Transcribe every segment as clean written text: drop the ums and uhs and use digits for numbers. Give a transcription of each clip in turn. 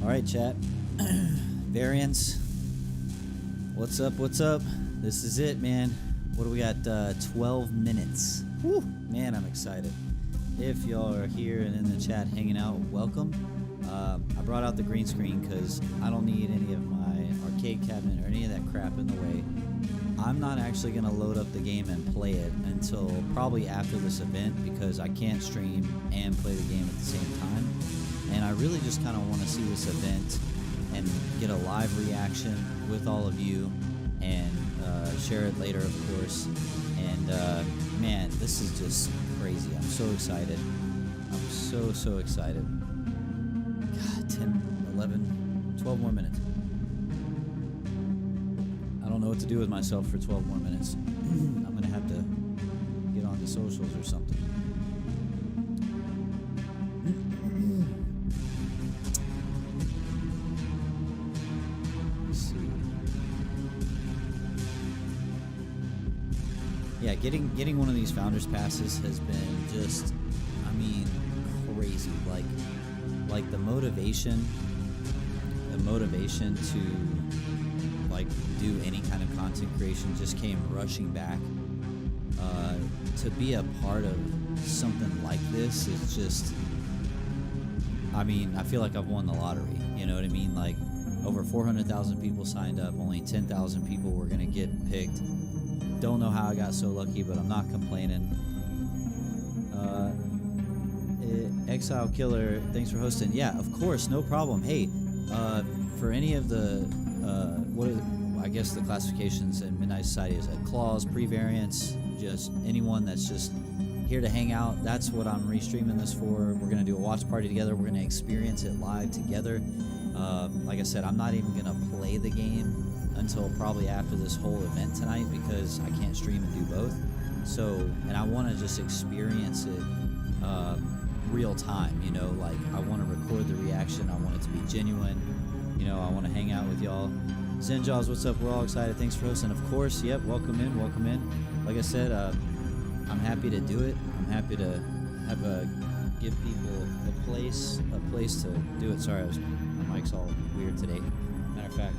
Alright, chat. Variants. What's up? What's up? This is it, man. What do we got? 12 minutes. Woo! Man, I'm excited. If y'all are here and in the chat hanging out, welcome. I brought out the green screen because I don't need any of my arcade cabinet or any of that crap in the way. I'm not actually going to load up the game and play it until probably after this event because I can't stream and play the game at the same time. And I really just kind of want to see this event and get a live reaction with all of you and share it later, of course. And man, this is just crazy. I'm so excited. I'm so excited. God, 10, 11, 12 more minutes. I don't know what to do with myself for 12 more minutes. I'm going to have to get on the socials or something. Yeah, getting one of these founders passes has been just, I mean, crazy. Like the motivation to like do any kind of content creation just came rushing back. To be a part of something like this is just, I mean, I feel like I've won the lottery. You know what I mean? Like over 400,000 people signed up, only 10,000 people were gonna get picked. Don't know how I got so lucky, but I'm not complaining. Exile Killer, thanks for hosting. Yeah, of course, no problem. Hey, for any of the, I guess the classifications in Midnight Society is a claws, pre-variants, just anyone that's just here to hang out. That's what I'm restreaming this for. We're gonna do a watch party together. We're gonna experience it live together. Like I said, I'm not even gonna play the game until probably after this whole event tonight because I can't stream and do both. So, and I want to just experience it real time, you know, like I want to record the reaction. I want it to be genuine. You know, I want to hang out with y'all. Zen Jaws, what's up? We're all excited. Thanks for hosting. Of course, yep, welcome in, welcome in. Like I said, I'm happy to do it. I'm happy to have give people a place to do it. Sorry, my mic's all weird today. Matter of fact,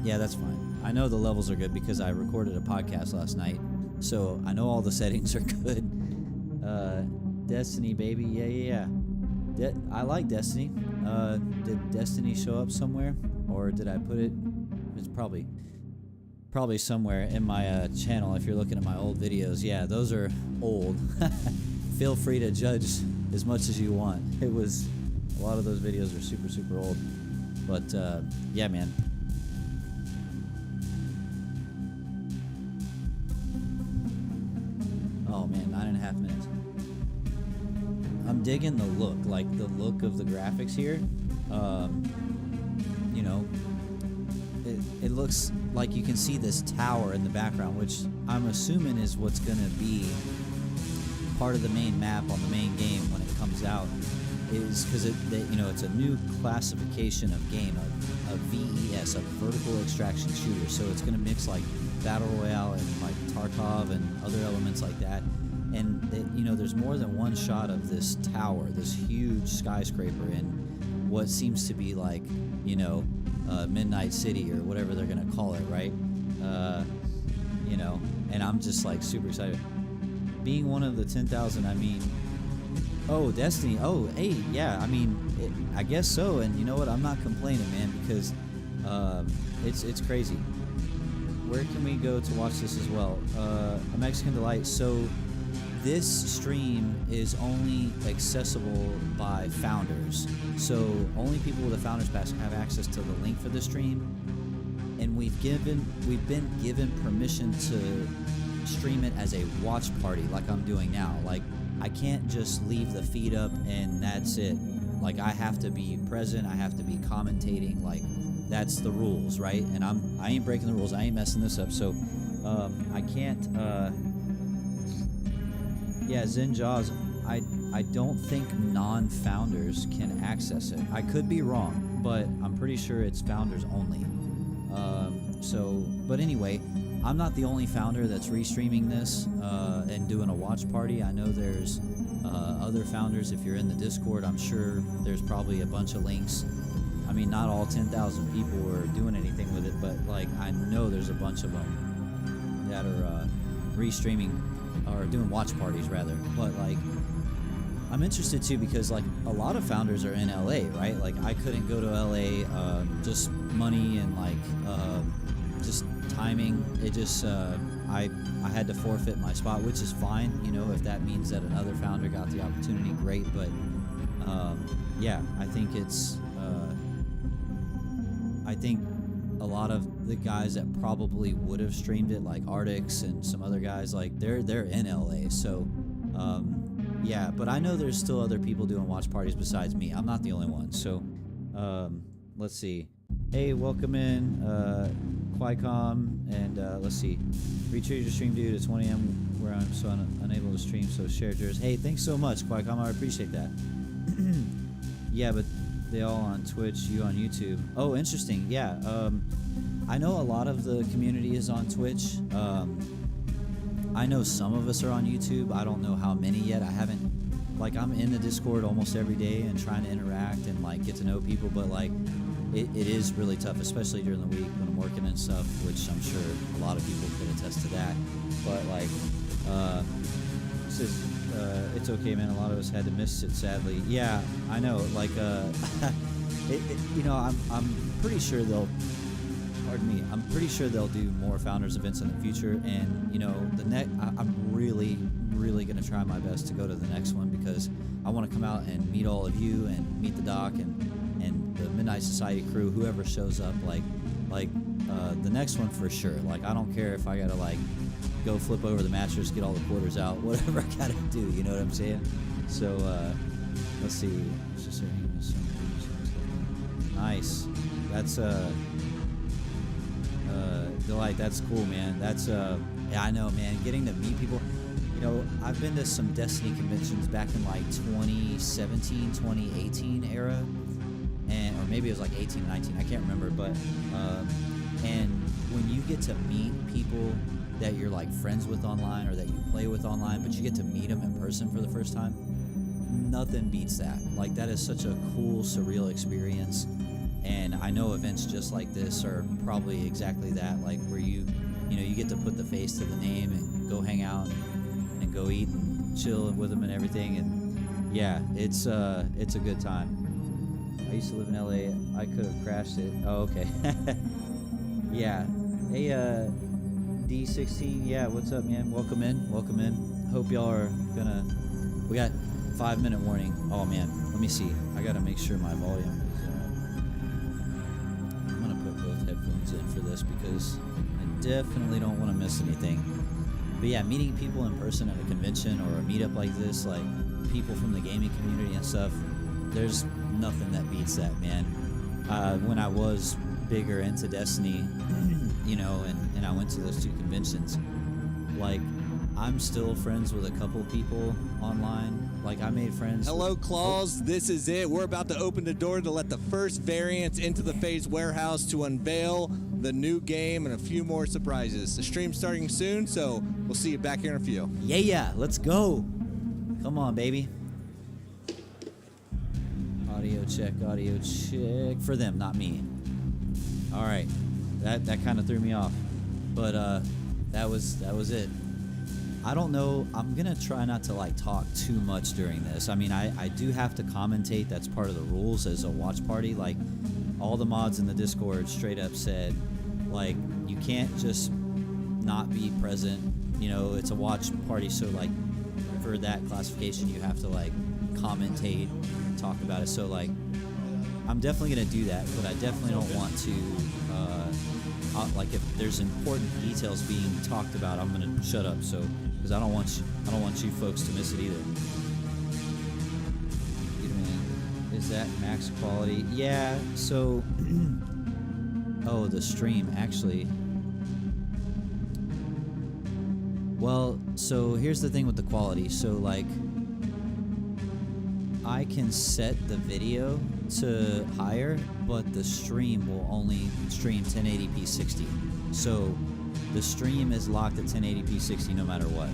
yeah, that's fine. I know the levels are good because I recorded a podcast last night, so I know all the settings are good. Destiny, baby, yeah. I like Destiny. Did Destiny show up somewhere, or did I put it? It's probably somewhere in my channel. If you're looking at my old videos, yeah, those are old. Feel free to judge as much as you want. A lot of those videos are super old, but yeah, man. Oh man, 9.5 minutes. I'm digging the look, like the look of the graphics here. You know, it looks like you can see this tower in the background, which I'm assuming is what's gonna be part of the main map on the main game when it comes out. Is because it's a new classification of game, a VES, a vertical extraction shooter. So it's gonna mix like battle royale and like Tarkov and other elements like that. And there's more than one shot of this tower, this huge skyscraper in what seems to be like, Midnight City or whatever they're gonna call it, right? And I'm just like super excited. Being one of the 10,000, I mean, oh, Destiny, oh, hey, yeah, I mean, I guess so. And you know what? I'm not complaining, man, because it's crazy. Where can we go to watch this as well? A Mexican Delight. So this stream is only accessible by founders. So only people with a founders pass have access to the link for the stream. And we've been given permission to stream it as a watch party like I'm doing now. Like I can't just leave the feed up and that's it. Like I have to be present, I have to be commentating, like that's the rules, right? And I ain't breaking the rules, I ain't messing this up. So I can't yeah, Zen Jaws, I don't think non-founders can access it. I could be wrong, but I'm pretty sure it's founders only. But anyway, I'm not the only founder that's restreaming this and doing a watch party. I know there's other founders. If you're in the Discord, I'm sure there's probably a bunch of links I mean, not all 10,000 people were doing anything with it, but like I know there's a bunch of them that are restreaming or doing watch parties rather. But like, I'm interested too because like a lot of founders are in LA, right? Like I couldn't go to LA, just money and like just timing. It just I had to forfeit my spot, which is fine. You know, if that means that another founder got the opportunity, great. But yeah, I think it's I think a lot of the guys that probably would have streamed it, like Artix and some other guys, like they're in LA. So yeah, but I know there's still other people doing watch parties besides me. I'm not the only one. So let's see. Hey, welcome in, Quicom, and let's see. Retreat your stream due to 20 a.m. where I'm so unable to stream, so shared yours. Hey, thanks so much, Quicom. I appreciate that. Yeah, but they all on Twitch, you on YouTube. Oh, interesting. Yeah, I know a lot of the community is on Twitch. I know some of us are on YouTube. I don't know how many yet. I haven't, like, I'm in the Discord almost every day and trying to interact and like get to know people, but like it is really tough, especially during the week when I'm working and stuff, which I'm sure a lot of people could attest to that. But like, says, it's okay, man. A lot of us had to miss it, sadly. Yeah, I know. Like, you know, I'm pretty sure they'll. Pardon me. I'm pretty sure they'll do more founders events in the future, and you know, I'm really gonna try my best to go to the next one because I want to come out and meet all of you and meet the doc and the Midnight Society crew, whoever shows up. Like the next one for sure. Like, I don't care if I gotta like go flip over the mattress, get all the quarters out, whatever I gotta do. You know what I'm saying? So let's see. Nice. That's Delight. That's cool, man. That's yeah, I know, man. Getting to meet people. You know, I've been to some Destiny conventions back in like 2017, 2018 era, and or maybe it was like 18, 19. I can't remember, but and when you get to meet people that you're like friends with online or that you play with online, but you get to meet them in person for the first time, nothing beats that. Like, that is such a cool, surreal experience. And I know events just like this are probably exactly that, like where you know, you get to put the face to the name and go hang out and go eat and chill with them and everything. And yeah, it's a good time. I used to live in LA. I could have crashed it. Oh, okay. Yeah. Hey, D16. Yeah, what's up, man? Welcome in. Welcome in. Hope y'all are gonna. We got 5-minute warning. Oh man, let me see. I gotta make sure my volume is. I'm gonna put both headphones in for this because I definitely don't want to miss anything. But yeah, meeting people in person at a convention or a meetup like this, like people from the gaming community and stuff, there's nothing that beats that, man. When I was bigger into Destiny, you know, and I went to those two conventions, like, I'm still friends with a couple people online. Like, I made friends. Hello, Claws. This is it. We're about to open the door to let the first variants into the FaZe warehouse to unveil the new game and a few more surprises. The stream's starting soon, so we'll see you back here in a few. Yeah, let's go. Come on, baby. Audio check for them, not me. All right, that kind of threw me off, but that was it. I don't know. I'm gonna try not to like talk too much during this. I mean, I do have to commentate. That's part of the rules as a watch party. Like, all the mods in the Discord straight up said, like, you can't just not be present. You know, it's a watch party, so like for that classification, you have to like commentate, talk about it. So like, I'm definitely gonna do that, but I definitely don't want to. Like, if there's important details being talked about, I'm gonna shut up. So, because I don't want you folks to miss it either. Is that max quality? Yeah. So, oh, the stream actually. Well, so here's the thing with the quality. So like, I can set the video to higher, but the stream will only stream 1080p 60. So the stream is locked at 1080p 60 no matter what.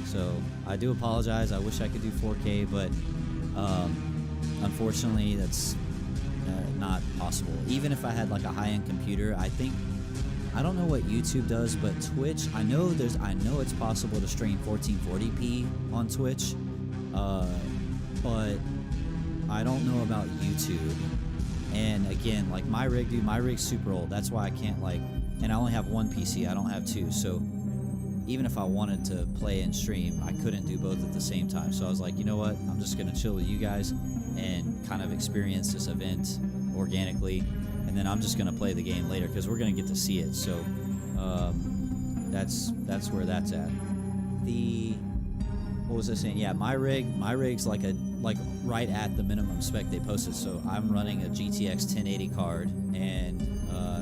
So I do apologize. I wish I could do 4K, but unfortunately not possible. Even if I had like a high-end computer, I don't know what YouTube does, but Twitch, I know it's possible to stream 1440p on Twitch, but I don't know about YouTube. And again, like my rig's super old. That's why I can't and I only have one PC. I don't have two. So even if I wanted to play and stream, I couldn't do both at the same time. So I was like, you know what? I'm just going to chill with you guys and kind of experience this event organically. And then I'm just going to play the game later because we're going to get to see it. So that's where that's at. What was I saying? Yeah, my rig's like right at the minimum spec they posted. So I'm running a GTX 1080 card, and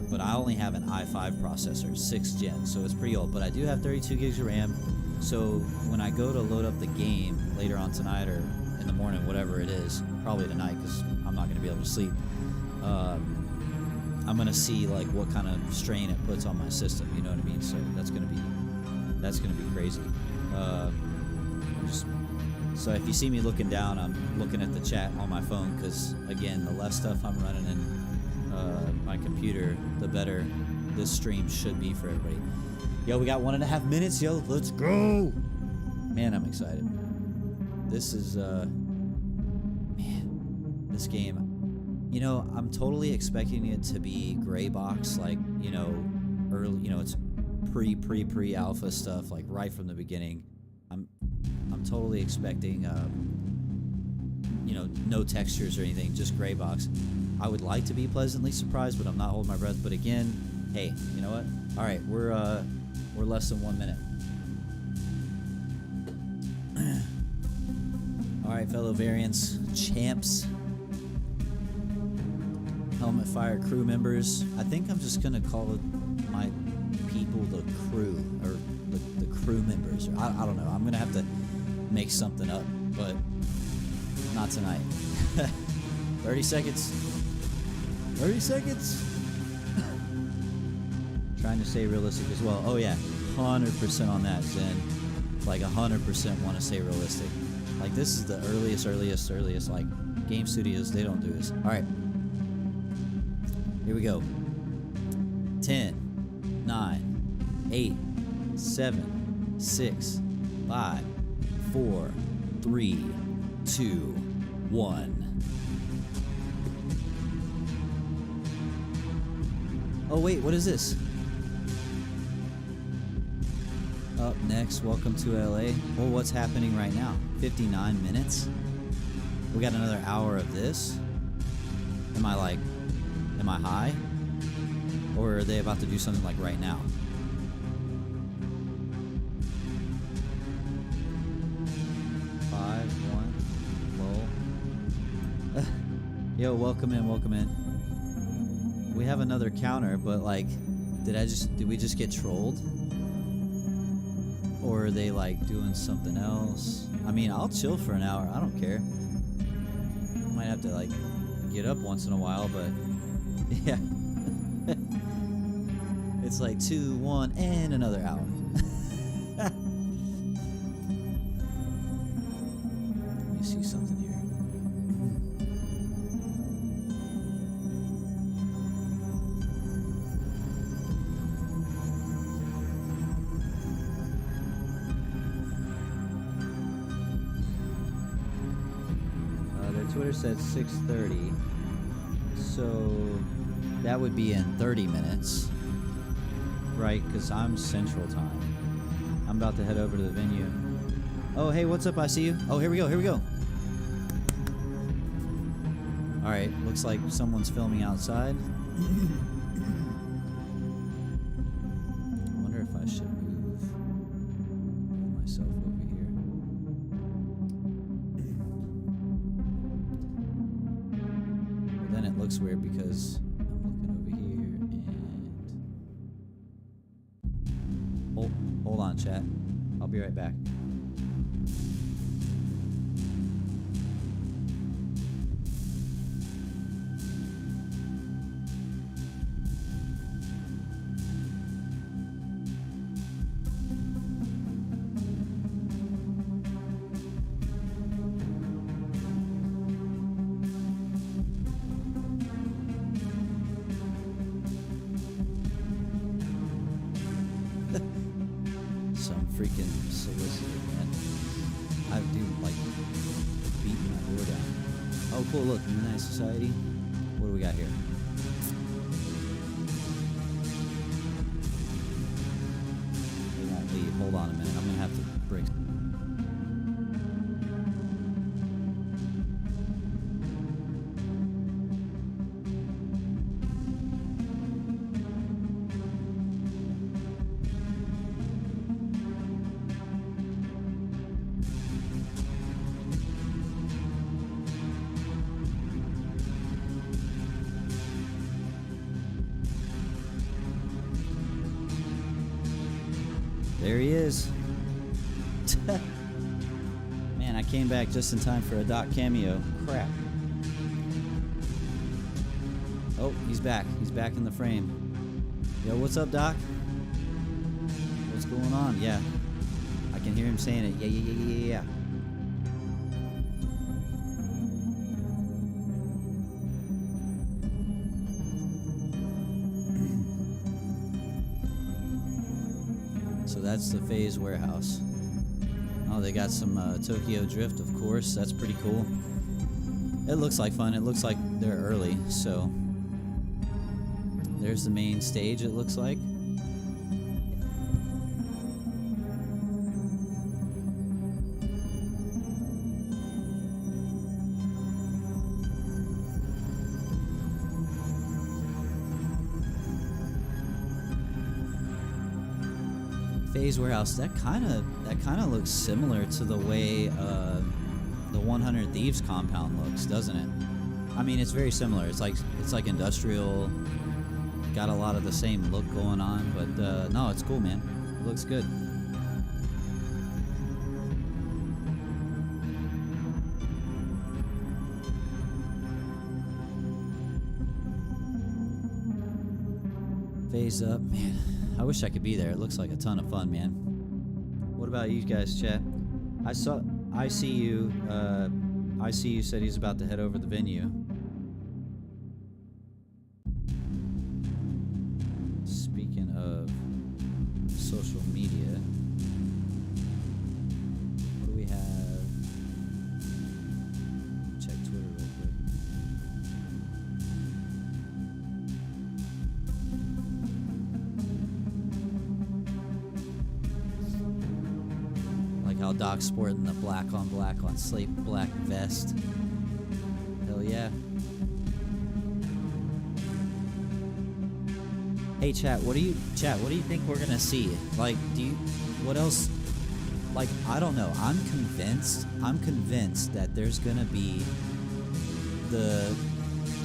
but I only have an i5 processor, 6th gen, so it's pretty old. But I do have 32 gigs of RAM. So when I go to load up the game later on tonight or in the morning, whatever it is, probably tonight because I'm not going to be able to sleep. I'm going to see like what kind of strain it puts on my system. You know what I mean? So that's going to be crazy. So if you see me looking down, I'm looking at the chat on my phone because, again, the less stuff I'm running in my computer, the better this stream should be for everybody. Yo, we got 1.5 minutes. Yo, let's go. Man, I'm excited. This is, this game, I'm totally expecting it to be gray box, like, early, it's pre-alpha stuff, like right from the beginning. I'm totally expecting, no textures or anything, just gray box. I would like to be pleasantly surprised, but I'm not holding my breath. But again, hey, you know what? All right, we're less than 1 minute. All right, fellow variants, champs, Helmet Fire crew members. I think I'm just gonna call my people the crew, or the crew members. I don't know. I'm gonna have to make something up, but not tonight. 30 seconds. 30 seconds. Trying to stay realistic as well. Oh yeah, 100% on that, Zen. Like 100% want to stay realistic. Like this is the earliest. Like game studios, they don't do this. All right, here we go. 10, 9, 8, 7, 6, 5, 4, 3, 2, 1. Oh wait, what is this? Up next, welcome to LA. Well, what's happening right now? 59 minutes? We got another hour of this? Am I high? Or are they about to do something like right now? Yo, welcome in. We have another counter, but like, did we just get trolled? Or are they like doing something else? I mean, I'll chill for an hour, I don't care. I might have to like get up once in a while, but yeah. It's like 2, 1, and another hour. Let me see something here. Twitter said 6:30, so that would be in 30 minutes, right? Because I'm Central Time. I'm about to head over to the venue. Oh, hey, what's up? I see you. Oh, here we go. All right, looks like someone's filming outside. I wonder if I should move myself over here. But then it looks weird because I'm looking over here and... Hold on, chat. I'll be right back. freaking solicitor, man. I do like beating my door down. Oh, cool! Look, Midnight Society. What do we got here? They won't leave. Hold on a minute. I'm gonna have to break. There he is. Man, I came back just in time for a Doc cameo. Crap. Oh, he's back. He's back in the frame. Yo, what's up, Doc? What's going on? Yeah. I can hear him saying it. Yeah. So that's the Phase warehouse. Oh, they got some Tokyo Drift, of course. That's pretty cool. It looks like fun. It looks like they're early, so there's the main stage, it looks like. Phase warehouse, that kind of looks similar to the way the 100 Thieves compound looks, doesn't it? I mean, it's very similar. It's like industrial, got a lot of the same look going on, but no, it's cool, man. It looks good. Phase up, man. I wish I could be there. It looks like a ton of fun, man. What about you guys, chat? I see you said he's about to head over the venue. Speaking of social media, what do we have? Check Twitter real quick. How Doc's sporting the black on slate black vest. Hell yeah. Hey chat, what do you think we're gonna see? Like, what else? Like, I don't know. I'm convinced that there's gonna be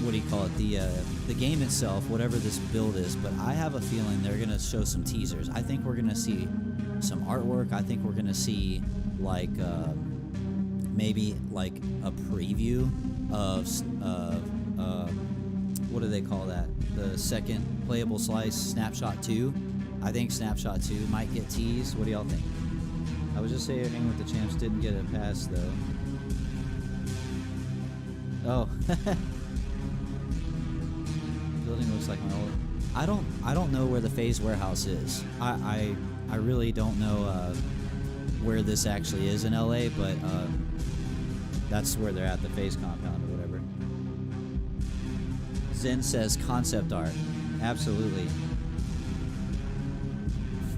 what do you call it? The game itself, whatever this build is, but I have a feeling they're gonna show some teasers. I think we're gonna see some artwork. I think we're gonna see like maybe like a preview of what do they call that? The second playable slice, Snapshot 2. I think Snapshot 2 might get teased. What do y'all think? I was just saying Hang with the Champs didn't get a pass though. Oh. Building looks like my old. I don't know where the Phase warehouse is. I really don't know where this actually is in LA, but that's where they're at, the Phase compound or whatever. Zen says concept art. Absolutely.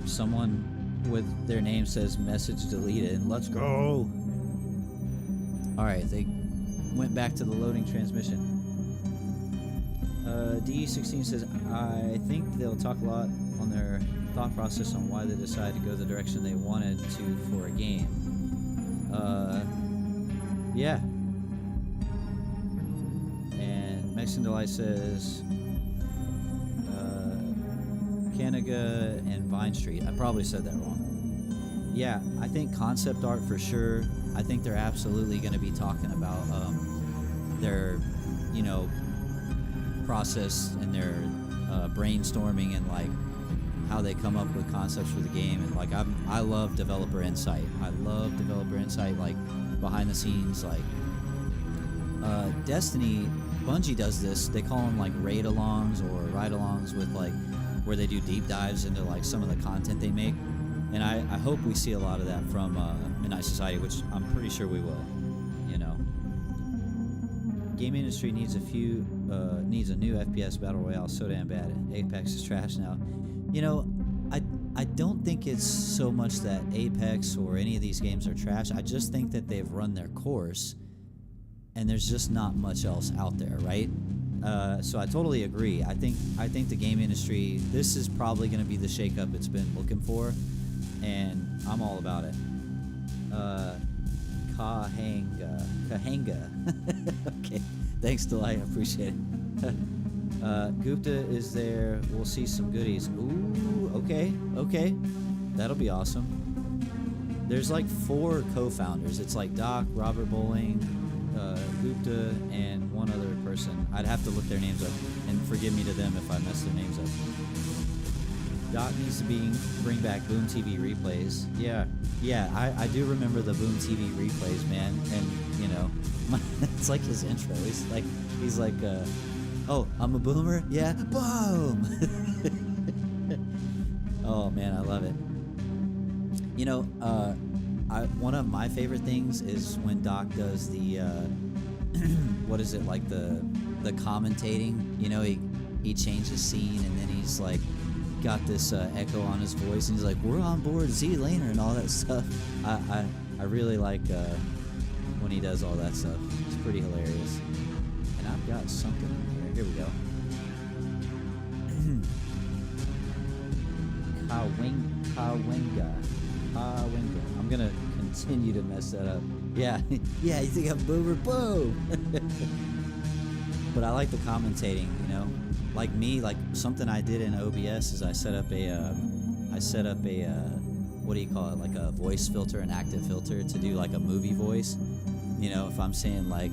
Someone with their name says message deleted. Let's go. All right, they went back to the loading transmission. DE16 says, I think they'll talk a lot on their thought process on why they decided to go the direction they wanted to for a game. Yeah. And Mexican Delight says, Canaga and Vine Street. I probably said that wrong. Yeah, I think concept art for sure. I think they're absolutely going to be talking about their, process and their brainstorming and like how they come up with concepts for the game. And like I love developer insight. I love developer insight, like behind the scenes. Like Destiny, Bungie does this. They call them like raid-alongs or ride-alongs with like where they do deep dives into like some of the content they make. And I hope we see a lot of that from Midnight Society, which I'm pretty sure we will. You know, game industry needs a new FPS battle royale so damn bad. Apex is trash now. You know, I don't think it's so much that Apex or any of these games are trash. I just think that they've run their course, and there's just not much else out there, right? So I totally agree. I think the game industry, this is probably going to be the shakeup it's been looking for, and I'm all about it. Kahanga. Okay, thanks, Delight. I appreciate it. Gupta is there. We'll see some goodies. Ooh, okay. That'll be awesome. There's like 4 co-founders. It's like Doc, Robert Bowling, Gupta, and one other person. I'd have to look their names up, and forgive me to them if I mess their names up. Doc needs to bring back Boom TV replays. Yeah, I do remember the Boom TV replays, man. And you know, it's like his intro. He's like, oh, I'm a boomer. Yeah, boom. Oh man, I love it. You know, one of my favorite things is when Doc does the what is it, like the commentating. You know, he changes scene, and then he's like got this echo on his voice, and he's like, we're on board Z Laner and all that stuff. I really like when he does all that stuff. It's pretty hilarious. And I've got something in here. Here we go. Kawenga. I'm gonna continue to mess that up. Yeah, yeah. You think I'm boomer? Boom. But I like the commentating. You know, like me, like something I did in OBS is I set up a what do you call it? Like a voice filter, an active filter to do like a movie voice. You know, if I'm saying like,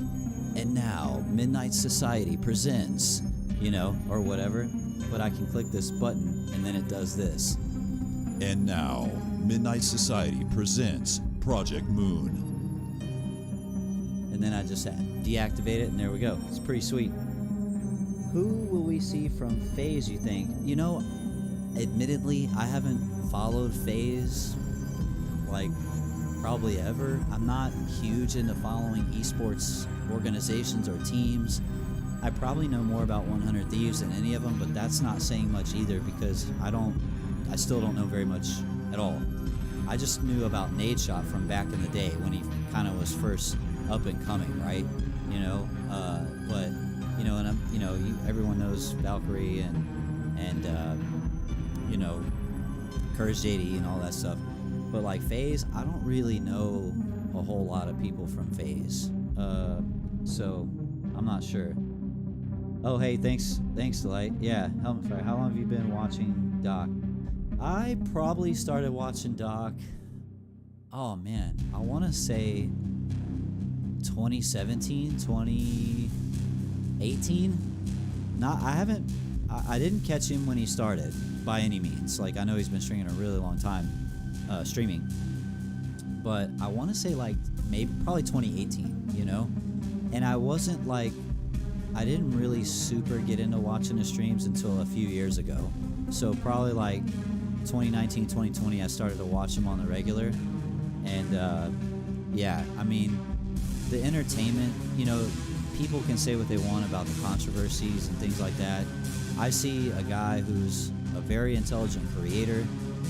and now Midnight Society presents, you know, or whatever. But I can click this button and then it does this. And now, Midnight Society presents Project Moon. And then I just deactivate it, and there we go. It's pretty sweet. Who will we see from FaZe, you think? You know, admittedly, I haven't followed FaZe, like, probably ever. I'm not huge into following esports organizations or teams. I probably know more about 100 Thieves than any of them, but that's not saying much either, because I still don't know very much at all. I just knew about Nadeshot from back in the day when he kind of was first up and coming, right? You know, but you know, and everyone knows Valkyrie and you know, Courage JD and all that stuff. But like FaZe, I don't really know a whole lot of people from FaZe, so I'm not sure. Oh, hey, thanks, Delight. Yeah, Helmet Fire. How long have you been watching Doc? I probably started watching Doc, oh man, I want to say 2017, 2018. I didn't catch him when he started by any means. Like, I know he's been streaming a really long time, but I want to say like probably 2018, you know? And I didn't really super get into watching the streams until a few years ago. So probably like 2019, 2020, I started to watch him on the regular. And yeah, I mean, the entertainment, you know, people can say what they want about the controversies and things like that. I see a guy who's a very intelligent creator,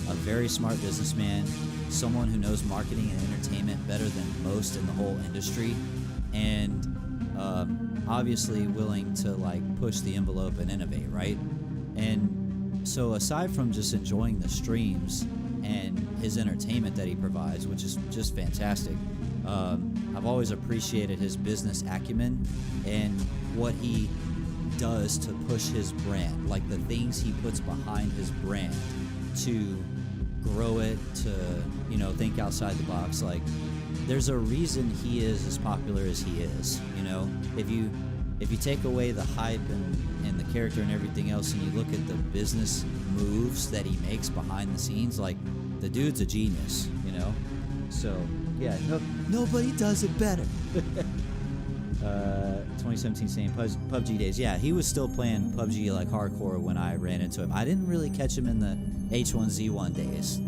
a very smart businessman, someone who knows marketing and entertainment better than most in the whole industry, and obviously willing to like push the envelope and innovate, right? And so aside from just enjoying the streams and his entertainment that he provides, which is just fantastic, I've always appreciated his business acumen and what he does to push his brand, like the things he puts behind his brand to grow it, to, you know, think outside the box. Like, there's a reason he is as popular as he is, you know? If you take away the hype and the character and everything else, and you look at the business moves that he makes behind the scenes, like, the dude's a genius, you know? So, yeah, nobody does it better. 2017 same PUBG days. Yeah, he was still playing PUBG like hardcore when I ran into him. I didn't really catch him in the H1Z1 days.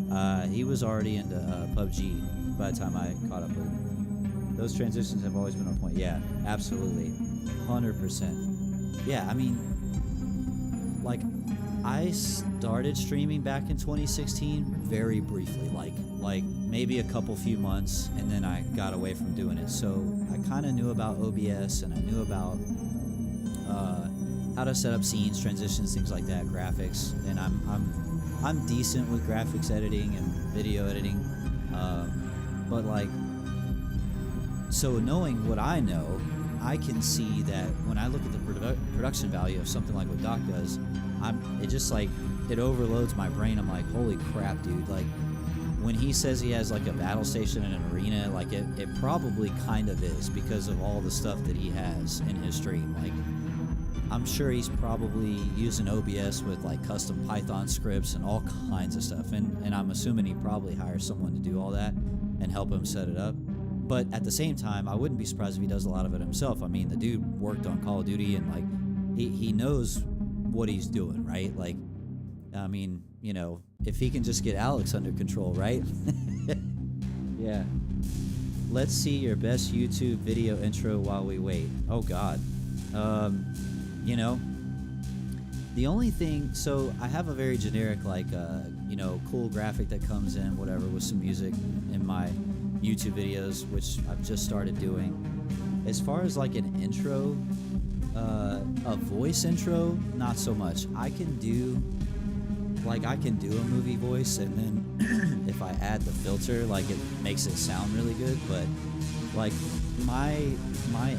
He was already into PUBG by the time I caught up with him. Those transitions have always been on point. Yeah, absolutely. 100%. Yeah, I mean, like, I started streaming back in 2016 very briefly, like maybe a few months, and then I got away from doing it. So I kind of knew about OBS, and I knew about how to set up scenes, transitions, things like that, graphics. And I'm decent with graphics editing and video editing, but like, so knowing what I know, I can see that when I look at the production value of something like what Doc does, it just like, it overloads my brain. I'm like, holy crap, dude. Like, when he says he has like a battle station and an arena, like it probably kind of is because of all the stuff that he has in his stream. Like, I'm sure he's probably using OBS with like custom Python scripts and all kinds of stuff. And I'm assuming he probably hires someone to do all that and help him set it up. But at the same time, I wouldn't be surprised if he does a lot of it himself. I mean, the dude worked on Call of Duty, and like, he knows what he's doing, right? Like, I mean, you know, if he can just get Alex under control, right? Yeah. Let's see your best YouTube video intro while we wait. Oh God. You know, the only thing, so I have a very generic, like, you know, cool graphic that comes in, whatever, with some music in my YouTube videos, which I've just started doing. As far as like an intro, a voice intro, not so much. I can do a movie voice, and then if I add the filter, like, it makes it sound really good. But like, my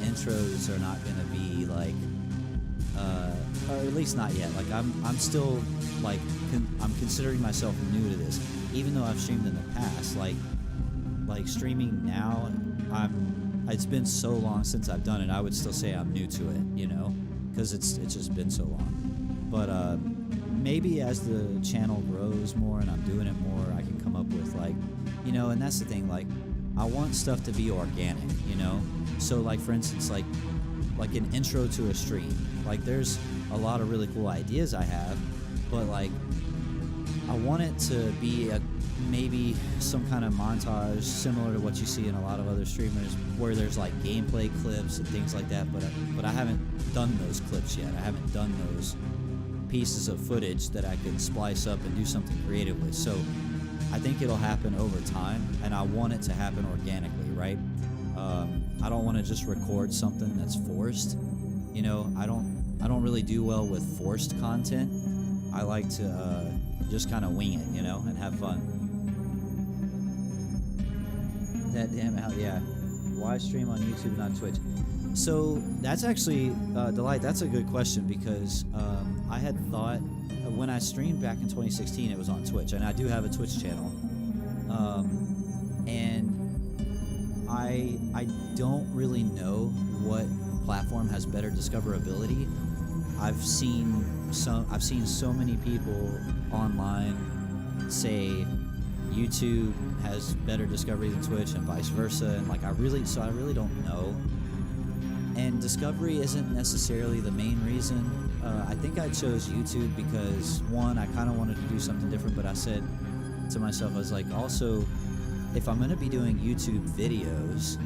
intros are not gonna be like, or at least not yet. Like, I'm still like, I'm considering myself new to this, even though I've streamed in the past. Like streaming now, it's been so long since I've done it, I would still say I'm new to it, you know, because it's just been so long. But maybe as the channel grows more and I'm doing it more, I can come up with, like, you know, and that's the thing, like, I want stuff to be organic, you know. So like, for instance, like an intro to a stream, like, there's a lot of really cool ideas I have, but like, I want it to be maybe some kind of montage similar to what you see in a lot of other streamers, where there's like gameplay clips and things like that, but I haven't done those clips yet. I haven't done those pieces of footage that I could splice up and do something creative with. So I think it'll happen over time, and I want it to happen organically, right? I don't want to just record something that's forced. You know, I don't really do well with forced content. I like to just kind of wing it, you know, and have fun. That damn out, yeah. Why stream on YouTube, not Twitch? So that's actually, Delight, that's a good question, because I had thought, when I streamed back in 2016, it was on Twitch, and I do have a Twitch channel. And I don't really know what platform has better discoverability. I've seen so many people online say YouTube has better discovery than Twitch, and vice versa, and like, I really don't know. And discovery isn't necessarily the main reason. I think I chose YouTube because, one, I kind of wanted to do something different, but I said to myself, I was like, also, if I'm going to be doing YouTube videos,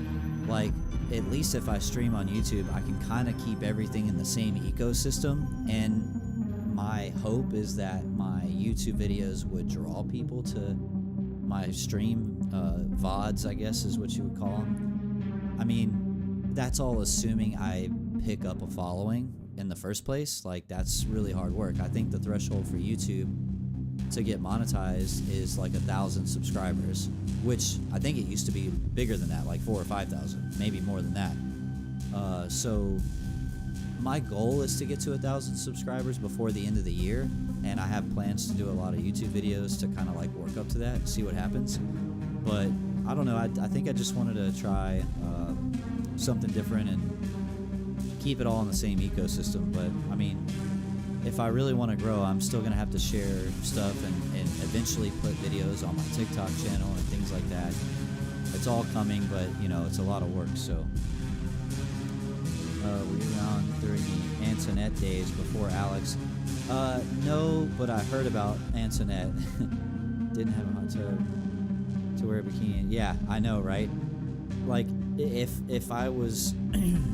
like, at least if I stream on YouTube, I can kind of keep everything in the same ecosystem. And my hope is that my YouTube videos would draw people to my stream, VODs, I guess is what you would call them. I mean, that's all assuming I pick up a following in the first place. Like, that's really hard work. I think the threshold for YouTube to get monetized is like 1,000 subscribers, which I think it used to be bigger than that, like 4,000 or 5,000, maybe more than that. So my goal is to get to 1,000 subscribers before the end of the year, and I have plans to do a lot of YouTube videos to kind of like work up to that and see what happens. But I don't know, I think I just wanted to try something different and keep it all in the same ecosystem. But I mean, if I really want to grow, I'm still going to have to share stuff and eventually put videos on my TikTok channel and things like that. It's all coming, but, you know, it's a lot of work. So Were you around during the Antoinette days before Alex? No, but I heard about Antoinette. Didn't have a hot tub to wear a bikini. Yeah, I know, right? Like, if I was,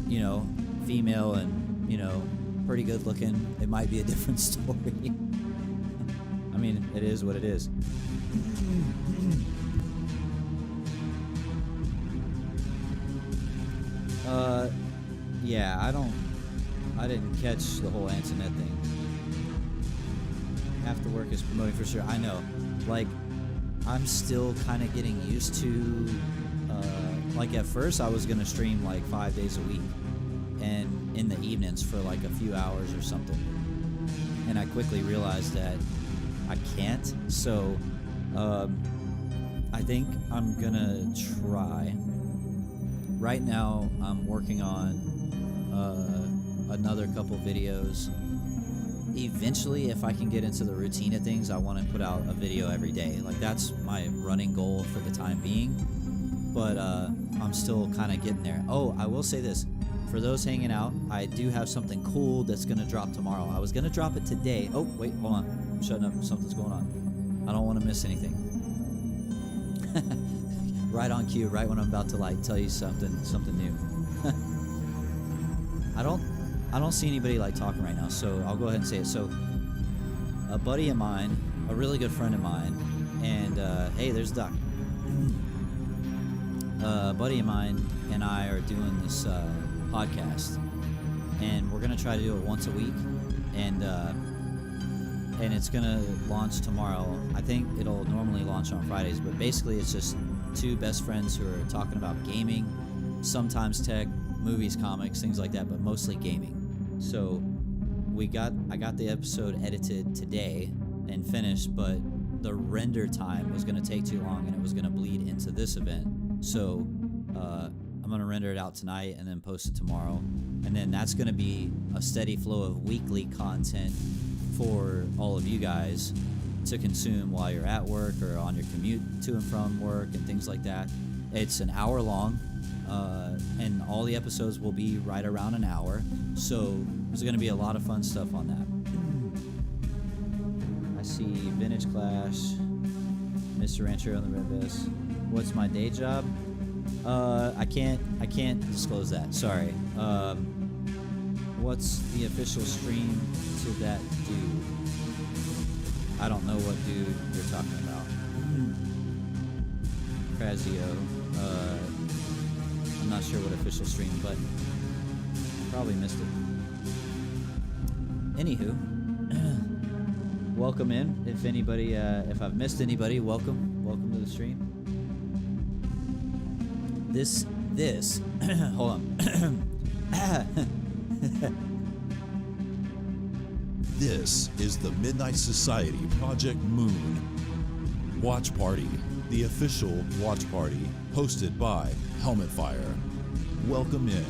you know, female and, you know, pretty good looking, it might be a different story. I mean, it is what it is. Yeah, I didn't catch the whole Antoinette thing. Half the work is promoting for sure. I know. Like, I'm still kind of getting used to, like, at first I was going to stream like 5 days a week and in the evenings for like a few hours or something. And I quickly realized that I can't. So, I think I'm going to try. Right now, I'm working on another couple videos. Eventually, if I can get into the routine of things, I want to put out a video every day. Like, that's my running goal for the time being. But I'm still kind of getting there. Oh, I will say this. For those hanging out, I do have something cool that's going to drop tomorrow. I was going to drop it today. Oh, wait, hold on. I'm shutting up. Something's going on. I don't want to miss anything. Right on cue, right when I'm about to like tell you something new. I don't see anybody like talking right now, so I'll go ahead and say it. So, a buddy of mine, a really good friend of mine, and hey, there's Doc. A buddy of mine and I are doing this podcast, and we're gonna try to do it once a week, and it's gonna launch tomorrow. I think it'll normally launch on Fridays, but basically it's just two best friends who are talking about gaming, sometimes tech, movies, comics, things like that, but mostly gaming. So I got the episode edited today and finished, but the render time was going to take too long and it was going to bleed into this event. So I'm going to render it out tonight and then post it tomorrow. And then that's going to be a steady flow of weekly content for all of you guys to consume while you're at work or on your commute to and from work and things like that. It's an hour long, and all the episodes will be right around an hour. So there's going to be a lot of fun stuff on that. I see Vintage Clash, Mr. Rancher on the Red Vest. What's my day job? I can't disclose that. Sorry. What's the official stream to that dude? I don't know what dude you're talking about. Crazio. I'm not sure what official stream, but probably missed it. Anywho, welcome in. If anybody, if I've missed anybody, welcome to the stream. This, hold on. This is the Midnight Society Project Moon Watch Party, the official watch party hosted by Helmet Fire. Welcome in.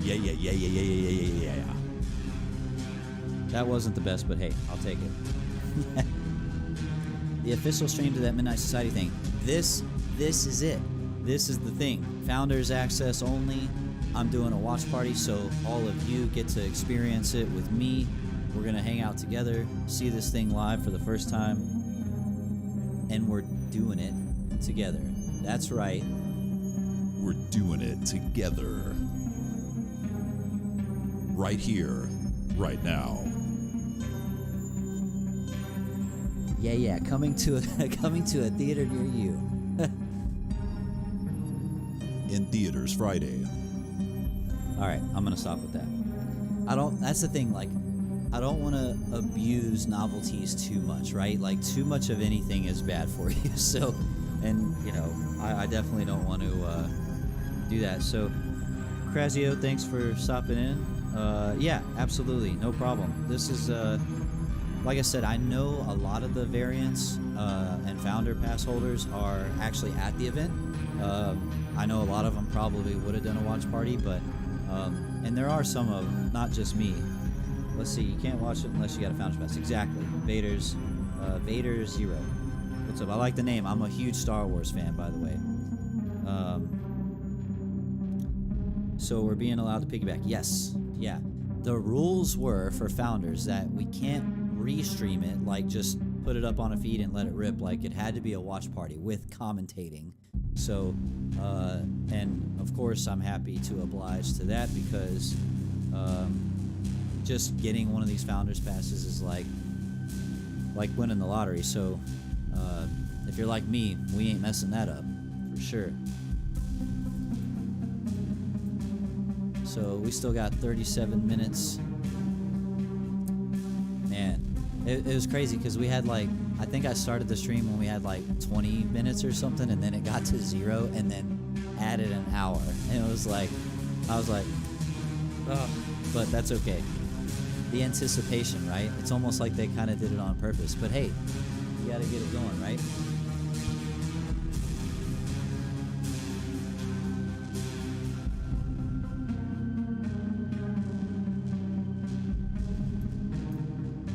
Yeah. That wasn't the best, but hey, I'll take it. The official stream to that Midnight Society thing. This is it. This is the thing. Founders access only. I'm doing a watch party, so all of you get to experience it with me. We're going to hang out together, see this thing live for the first time, and we're doing it together. That's right. We're doing it together. Right here, right now. Yeah. Coming to a theater near you. In theaters Friday. All right, I'm going to stop with that. That's the thing, like, I don't want to abuse novelties too much, right? Like, too much of anything is bad for you. So, and, you know, I definitely don't want to do that. So, Crazio, thanks for stopping in. Yeah, absolutely. No problem. This is, like I said, I know a lot of the variants and founder pass holders are actually at the event. I know a lot of them probably would have done a watch party, but, and there are some of them, not just me. Let's see, you can't watch it unless you got a Founders Pass. Exactly. Vader Zero. What's up? I like the name. I'm a huge Star Wars fan, by the way. So we're being allowed to piggyback. Yes. Yeah. The rules were for founders that we can't restream it, like just put it up on a feed and let it rip. Like it had to be a watch party with commentating. So, and of course I'm happy to oblige to that because just getting one of these founders passes is like winning the lottery. So if you're like me, we ain't messing that up for sure. So we still got 37 minutes. Man, it was crazy because we had like, I think I started the stream when we had like 20 minutes or something, and then it got to 0 and then added an hour. And it was like, I was like, oh, but that's okay. The anticipation, right? It's almost like they kind of did it on purpose. But hey, you got to get it going, right?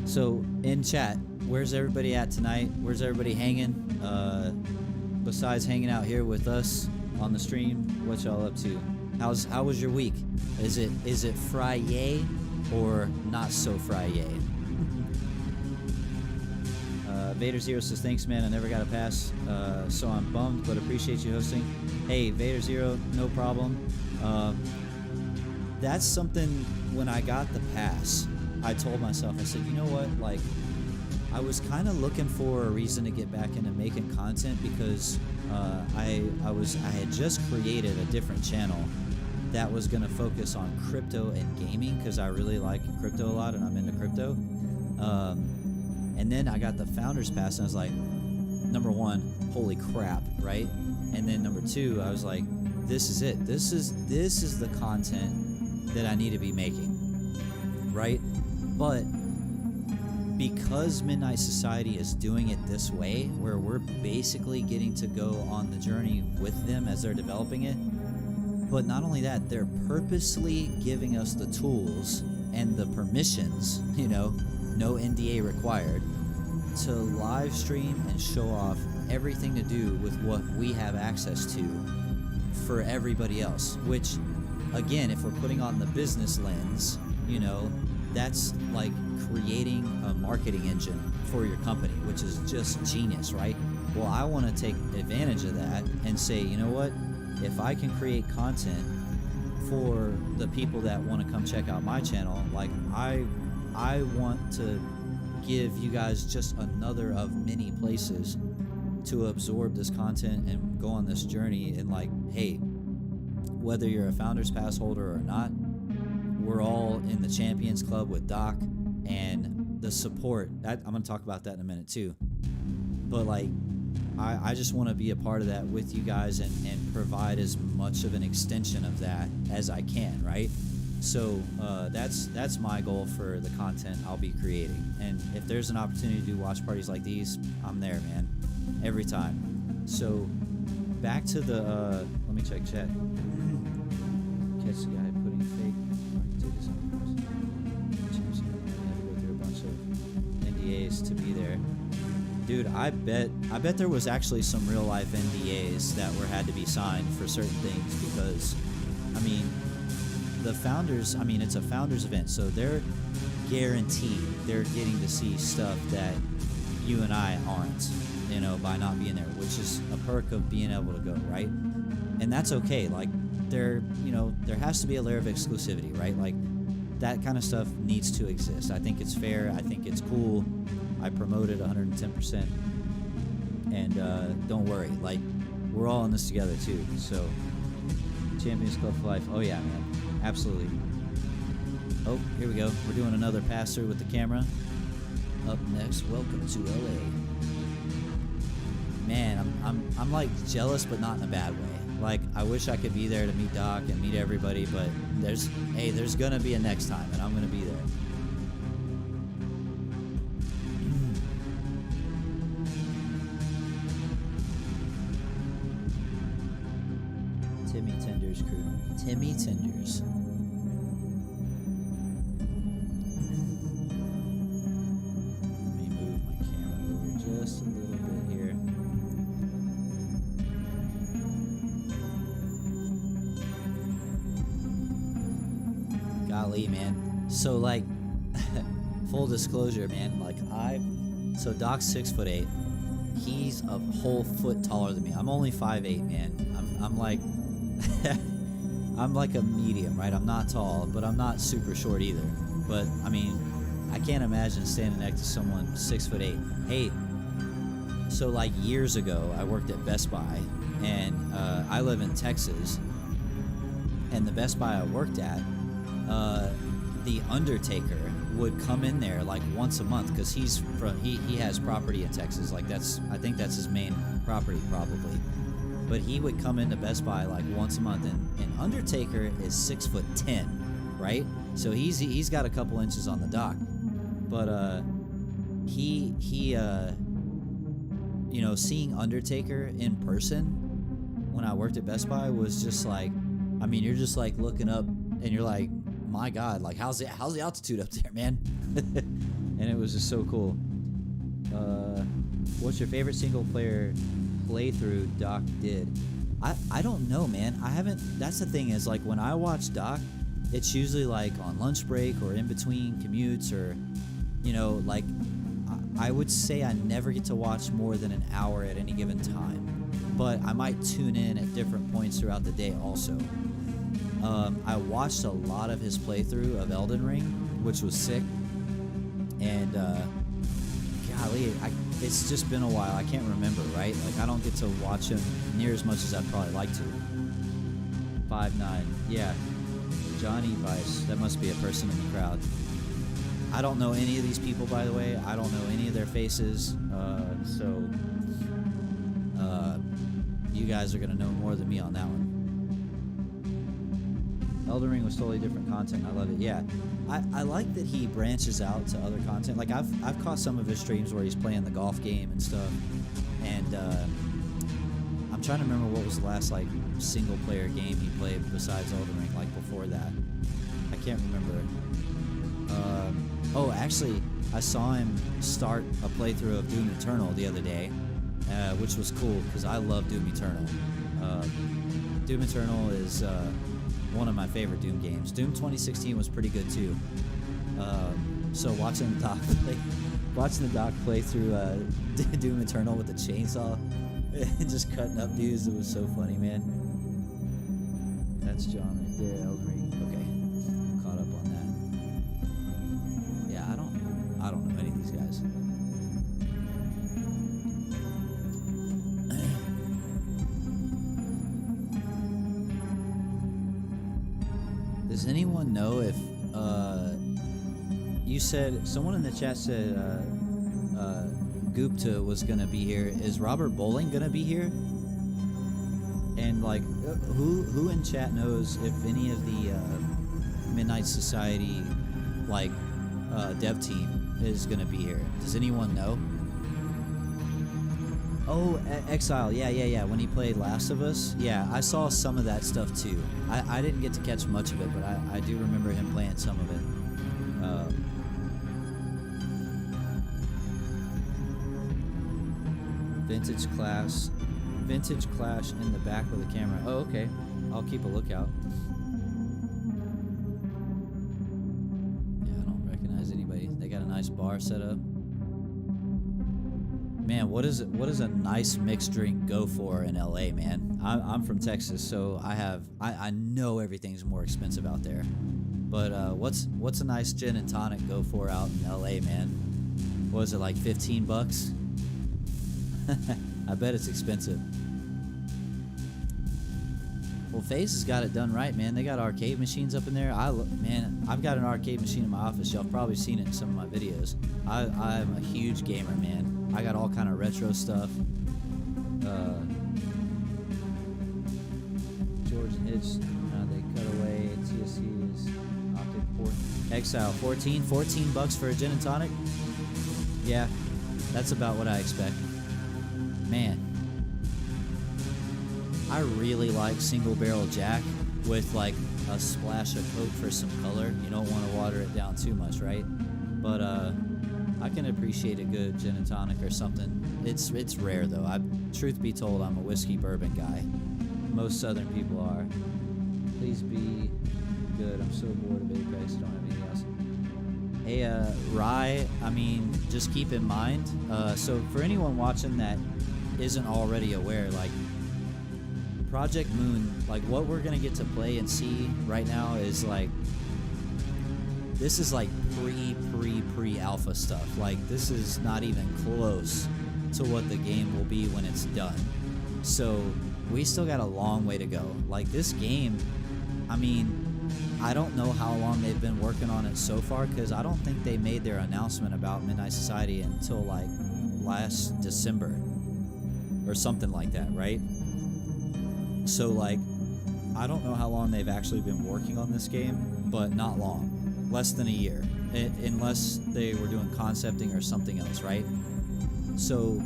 So in chat, where's everybody at tonight? Where's everybody hanging? Besides hanging out here with us on the stream, what y'all up to? How was your week? Is it Friday or not so Friday? Vader Zero says, thanks man, I never got a pass, so I'm bummed, but appreciate you hosting. Hey, Vader Zero, no problem. That's something, when I got the pass, I told myself, I said, you know what, like, I was kind of looking for a reason to get back into making content because I had just created a different channel that was going to focus on crypto and gaming because I really like crypto a lot and I'm into crypto. And then I got the Founders Pass and I was like, number one, holy crap, right? And then number two, I was like, this is it. This is the content that I need to be making, right? But because Midnight Society is doing it this way, where we're basically getting to go on the journey with them as they're developing it, but not only that, they're purposely giving us the tools and the permissions, no NDA required, to live stream and show off everything to do with what we have access to for everybody else, which, again, if we're putting on the business lens, that's like creating a marketing engine for your company, which is just genius, right? Well, I want to take advantage of that and say, you know what? If I can create content for the people that want to come check out my channel, like I want to give you guys just another of many places to absorb this content and go on this journey. And like, hey, whether you're a Founders Pass holder or not, we're all in the Champions Club with Doc, and the support, I'm going to talk about that in a minute too. But like, I just want to be a part of that with you guys and provide as much of an extension of that as I can, right? So that's my goal for the content I'll be creating. And if there's an opportunity to do watch parties like these, I'm there, man, every time. So back to the, let me check chat. Catch the guy putting fake. NDAs to be there, dude. I bet there was actually some real life NDAs that had to be signed for certain things because, I mean, the founders. I mean, it's a founders event, so they're guaranteed they're getting to see stuff that you and I aren't, by not being there, which is a perk of being able to go, right? And that's okay. Like, there has to be a layer of exclusivity, right? Like, that kind of stuff needs to exist. I think it's fair. I think it's cool. I promote it 110%. And don't worry, like, we're all in this together too. So, Champions Club for life. Oh yeah, man, absolutely. Oh, here we go. We're doing another pass through with the camera. Up next, welcome to LA. Man, I'm like jealous, but not in a bad way. Like, I wish I could be there to meet Doc and meet everybody, but there's gonna be a next time, and I'm gonna be there. Timmy Tenders crew. Timmy Tenders. Let me move my camera over just a little bit here. Golly, man. So like, full disclosure, man. Like so Doc's 6'8". He's a whole foot taller than me. I'm only 5'8", man. I'm like, I'm like a medium, right? I'm not tall, but I'm not super short either. But I mean, I can't imagine standing next to someone 6'8". Hey, so like years ago, I worked at Best Buy, and I live in Texas. And the Best Buy I worked at, the Undertaker would come in there like once a month because he has property in Texas. Like I think that's his main property probably. But he would come into Best Buy like once a month, and Undertaker is 6'10", right? So he's got a couple inches on the dock. But he you know, seeing Undertaker in person when I worked at Best Buy was just like, I mean, you're just like looking up and you're like, my God, like how's the altitude up there, man? And it was just so cool. What's your favorite single player playthrough Doc did? I don't know, man. I haven't. That's the thing is, like, when I watch Doc, it's usually like on lunch break or in between commutes, or you know, like I would say I never get to watch more than an hour at any given time, but I might tune in at different points throughout the day also. I watched a lot of his playthrough of Elden Ring, which was sick, and golly, it's just been a while. I can't remember, right? Like, I don't get to watch him near as much as I'd probably like to. 5'9", yeah. Johnny Vice, that must be a person in the crowd. I don't know any of these people, by the way. I don't know any of their faces, so you guys are going to know more than me on that one. Elden Ring was totally different content. I love it. Yeah, I like that he branches out to other content. Like I've caught some of his streams where he's playing the golf game and stuff. And I'm trying to remember what was the last like single player game he played besides Elden Ring. Like before that, I can't remember. Oh, actually, I saw him start a playthrough of Doom Eternal the other day, which was cool because I love Doom Eternal. Doom Eternal is one of my favorite Doom games. Doom 2016 was pretty good too. So watching the doc play through Doom Eternal with the chainsaw and just cutting up dudes, it was so funny, man. That's John right there, Elden Ring. Okay, caught up on that. Yeah, I don't know any of these guys. Does anyone know if you said someone in the chat said Gupta was gonna be here? Is Robert Bowling gonna be here? And like, who in chat knows if any of the Midnight Society like dev team is gonna be here? Does anyone know? Oh, Exile, yeah. When he played Last of Us, yeah, I saw some of that stuff too. I didn't get to catch much of it, but I do remember him playing some of it. Vintage Clash in the back of the camera. Oh, okay. I'll keep a lookout. Yeah, I don't recognize anybody. They got a nice bar set up. Man, what is a nice mixed drink go for in LA, man? I'm from Texas, so I know everything's more expensive out there. But what's a nice gin and tonic go for out in LA, man? What is it, like $15? I bet it's expensive. Well, FaZe has got it done right, man. They got arcade machines up in there. Man, I've got an arcade machine in my office. Y'all have probably seen it in some of my videos. I'm a huge gamer, man. I got all kind of retro stuff. George and Hitch, they cut away. TSC is opted for Exile. $14 for a gin and tonic. Yeah, that's about what I expect. Man, I really like single barrel Jack with like a splash of Coke for some color. You don't want to water it down too much, right? But I can appreciate a good gin and tonic or something. It's rare though. Truth be told, I'm a whiskey bourbon guy. Most Southern people are. Please be good. I'm so bored of Apex. Don't have anything else. Hey, Rye, I mean, just keep in mind, so for anyone watching that isn't already aware, like, Project Moon, like, what we're going to get to play and see right now is, like, this is, like, pre-alpha stuff. Like, this is not even close to what the game will be when it's done. So, we still got a long way to go. Like, this game, I mean, I don't know how long they've been working on it so far, because I don't think they made their announcement about Midnight Society until, like, last December or something like that, right? So, like, I don't know how long they've actually been working on this game, but not long. Less than a year, unless they were doing concepting or something else, right? So,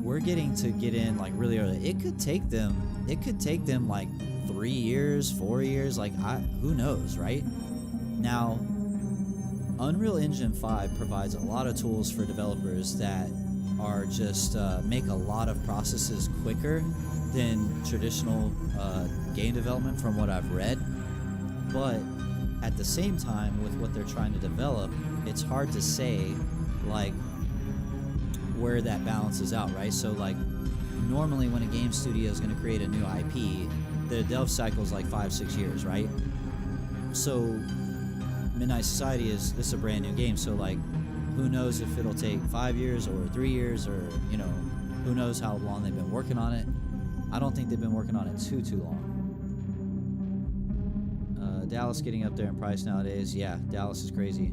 we're getting to get in, like, really early. It could take them, like, 3 years, 4 years, like, who knows, right? Now, Unreal Engine 5 provides a lot of tools for developers that are just make a lot of processes quicker than traditional game development from what I've read. But at the same time, with what they're trying to develop, it's hard to say, like, where that balances out, right? So, like, normally when a game studio is going to create a new IP, the dev cycle is like 5-6 years, right? So Midnight Society this is a brand new game, so, like, who knows if it'll take 5 years or 3 years, or, you know, who knows how long they've been working on it. I don't think they've been working on it too long. Dallas getting up there in price nowadays. Yeah, Dallas is crazy.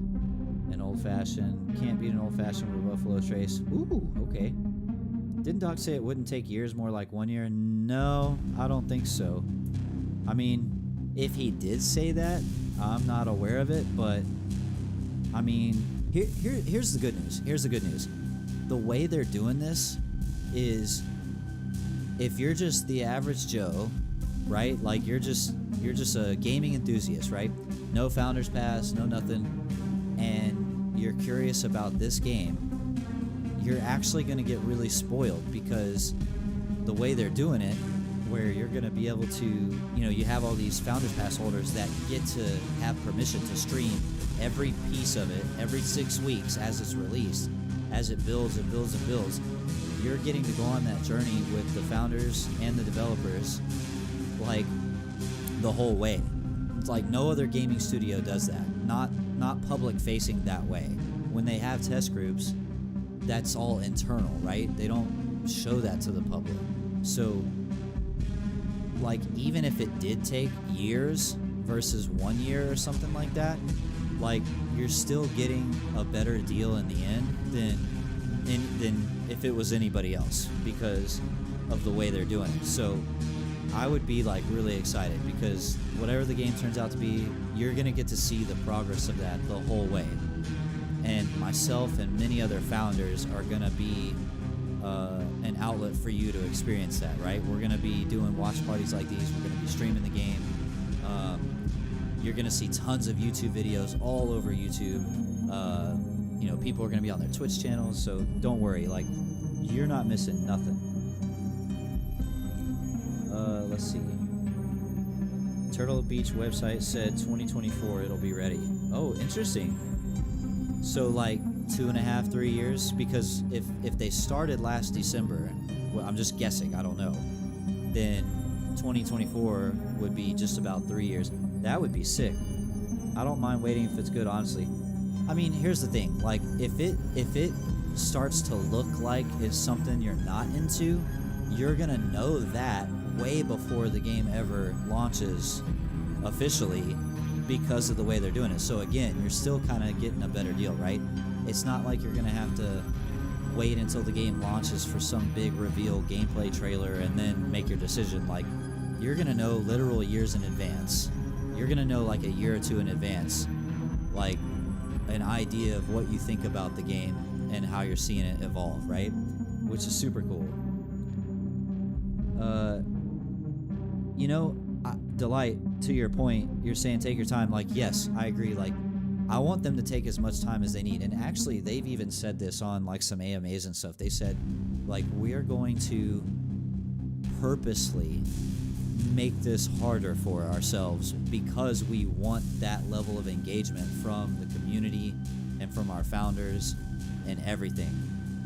An old-fashioned, can't beat an old-fashioned with Buffalo Trace. Ooh, okay. Didn't Doc say it wouldn't take years, more like 1 year? No, I don't think so. I mean, if he did say that, I'm not aware of it, but, I mean, here's the good news. Here's the good news. The way they're doing this is, if you're just the average Joe, right? Like, you're just a gaming enthusiast, right? No Founders Pass, no nothing, and you're curious about this game, you're actually going to get really spoiled, because the way they're doing it, where you're going to be able to, you know, you have all these Founders Pass holders that get to have permission to stream every piece of it every 6 weeks as it's released, as it builds and builds and builds. You're getting to go on that journey with the founders and the developers, like, the whole way. It's like no other gaming studio does that. Not public facing that way. When they have test groups, that's all internal, right? They don't show that to the public. So, like, even if it did take years versus 1 year or something like that, like, you're still getting a better deal in the end than if it was anybody else, because of the way they're doing it. So I would be, like, really excited, because whatever the game turns out to be, you're going to get to see the progress of that the whole way. And myself and many other founders are going to be an outlet for you to experience that, right? We're going to be doing watch parties like these. We're going to be streaming the game. You're going to see tons of YouTube videos all over YouTube. You know, people are going to be on their Twitch channels, so don't worry. Like, you're not missing nothing. Let's see. Turtle Beach website said 2024 it'll be ready. Oh, interesting. So, like, 2.5, 3 years? Because if they started last December, well, I'm just guessing, I don't know, then 2024 would be just about 3 years. That would be sick. I don't mind waiting if it's good, honestly. I mean, here's the thing. Like, if it starts to look like it's something you're not into, you're gonna know that way before the game ever launches officially, because of the way they're doing it. So again, you're still kind of getting a better deal, right? It's not like you're gonna have to wait until the game launches for some big reveal gameplay trailer and then make your decision. Like, you're gonna know literal years in advance. You're gonna know, like, a year or two in advance, like, an idea of what you think about the game and how you're seeing it evolve, right? Which is super cool. You know, Delight, to your point, you're saying take your time. Like, yes, I agree. Like, I want them to take as much time as they need. And actually, they've even said this on, like, some AMAs and stuff. They said, like, we are going to purposely make this harder for ourselves because we want that level of engagement from the community and from our founders and everything.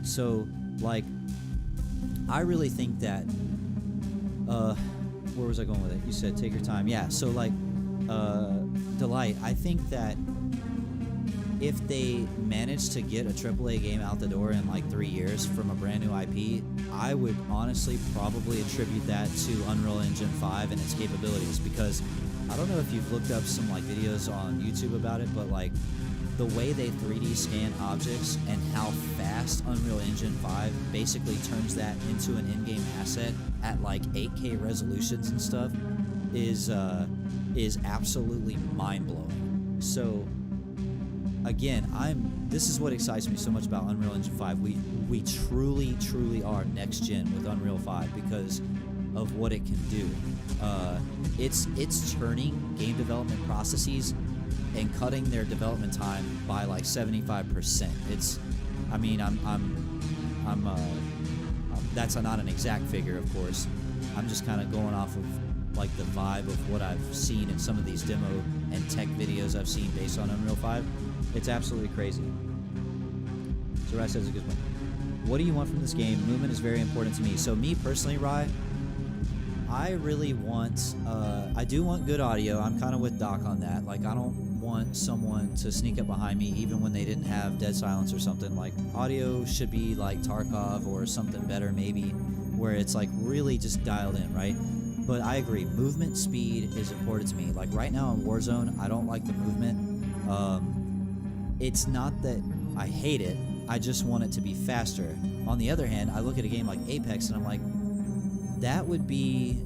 So, like, I really think that, where was I going with it? You said take your time. Yeah, so, like, Delight, I think that if they manage to get a AAA game out the door in like 3 years from a brand new IP, I would honestly probably attribute that to Unreal Engine 5 and its capabilities, because I don't know if you've looked up some like videos on YouTube about it, but like the way they 3D scan objects and how fast Unreal Engine 5 basically turns that into an in-game asset at like 8K resolutions and stuff is absolutely mind-blowing. So again, this is what excites me so much about Unreal Engine 5. We truly are next gen with Unreal 5 because of what it can do. It's turning game development processes and cutting their development time by like 75%. That's not an exact figure, of course. I'm just kind of going off of like the vibe of what I've seen in some of these demo and tech videos I've seen based on Unreal 5. It's absolutely crazy. So Rye says a good one. What do you want from this game? Movement is very important to me. So me personally, Rye, I really want, I do want good audio. I'm kind of with Doc on that. Like, I don't want someone to sneak up behind me even when they didn't have dead silence or something. Like, audio should be like Tarkov or something better maybe, where it's like really just dialed in, right? But I agree, movement speed is important to me. Like right now in Warzone, I don't like the movement. It's not that I hate it, I just want it to be faster. On the other hand, I look at a game like Apex and I'm like, that would be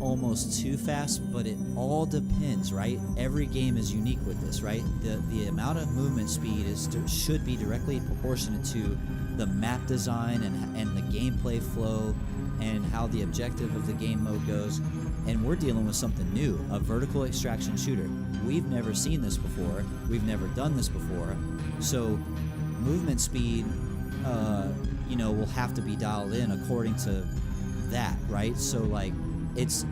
almost too fast, but it all depends, right? Every game is unique with this, right? The amount of movement speed should be directly proportionate to the map design and the gameplay flow and how the objective of the game mode goes. And we're dealing with something new, a vertical extraction shooter. We've never seen this before. We've never done this before. So movement speed, will have to be dialed in according to that, right? So like, it's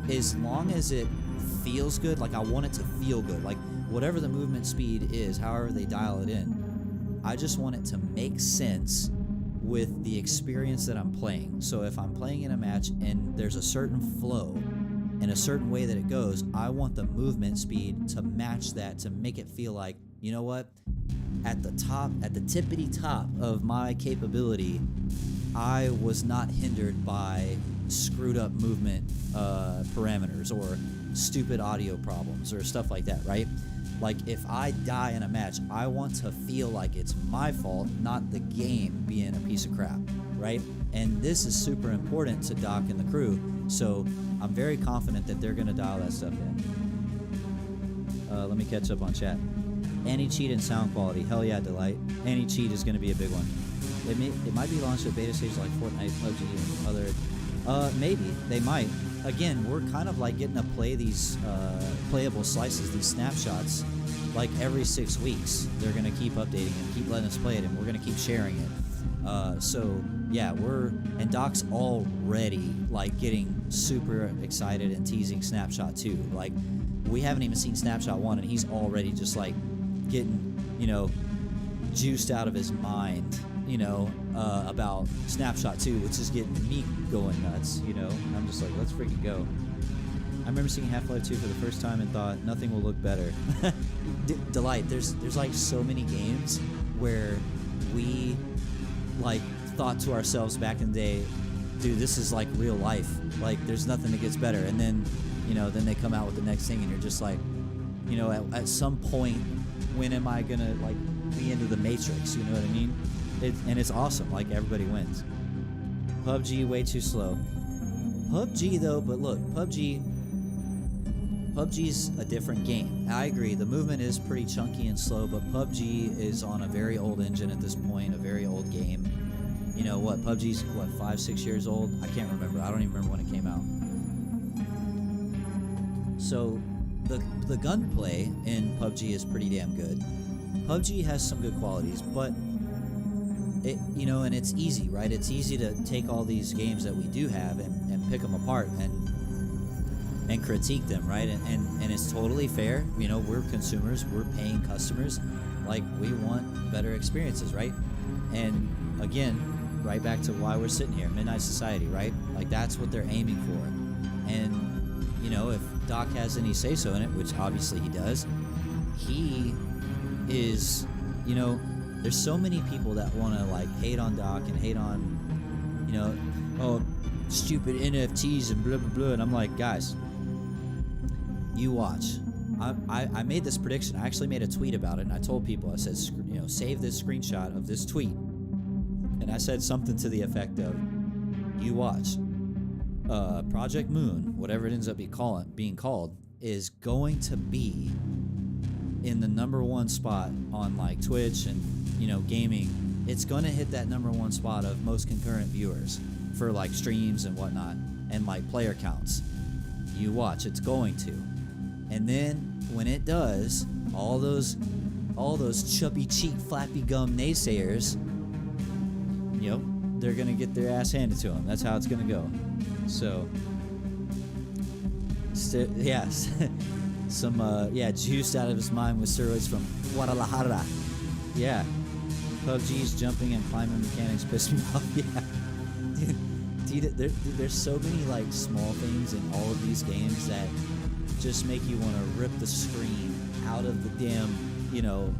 as long as it feels good, like I want it to feel good. Like whatever the movement speed is, however they dial it in, I just want it to make sense with the experience that I'm playing. So if I'm playing in a match and there's a certain flow and a certain way that it goes, I want the movement speed to match that, to make it feel like, you know what, at the tippity top of my capability, I was not hindered by screwed up movement parameters or stupid audio problems or stuff like that, right? Like if I die in a match, I want to feel like it's my fault, not the game being a piece of crap, right? And this is super important to Doc and the crew, so I'm very confident that they're going to dial that stuff in. Let me catch up on chat. Anti-cheat and sound quality. Hell yeah, Delight. Anti-cheat is going to be a big one. It might be launched at beta stage like Fortnite, PUBG, and other... maybe. They might. Again, we're kind of like getting to play these playable slices, these snapshots, like every 6 weeks. They're going to keep updating it, keep letting us play it, and we're going to keep sharing it. So, yeah, and Doc's already, like, getting super excited and teasing Snapshot 2. Like, we haven't even seen Snapshot 1, and he's already just, like, getting, juiced out of his mind, about Snapshot 2, which is getting me going nuts, and I'm just like, let's freaking go. I remember seeing Half-Life 2 for the first time and thought, nothing will look better. Delight, there's like so many games where we like thought to ourselves back in the day, dude, this is like real life. Like there's nothing that gets better. And then, then they come out with the next thing and you're just like, at some point, when am I gonna like be into the Matrix? You know what I mean? And it's awesome. Like everybody wins. PUBG way too slow. PUBG though, but look, PUBG's a different game. I agree. The movement is pretty chunky and slow, but PUBG is on a very old engine at this point, a very old game. PUBG's 5-6 years old? I can't remember. I don't even remember when it came out. So the gunplay in PUBG is pretty damn good. PUBG has some good qualities, but it, and it's easy, right? It's easy to take all these games that we do have and pick them apart and and critique them, right? And it's totally fair. You know, we're consumers, we're paying customers. Like, we want better experiences, right? And again, right back to why we're sitting here, Midnight Society, right? Like, that's what they're aiming for. And, you know, if Doc has any say-so in it, which obviously he does, he is, you know, there's so many people that want to, like, hate on Doc and hate on, you know, oh, stupid NFTs and blah, blah, blah. And I'm like, guys, you watch. I made this prediction. I actually made a tweet about it, and I told people, I said, you know, save this screenshot of this tweet. And I said something to the effect of, you watch. Project Moon, whatever it ends up being called, is going to be in the #1 spot on, like, Twitch and, you know, gaming. It's going to hit that #1 spot of most concurrent viewers for, like, streams and whatnot, and, like, player counts. You watch, it's going to. And then when it does, all those chubby cheek, flappy gum naysayers, you know, they're gonna get their ass handed to them. That's how it's gonna go. So, yes, some juiced out of his mind with steroids from Guadalajara. Yeah, PUBG's jumping and climbing mechanics piss me off. Yeah, dude, there's so many, like, small things in all of these games that just make you want to rip the screen out of the damn, you know,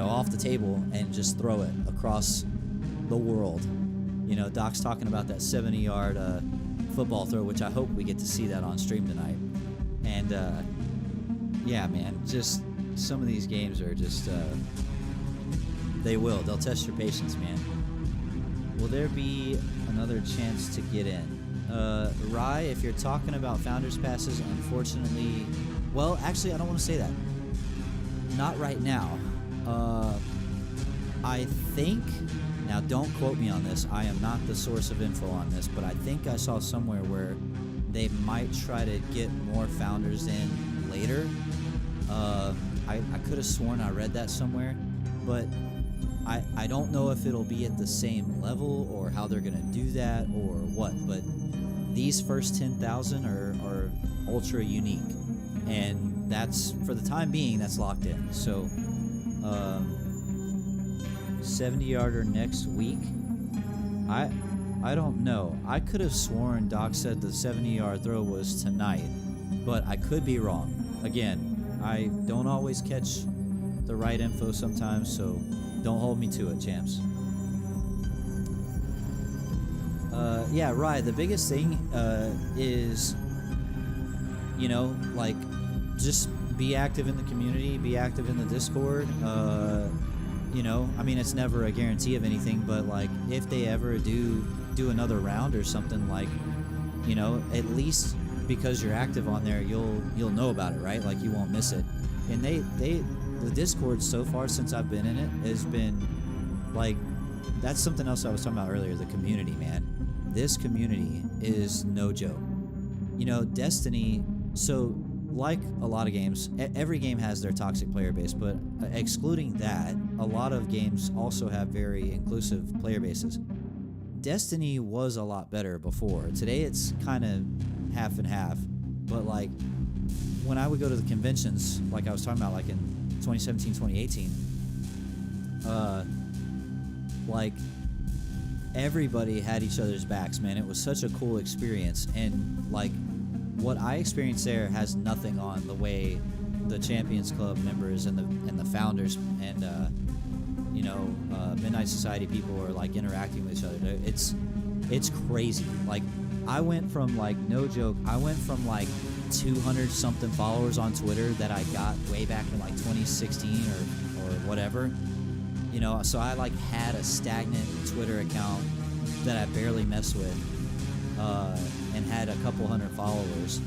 off the table and just throw it across the world. You know, Doc's talking about that 70-yard football throw, which I hope we get to see that on stream tonight. And yeah, man, just some of these games are just they'll test your patience, man. Will there be another chance to get in? Rye, if you're talking about Founders Passes, unfortunately, well, actually, I don't want to say that. Not right now. I think, now don't quote me on this, I am not the source of info on this, but I think I saw somewhere where they might try to get more Founders in later. I could have sworn I read that somewhere, but I don't know if it'll be at the same level or how they're going to do that or what, but these first 10,000 are ultra unique, and that's, for the time being, that's locked in. So 70-yarder next week, I don't know. I could have sworn Doc said the 70-yard throw was tonight, but I could be wrong. Again, I don't always catch the right info sometimes, so don't hold me to it, champs. Yeah, right. The biggest thing is, you know, like, just be active in the community, be active in the Discord. You know, I mean, it's never a guarantee of anything, but, like, if they ever do another round or something, like, you know, at least because you're active on there, you'll know about it, right? Like, you won't miss it. And the Discord so far since I've been in it has been, like, that's something else I was talking about earlier, the community, man. This community is no joke. You know, Destiny, so like a lot of games, every game has their toxic player base, but excluding that, a lot of games also have very inclusive player bases. Destiny was a lot better before. Today it's kind of half and half, but, like, when I would go to the conventions, like I was talking about, like in 2017, 2018, like, everybody had each other's backs, man. It was such a cool experience, and, like, what I experienced there has nothing on the way the Champions Club members and the founders and you know, Midnight Society people are, like, interacting with each other. It's crazy. Like, I went from, like, no joke, I went from, like, 200 something followers on Twitter that I got way back in, like, 2016 or whatever. You know, so I, like, had a stagnant Twitter account that I barely messed with, and had a couple hundred followers,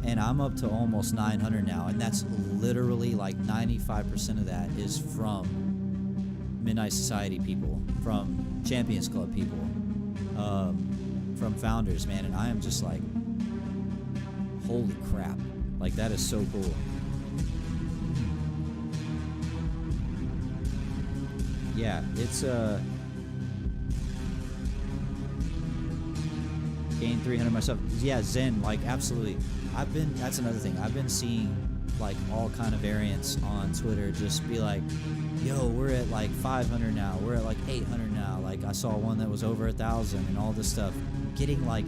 and I'm up to almost 900 now, and that's literally, like, 95% of that is from Midnight Society people, from Champions Club people, from founders, man, and I am just like, holy crap, like, that is so cool. Yeah, it's gained 300 myself. Yeah, Zen, like absolutely. That's another thing. I've been seeing like all kind of variants on Twitter just be like, yo, we're at like 500 now. We're at like 800 now. Like I saw one that was over 1,000 and all this stuff. Getting like,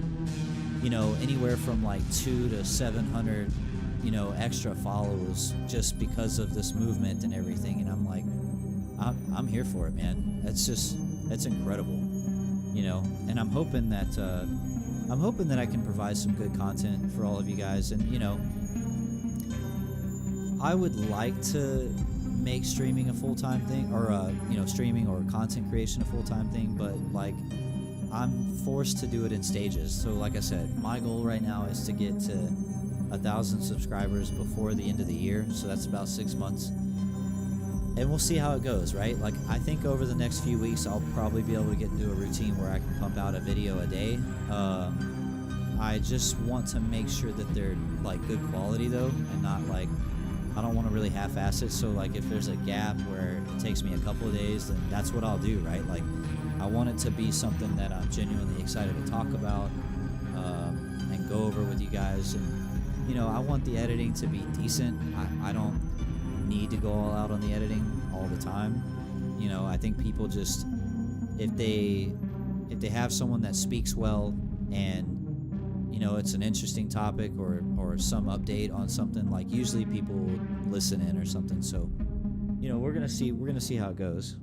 you know, anywhere from like 200 to 700, you know, extra follows just because of this movement and everything. And I'm like, I'm here for it, man. That's incredible, you know. And I'm hoping that I can provide some good content for all of you guys. And you know, I would like to make streaming a full-time thing, or you know, streaming or content creation a full-time thing, but like I'm forced to do it in stages. So like I said, my goal right now is to get to 1,000 subscribers before the end of the year, so that's about 6 months, and we'll see how it goes, right? Like I think over the next few weeks I'll probably be able to get into a routine where I can pump out a video a day. I just want to make sure that they're like good quality though, and not like, I don't want to really half-ass it. So like if there's a gap where it takes me a couple of days, then that's what I'll do, right? Like I want it to be something that I'm genuinely excited to talk about and go over with you guys. And you know, I want the editing to be decent. I don't need to go all out on the editing all the time. You know, I think people just, if they have someone that speaks well and you know it's an interesting topic or some update on something, like usually people will listen in or something. So you know, we're gonna see how it goes.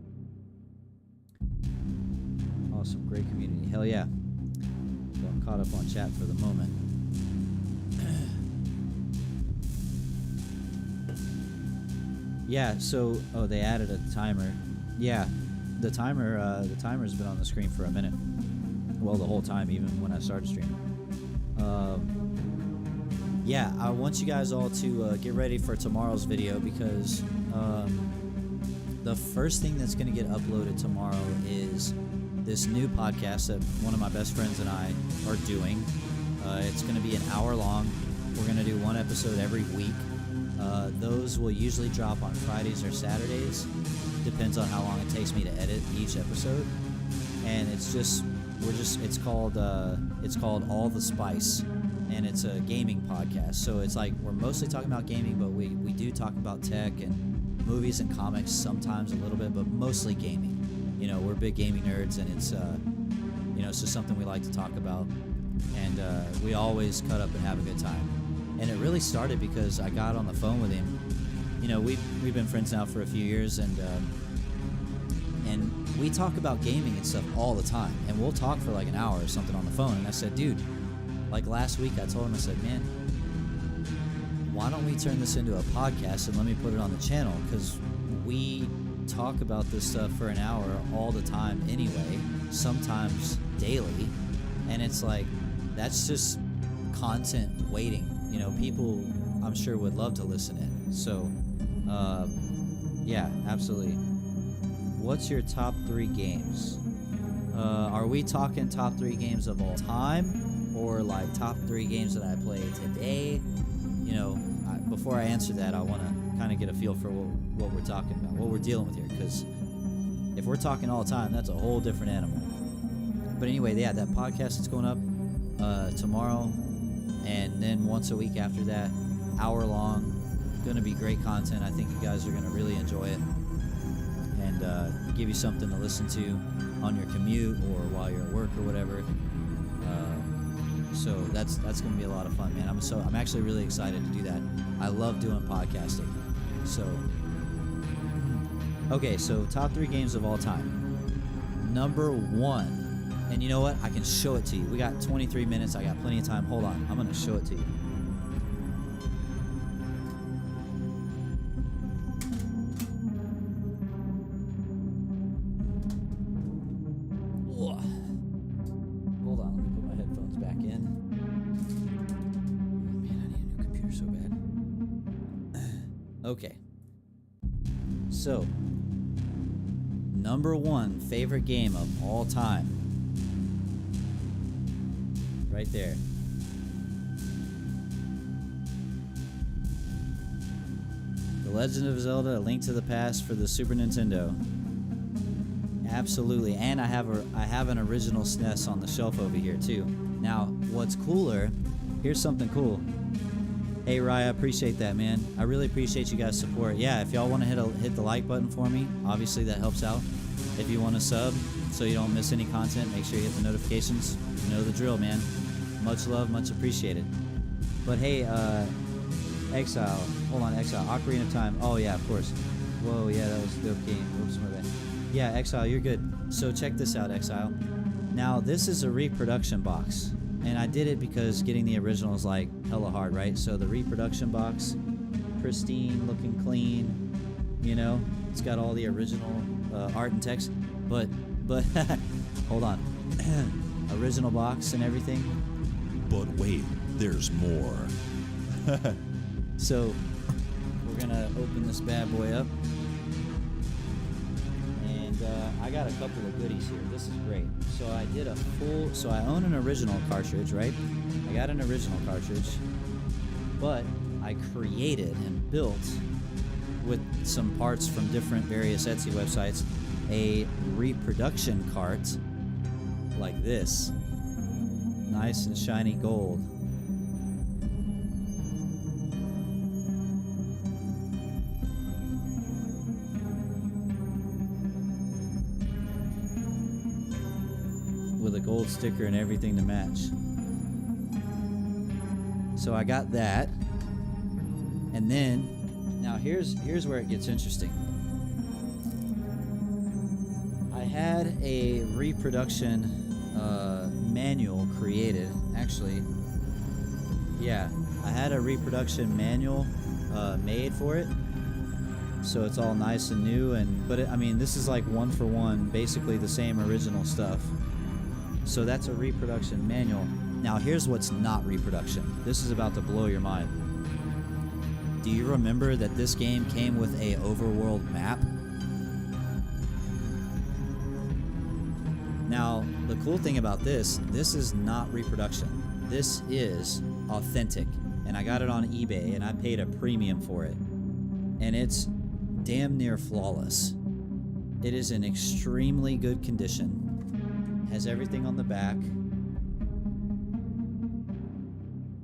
Awesome, great community, hell yeah. So I'm caught up on chat for the moment. Yeah, so they added a timer. Yeah, the timer's been on the screen for a minute. Well, the whole time, even when I started streaming. Yeah, I want you guys all to get ready for tomorrow's video, because the first thing that's going to get uploaded tomorrow is this new podcast that one of my best friends and I are doing. It's going to be an hour long. We're going to do one episode every week. Those will usually drop on Fridays or Saturdays. Depends on how long it takes me to edit each episode. And it's called All the Spice, and it's a gaming podcast. So it's like we're mostly talking about gaming, but we do talk about tech and movies and comics sometimes a little bit, but mostly gaming. You know, we're big gaming nerds, and it's you know, it's just something we like to talk about, and we always cut up and have a good time. And it really started because I got on the phone with him. You know, we've been friends now for a few years, and we talk about gaming and stuff all the time. And we'll talk for like an hour or something on the phone. And I said, dude, like last week I told him, I said, man, why don't we turn this into a podcast and let me put it on the channel? Because we talk about this stuff for an hour all the time anyway, sometimes daily. And it's like, that's just content waiting. You know, people I'm sure would love to listen in. So, yeah, absolutely. What's your top 3 games? Are we talking top 3 games of all time, or like top 3 games that I played today? You know, before I answer that, I want to kind of get a feel for what we're talking about, what we're dealing with here. Because if we're talking all the time, that's a whole different animal. But anyway, yeah, that podcast is going up tomorrow. And then once a week after that, hour long, gonna be great content. I think you guys are gonna really enjoy it, and give you something to listen to on your commute or while you're at work or whatever. So that's gonna be a lot of fun, man. I'm actually really excited to do that. I love doing podcasting. So okay, so top 3 games of all time. Number 1. And you know what? I can show it to you. We got 23 minutes. I got plenty of time. Hold on. I'm going to show it to you. Hold on. Let me put my headphones back in. Man, I need a new computer so bad. Okay. So, number 1 favorite game of all time. Right there. The Legend of Zelda: A Link to the Past for the Super Nintendo. Absolutely. And I have an original SNES on the shelf over here too. Now, what's cooler, here's something cool. Hey, Raya, appreciate that, man. I really appreciate you guys' support. Yeah, if y'all want to hit the like button for me, obviously that helps out. If you want to sub so you don't miss any content, make sure you hit the notifications. You know the drill, man. Much love, much appreciated. But hey, Exile. Hold on, Exile. Ocarina of Time. Oh, yeah, of course. Whoa, yeah, that was a dope game. Oops, my bad. Yeah, Exile, you're good. So check this out, Exile. Now, this is a reproduction box. And I did it because getting the original is like hella hard, right? So the reproduction box, pristine, looking clean, you know? It's got all the original art and text. But, hold on. Original box and everything. But wait, there's more. So, we're gonna open this bad boy up. And I got a couple of goodies here. This is great. So I did so I own an original cartridge, right? I got an original cartridge, but I created and built with some parts from different various Etsy websites a reproduction cart like this. Nice and shiny gold. With a gold sticker and everything to match. So I got that. And then, now here's where it gets interesting. I had a reproduction manual created. Actually, yeah, I had a reproduction manual made for it. So it's all nice and new, but I mean, this is like one for one, basically the same original stuff. So that's a reproduction manual. Now here's what's not reproduction. This is about to blow your mind. Do you remember that this game came with a overworld map? Now, the cool thing about this is not reproduction. This is authentic. And I got it on eBay and I paid a premium for it. And it's damn near flawless. It is in extremely good condition. Has everything on the back.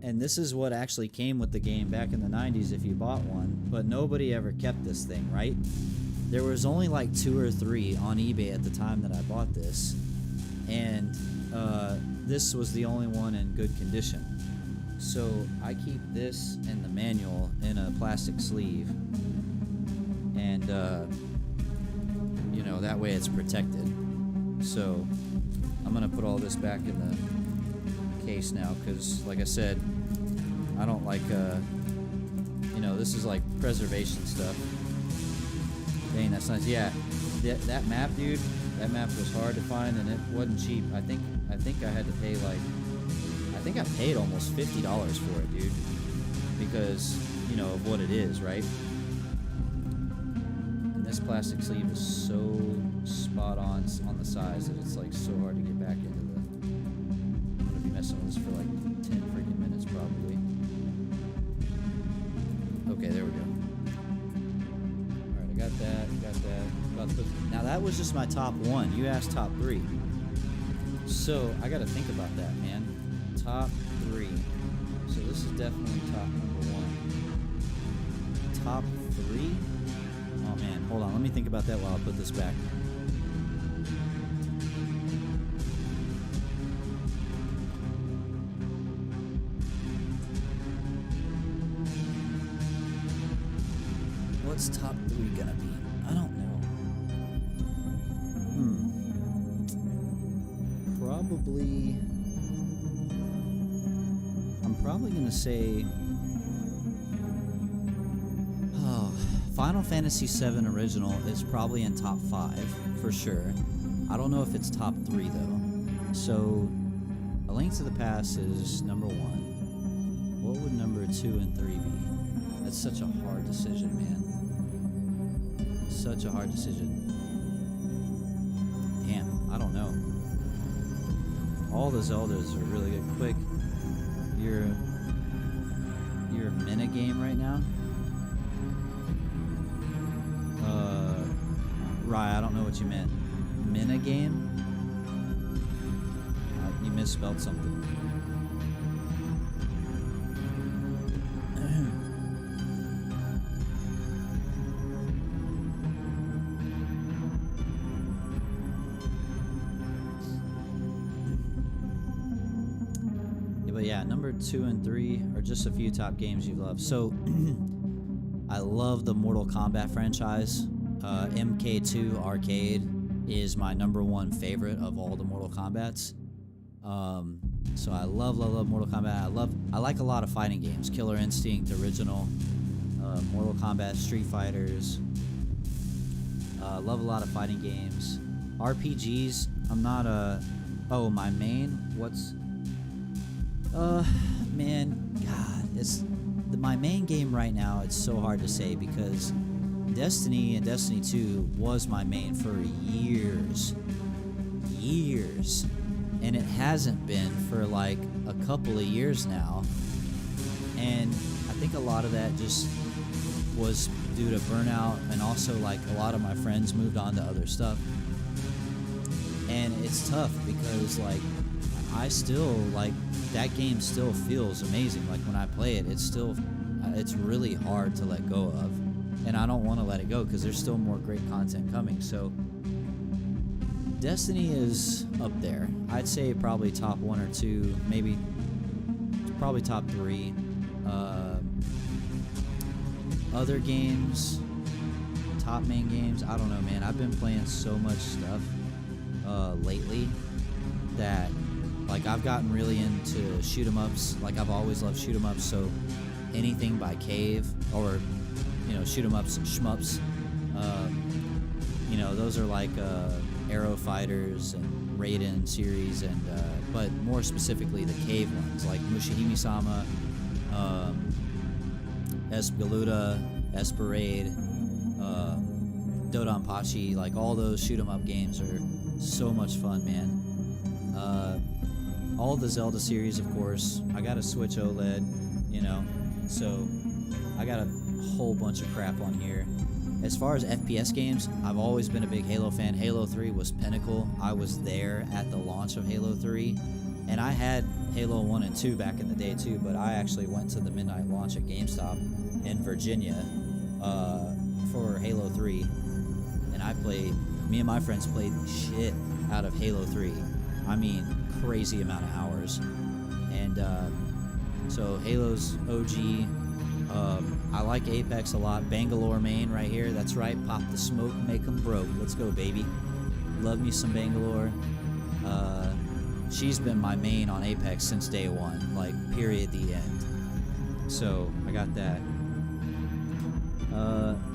And this is what actually came with the game back in the 90s if you bought one, but nobody ever kept this thing, right? There was only like 2 or 3 on eBay at the time that I bought this, and this was the only one in good condition. So I keep this and the manual in a plastic sleeve, and you know, that way it's protected. So I'm gonna put all this back in the case now because, like I said, I don't like, you know, this is like preservation stuff. Dang, that's nice. Yeah, that map, dude, that map was hard to find and it wasn't cheap. I think I had to pay like, I think I paid almost $50 for it, dude, because, you know, of what it is, right? And this plastic sleeve is so spot on the size that it's like so hard to get back into the. I'm gonna be messing with this for like 10 freaking minutes probably. Okay, there we go. Alright, I got that. Now that was just my top 1. You asked top 3. So I gotta think about that, man. Top 3. So this is definitely top number 1. Top 3? Oh man, hold on. Let me think about that while I put this back. What's top 3 gonna be? I don't know. I'm probably gonna say, Final Fantasy VII Original is probably in top 5 for sure. I don't know if it's top 3 though. So, A Link to the Past is number 1. What would number 2 and 3 be? That's such a hard decision, man. Such a hard decision. Damn, I don't know. All the Zeldas are really good. Quick, your Mina game right now? Rye, I don't know what you meant. Mina game? You misspelled something. yeah, number 2 and 3 are just a few top games you love. So I love the Mortal Kombat franchise. MK2 Arcade is my number 1 favorite of all the Mortal Kombats. So I love Mortal Kombat. I like a lot of fighting games. Killer Instinct, original, Mortal Kombat, Street Fighters. Love a lot of fighting games. RPGs, I'm not my main, man, God, my main game right now, it's so hard to say because Destiny and Destiny 2 was my main for years. And it hasn't been for like a couple of years now. And I think a lot of that just was due to burnout, and also like a lot of my friends moved on to other stuff. And it's tough because like I still like that game still feels amazing. Like when I play it, it's really hard to let go of, and I don't want to let it go because there's still more great content coming. So Destiny is up there. I'd say probably top 1 or 2, maybe probably top 3. Other games, top main games, I don't know, man. I've been playing so much stuff lately that like I've gotten really into shoot 'em ups. Like I've always loved shoot 'em ups, so anything by Cave or shoot 'em ups, shmups, those are like Arrow Fighters and Raiden series, and but more specifically the Cave ones like Mushihime-sama, Esgaluda, Esperade, Dodonpachi. Like all those shoot 'em up games are so much fun, man. All the Zelda series, of course. I got a Switch OLED, so I got a whole bunch of crap on here. As far as FPS games, I've always been a big Halo fan. Halo 3 was pinnacle. I was there at the launch of Halo 3, and I had Halo 1 and 2 back in the day too, but I actually went to the midnight launch at GameStop in Virginia for Halo 3, and me and my friends played the shit out of Halo 3. I mean, crazy amount of hours. And so Halo's OG. I like Apex a lot. Bangalore main right here. That's right. Pop the smoke, make 'em broke. Let's go, baby. Love me some Bangalore. She's been my main on Apex since day 1. Like, period, the end. So, I got that.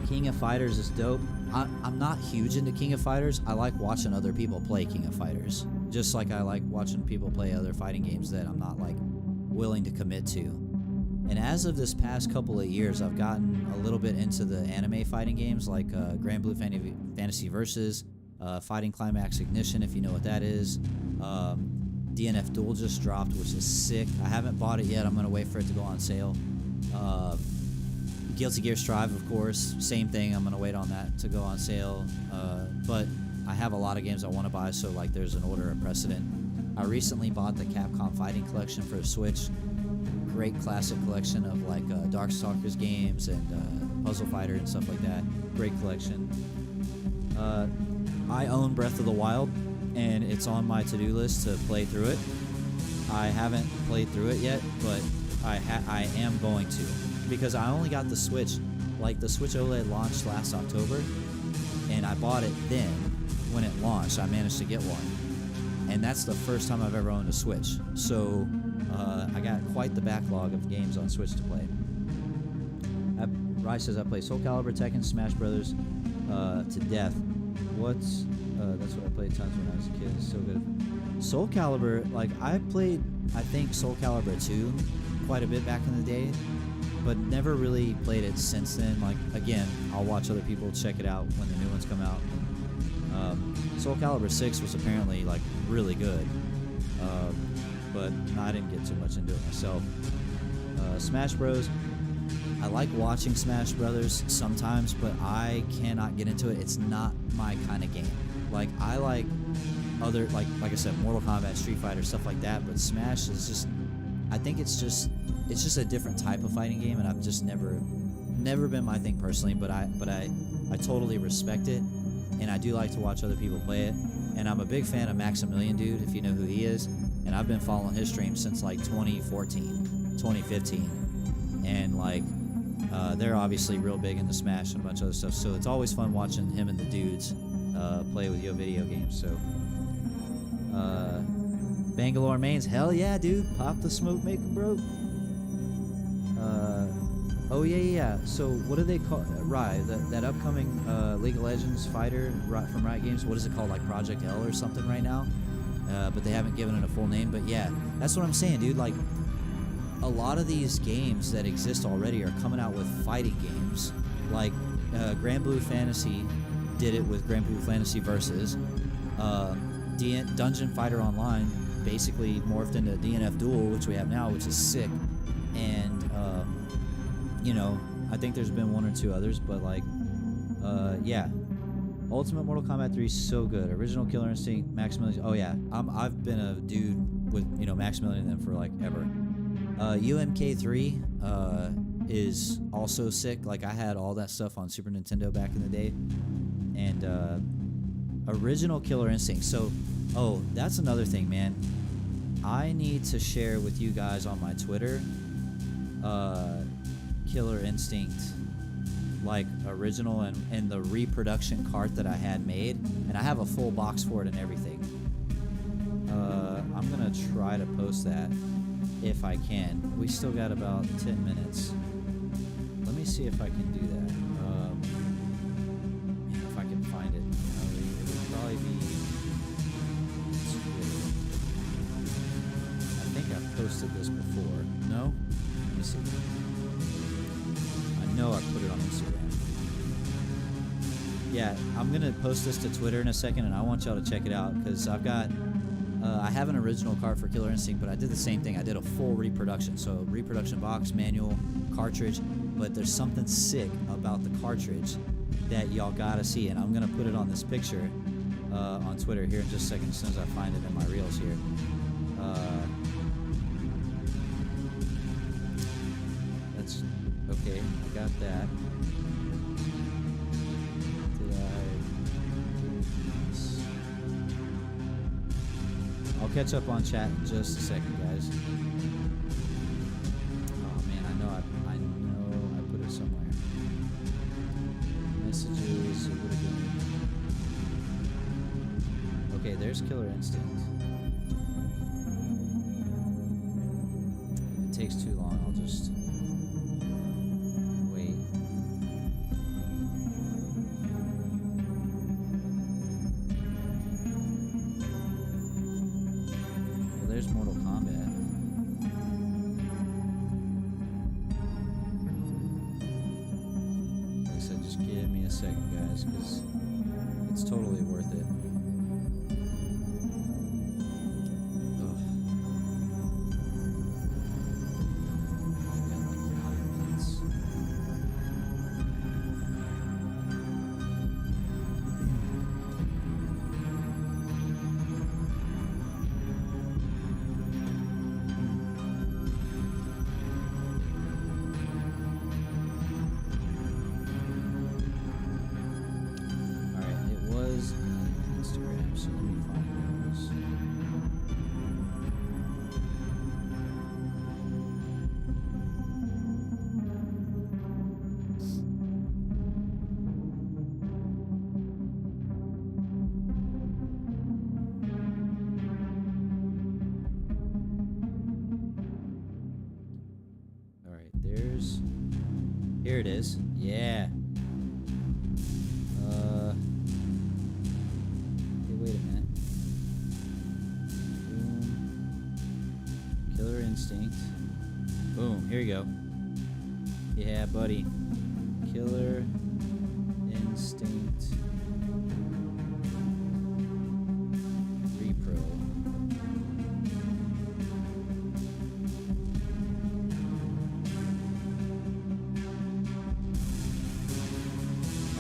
King of Fighters is dope. I'm not huge into King of Fighters. I like watching other people play King of Fighters. Just like I like watching people play other fighting games that I'm not like willing to commit to. And as of this past couple of years, I've gotten a little bit into the anime fighting games like Grand Blue Fantasy Versus, Fighting Climax Ignition, if you know what that is. DNF Duel just dropped, which is sick. I haven't bought it yet. I'm going to wait for it to go on sale. Guilty Gear Strive, of course, same thing. I'm going to wait on that to go on sale. But I have a lot of games I want to buy, so like there's an order of precedent. I recently bought the Capcom Fighting Collection for the Switch. Great classic collection of like Darkstalkers games and Puzzle Fighter and stuff like that. Great collection. I own Breath of the Wild, and it's on my to-do list to play through it. I haven't played through it yet, but I am going to, because I only got the Switch. Like the Switch OLED launched last October, and I bought it then when it launched. I managed to get one, and that's the first time I've ever owned a Switch. So I got quite the backlog of games on Switch to play. Rice says I play Soul Calibur, Tekken, Smash Brothers to death. That's what I played tons when I was a kid. It's so good. Soul Calibur, like I played, I think Soul Calibur 2 quite a bit back in the day, but never really played it since then. Like again, I'll watch other people check it out when the new ones come out. Soul Calibur 6 was apparently like really good, but I didn't get too much into it myself. Smash Bros. I like watching Smash Brothers sometimes, but I cannot get into it. It's not my kind of game. Like I like other like I said, Mortal Kombat, Street Fighter, stuff like that. But Smash is just, I think it's just a different type of fighting game, and I've just never been my thing personally. But I totally respect it, and I do like to watch other people play it. And I'm a big fan of Maximilian Dude, if you know who he is. and I've been following his streams since like 2014, 2015, and like they're obviously real big into Smash and a bunch of other stuff. So it's always fun watching him and the dudes play with Yo video games. So Bangalore mains, hell yeah, dude! Pop the smoke, make 'em broke. Oh yeah. So what do they call Riot? That upcoming League of Legends fighter from Riot Games? What is it called? Like Project L or something right now? But they haven't given it a full name. But yeah, that's what I'm saying, dude. Like a lot of these games that exist already are coming out with fighting games. Like Grand Blue Fantasy did it with Grand Blue Fantasy Versus. Dungeon Fighter Online basically morphed into DNF Duel, which we have now, which is sick. And you know, I think there's been one or two others, but like, yeah. Ultimate Mortal Kombat 3 is so good. Original Killer Instinct, Maximilian. Oh yeah, I've been a dude with Maximilian them for like ever. UMK3 is also sick. Like I had all that stuff on Super Nintendo back in the day, and Original Killer Instinct. So, oh, that's another thing, man. I need to share with you guys on my Twitter. Killer Instinct, like original and the reproduction cart that I had made, and I have a full box for it and everything. I'm gonna try to post that if I can. We still got about 10 minutes. Let me see if I can do that. If I can find it. It would probably be Twitter. I think I've posted this before. No? Let me see. I know I put it on Instagram. Yeah, I'm gonna post this to Twitter in a second, and I want y'all to check it out because I've got. I have an original cart for Killer Instinct, but I did the same thing. I did a full reproduction, so reproduction box, manual, cartridge. But there's something sick about the cartridge that y'all gotta see, and I'm gonna put it on this picture on Twitter here in just a second, as soon as I find it in my reels here. That's okay. I got that. I'll catch up on chat in just a second, guys. Oh man, I know I put it somewhere. Messages, it would have been. Okay, there's Killer Instinct. If it takes too long, I'll just wait. There's Mortal Kombat. Like I said, just give me a second, guys, because it's totally worth it. Ugh. I got like 9 minutes. Instagram, so let me find those. All right, here it is. Yeah. Wait a minute. Boom. Killer Instinct. Boom. Here you go. Yeah, buddy. Killer Instinct. Repro.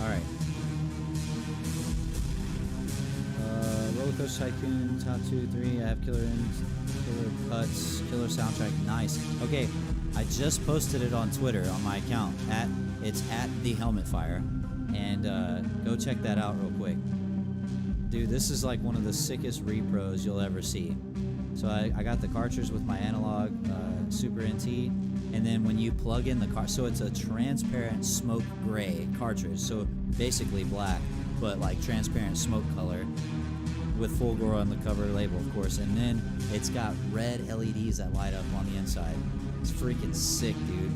Alright. Coach Tycoon, top 2, 3. I have Killer Cuts, Killer Soundtrack. Nice. Okay, I just posted it on Twitter on my account. It's at the Helmet Fire, and go check that out real quick. Dude, this is like one of the sickest repros you'll ever see. So I got the cartridge with my analog Super NT, and then when you plug in the so it's a transparent smoke gray cartridge, so basically black, but like transparent smoke color, with full gore on the cover label, of course, and then it's got red LEDs that light up on the inside. It's freaking sick, dude.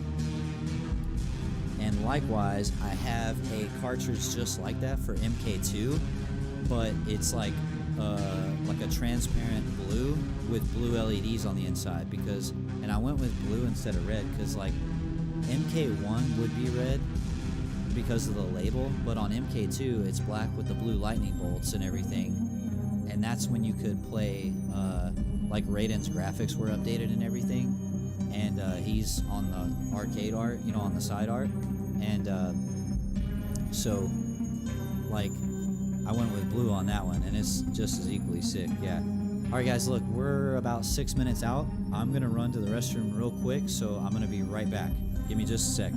And likewise, I have a cartridge just like that for MK2, but it's like a transparent blue with blue LEDs on the inside, because, and I went with blue instead of red because like MK1 would be red because of the label, but on MK2 it's black with the blue lightning bolts and everything, and that's when you could play like Raiden's graphics were updated and everything, and he's on the arcade art, you know, on the side art, and so like I went with blue on that one, and it's just as equally sick. Yeah. All right, guys, look, we're about 6 minutes out. I'm gonna run to the restroom real quick, so I'm gonna be right back. Give me just a sec.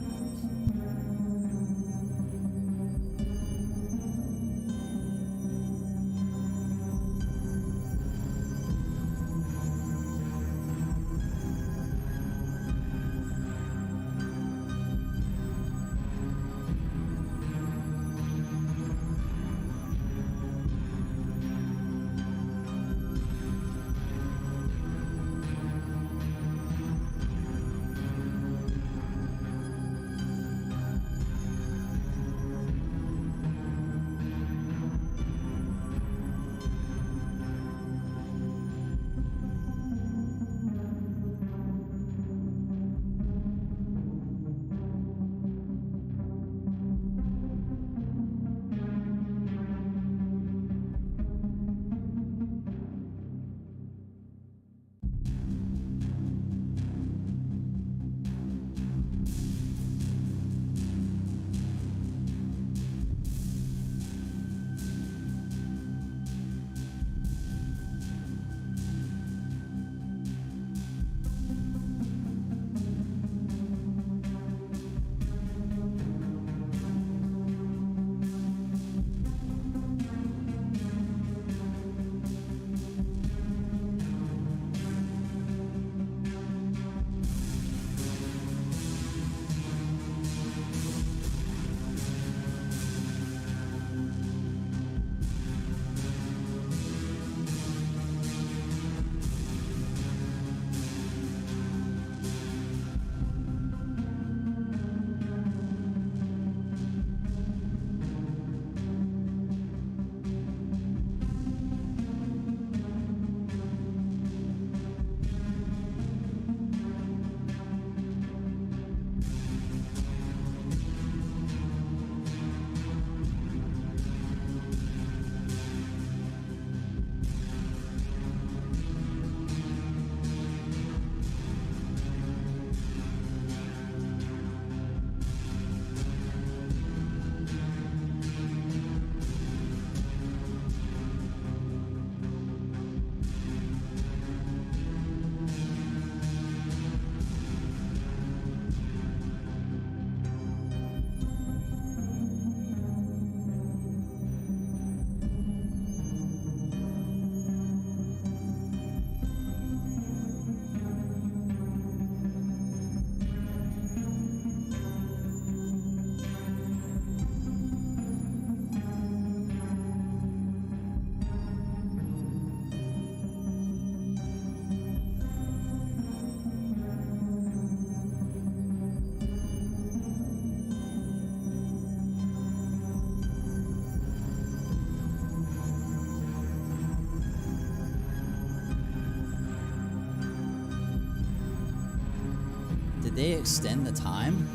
Did they extend the time?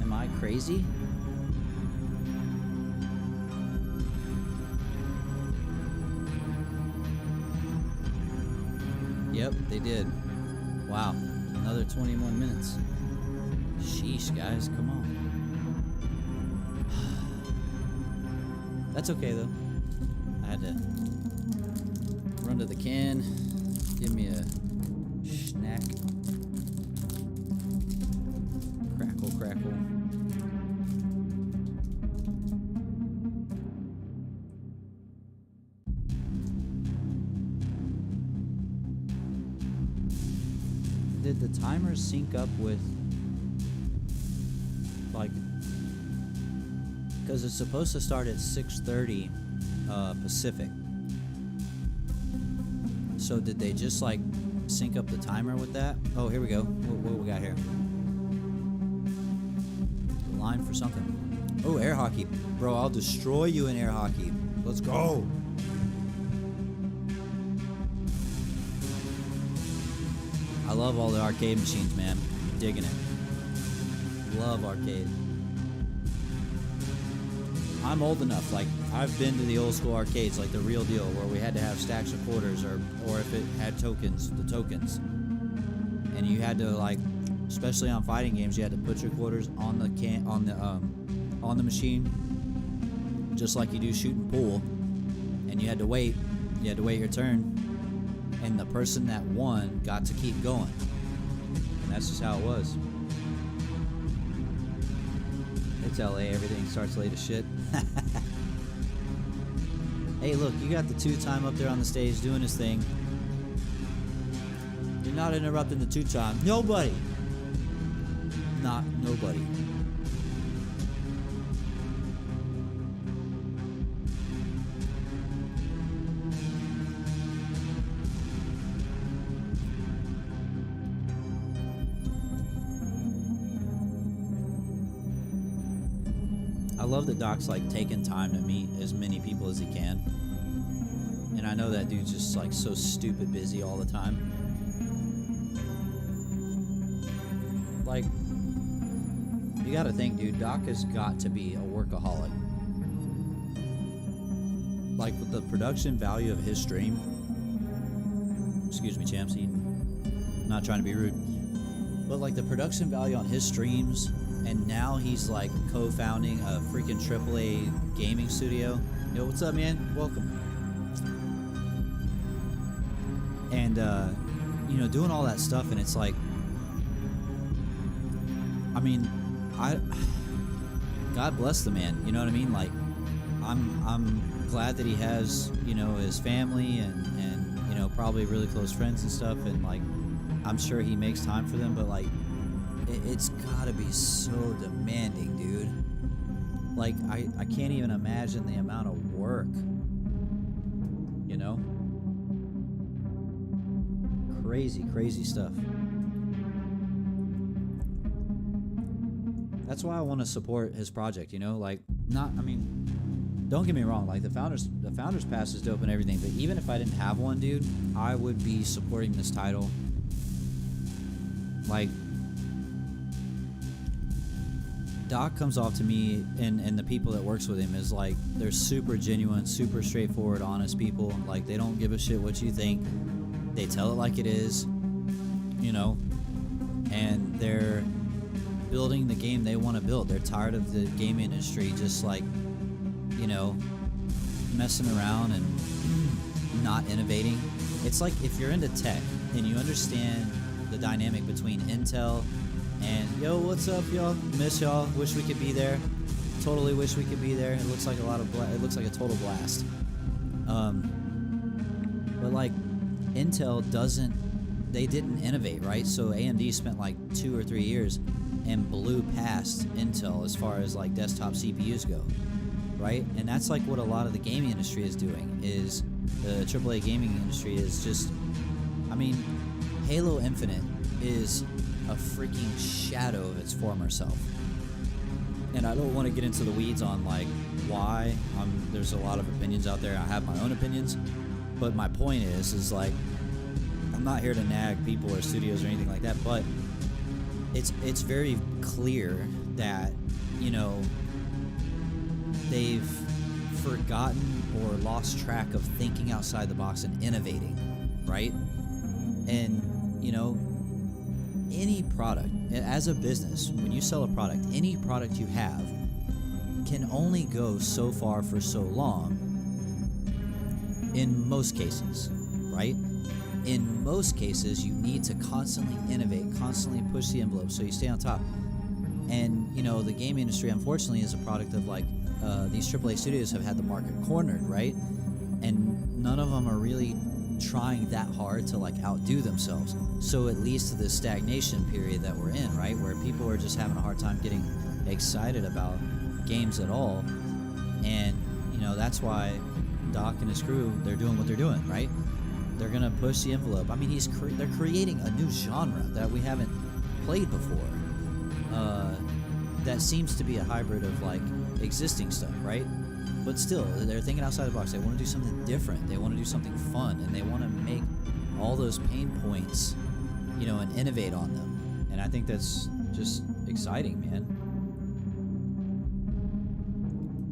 Am I crazy? Yep, they did. Wow, another 21 minutes. Sheesh, guys, come on. That's okay, though. I had to run to the can, give me a snack. Crackle, crackle. did the timers sync up with, like, because it's supposed to start at 6:30 Pacific. So did they just like sync up the timer with that? Oh, here we go. What we got here? Line for something. Oh, air hockey. Bro, I'll destroy you in air hockey. Let's go. I love all the arcade machines, man. Digging it. Love arcade. I'm old enough, like, I've been to the old school arcades, like the real deal, where we had to have stacks of quarters, or if it had tokens, the tokens. And you had to, like, especially on fighting games, you had to put your quarters on the machine, just like you do shooting pool. And you had to wait your turn, and the person that won got to keep going. And that's just how it was. It's LA, everything starts late as shit. Hey, look, you got the 2-time up there on the stage doing his thing. You're not interrupting the 2-time. Nobody. Not nobody. I love that Doc's like taking time to meet as many people as he can. And I know that dude's just like so stupid busy all the time. Like, you gotta think, dude, Doc has got to be a workaholic. Like, with the production value of his stream. Excuse me, champs, not trying to be rude. But like the production value on his streams, and now he's like co-founding a freaking AAA gaming studio. Yo, what's up, man? Welcome. And doing all that stuff, and it's like, I mean, God bless the man. You know what I mean? Like, I'm glad that he has, his family and probably really close friends and stuff, and like, I'm sure he makes time for them, but like, it's gotta be so demanding, dude. Like, I can't even imagine the amount of work, Crazy stuff. That's why I want to support his project, like, don't get me wrong, like, the founders pass is dope and everything, but even if I didn't have one, dude, I would be supporting this title. Like, Doc comes off to me, and the people that works with him, is like, they're super genuine, super straightforward, honest people. Like, they don't give a shit what you think. They tell it like it is, and they're building the game they want to build. They're tired of the game industry just like, messing around and not innovating. It's like, if you're into tech and you understand the dynamic between Intel and, yo, what's up, y'all? Miss y'all. Wish we could be there. Totally wish we could be there. It looks like it looks like a total blast. But like, Intel they didn't innovate, right? So AMD spent like 2 or 3 years and blew past Intel as far as like desktop CPUs go, right? And that's like what a lot of the gaming industry is doing. Is the AAA gaming industry is just, Halo Infinite is a freaking shadow of its former self. And I don't want to get into the weeds on like why. There's a lot of opinions out there. I have my own opinions, but my point is like, I'm not here to nag people or studios or anything like that, but it's very clear that, they've forgotten or lost track of thinking outside the box and innovating, right? And, any product, as a business, when you sell a product, any product you have can only go so far for so long, in most cases, right? In most cases, you need to constantly innovate, constantly push the envelope so you stay on top. And, the game industry, unfortunately, is a product of like, these AAA studios have had the market cornered, right? And none of them are really trying that hard to like outdo themselves. So it leads to this stagnation period that we're in, right? Where people are just having a hard time getting excited about games at all. And, you know, that's why Doc and his crew, they're doing what they're doing, right? They're going to push the envelope. I mean, they're creating a new genre that we haven't played before. That seems to be a hybrid of like existing stuff, right? But still, they're thinking outside the box. They want to do something different. They want to do something fun, and they want to make all those pain points, you know, and innovate on them. And I think that's just exciting, man. I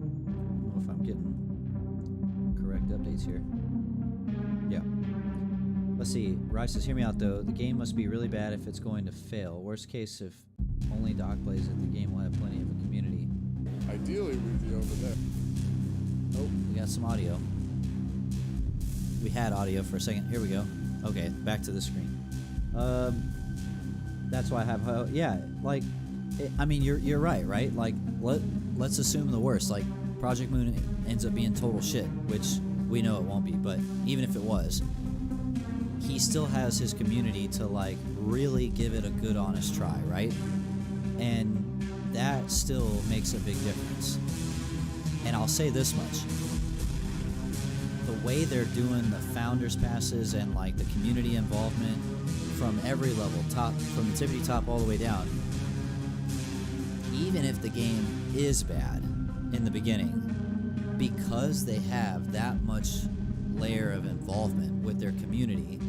don't know if I'm getting correct updates here. Yeah. Let's see. Rice says, hear me out though. The game must be really bad if it's going to fail. Worst case, if only Doc plays it, the game will have plenty of a community. Ideally, we'd be over there. Oh, we got some audio. We had audio for a second. Here we go. Okay, back to the screen. That's why I have. Yeah, like, I mean, you're right? Like, let's assume the worst. Like, Project Moon ends up being total shit, which we know it won't be. But even if it was, he still has his community to like really give it a good, honest try, right? And that still makes a big difference. And I'll say this much. The way they're doing the founders passes and like the community involvement from every level, from the tippity top all the way down, even if the game is bad in the beginning, because they have that much layer of involvement with their community,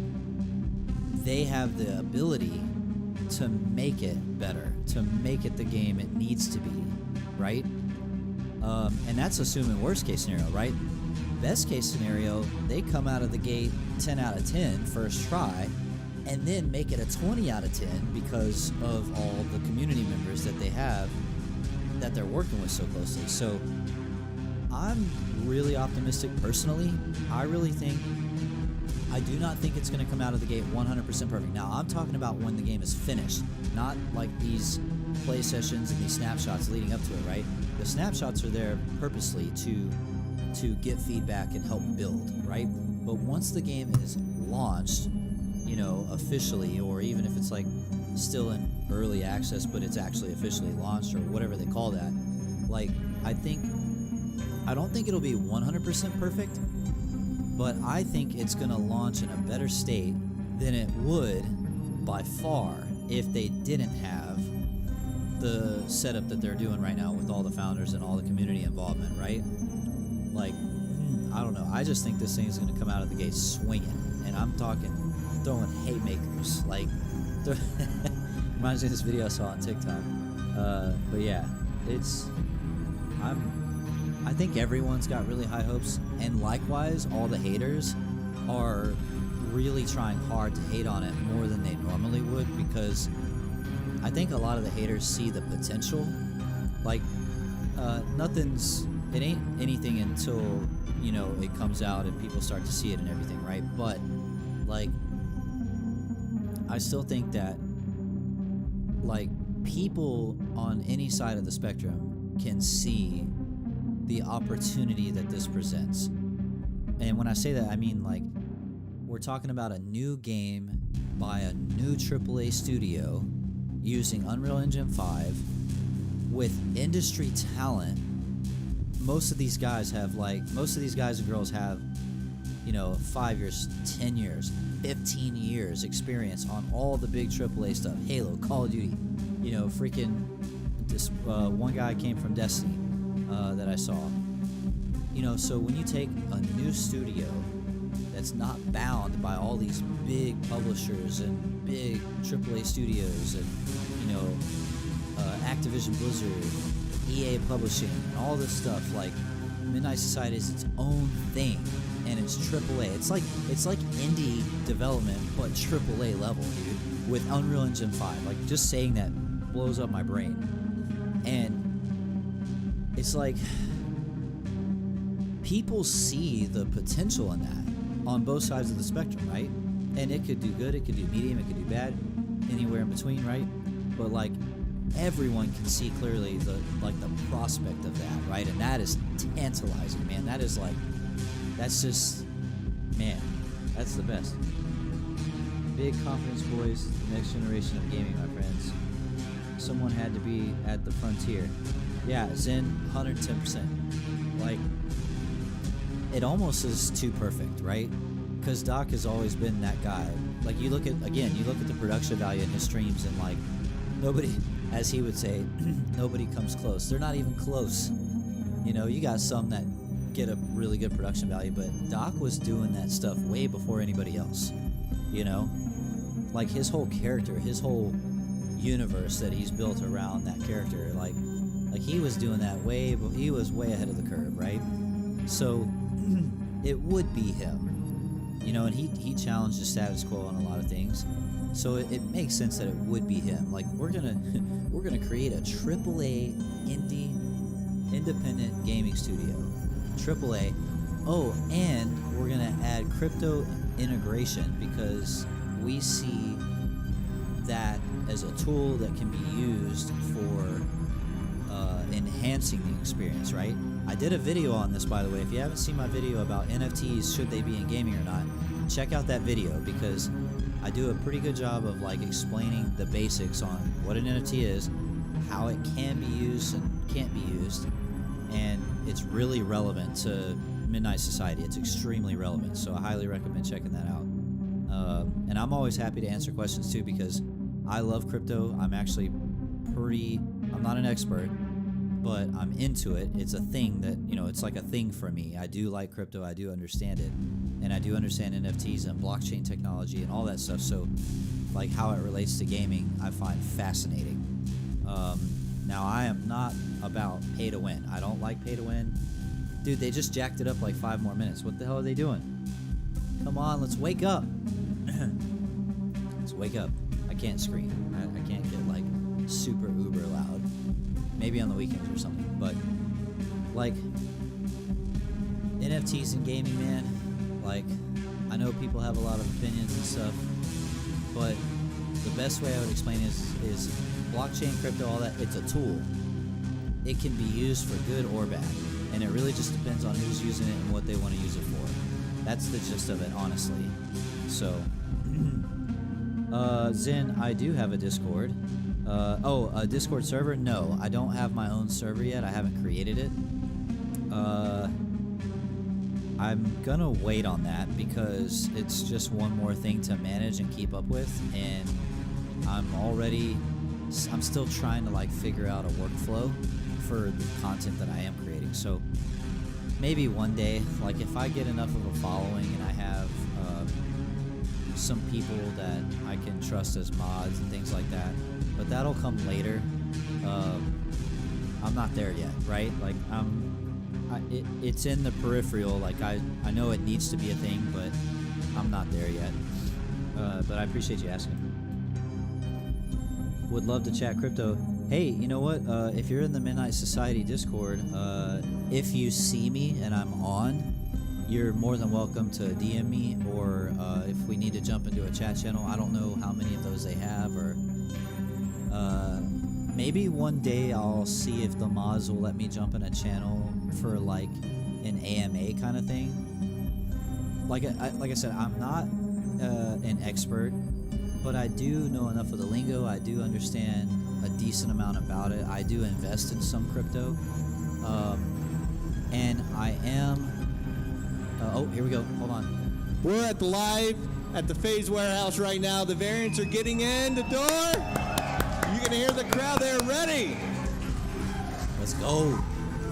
they have the ability to make it better, to make it the game it needs to be, right? And that's assuming worst case scenario, right? Best case scenario, they come out of the gate 10 out of 10 first try, and then make it a 20 out of 10 because of all the community members that they have that they're working with so closely. So I'm really optimistic personally. I do not think it's going to come out of the gate 100% perfect. Now, I'm talking about when the game is finished, not like these play sessions and these snapshots leading up to it, right? The snapshots are there purposely to get feedback and help build, right? But once the game is launched, you know, officially, or even if it's like still in early access, but it's actually officially launched or whatever they call that, like, I don't think it'll be 100% perfect, but I think it's going to launch in a better state than it would by far if they didn't have the setup that they're doing right now with all the founders and all the community involvement, right? Like, I don't know. I just think this thing is going to come out of the gate swinging, and I'm talking throwing haymakers. Like, reminds me of this video I saw on TikTok. But yeah, I think everyone's got really high hopes, and likewise, all the haters are really trying hard to hate on it more than they normally would, because I think a lot of the haters see the potential. Like, it ain't anything until, you know, it comes out and people start to see it and everything, right? But, like, I still think that, like, people on any side of the spectrum can see the opportunity that this presents. And when I say that, I mean, like, we're talking about a new game by a new AAA studio using Unreal Engine 5 with industry talent. Most of these guys and girls have, you know, 5 years, 10 years, 15 years experience on all the big AAA stuff. Halo, Call of Duty, you know, freaking this one guy came from Destiny that I saw. You know, so when you take a new studio that's not bound by all these big publishers and big AAA studios and, you know, Activision Blizzard, EA Publishing, and all this stuff, like, Midnight Society is its own thing, and it's AAA. It's like indie development, but AAA level, dude, with Unreal Engine 5. Like, just saying that blows up my brain. And it's like, people see the potential in that on both sides of the spectrum, right? And it could do good, it could do medium, it could do bad, anywhere in between, right? But, like, everyone can see clearly the prospect of that, right? And that is tantalizing, man. That is like, that's just, man, That's the best. Big confidence, boys. The next generation of gaming, my friends. Someone had to be at the frontier. Yeah, Zen, 110%. Like, it almost is too perfect, right? Because Doc has always been that guy. Like, you look at the production value in his streams, and like, nobody, as he would say, nobody comes close. They're not even close. You know, you got some that get a really good production value, but Doc was doing that stuff way before anybody else. You know, like his whole character, his whole universe that he's built around that character, like he was doing that he was way ahead of the curve, right? So it would be him, you know, and he challenged the status quo on a lot of things. So it makes sense that it would be him. Like, we're gonna create a AAA independent gaming studio, AAA. Oh, and we're gonna add crypto integration because we see that as a tool that can be used for enhancing the experience, right? I did a video on this, by the way. If you haven't seen my video about NFTs, should they be in gaming or not, check out that video because I do a pretty good job of like explaining the basics on what an NFT is, how it can be used and can't be used, and it's really relevant to Midnight Society. It's extremely relevant, so I highly recommend checking that out. And I'm always happy to answer questions too because I love crypto. I'm not an expert, but I'm into it. It's a thing that, you know, it's like a thing for me. I do like crypto. I do understand it. And I do understand NFTs and blockchain technology and all that stuff. So, like, how it relates to gaming, I find fascinating. Now, I am not about pay to win. I don't like pay to win. Dude, they just jacked it up like 5 more minutes. What the hell are they doing? Come on, let's wake up. Let's wake up. I can't scream. I can't get like super uber loud. Maybe on the weekends or something. But like NFTs and gaming, man, like I know people have a lot of opinions and stuff, but the best way I would explain is blockchain, crypto, all that, it's a tool. It can be used for good or bad. And it really just depends on who's using it and what they want to use it for. That's the gist of it, honestly. So, Zen, I do have a Discord. A Discord server? No, I don't have my own server yet. I haven't created it. I'm gonna wait on that because it's just one more thing to manage and keep up with, and I'm still trying to like figure out a workflow for the content that I am creating. So maybe one day, like if I get enough of a following and I have some people that I can trust as mods and things like that, but that'll come later. I'm not there yet, right? Like it's in the peripheral. Like I know it needs to be a thing, but I'm not there yet. But I appreciate you asking. Would love to chat crypto. Hey, you know what? If you're in the Midnight Society Discord, if you see me and I'm on, you're more than welcome to DM me, or if we need to jump into a chat channel. I don't know how many of those they have, or maybe one day I'll see if the mods will let me jump in a channel for like an AMA kind of thing. Like I said, I'm not an expert, but I do know enough of the lingo. I do understand a decent amount about it. I do invest in some crypto, and I am. Here we go. Hold on. We're at the live at the FaZe warehouse right now. The variants are getting in the door. You can hear the crowd. They're ready. Let's go.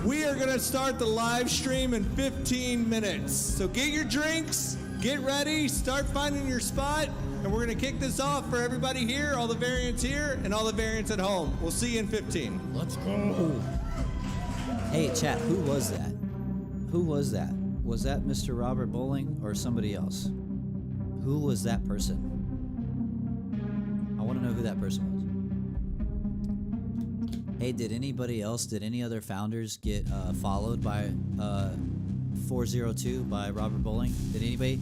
We are going to start the live stream in 15 minutes. So get your drinks, get ready, start finding your spot, and we're going to kick this off for everybody here, all the variants here, and all the variants at home. We'll see you in 15. Let's go. Hey, chat, who was that? Who was that? Was that Mr. Robert Bowling or somebody else? Who was that person? I want to know who that person was. Hey, did any other founders get followed by 402 by Robert Bowling? Did anybody?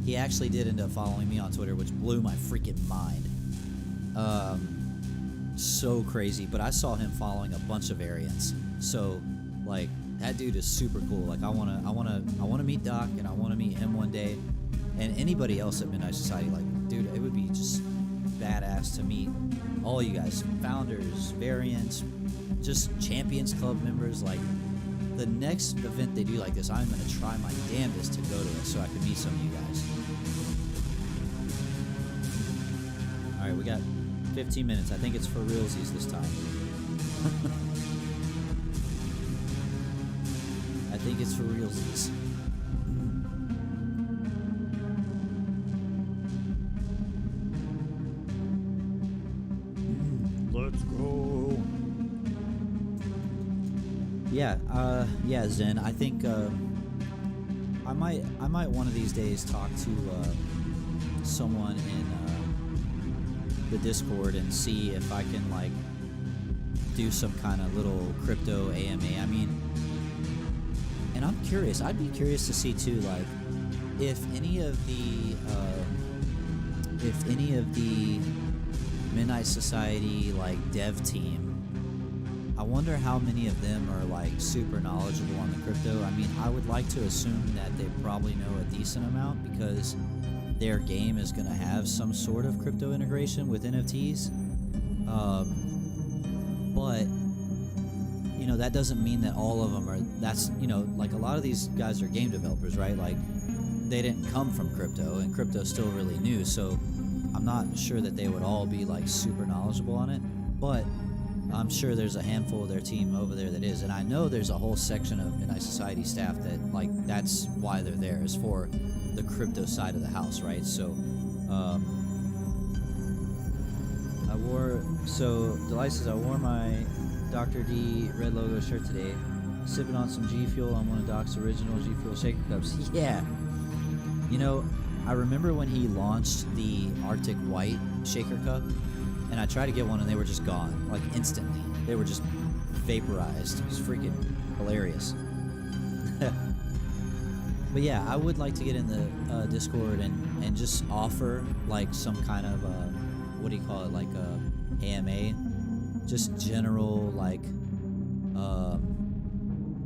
He actually did end up following me on Twitter, which blew my freaking mind. So crazy, but I saw him following a bunch of variants. So, like, that dude is super cool. Like, I wanna meet Doc, and I wanna meet him one day. and anybody else at Midnight Society. Like, dude, it would be just badass to meet all you guys, founders, variants, just Champions Club members. Like, the next event they do like this, I'm going to try my damnedest to go to it so I can meet some of you guys. All right, we got 15 minutes. I think it's for realsies this time. I think it's for realsies. Let's go. Yeah, Zen. I think I might one of these days talk to someone in the Discord and see if I can like do some kind of little crypto AMA. I mean, and I'm curious. I'd be curious to see too, like, if any of the Midnight Society like dev team, I wonder how many of them are like super knowledgeable on the crypto. I mean, I would like to assume that they probably know a decent amount because their game is going to have some sort of crypto integration with NFTs. But you know, that doesn't mean that all of them are. That's, you know, like a lot of these guys are game developers, right? Like, they didn't come from crypto, and crypto's still really new, so I'm not sure that they would all be like super knowledgeable on it, but I'm sure there's a handful of their team over there that is, and I know there's a whole section of Midnight Society staff that, like, that's why they're there, is for the crypto side of the house, right? So, Delight says, I wore my Dr. D red logo shirt today, sipping on some G Fuel on one of Doc's original G Fuel shaker cups. Yeah. You know, I remember when he launched the Arctic White shaker cup, and I tried to get one and they were just gone, like instantly. They were just vaporized. It was freaking hilarious. But yeah, I would like to get in the Discord and just offer like some kind of, what do you call it, like AMA, just general like,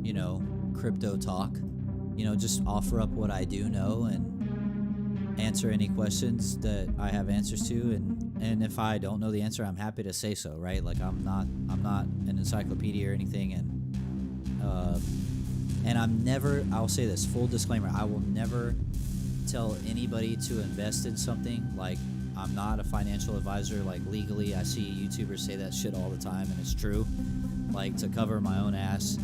you know, crypto talk. You know, just offer up what I do know and answer any questions that I have answers to, and if I don't know the answer, I'm happy to say so, right? Like, I'm not an encyclopedia or anything, and I'm never, I'll say this, full disclaimer, I will never tell anybody to invest in something. Like, I'm not a financial advisor, like, legally. I see YouTubers say that shit all the time, and it's true. Like, to cover my own ass,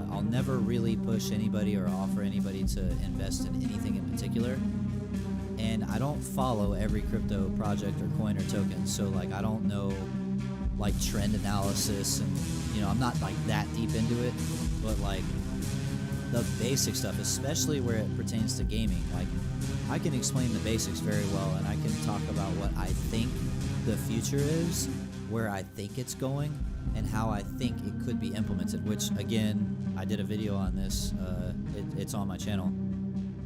I'll never really push anybody or offer anybody to invest in anything in particular. And I don't follow every crypto project or coin or token, so like I don't know like trend analysis, and you know, I'm not like that deep into it, but like the basic stuff, especially where it pertains to gaming, like I can explain the basics very well, and I can talk about what I think the future is, where I think it's going, and how I think it could be implemented, which again, I did a video on this, it's on my channel,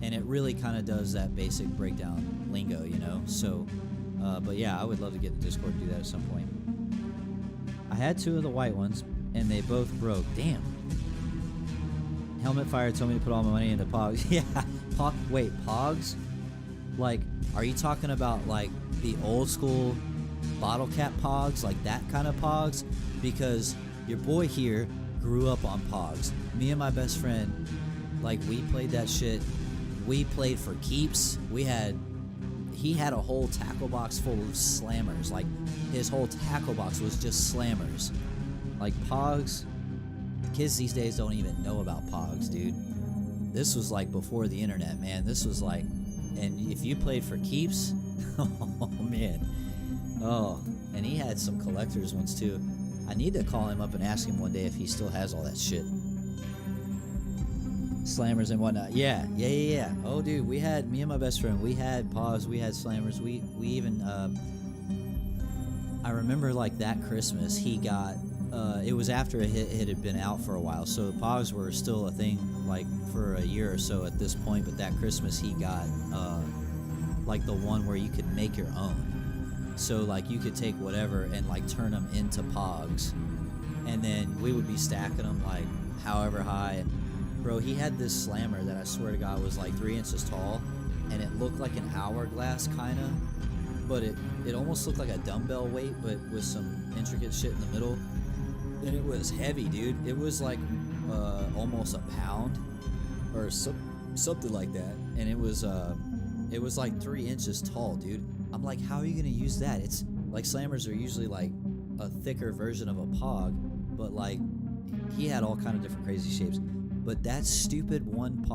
and it really kind of does that basic breakdown lingo, you know, so, but yeah, I would love to get the Discord to do that at some point. I had 2 of the white ones, and they both broke. Damn. Helmet Fire told me to put all my money into Pogs. Yeah, wait, Pogs? Like, are you talking about, like, the old school bottle cap Pogs, like that kind of Pogs? Because your boy here grew up on Pogs. Me and my best friend, like, we played that shit. We played for keeps. He had a whole tackle box full of slammers. Like, his whole tackle box was just slammers. Like, Pogs, kids these days don't even know about Pogs, dude. This was like before the internet, man. This was like, and if you played for keeps, oh man. Oh, and he had some collector's ones too. I need to call him up and ask him one day if he still has all that shit. Slammers and whatnot. Yeah. Oh, dude, we had, me and my best friend, we had Pogs, we had slammers. We even, I remember like that Christmas he got, it was after it had been out for a while, so Pogs were still a thing like for a year or so at this point, but that Christmas he got like the one where you could make your own. So like you could take whatever and like turn them into Pogs, and then we would be stacking them like however high, and Bro, he had this slammer that I swear to God was like 3 inches tall, and it looked like an hourglass kind of, but it almost looked like a dumbbell weight, but with some intricate shit in the middle. And it was heavy, dude. It was like almost a pound or something like that. And it was like 3 inches tall, dude. I'm like, how are you gonna use that? It's like slammers are usually like a thicker version of a pog, but like he had all kind of different crazy shapes. But that stupid one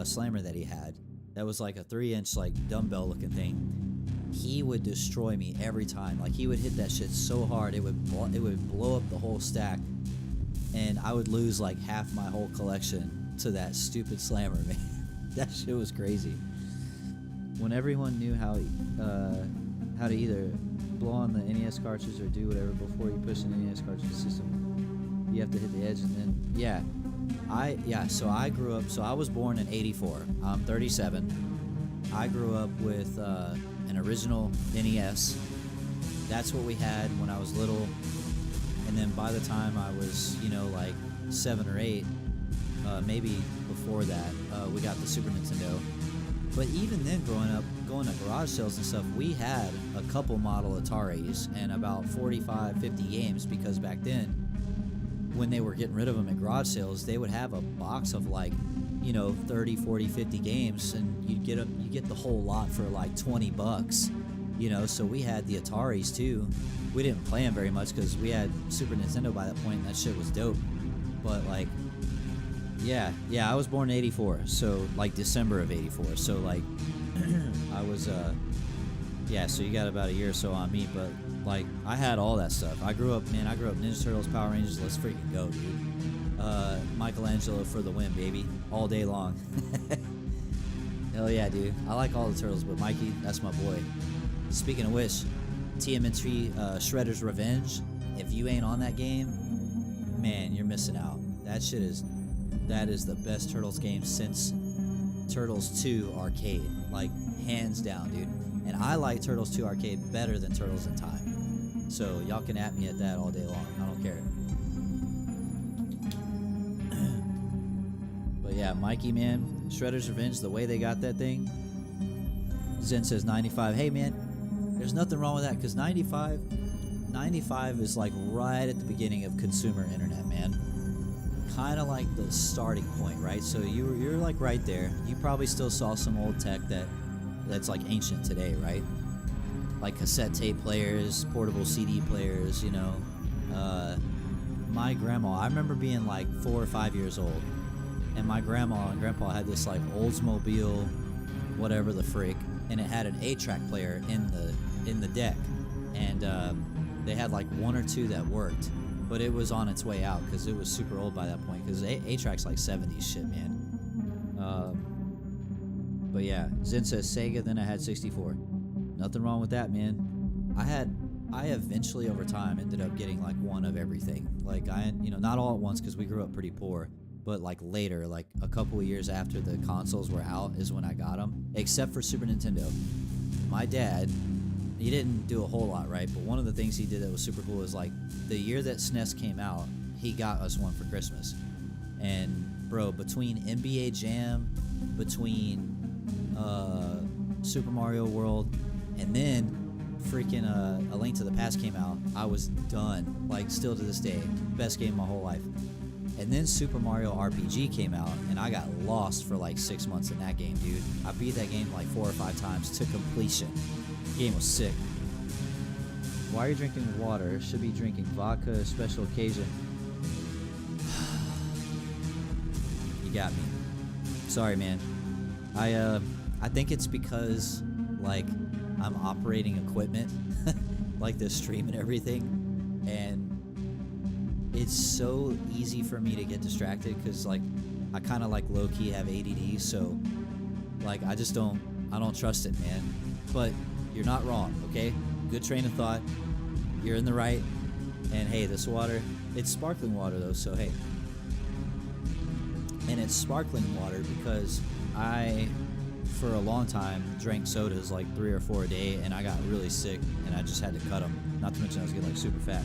slammer that he had, that was like a 3-inch like dumbbell looking thing, he would destroy me every time. Like he would hit that shit so hard it would blow up the whole stack, and I would lose like half my whole collection to that stupid slammer, man. That shit was crazy. When everyone knew how to either blow on the NES cartridge or do whatever before you push an NES cartridge system, you have to hit the edge and then so I grew up, so I was born in 84. I'm 37. I grew up with an original NES. That's what we had when I was little. And then by the time I was, like 7 or 8, maybe before that, we got the Super Nintendo. But even then, growing up, going to garage sales and stuff, we had a couple model Ataris and about 45, 50 games, because back then, when they were getting rid of them at garage sales, they would have a box of like, 30, 40, 50 games, and you get the whole lot for like $20, so we had the Ataris too. We didn't play them very much because we had Super Nintendo by that point, and that shit was dope. But like, yeah, I was born in 84, so like December of 84, so like, I was, so you got about a year or so on me, but like, I had all that stuff. I grew up Ninja Turtles, Power Rangers, let's freaking go, dude. Michelangelo for the win, baby. All day long. Hell yeah, dude. I like all the turtles, but Mikey, that's my boy. Speaking of which, TMNT Shredder's Revenge, if you ain't on that game, man, you're missing out. That is the best Turtles game since Turtles 2 Arcade. Like, hands down, dude. And I like Turtles 2 Arcade better than Turtles in Time. So y'all can at me at that all day long. I don't care. But yeah, Mikey, man, Shredder's Revenge, the way they got that thing. Zen says 95. Hey, man, there's nothing wrong with that, because 95 is like right at the beginning of consumer internet, man. Kind of like the starting point, right? So you're like right there. You probably still saw some old tech that's like ancient today, right? Like cassette tape players, portable CD players, my grandma, I remember being like 4 or 5 years old, and my grandma and grandpa had this like Oldsmobile, whatever the frick, and it had an 8-track player in the deck, and they had like 1 or 2 that worked, but it was on its way out because it was super old by that point, because 8-track's like 70s shit, man. But yeah, Zen says Sega, then I had 64. Nothing wrong with that, man. I eventually over time ended up getting like one of everything. Like not all at once because we grew up pretty poor, but like later, like a couple of years after the consoles were out is when I got them, except for Super Nintendo. My dad, he didn't do a whole lot, right? But one of the things he did that was super cool is like the year that SNES came out, he got us one for Christmas. And bro, between NBA Jam, between Super Mario World, and then freaking A Link to the Past came out, I was done. Like, still to this day, best game of my whole life. And then Super Mario RPG came out, and I got lost for like 6 months in that game, dude. I beat that game like 4 or 5 times to completion. The game was sick. Why are you drinking water? Should be drinking vodka, special occasion. You got me. Sorry, man. I think it's because like I'm operating equipment like this stream and everything, and it's so easy for me to get distracted because like I kind of like low-key have ADD, so like I don't trust it, man. But you're not wrong, okay? Good train of thought. You're in the right. And hey, this water, it's sparkling water though, so hey. And it's sparkling water because I, for a long time, drank sodas like 3 or 4 a day, and I got really sick, and I just had to cut them. Not to mention I was getting like super fat.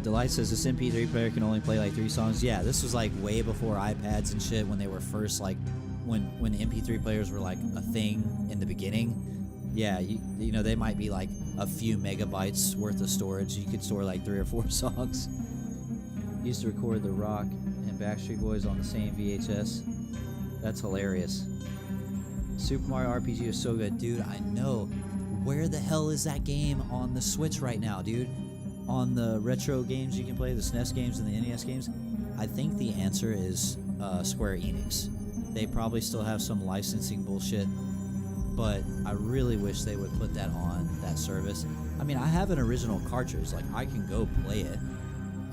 Delight says this MP3 player can only play like 3 songs. Yeah, this was like way before iPads and shit when they were first like when MP3 players were like a thing in the beginning. Yeah, you know they might be like a few megabytes worth of storage. You could store like 3 or 4 songs. Used to record The Rock and Backstreet Boys on the same VHS. That's hilarious. Super Mario RPG is so good, dude. I know. Where the hell is that game on the Switch right now, dude? On the retro games you can play, the SNES games and the NES games? I think the answer is Square Enix. They probably still have some licensing bullshit, but I really wish they would put that on that service. I mean, I have an original cartridge. Like, I can go play it.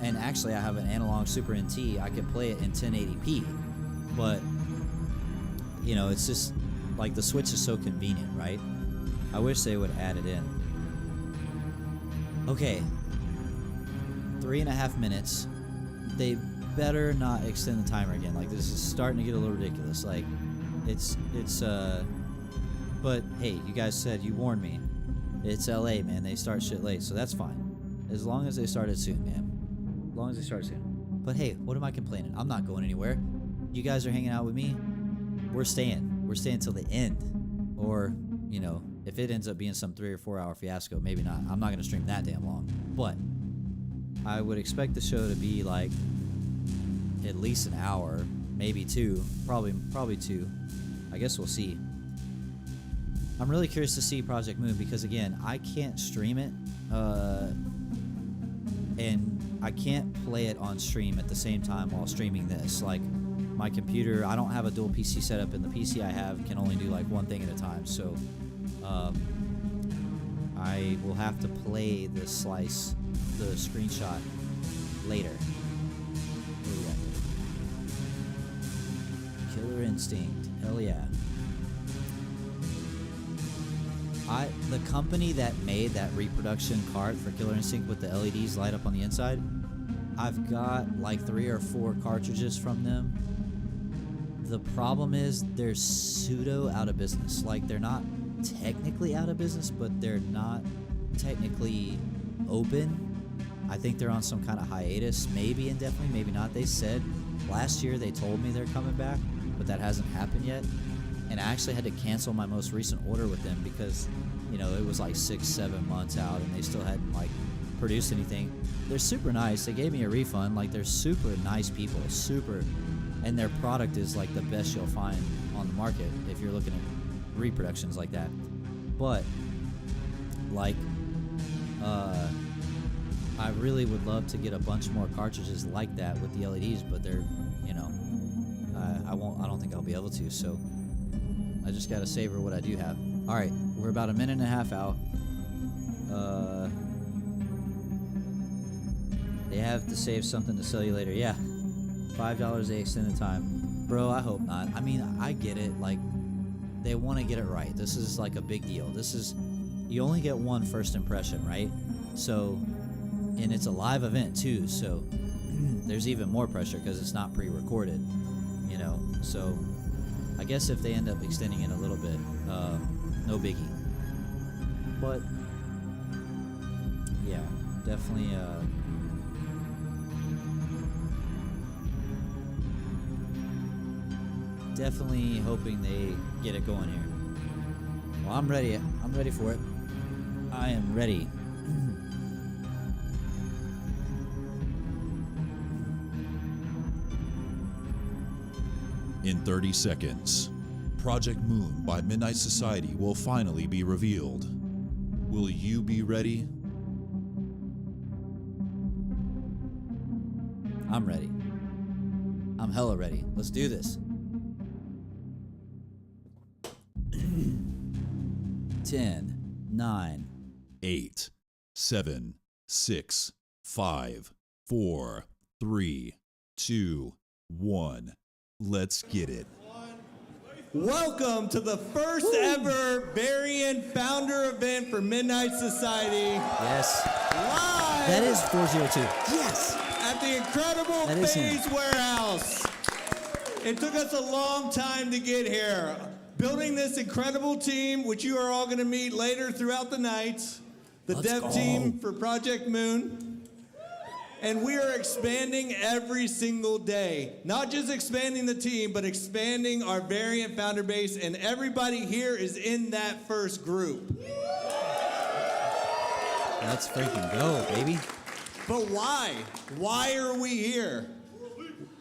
And actually, I have an analog Super NT. I can play it in 1080p. But, you know, it's just, like, the Switch is so convenient, right? I wish they would add it in. Okay. 3.5 minutes. They better not extend the timer again. Like, this is starting to get a little ridiculous. Like, but hey, you guys said, you warned me. It's LA, man. They start shit late, so that's fine. As long as they start it soon, man. As long as they start soon. But hey, what am I complaining? I'm not going anywhere. You guys are hanging out with me. We're staying. We're staying till the end. Or, you know, if it ends up being some 3 or 4 hour fiasco, maybe not. I'm not going to stream that damn long. But I would expect the show to be like at least an hour, maybe 2, probably 2. I guess we'll see. I'm really curious to see Project Moon because again, I can't stream it, and I can't play it on stream at the same time while streaming this. Like my computer, I don't have a dual PC setup, and the PC I have can only do like one thing at a time. So I will have to play the screenshot later. What do we got? Killer Instinct. Hell yeah. The company that made that reproduction cart for Killer Instinct with the LEDs light up on the inside, I've got like 3 or 4 cartridges from them. The problem is they're pseudo out of business. Like, they're not technically out of business, but they're not technically open. I think they're on some kind of hiatus, maybe indefinitely, maybe not. They said last year they told me they're coming back, but that hasn't happened yet. And I actually had to cancel my most recent order with them because, you know, it was like 6-7 months out and they still hadn't like produced anything. They're super nice. They gave me a refund. Like, they're super nice people, and their product is like the best you'll find on the market if you're looking at reproductions like that. But like, I really would love to get a bunch more cartridges like that with the LEDs, but they're, you know, I don't think I'll be able to. So I just gotta savor what I do have. All right, we're about 1.5 minutes out. They have to save something to sell you later. Yeah, $5 they extend the time. Bro, I hope not. I mean, I get it. Like, they want to get it right. This is like a big deal. You only get one first impression, right? So, and it's a live event too. So there's even more pressure because it's not pre-recorded, you know. So I guess if they end up extending it a little bit, no biggie. But yeah, definitely. Definitely hoping they get it going here. Well, I'm ready. I'm ready for it. I am ready. In 30 seconds, Project Moon by Midnight Society will finally be revealed. Will you be ready? I'm ready. I'm hella ready. Let's do this. 10, 9, 8, 7, 6, 5, 4, 3, 2, 1. Let's get it. Welcome to the first ever variant founder event for Midnight Society. Yes. Live That is 402. Yes. At the incredible That is him. FaZe Warehouse. It took us a long time to get here. Building this incredible team, which you are all going to meet later throughout the night. The Let's dev go. team for Project Moon. And we are expanding every single day. Not just expanding the team, but expanding our variant founder base, and everybody here is in that first group. Let's freaking go, baby. But why? Why are we here?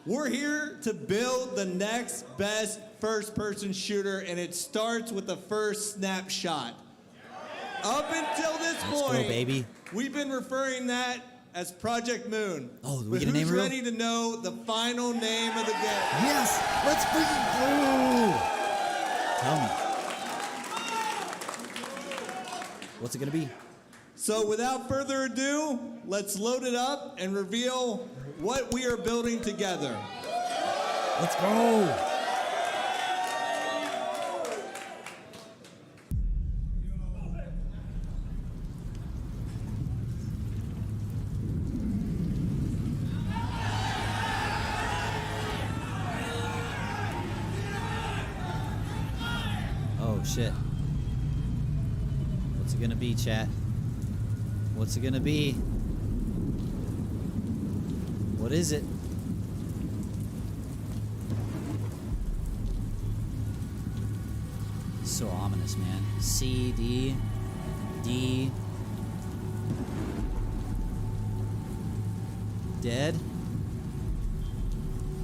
We're here to build the next best first-person shooter, and it starts with the first snapshot. Up until this Let's point, go, baby. We've been referring that as Project Moon. Oh, do we but get a name who's real? ready to know the final name of the game? Yes, let's freaking go. Tell me. What's it gonna be? So without further ado, let's load it up and reveal what we are building together. Let's go. Oh shit. What's it gonna be, chat? What's it gonna be? What is it? So ominous, man. C, D, D. Dead?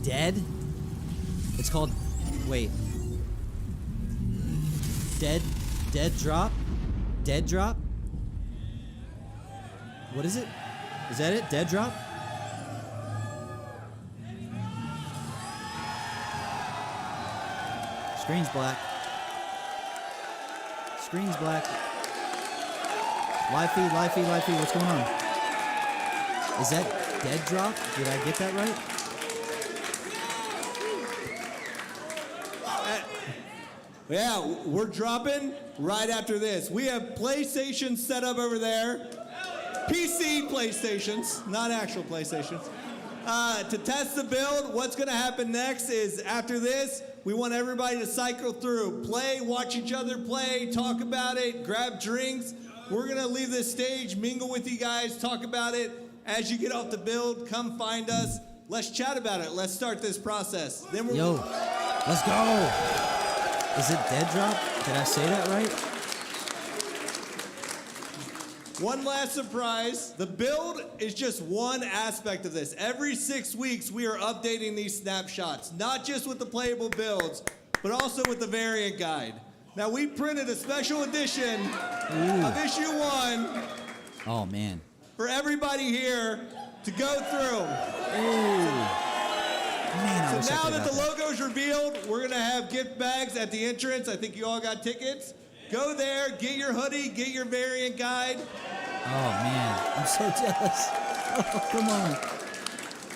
Dead? It's called, wait. Dead drop? Dead drop? What is it? Is that it? Dead drop? Screen's black. Screen's black. Live feed, live feed, live feed. What's going on? Is that dead drop? Did I get that right? Yeah, we're dropping right after this. We have PlayStations set up over there. PC PlayStations, not actual PlayStations. To test the build, what's going to happen next is after this, we want everybody to cycle through, play, watch each other play, talk about it, grab drinks. We're going to leave this stage, mingle with you guys, talk about it. As you get off the build, come find us. Let's chat about it. Let's start this process. Then we're Yo, let's go. Is it dead drop? Did I say that right? One last surprise. The build is just one aspect of this. Every 6 weeks, we are updating these snapshots, not just with the playable builds, but also with the variant guide. Now, we printed a special edition of issue 1 Oh, man. for everybody here to go through. Man, I wish So I now could've that the got logo's revealed, we're going to have gift bags at the entrance. I think you all got tickets. Go there, get your hoodie, get your variant guide. Oh, man. I'm so jealous. Oh, come on.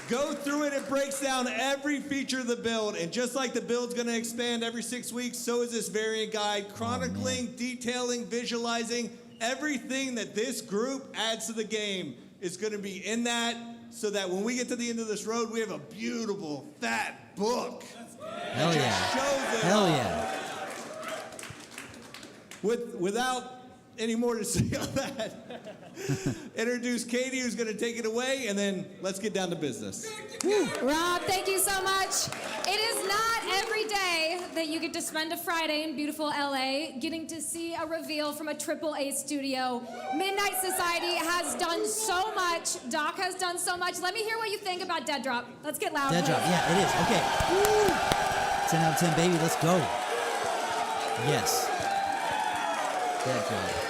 Go through it. It breaks down every feature of the build. And just like the build's going to expand every 6 weeks, so is this variant guide, chronicling, detailing, visualizing. Everything that this group adds to the game is going to be in that, so that when we get to the end of this road, we have a beautiful, fat book. Hell yeah. Shows it Hell all. yeah. Without any more to say on that, introduce Katie, who's going to take it away, and then let's get down to business. Rob, thank you so much. It is not every day that you get to spend a Friday in beautiful LA getting to see a reveal from a AAA studio. Midnight Society has done so much. Doc has done so much. Let me hear what you think about Dead Drop. Let's get loud. Dead drop. Yeah, it is. Okay. Woo. 10 out of 10, baby. Let's go. Yes. Dead drop.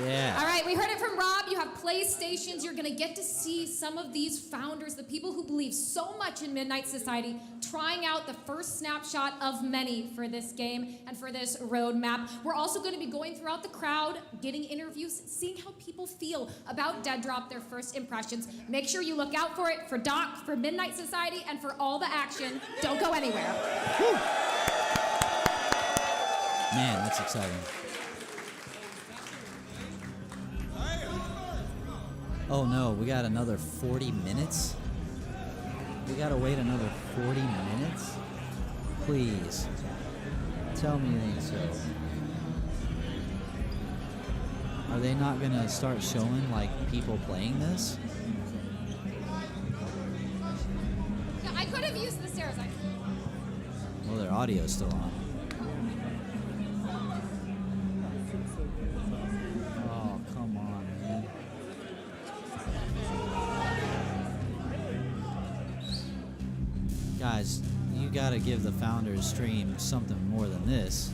Yeah. All right, we heard it from Rob. You have PlayStations. You're going to get to see some of these founders, the people who believe so much in Midnight Society, trying out the first snapshot of many for this game and for this roadmap. We're also going to be going throughout the crowd, getting interviews, seeing how people feel about Dead Drop, their first impressions. Make sure you look out for it, for Doc, for Midnight Society, and for all the action. Don't go anywhere. Woo. Man, that's exciting. Oh no, we got another 40 minutes? We gotta wait another 40 minutes? Please. Tell me it ain't so. Are they not gonna start showing like people playing this? Yeah, I could have used the stairs. Well, their audio's still on. Oh, come on, man. Guys, you gotta give the founders stream something more than this.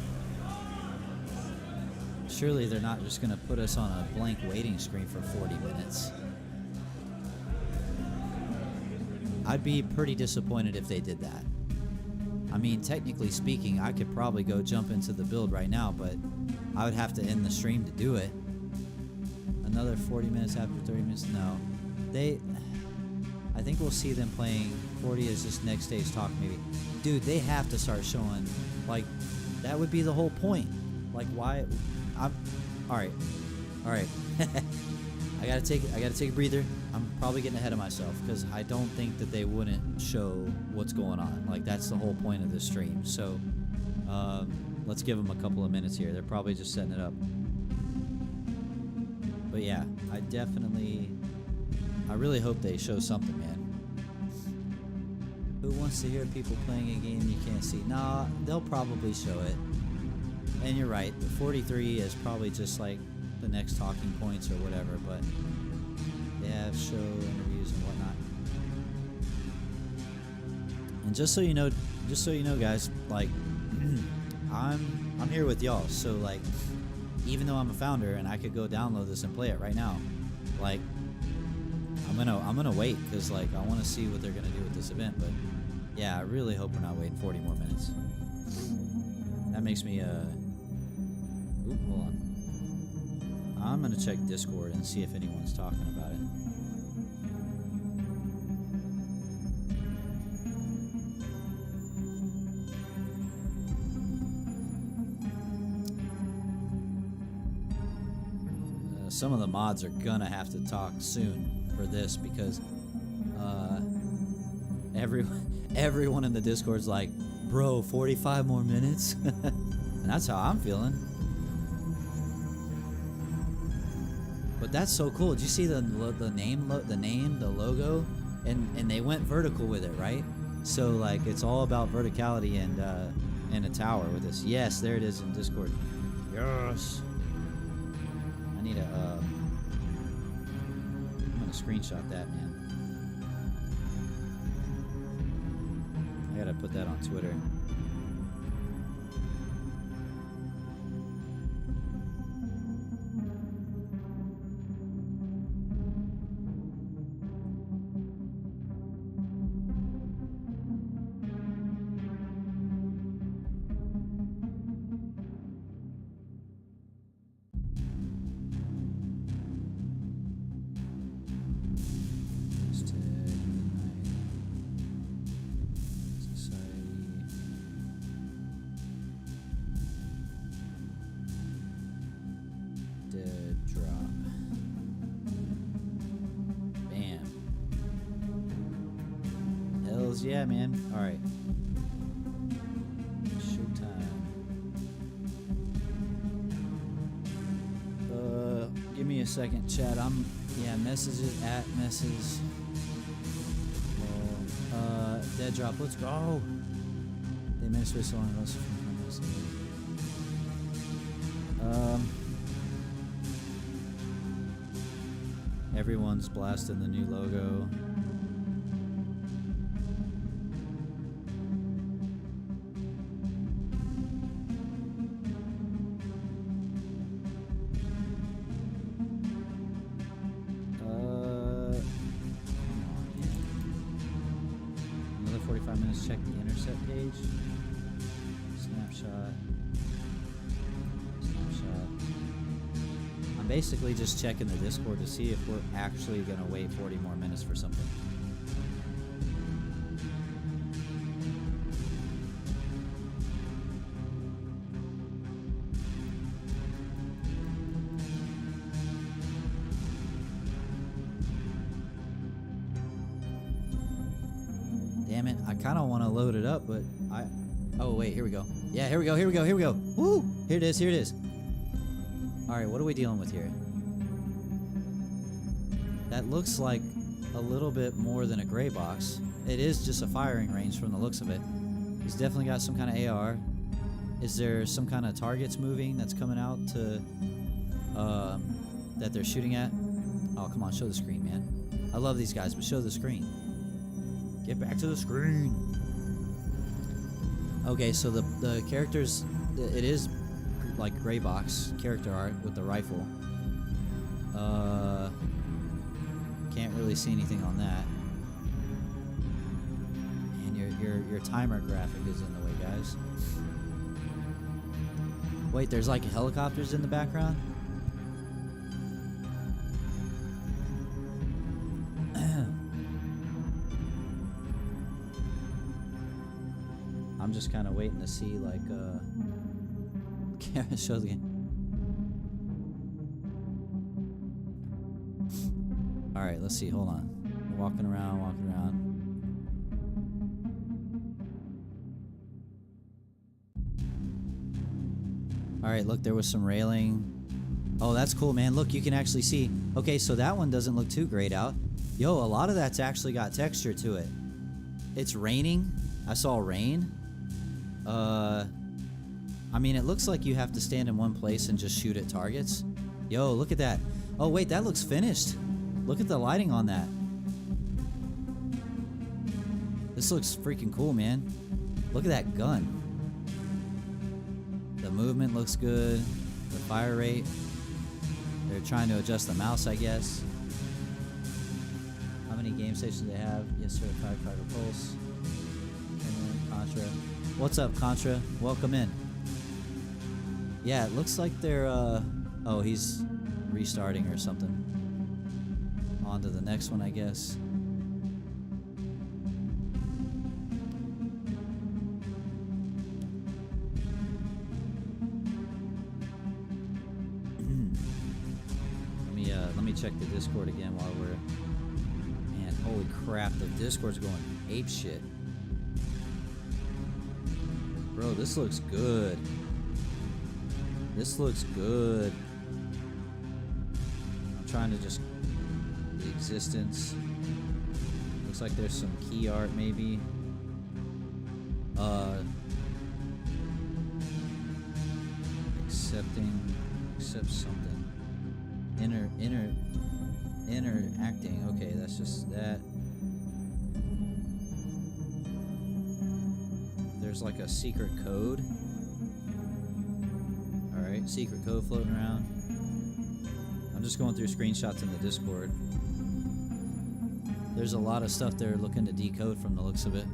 Surely they're not just gonna put us on a blank waiting screen for 40 minutes. I'd be pretty disappointed if they did that. I mean, technically speaking, I could probably go jump into the build right now, but I would have to end the stream to do it. Another 40 minutes after 30 minutes? No. I think we'll see them playing 40 as this next day's talk maybe. Dude, they have to start showing, like, that would be the whole point. Like, why? Alright. I gotta take a breather. I'm probably getting ahead of myself because I don't think that they wouldn't show what's going on. Like, that's the whole point of this stream. So let's give them a couple of minutes here. They're probably just setting it up. But yeah, I really hope they show something, man. Who wants to hear people playing a game you can't see? Nah, they'll probably show it. And you're right, the 43 is probably just like the next talking points or whatever, but they have show interviews and whatnot. And just so you know, guys, like I'm here with y'all. So like, even though I'm a founder and I could go download this and play it right now, like I'm gonna wait because like I want to see what they're gonna do with this event. But yeah, I really hope we're not waiting 40 more minutes. That makes me Oop, hold on. I'm gonna check Discord and see if anyone's talking about it. Some of the mods are gonna have to talk soon for this because everyone in the Discord's like, bro, 45 more minutes? And that's how I'm feeling. But that's so cool. Did you see the name, the logo? And they went vertical with it, right? So like it's all about verticality and a tower with this. Yes, there it is in Discord. Yes. I need I'm gonna screenshot that, man. I gotta put that on Twitter. Yeah, man. All right. Showtime. Give me a second, chat. Messages at message. Dead drop. Let's go. They managed to switch on us everyone's blasting the new logo. Check the intercept page. Snapshot. I'm basically just checking the Discord to see if we're actually going to wait 40 more minutes for something. Damn it, I kind of want to load it up, but oh wait, here we go. Yeah, here we go. Woo! Here it is. All right, what are we dealing with here? That looks like a little bit more than a gray box. It is just a firing range from the looks of it. He's definitely got some kind of AR. Is there some kind of targets moving that's coming out to that they're shooting at? Oh, come on, show the screen, man. I love these guys, but show the screen. Get back to the screen. Okay, so the characters, it is like gray box character art with the rifle. Can't really see anything on that. And your timer graphic is in the way, guys. Wait, there's like helicopters in the background? I'm just kind of waiting to see, like, camera shows again. All right, let's see. Hold on. Walking around. All right, look, there was some railing. Oh, that's cool, man. Look, you can actually see. Okay, so that one doesn't look too grayed out. Yo, a lot of that's actually got texture to it. It's raining. I saw rain. I mean, it looks like you have to stand in one place and just shoot at targets. Yo, look at that. Oh, wait, that looks finished. Look at the lighting on that. This looks freaking cool, man. Look at that gun. The movement looks good. The fire rate. They're trying to adjust the mouse, I guess. How many game stations do they have? Yes, sir. Firefighter Pulse. Contra. What's up, Contra? Welcome in. Yeah, it looks like they're, oh, he's restarting or something. On to the next one, I guess. Let me check the Discord again while we're... Man, holy crap, the Discord's going ape shit. Bro, this looks good. This looks good. I'm trying to just... The existence. Looks like there's some key art, maybe. Accept something. Interacting. Okay, that's just that. There's like a secret code. Alright, secret code floating around. I'm just going through screenshots in the Discord. There's a lot of stuff they're looking to decode from the looks of it.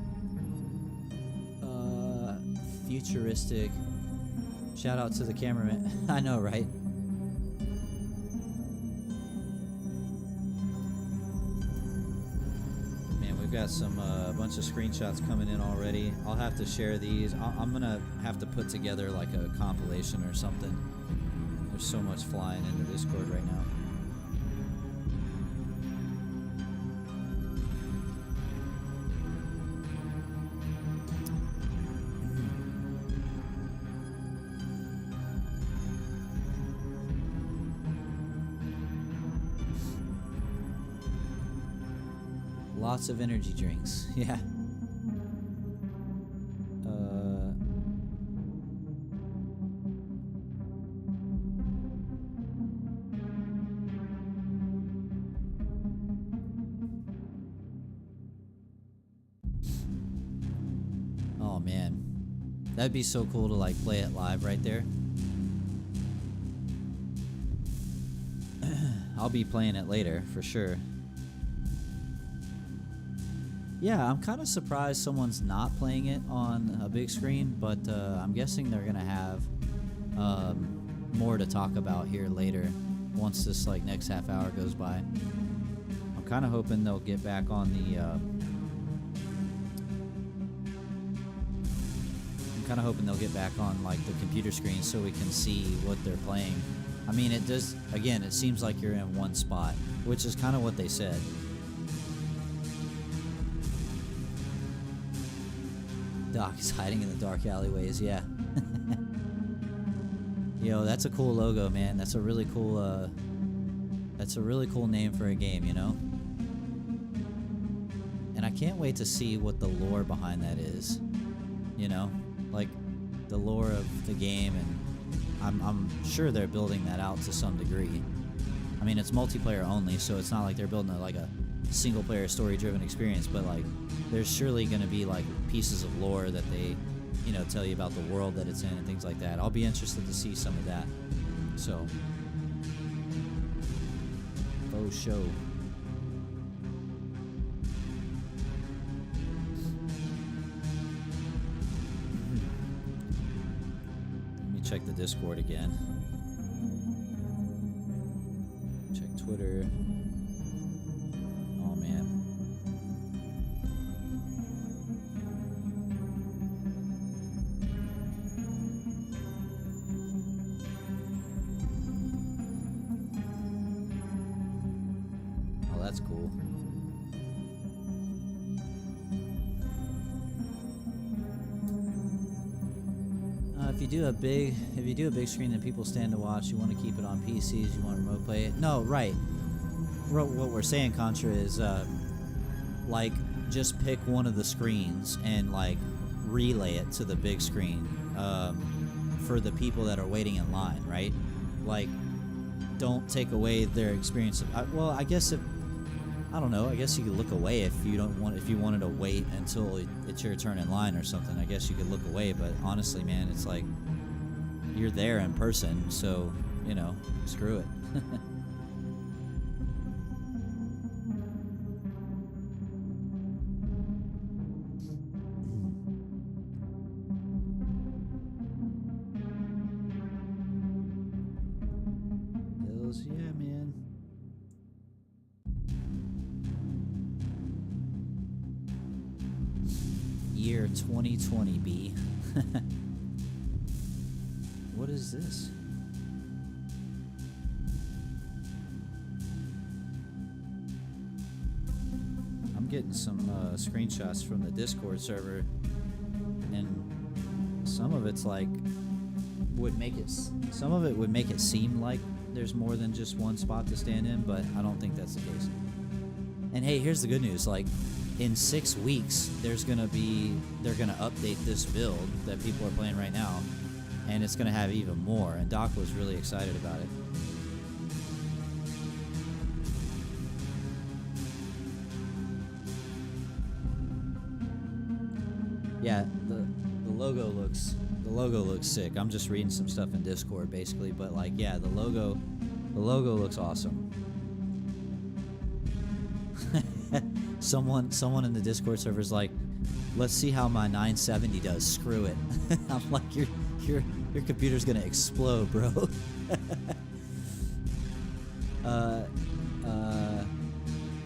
Futuristic. Shout out to the cameraman. I know, right? Man, we've got some bunch of screenshots coming in already. I'll have to share these. I'm gonna have to put together like a compilation or something. There's so much flying in the Discord right now. Lots of energy drinks. Yeah. Oh man. That'd be so cool to like play it live right there. I'll be playing it later for sure. Yeah, I'm kind of surprised someone's not playing it on a big screen, but I'm guessing they're gonna have more to talk about here later once this like next half hour goes by. I'm kind of hoping they'll get back on the like the computer screen so we can see what they're playing. I mean, it does, again, it seems like you're in one spot, which is kind of what they said. Doc is hiding in the dark alleyways, yeah. Yo, that's a cool logo, man. That's a really cool That's a really cool name for a game, you know? And I can't wait to see what the lore behind that is. You know? Like, the lore of the game, and I'm sure they're building that out to some degree. I mean, it's multiplayer only, so it's not like they're building like a single-player story-driven experience, but, like, there's surely going to be, like, pieces of lore that they, you know, tell you about the world that it's in and things like that. I'll be interested to see some of that. So, faux show. Let me check the Discord again. Check Twitter. Oh man. Oh, that's cool. If you do a big screen that people stand to watch, you want to keep it on PCs, you want to remote play it. No, right. What we're saying, Contra, is like just pick one of the screens and like relay it to the big screen for the people that are waiting in line, right? Like, don't take away their experience. Well, I guess I don't know. I guess you could look away if you wanted to wait until it's your turn in line or something. I guess you could look away, but honestly, man, it's like you're there in person, so you know, screw it. Hills, yeah, man. Year 2020, B. What is this? I'm getting some screenshots from the Discord server, and some of it's like some of it would make it seem like there's more than just one spot to stand in, but I don't think that's the case. And hey, here's the good news, like, in 6 weeks, they're gonna update this build that people are playing right now, and it's gonna have even more. And Doc was really excited about it. Yeah, the logo looks sick. I'm just reading some stuff in Discord basically, but like, yeah, the logo looks awesome. Someone in the Discord server is like, let's see how my 970 does. Screw it. I'm like, your computer's gonna explode, bro.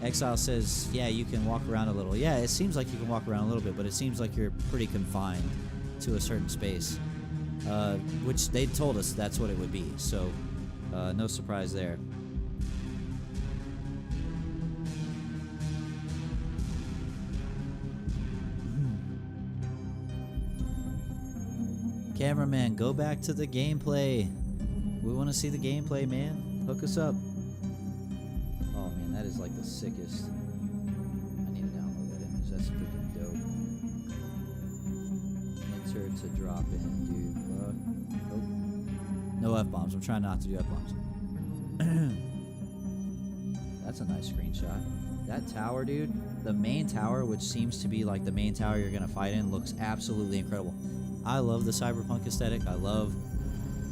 Exile says, yeah, you can walk around a little. Yeah, it seems like you can walk around a little bit, but it seems like you're pretty confined to a certain space, which they told us that's what it would be. So no surprise there. Cameraman, go back to the gameplay. We want to see the gameplay, man. Hook us up. Oh man, that is like the sickest. I need to download that image. That's freaking dope. Enter to drop in, dude. Oh. No F-bombs. I'm trying not to do F-bombs. That's a nice screenshot. That tower, dude, the main tower, which seems to be like the main tower you're going to fight in, looks absolutely incredible. I love the cyberpunk aesthetic. I love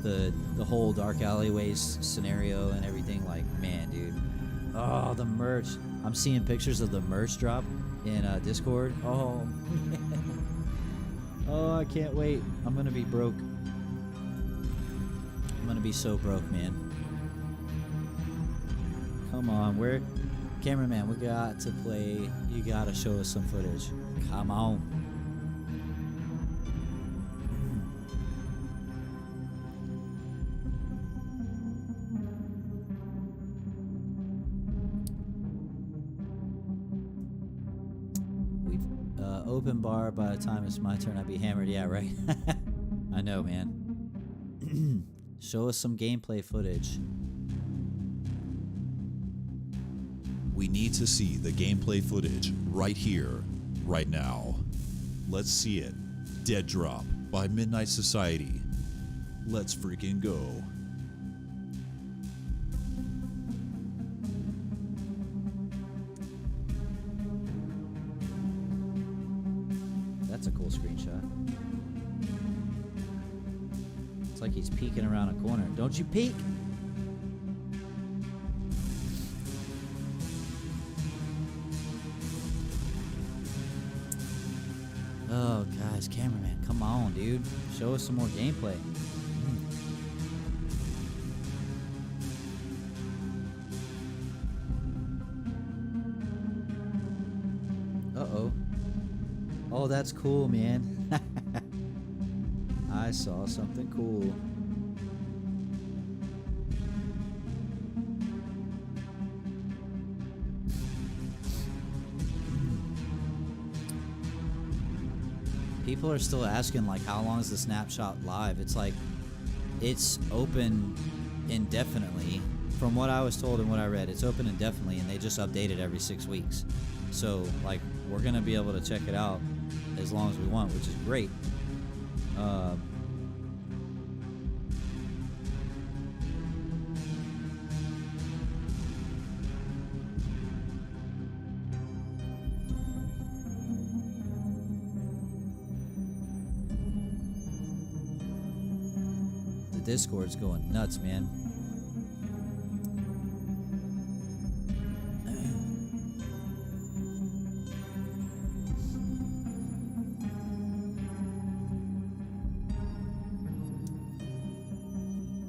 the whole dark alleyways scenario and everything. Like, man, dude. Oh, the merch. I'm seeing pictures of the merch drop in Discord. Oh, man. Oh, I can't wait. I'm going to be broke. I'm going to be so broke, man. Come on. Cameraman, we got to play. You got to show us some footage. Come on. Open bar, by the time it's my turn, I'd be hammered. Yeah, right. I know, man. Show us some gameplay footage. We need to see the gameplay footage right here, right now. Let's see it. Dead Drop by Midnight Society. Let's freaking go. That's a cool screenshot. It's like he's peeking around a corner. Don't you peek? Oh, guys, cameraman, come on, dude. Show us some more gameplay. Uh-oh. Oh, that's cool, man. I saw something cool. People are still asking, like, how long is the snapshot live? It's like, it's open indefinitely. From what I was told and what I read, it's open indefinitely, and they just update it every 6 weeks. So, like, we're going to be able to check it out as long as we want, which is great. The Discord's going nuts, man.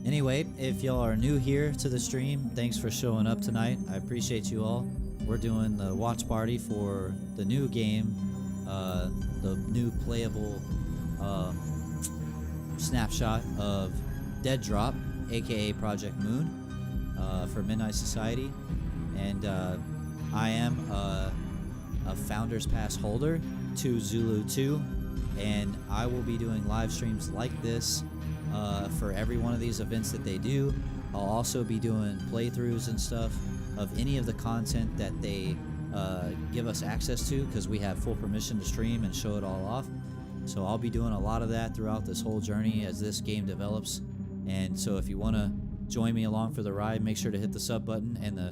Anyway, if y'all are new here to the stream, thanks for showing up tonight. I appreciate you all. We're doing the watch party for the new game, the new playable snapshot of Dead Drop, aka Project Moon, for Midnight Society. And I am a Founders Pass holder to Zulu 2, and I will be doing live streams like this for every one of these events that they do. I'll also be doing playthroughs and stuff of any of the content that they give us access to, because we have full permission to stream and show it all off. So I'll be doing a lot of that throughout this whole journey as this game develops. And so if you want to join me along for the ride, make sure to hit the sub button and the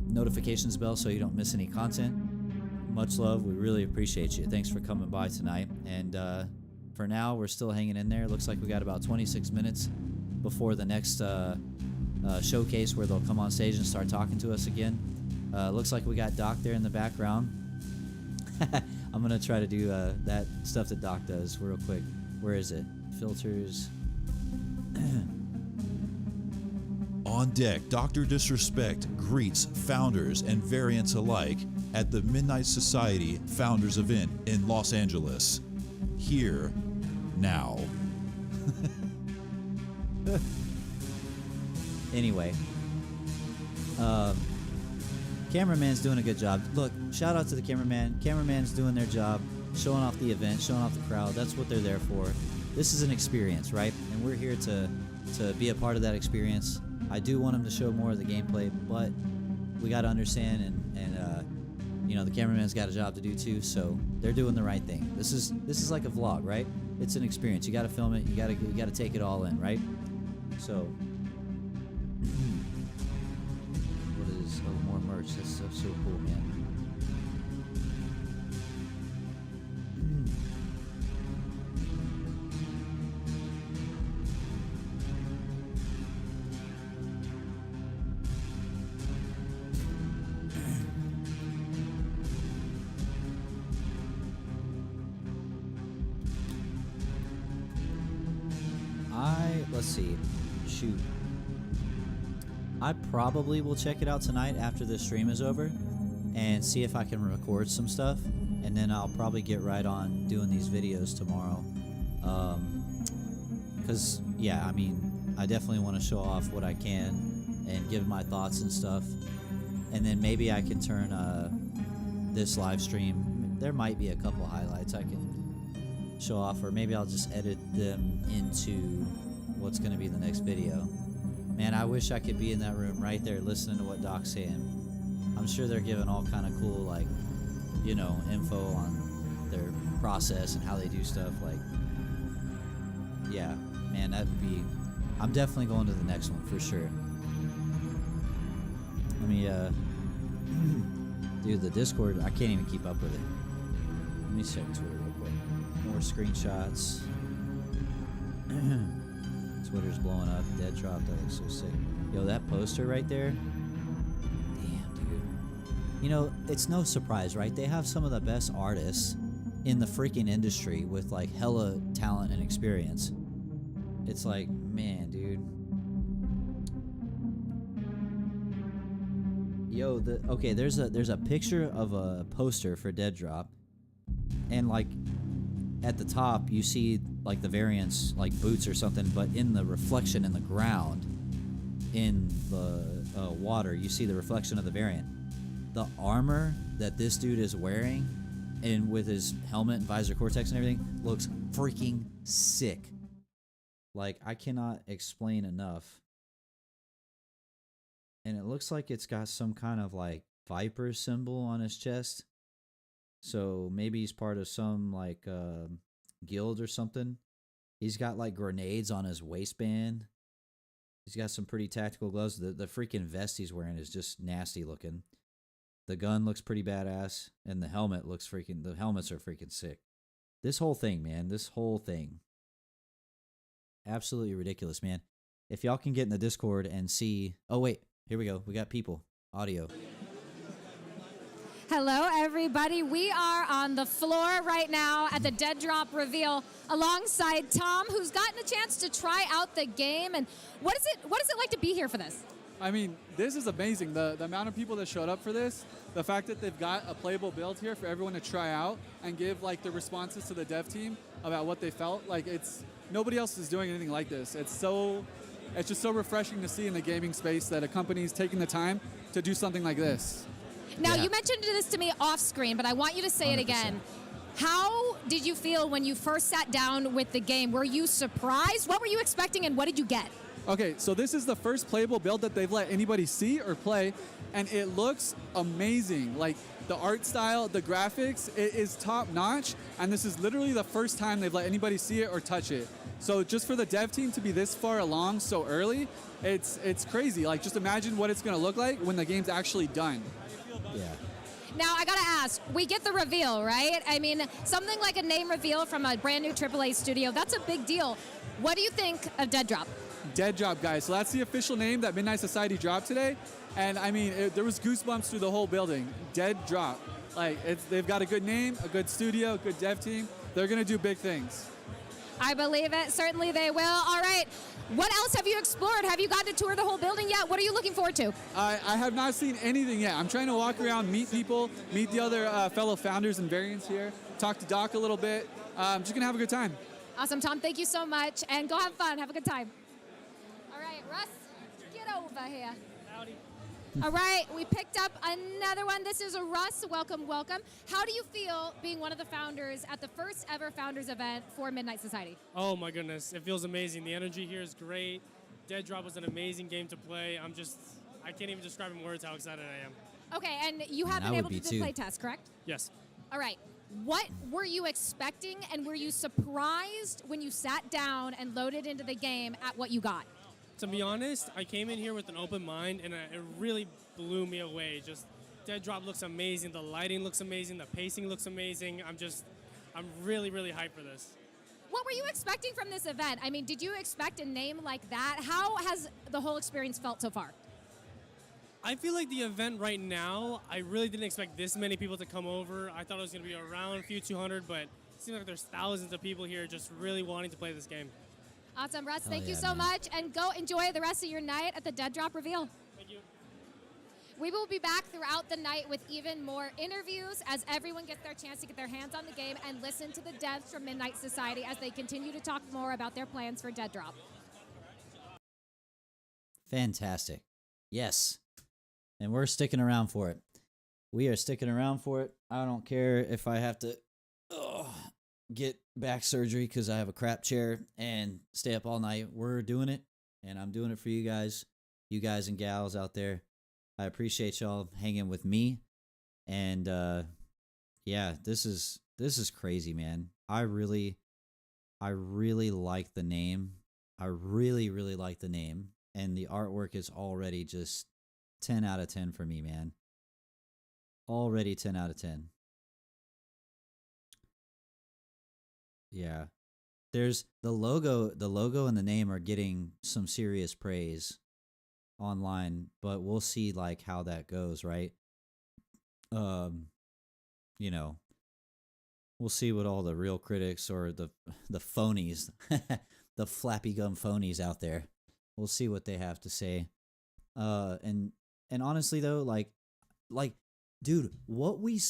notifications bell so you don't miss any content. Much love. We really appreciate you. Thanks for coming by tonight. And for now, we're still hanging in there. Looks like we got about 26 minutes before the next showcase where they'll come on stage and start talking to us again. Looks like we got Doc there in the background. I'm going to try to do that stuff that Doc does real quick. Where is it? Filters. On deck, Dr. Disrespect greets founders and variants alike at the Midnight Society Founders event in Los Angeles. Here, now. Anyway, cameraman's doing a good job. Look, shout out to the cameraman. Cameraman's doing their job, showing off the event, showing off the crowd. That's what they're there for. This is an experience, right? And we're here to be a part of that experience. I do want them to show more of the gameplay, but we got to understand, and you know, the cameraman's got a job to do too, so they're doing the right thing. This is like a vlog, right? It's an experience. You got to film it. You got to take it all in, right? So, what is more merch? That's so cool, man. Let's see. Shoot. I probably will check it out tonight after the stream is over and see if I can record some stuff, and then I'll probably get right on doing these videos tomorrow. Because, yeah, I mean, I definitely want to show off what I can and give my thoughts and stuff. And then maybe I can turn this live stream. There might be a couple highlights I can show off, or maybe I'll just edit them into what's going to be the next video. Man, I wish I could be in that room right there listening to what Doc's saying. I'm sure they're giving all kind of cool, like, info on their process and how they do stuff. Like, yeah, man, I'm definitely going to the next one for sure. Let me, dude, the Discord, I can't even keep up with it. Let me check Twitter real quick. More screenshots. Twitter's blowing up. Dead drop. That looks so sick. Yo, that poster right there. Damn, dude. It's no surprise, right? They have some of the best artists in the freaking industry with like hella talent and experience. It's like, man, dude. Yo, okay, there's a picture of a poster for Dead Drop, and like at the top you see like the variants, like boots or something, but in the reflection in the ground, in the water, you see the reflection of the variant. The armor that this dude is wearing, and with his helmet and visor cortex and everything, looks freaking sick. Like, I cannot explain enough. And it looks like it's got some kind of like viper symbol on his chest. So maybe he's part of some like guild or something. He's got like grenades on his waistband. He's got some pretty tactical gloves. The freaking vest he's wearing is just nasty looking. The gun looks pretty badass, and the helmets are freaking sick. This whole thing, man, absolutely ridiculous, man. If y'all can get in the Discord and see, oh wait, here we go. We got people, audio. Hello, everybody. We are on the floor right now at the Dead Drop reveal alongside Tom, who's gotten a chance to try out the game. And what is it like to be here for this? I mean, this is amazing. The amount of people that showed up for this, the fact that they've got a playable build here for everyone to try out and give like the responses to the dev team about what they felt. Like, nobody else is doing anything like this. It's just so refreshing to see in the gaming space that a company's taking the time to do something like this. Now, Yeah. you mentioned this to me off screen, but I want you to say it 100%. again. How did you feel when you first sat down with the game? Were you surprised? What were you expecting, and what did you get? Okay, so this is the first playable build that they've let anybody see or play, and it looks amazing. Like, the art style, the graphics, it is top notch, and this is literally the first time they've let anybody see it or touch it. So just for the dev team to be this far along so early, it's crazy. Like, just imagine what it's gonna look like when the game's actually done. Yeah. Now, I gotta ask, we get the reveal, right? I mean, something like a name reveal from a brand new AAA studio, that's a big deal. What do you think of Dead Drop? Dead Drop, guys. So that's the official name that Midnight Society dropped today. And I mean, there was goosebumps through the whole building. Dead Drop. Like, they've got a good name, a good studio, a good dev team. They're gonna do big things. I believe it. Certainly they will. All right. What else have you explored? Have you gotten to tour the whole building yet? What are you looking forward to? I have not seen anything yet. I'm trying to walk around, meet people, meet the other fellow founders and variants here, talk to Doc a little bit. I'm just gonna have a good time. Awesome, Tom. Thank you so much. And go have fun. Have a good time. All right, Russ, get over here. Howdy. All right, we picked up another one. This is Russ. Welcome, welcome. How do you feel being one of the founders at the first ever founders event for Midnight Society? Oh my goodness, it feels amazing. The energy here is great. Dead Drop was an amazing game to play. I can't even describe in words how excited I am. Okay, and you have I been would able to be do too. the play test, correct? Yes. All right. What were you expecting, and were you surprised when you sat down and loaded into the game at what you got? To be honest, I came in here with an open mind, and it really blew me away. Just Dead Drop looks amazing. The lighting looks amazing. The pacing looks amazing. I'm really, really hyped for this. What were you expecting from this event? I mean, did you expect a name like that? How has the whole experience felt so far? I feel like the event right now, I really didn't expect this many people to come over. I thought it was going to be around a few 200, but it seems like there's thousands of people here just really wanting to play this game. Awesome, Russ. Hell Thank you yeah, so man. much, and go enjoy the rest of your night at the Dead Drop reveal. Thank you. We will be back throughout the night with even more interviews as everyone gets their chance to get their hands on the game and listen to the devs from Midnight Society as they continue to talk more about their plans for Dead Drop. Fantastic. Yes. And we're sticking around for it. We are sticking around for it. I don't care if I have to get back surgery because I have a crap chair and stay up all night. We're doing it, and I'm doing it for you guys and gals out there. I appreciate y'all hanging with me. And yeah, this is crazy, man. I really like the name. I really like the name, and the artwork is already just 10 out of 10 for me, man. Already 10 out of 10. Yeah. There's the logo and the name are getting some serious praise online, but we'll see like how that goes, right? You know, we'll see what all the real critics or the phonies, the flappy gum phonies out there. We'll see what they have to say. And honestly though, like dude, what we've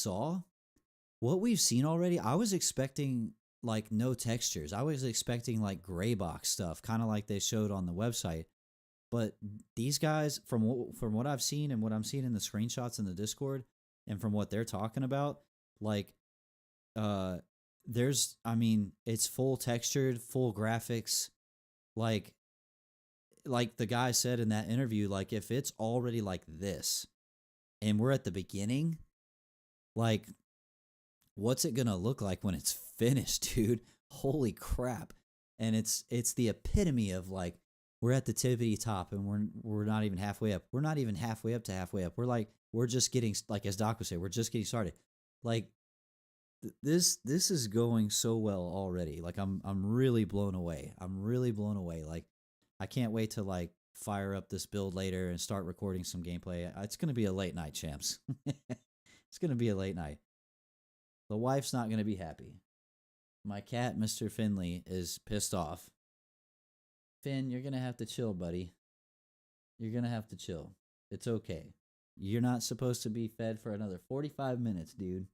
seen already, I was expecting like no textures. I was expecting like gray box stuff, kind of like they showed on the website. But these guys, from what I've seen and what I'm seeing in the screenshots in the Discord, and from what they're talking about, like, there's, I mean, it's full textured, full graphics, like the guy said in that interview, like if it's already like this, and we're at the beginning, like, what's it gonna look like when it's finished, dude? Holy crap! And it's the epitome of like, we're at the tippity top, and we're not even halfway up. We're not even halfway up to halfway up. We're just getting, like as Doc would say, we're just getting started. Like this is going so well already. Like I'm really blown away. I'm really blown away. Like I can't wait to like fire up this build later and start recording some gameplay. It's gonna be a late night, champs. It's gonna be a late night. The wife's not gonna be happy. My cat, Mr. Finley, is pissed off. Finn, you're going to have to chill, buddy. You're going to have to chill. It's okay. You're not supposed to be fed for another 45 minutes, dude.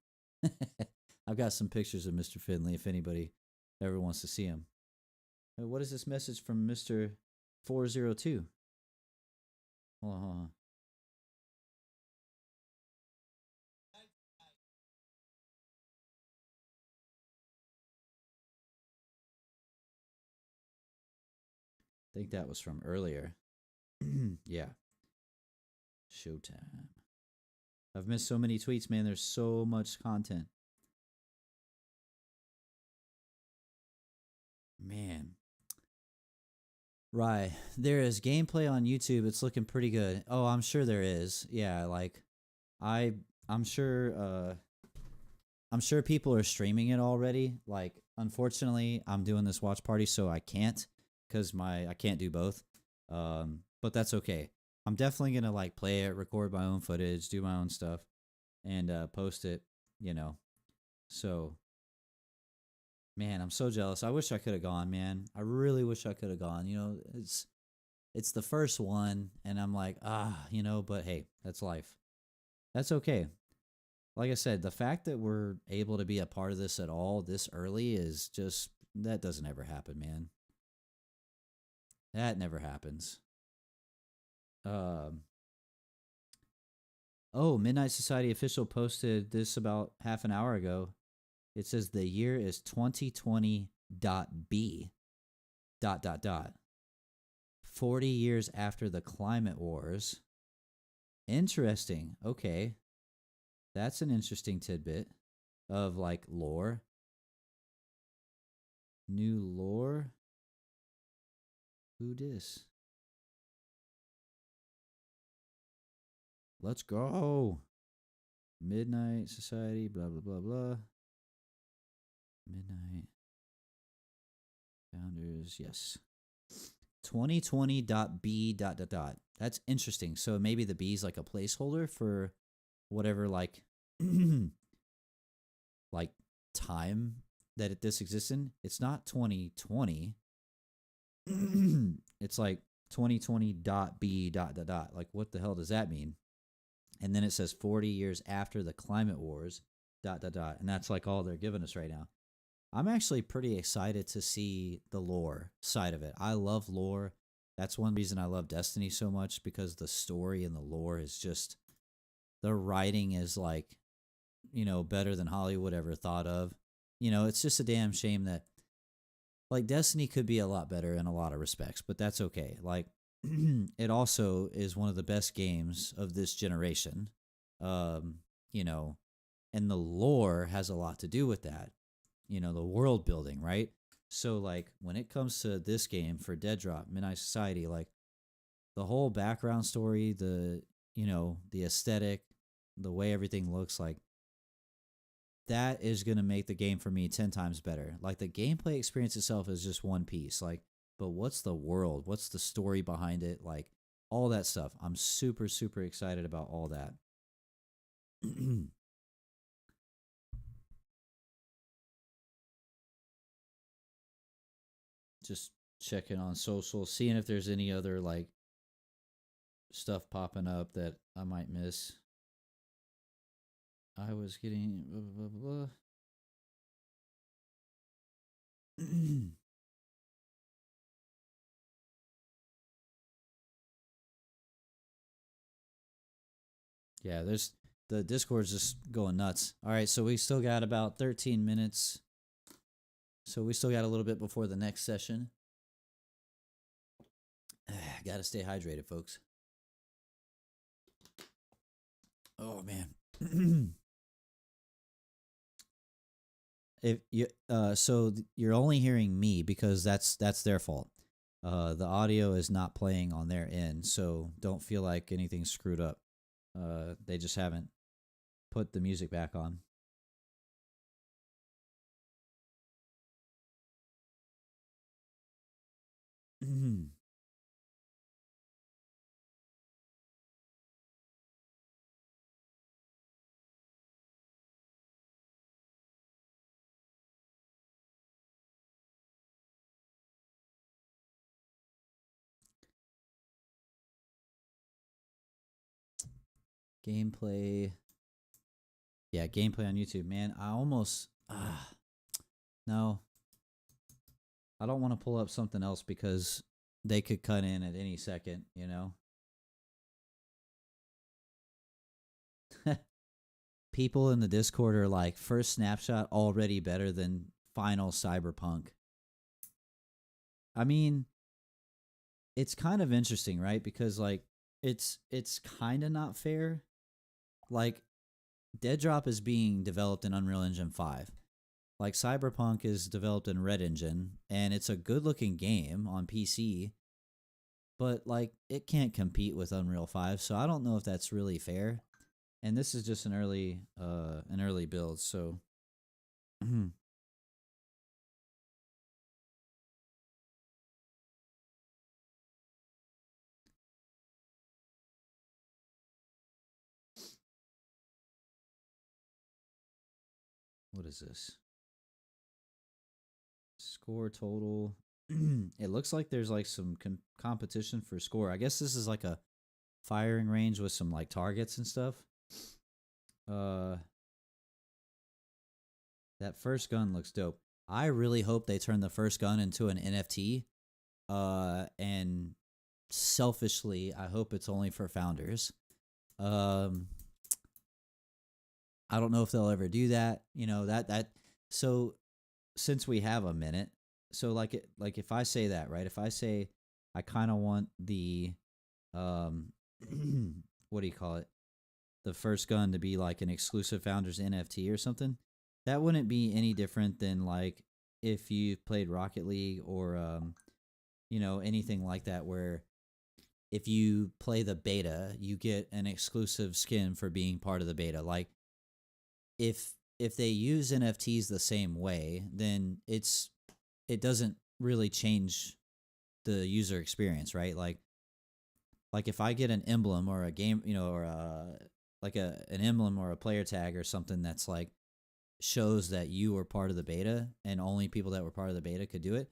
I've got some pictures of Mr. Finley if anybody ever wants to see him. What is this message from Mr. 402? Hold on. I think that was from earlier. Yeah. Showtime. I've missed so many tweets, man. There's so much content. Man. Right. There is gameplay on YouTube. It's looking pretty good. Oh, I'm sure there is. Yeah, like I'm sure people are streaming it already. Like unfortunately, I'm doing this watch party so I can't, cuz I can't do both. But that's okay. I'm definitely going to like play it, record my own footage, do my own stuff, and post it, you know. So man, I'm so jealous. I wish I could have gone, man. I really wish I could have gone. You know, it's the first one, and I'm like, you know, but hey, that's life. That's okay. Like I said, the fact that we're able to be a part of this at all this early is just, that doesn't ever happen, man. That never happens. Oh, Midnight Society official posted this about half an hour ago. It says the year is 2020.B. ... 40 years after the climate wars. Interesting. Okay. That's an interesting tidbit of like lore. New lore. Who dis? Let's go. Midnight Society, blah, blah, blah, blah. Midnight Founders, yes. 2020.B ... That's interesting. So maybe the B is like a placeholder for whatever like like time that this exists in. It's not 2020. It's like 2020.B ... Like what the hell does that mean? And then it says 40 years after the climate wars ... And that's like all they're giving us right now. I'm actually pretty excited to see the lore side of it. I love lore. That's one reason I love Destiny so much, because the story and the lore is just, the writing is like, you know, better than Hollywood ever thought of. You know, it's just a damn shame that like Destiny could be a lot better in a lot of respects, but that's okay. Like it also is one of the best games of this generation. You know, and the lore has a lot to do with that. You know, the world building, right? So like when it comes to this game for Dead Drop Midnight Society, like the whole background story, the the aesthetic, the way everything looks, like that is going to make the game for me 10 times better. Like the gameplay experience itself is just one piece, like, but what's the world? What's the story behind it? Like all that stuff. I'm super, super excited about all that. Just checking on social, seeing if there's any other like stuff popping up that I might miss. I was getting blah, blah, blah, blah. Yeah, there's the Discord's just going nuts. All right, so we still got about 13 minutes. So we still got a little bit before the next session. Got to stay hydrated, folks. Oh man. If you so you're only hearing me because that's their fault. The audio is not playing on their end, so don't feel like anything's screwed up. They just haven't put the music back on. Gameplay. Yeah, gameplay on YouTube, man. I almost no. I don't want to pull up something else because they could cut in at any second, you know. People in the Discord are like, first snapshot already better than final Cyberpunk. I mean, it's kind of interesting, right? Because like it's kind of not fair. Like Dead Drop is being developed in Unreal Engine 5. Like Cyberpunk is developed in Red Engine, and it's a good-looking game on PC, but like it can't compete with Unreal 5, so I don't know if that's really fair. And this is just an early build, so what is this? Score total. It looks like there's like some competition for score. I guess this is like a firing range with some like targets and stuff. That first gun looks dope. I really hope they turn the first gun into an NFT. And selfishly, I hope it's only for founders. I don't know if they'll ever do that. You know, that so since we have a minute, so like if I say that, right? If I say I kind of want the what do you call it? The first gun to be like an exclusive founders NFT or something. That wouldn't be any different than like if you played Rocket League or anything like that, where if you play the beta, you get an exclusive skin for being part of the beta. Like if they use NFTs the same way, then it doesn't really change the user experience, right? Like if I get an emblem or a game, or an emblem or a player tag or something that's like shows that you were part of the beta and only people that were part of the beta could do it.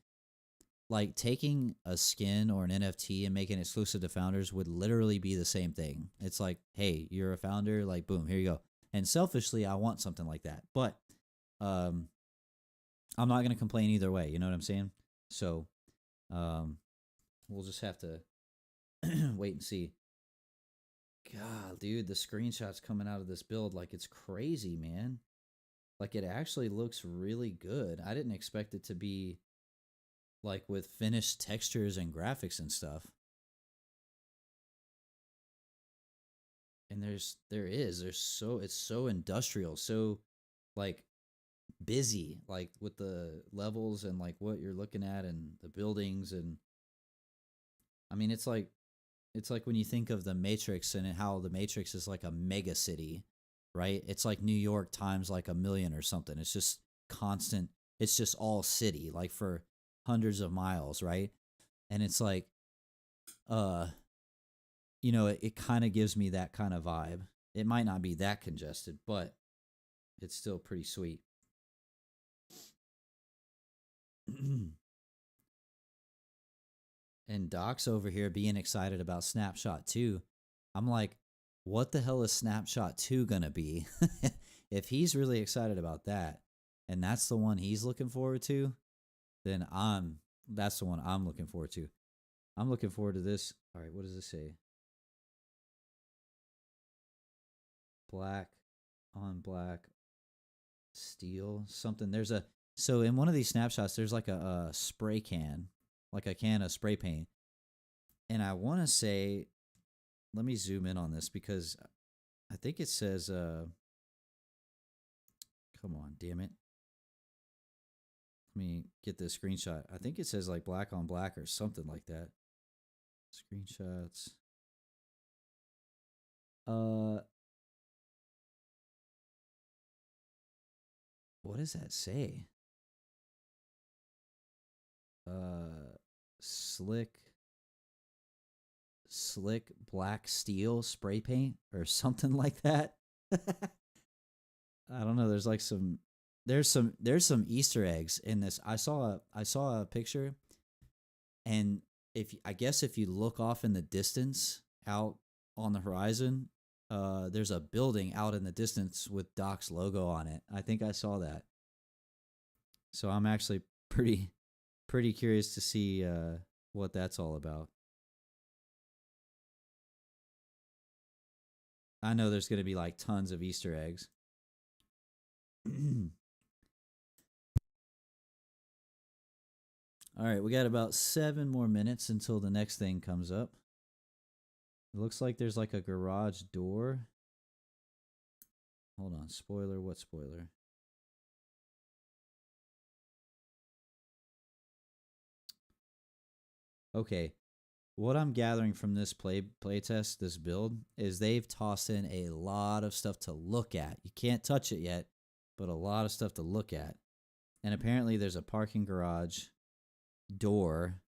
Like taking a skin or an NFT and making it exclusive to founders would literally be the same thing. It's like, hey, you're a founder, like boom, here you go. And selfishly, I want something like that. But I'm not going to complain either way, you know what I'm saying? So we'll just have to wait and see. God, dude, the screenshots coming out of this build, like it's crazy, man. Like it actually looks really good. I didn't expect it to be like with finished textures and graphics and stuff. and it's so industrial, so like busy, like with the levels and like what you're looking at and the buildings. And I mean, it's like when you think of the Matrix and how the Matrix is like a mega city, right? It's like New York times like a million or something. It's just constant. It's just all city, like for hundreds of miles, right? And it's like, it kind of gives me that kind of vibe. It might not be that congested, but it's still pretty sweet. And Doc's over here being excited about Snapshot 2. I'm like, what the hell is Snapshot 2 gonna be? If he's really excited about that, and that's the one he's looking forward to, then that's the one I'm looking forward to. I'm looking forward to this. All right, what does this say? Black on black steel something. So in one of these snapshots, there's like a spray can, like a can of spray paint. And I want to say, let me zoom in on this because I think it says, come on, damn it. Let me get this screenshot. I think it says like black on black or something like that. Screenshots. What does that say? Slick black steel spray paint or something like that. I don't know. There's like there's some Easter eggs in this. I saw a picture, and if you look off in the distance out on the horizon, there's a building out in the distance with Doc's logo on it. I think I saw that. So I'm actually pretty curious to see what that's all about. I know there's going to be like tons of Easter eggs. All right, we got about 7 more minutes until the next thing comes up. It looks like there's like a garage door. Hold on, spoiler, what spoiler? Okay, what I'm gathering from this playtest, this build, is they've tossed in a lot of stuff to look at. You can't touch it yet, but a lot of stuff to look at. And apparently there's a parking garage door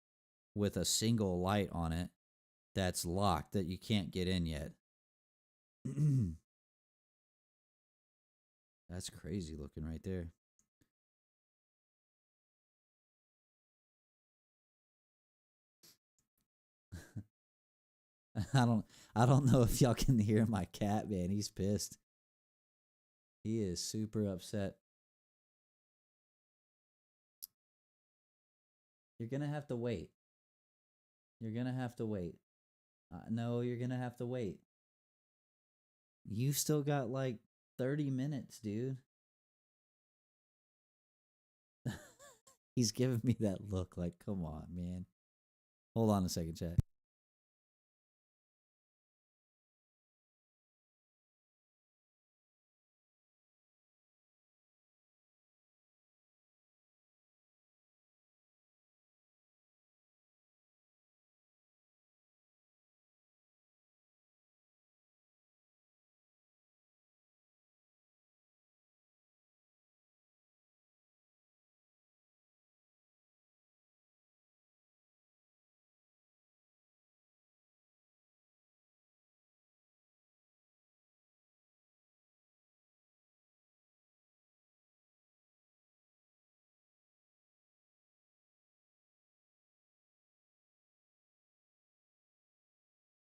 with a single light on it that's locked that you can't get in yet. That's crazy looking right there. I don't know if y'all can hear my cat, man. He's pissed. He is super upset. You're going to have to wait. You're going to have to wait. No, you're going to have to wait. You still got like 30 minutes, dude. He's giving me that look like, come on, man. Hold on a second, chat.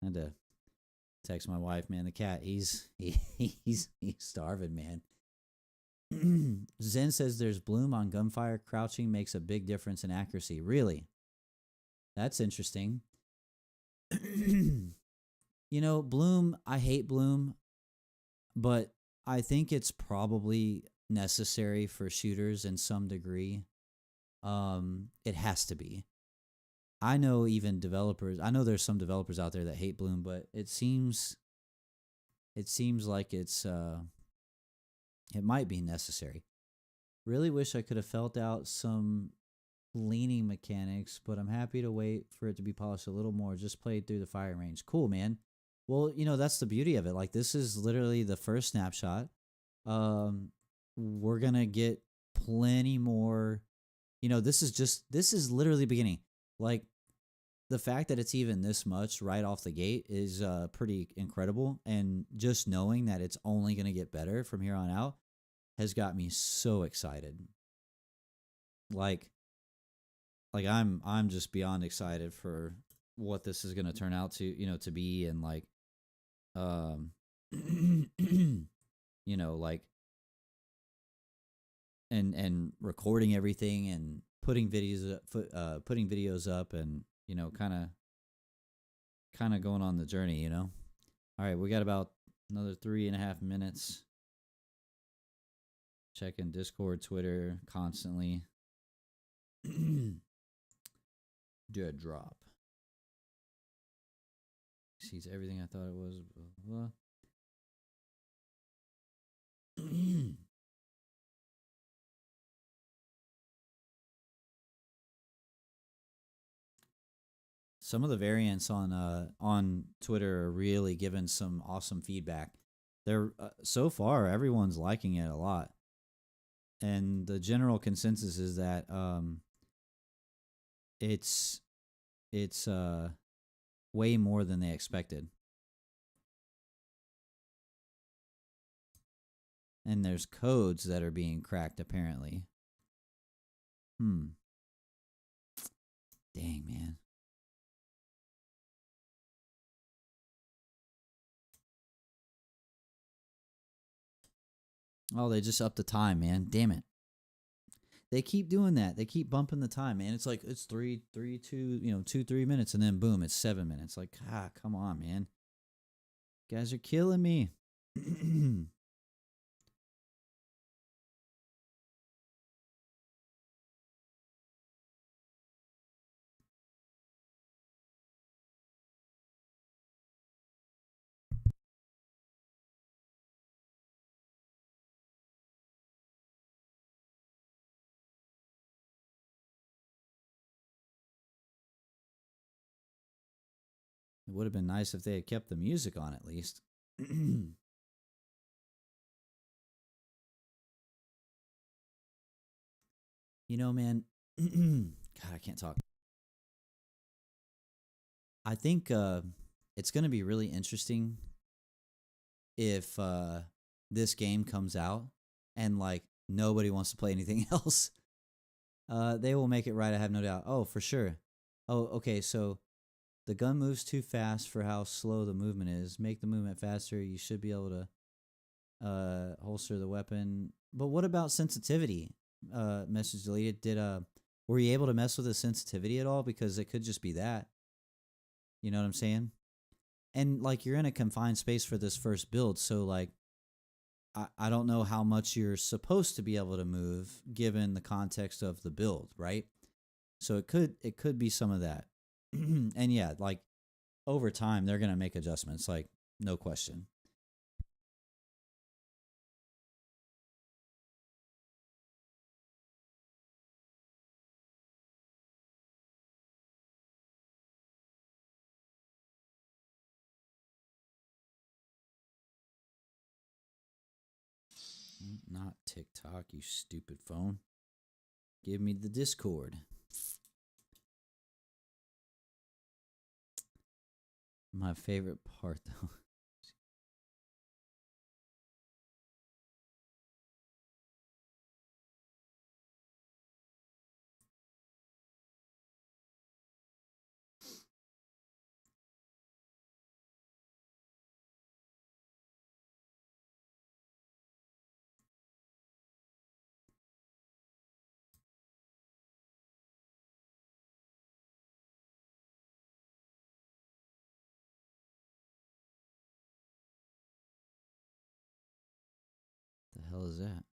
I had to text my wife, man. The cat, he's starving, man. Zen says there's bloom on gunfire. Crouching makes a big difference in accuracy. Really? That's interesting. Bloom, I hate bloom, but I think it's probably necessary for shooters in some degree. It has to be. I know there's some developers out there that hate bloom, but it seems it seems like it might be necessary. Really wish I could have felt out some leaning mechanics, but I'm happy to wait for it to be polished a little more. Just played through the firing range. Cool, man. Well, that's the beauty of it. Like, this is literally the first snapshot. We're gonna get plenty more. This is literally the beginning. Like, the fact that it's even this much right off the gate is pretty incredible. And just knowing that it's only gonna get better from here on out has got me so excited. Like I'm just beyond excited for what this is gonna turn out to be, and like like and recording everything and putting videos up, and kind of going on the journey. All right, we got about another 3.5 minutes. Checking Discord, Twitter constantly. Dead drop. Sees everything I thought it was. Blah, blah. Some of the variants on Twitter are really giving some awesome feedback. They're so far everyone's liking it a lot, and the general consensus is that it's way more than they expected. And there's codes that are being cracked apparently. Dang, man. Oh, they just upped the time, man. Damn it. They keep doing that. They keep bumping the time, man. It's like it's 3, 2, 2, 3 minutes, and then boom, it's 7 minutes. Like, come on, man. You guys are killing me. It would have been nice if they had kept the music on at least. Man, God, I can't talk. I think it's going to be really interesting if this game comes out and like nobody wants to play anything else. They will make it right, I have no doubt. Oh, for sure. Oh, okay, so the gun moves too fast for how slow the movement is. Make the movement faster. You should be able to holster the weapon. But what about sensitivity? Message deleted. Were you able to mess with the sensitivity at all? Because it could just be that. You know what I'm saying? And like, you're in a confined space for this first build, so like I don't know how much you're supposed to be able to move given the context of the build, right? So it could be some of that. And yeah, like over time they're gonna make adjustments, like no question. Not TikTok, you stupid phone. Give me the Discord. My favorite part though. The hell is that?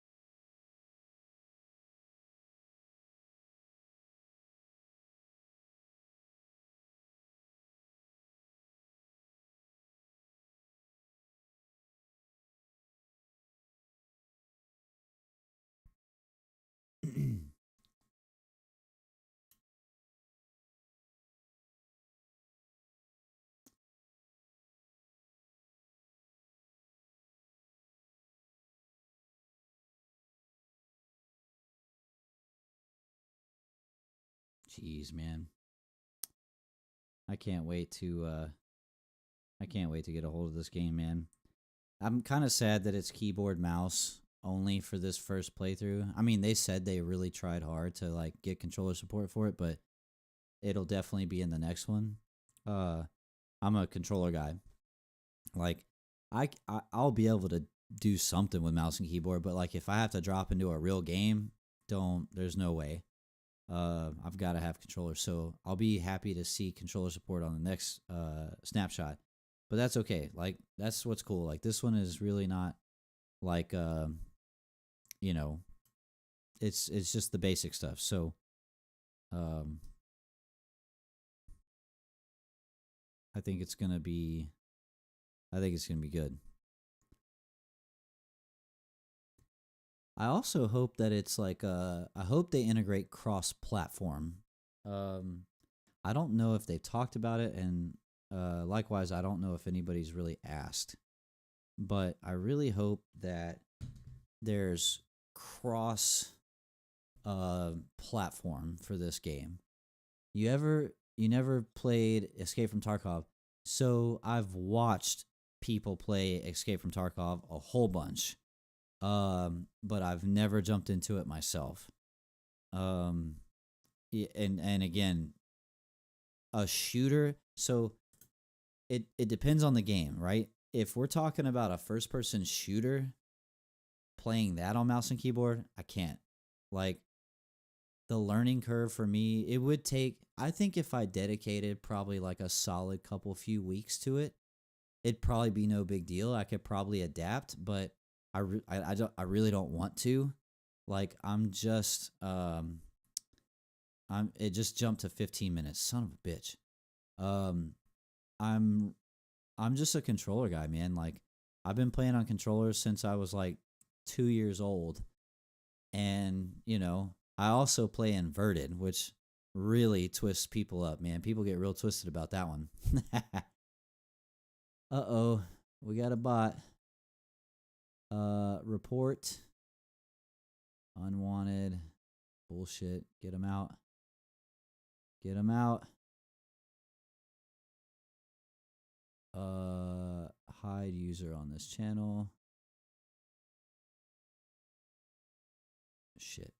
Jeez, man. I can't wait to get a hold of this game, man. I'm kind of sad that it's keyboard mouse only for this first playthrough. I mean, they said they really tried hard to like get controller support for it, but it'll definitely be in the next one. I'm a controller guy. Like I'll be able to do something with mouse and keyboard, but like if I have to drop into a real game, there's no way. I've got to have controller, so I'll be happy to see controller support on the next snapshot. But that's okay. Like that's what's cool. Like this one is really not like you know, it's just the basic stuff. So I think it's gonna be good. I also hope that it's like I hope they integrate cross-platform. I don't know if they've talked about it, and likewise, I don't know if anybody's really asked. But I really hope that there's cross platform for this game. You never played Escape from Tarkov, so I've watched people play Escape from Tarkov a whole bunch. But I've never jumped into it myself. And again, a shooter, so it depends on the game, right? If we're talking about a first person shooter, playing that on mouse and keyboard, I can't. Like the learning curve for me, it would take, I think if I dedicated probably like a solid few weeks to it, it'd probably be no big deal. I could probably adapt, but I really don't want to. Like it just jumped to 15 minutes. Son of a bitch. I'm just a controller guy, man. Like I've been playing on controllers since I was like 2 years old. And, you know, I also play inverted, which really twists people up, man. People get real twisted about that one. Uh-oh, we got a bot. Report. Unwanted. Bullshit. Get him out. Get him out. Hide user on this channel. Shit.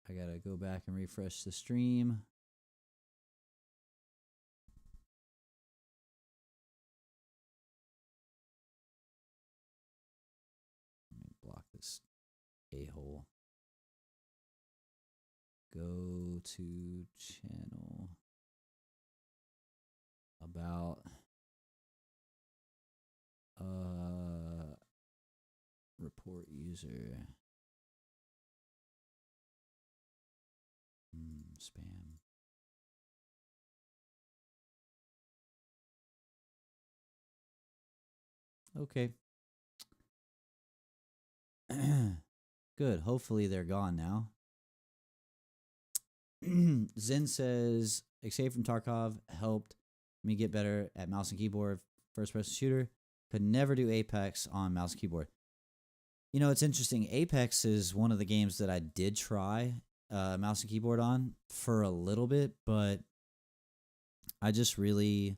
I gotta go back and refresh the stream. Block this a-hole. Go to channel. About report user. Spam. Okay. Good. Hopefully they're gone now. Zen says, Escape from Tarkov helped me get better at mouse and keyboard. First-person shooter. Could never do Apex on mouse and keyboard. You know, it's interesting. Apex is one of the games that I did try mouse and keyboard on for a little bit, but I just really,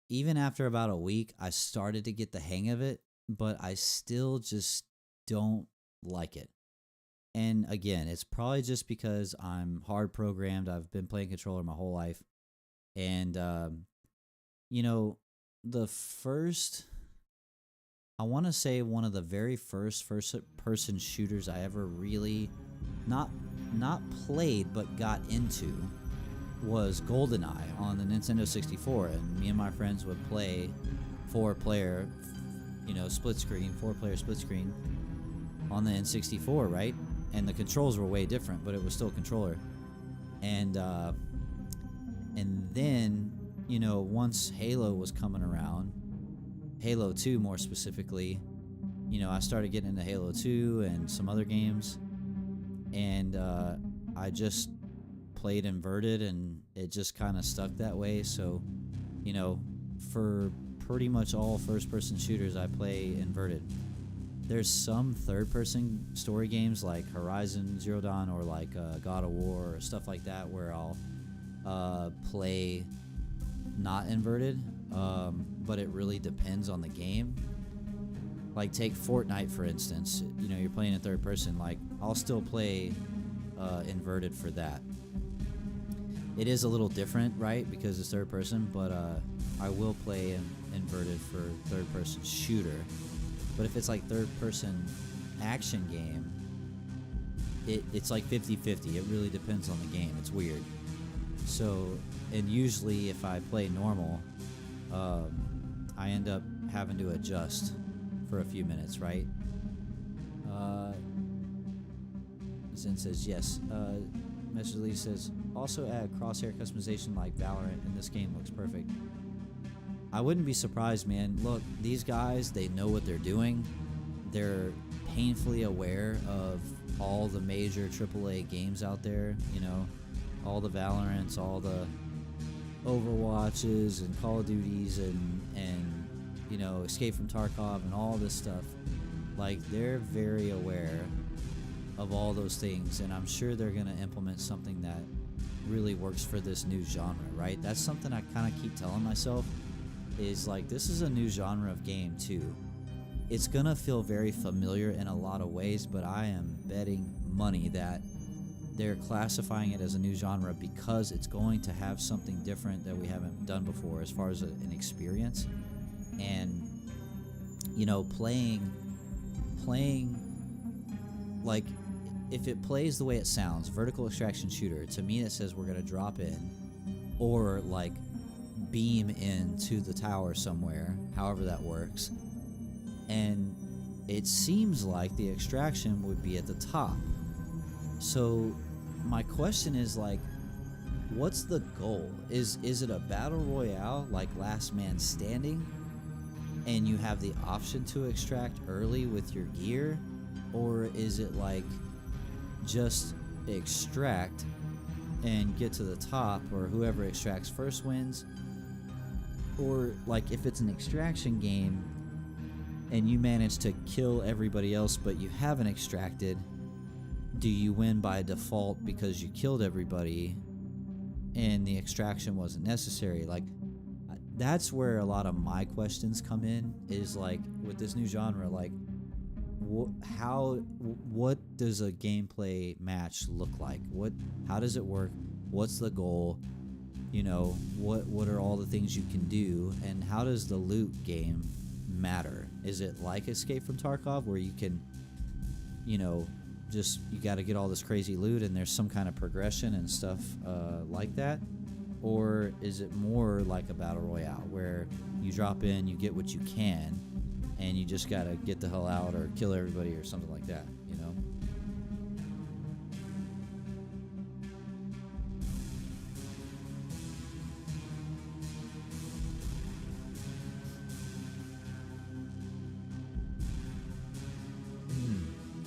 even after about a week, I started to get the hang of it, but I still just don't like it. And again, it's probably just because I'm hard programmed. I've been playing controller my whole life. And, you know, I want to say one of the very first person shooters I ever really not played but got into was GoldenEye on the Nintendo 64, and me and my friends would play 4-player, you know, four-player split screen on the N64, right? And the controls were way different, but it was still a controller. And then, you know, once Halo was coming around, Halo 2 more specifically, you know, I started getting into Halo 2 and some other games, and I just played inverted, and it just kind of stuck that way. So, you know, for pretty much all first-person shooters, I play inverted. there's some third-person story games like Horizon Zero Dawn or like God of War or stuff like that where I'll play not inverted, but it really depends on the game. Like take Fortnite for instance. You know, you're playing in third person. Like I'll still play inverted for that. It is a little different, right? Because it's third person, but I will play inverted for third person shooter. But if it's like third person action game, it's like 50-50. It really depends on the game. It's weird. So, and usually if I play normal, I end up having to adjust for a few minutes, right? Zen says yes. Message Lee says, also add crosshair customization like Valorant, and this game looks perfect. I wouldn't be surprised, man. Look, these guys, they know what they're doing. They're painfully aware of all the major AAA games out there, you know, all the Valorants, all the Overwatches and Call of Duties and you know, Escape from Tarkov and all this stuff. Like, they're very aware of all those things, and I'm sure they're going to implement something that really works for this new genre, right? That's something I kind of keep telling myself, is like, this is a new genre of game too. It's going to feel very familiar in a lot of ways, but I am betting money that they're classifying it as a new genre because it's going to have something different that we haven't done before as far as an experience. And, you know, playing, like, if it plays the way it sounds, vertical extraction shooter, to me it says we're going to drop in or, like, beam into the tower somewhere, however that works. And it seems like the extraction would be at the top. So my question is, like, what's the goal? Is it a battle royale like Last Man Standing, and you have the option to extract early with your gear? Or is it like just extract and get to the top, or whoever extracts first wins? Or like if it's an extraction game and you manage to kill everybody else but you haven't extracted, do you win by default because you killed everybody and the extraction wasn't necessary? Like, that's where a lot of my questions come in, is like, with this new genre, like, what does a gameplay match look like? How does it work? What's the goal? You know, what are all the things you can do, and how does the loot game matter? Is it like Escape from Tarkov, where you can, you know, just, you got to get all this crazy loot and there's some kind of progression and stuff like that? Or is it more like a battle royale where you drop in, you get what you can, and you just got to get the hell out or kill everybody or something like that, you know?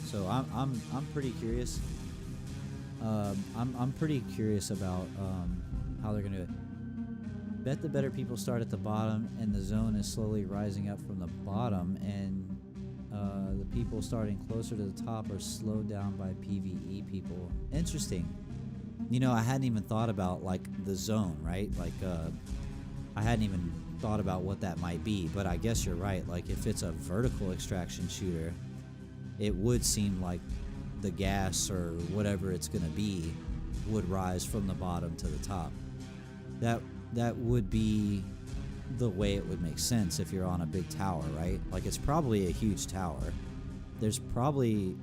So I'm pretty curious. I'm pretty curious about how they're gonna do it. Bet the better people start at the bottom, and the zone is slowly rising up from the bottom, and the people starting closer to the top are slowed down by PvE people. Interesting. You know, I hadn't even thought about, like, the zone, right? Like, I hadn't even thought about what that might be, but I guess you're right. Like, if it's a vertical extraction shooter, it would seem like the gas or whatever it's going to be would rise from the bottom to the top. That would be the way it would make sense if you're on a big tower, right? Like, it's probably a huge tower. It's probably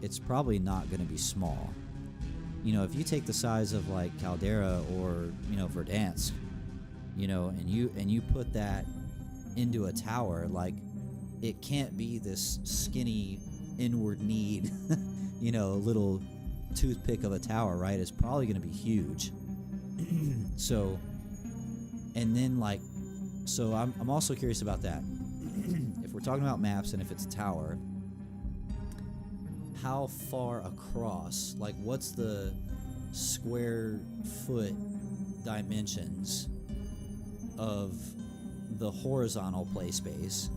not going to be small. You know, if you take the size of like Caldera or, you know, Verdansk, you know, and you put that into a tower, like, it can't be this skinny inward kneed you know, little toothpick of a tower, right? It's probably going to be huge. So, and then, like, so I'm also curious about that. If we're talking about maps and if it's a tower, how far across, like, what's the square foot dimensions of the horizontal play space,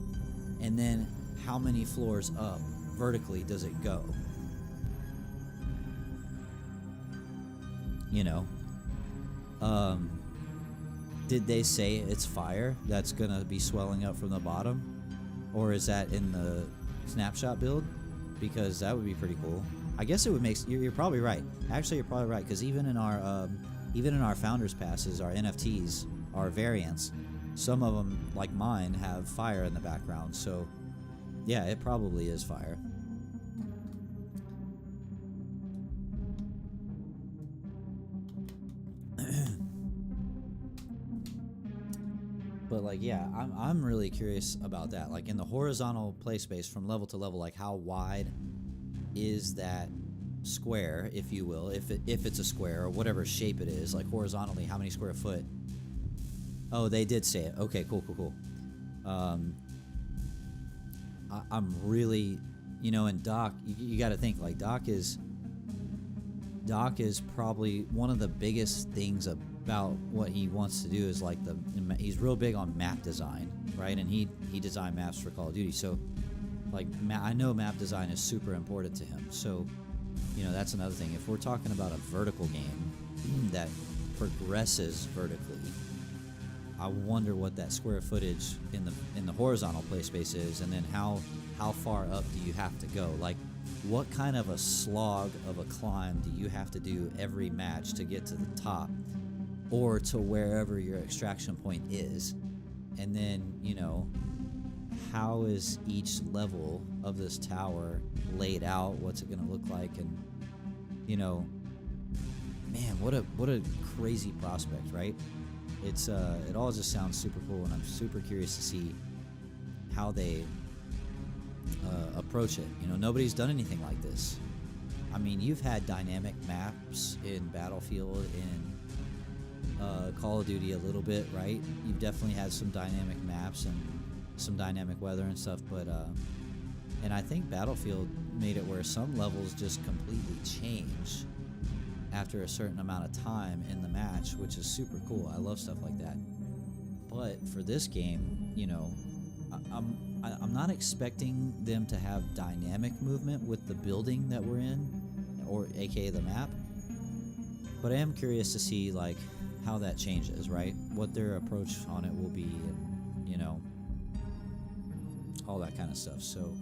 and then how many floors up vertically does it go? You know, did they say it's fire that's gonna be swelling up from the bottom, or is that in the snapshot build? Because that would be pretty cool. I guess it would make. You're probably right. Actually, you're probably right, because even in our founders passes, our NFTs, our variants, some of them, like mine, have fire in the background. So yeah, it probably is fire. But like, yeah, I'm really curious about that. Like in the horizontal play space from level to level, like how wide is that square, if you will, if it's a square or whatever shape it is, like horizontally, how many square foot? Oh, they did say it. Okay, cool. I'm really, you know, and Doc, you got to think like Doc is probably one of the biggest things about what he wants to do is like he's real big on map design, right? And he designed maps for Call of Duty, so like I know map design is super important to him. So, you know, that's another thing. If we're talking about a vertical game that progresses vertically, I wonder what that square footage in the horizontal play space is, and then how far up do you have to go? Like, what kind of a slog of a climb do you have to do every match to get to the top, or to wherever your extraction point is? And then, you know, how is each level of this tower laid out? What's it going to look like? And, you know, man, what a crazy prospect, right? It's it all just sounds super cool, and I'm super curious to see how they approach it. You know, nobody's done anything like this. I mean, you've had dynamic maps in Battlefield, in Call of Duty a little bit, right? You've definitely had some dynamic maps and some dynamic weather and stuff, but and I think Battlefield made it where some levels just completely change after a certain amount of time in the match, which is super cool. I love stuff like that. But for this game, you know, I'm not expecting them to have dynamic movement with the building that we're in, or aka the map. But I am curious to see like how that changes, right? What their approach on it will be, and you know, all that kind of stuff. So,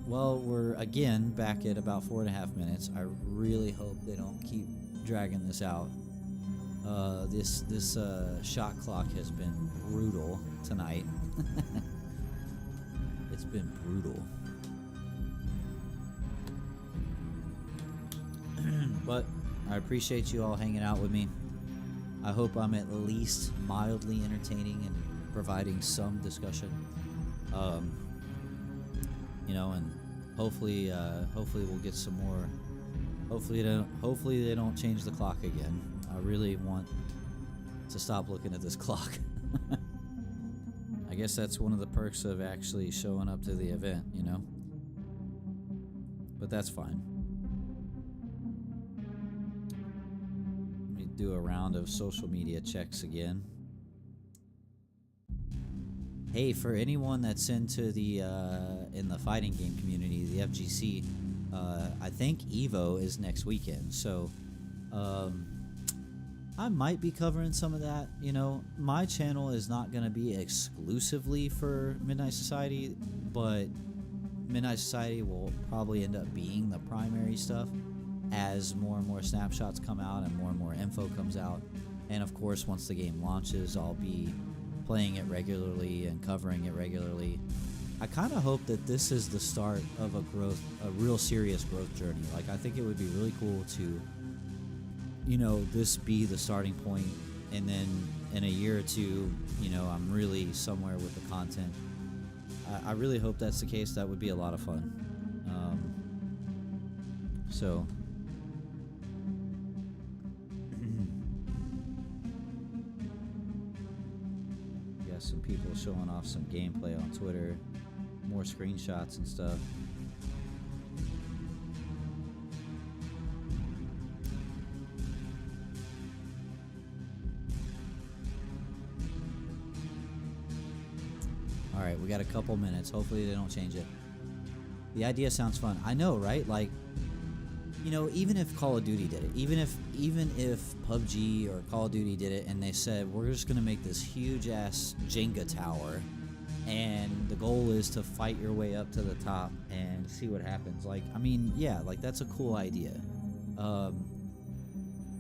well, we're again back at about 4.5 minutes. I really hope they don't keep dragging this out. This shot clock has been brutal tonight. It's been brutal. But I appreciate you all hanging out with me. I hope I'm at least mildly entertaining and providing some discussion. You know, and hopefully we'll get some more. Hopefully they don't change the clock again. I really want to stop looking at this clock. I guess that's one of the perks of actually showing up to the event, you know. But that's fine. Let me do a round of social media checks again. Hey, for anyone that's into the in the fighting game community, the FGC, I think Evo is next weekend, so I might be covering some of that. You know, my channel is not going to be exclusively for Midnight Society, but Midnight Society will probably end up being the primary stuff as more and more snapshots come out and more info comes out. And of course, once the game launches, I'll be playing it regularly and covering it regularly. I kind of hope that this is the start of a real serious growth journey. Like, I think it would be really cool to, you know, this be the starting point, and then in a year or two, you know, I'm really somewhere with the content. I really hope that's the case. That would be a lot of fun. So got some people showing off some gameplay on Twitter, more screenshots and stuff. All right, we got a couple minutes. Hopefully they don't change it. The idea sounds fun. I know, right? Like, you know, even if Call of Duty did it, even if PUBG or Call of Duty did it, and they said we're just gonna make this huge ass Jenga tower, and the goal is to fight your way up to the top and see what happens. Like, I mean, yeah, like that's a cool idea.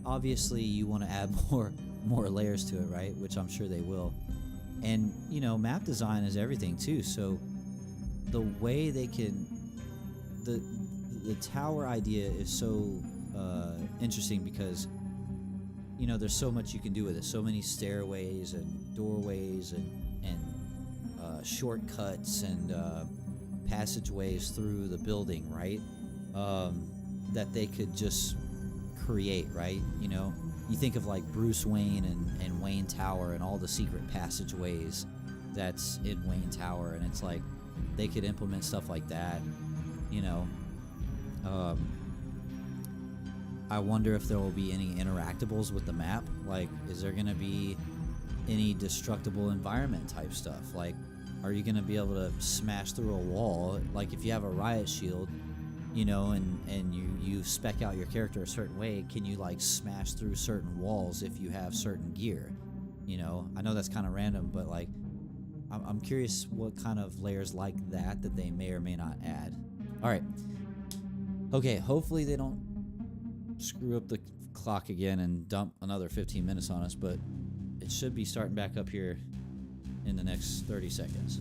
Obviously, you want to add more layers to it, right? Which I'm sure they will. And you know, map design is everything too. So the way they can the tower idea is so interesting because, you know, there's so much you can do with it. So many stairways and doorways and shortcuts and passageways through the building, right? That they could just create, right? You know, you think of like Bruce Wayne and Wayne Tower and all the secret passageways that's in Wayne Tower, and it's like they could implement stuff like that, you know. I wonder if there will be any interactables with the map. Like, is there going to be any destructible environment type stuff? Like, are you going to be able to smash through a wall? Like, if you have a riot shield, you know, and you spec out your character a certain way, can you like smash through certain walls if you have certain gear? You know, I know that's kind of random, but like, I'm curious what kind of layers like that they may or may not add. All right. Okay, hopefully they don't screw up the clock again and dump another 15 minutes on us, but it should be starting back up here in the next 30 seconds.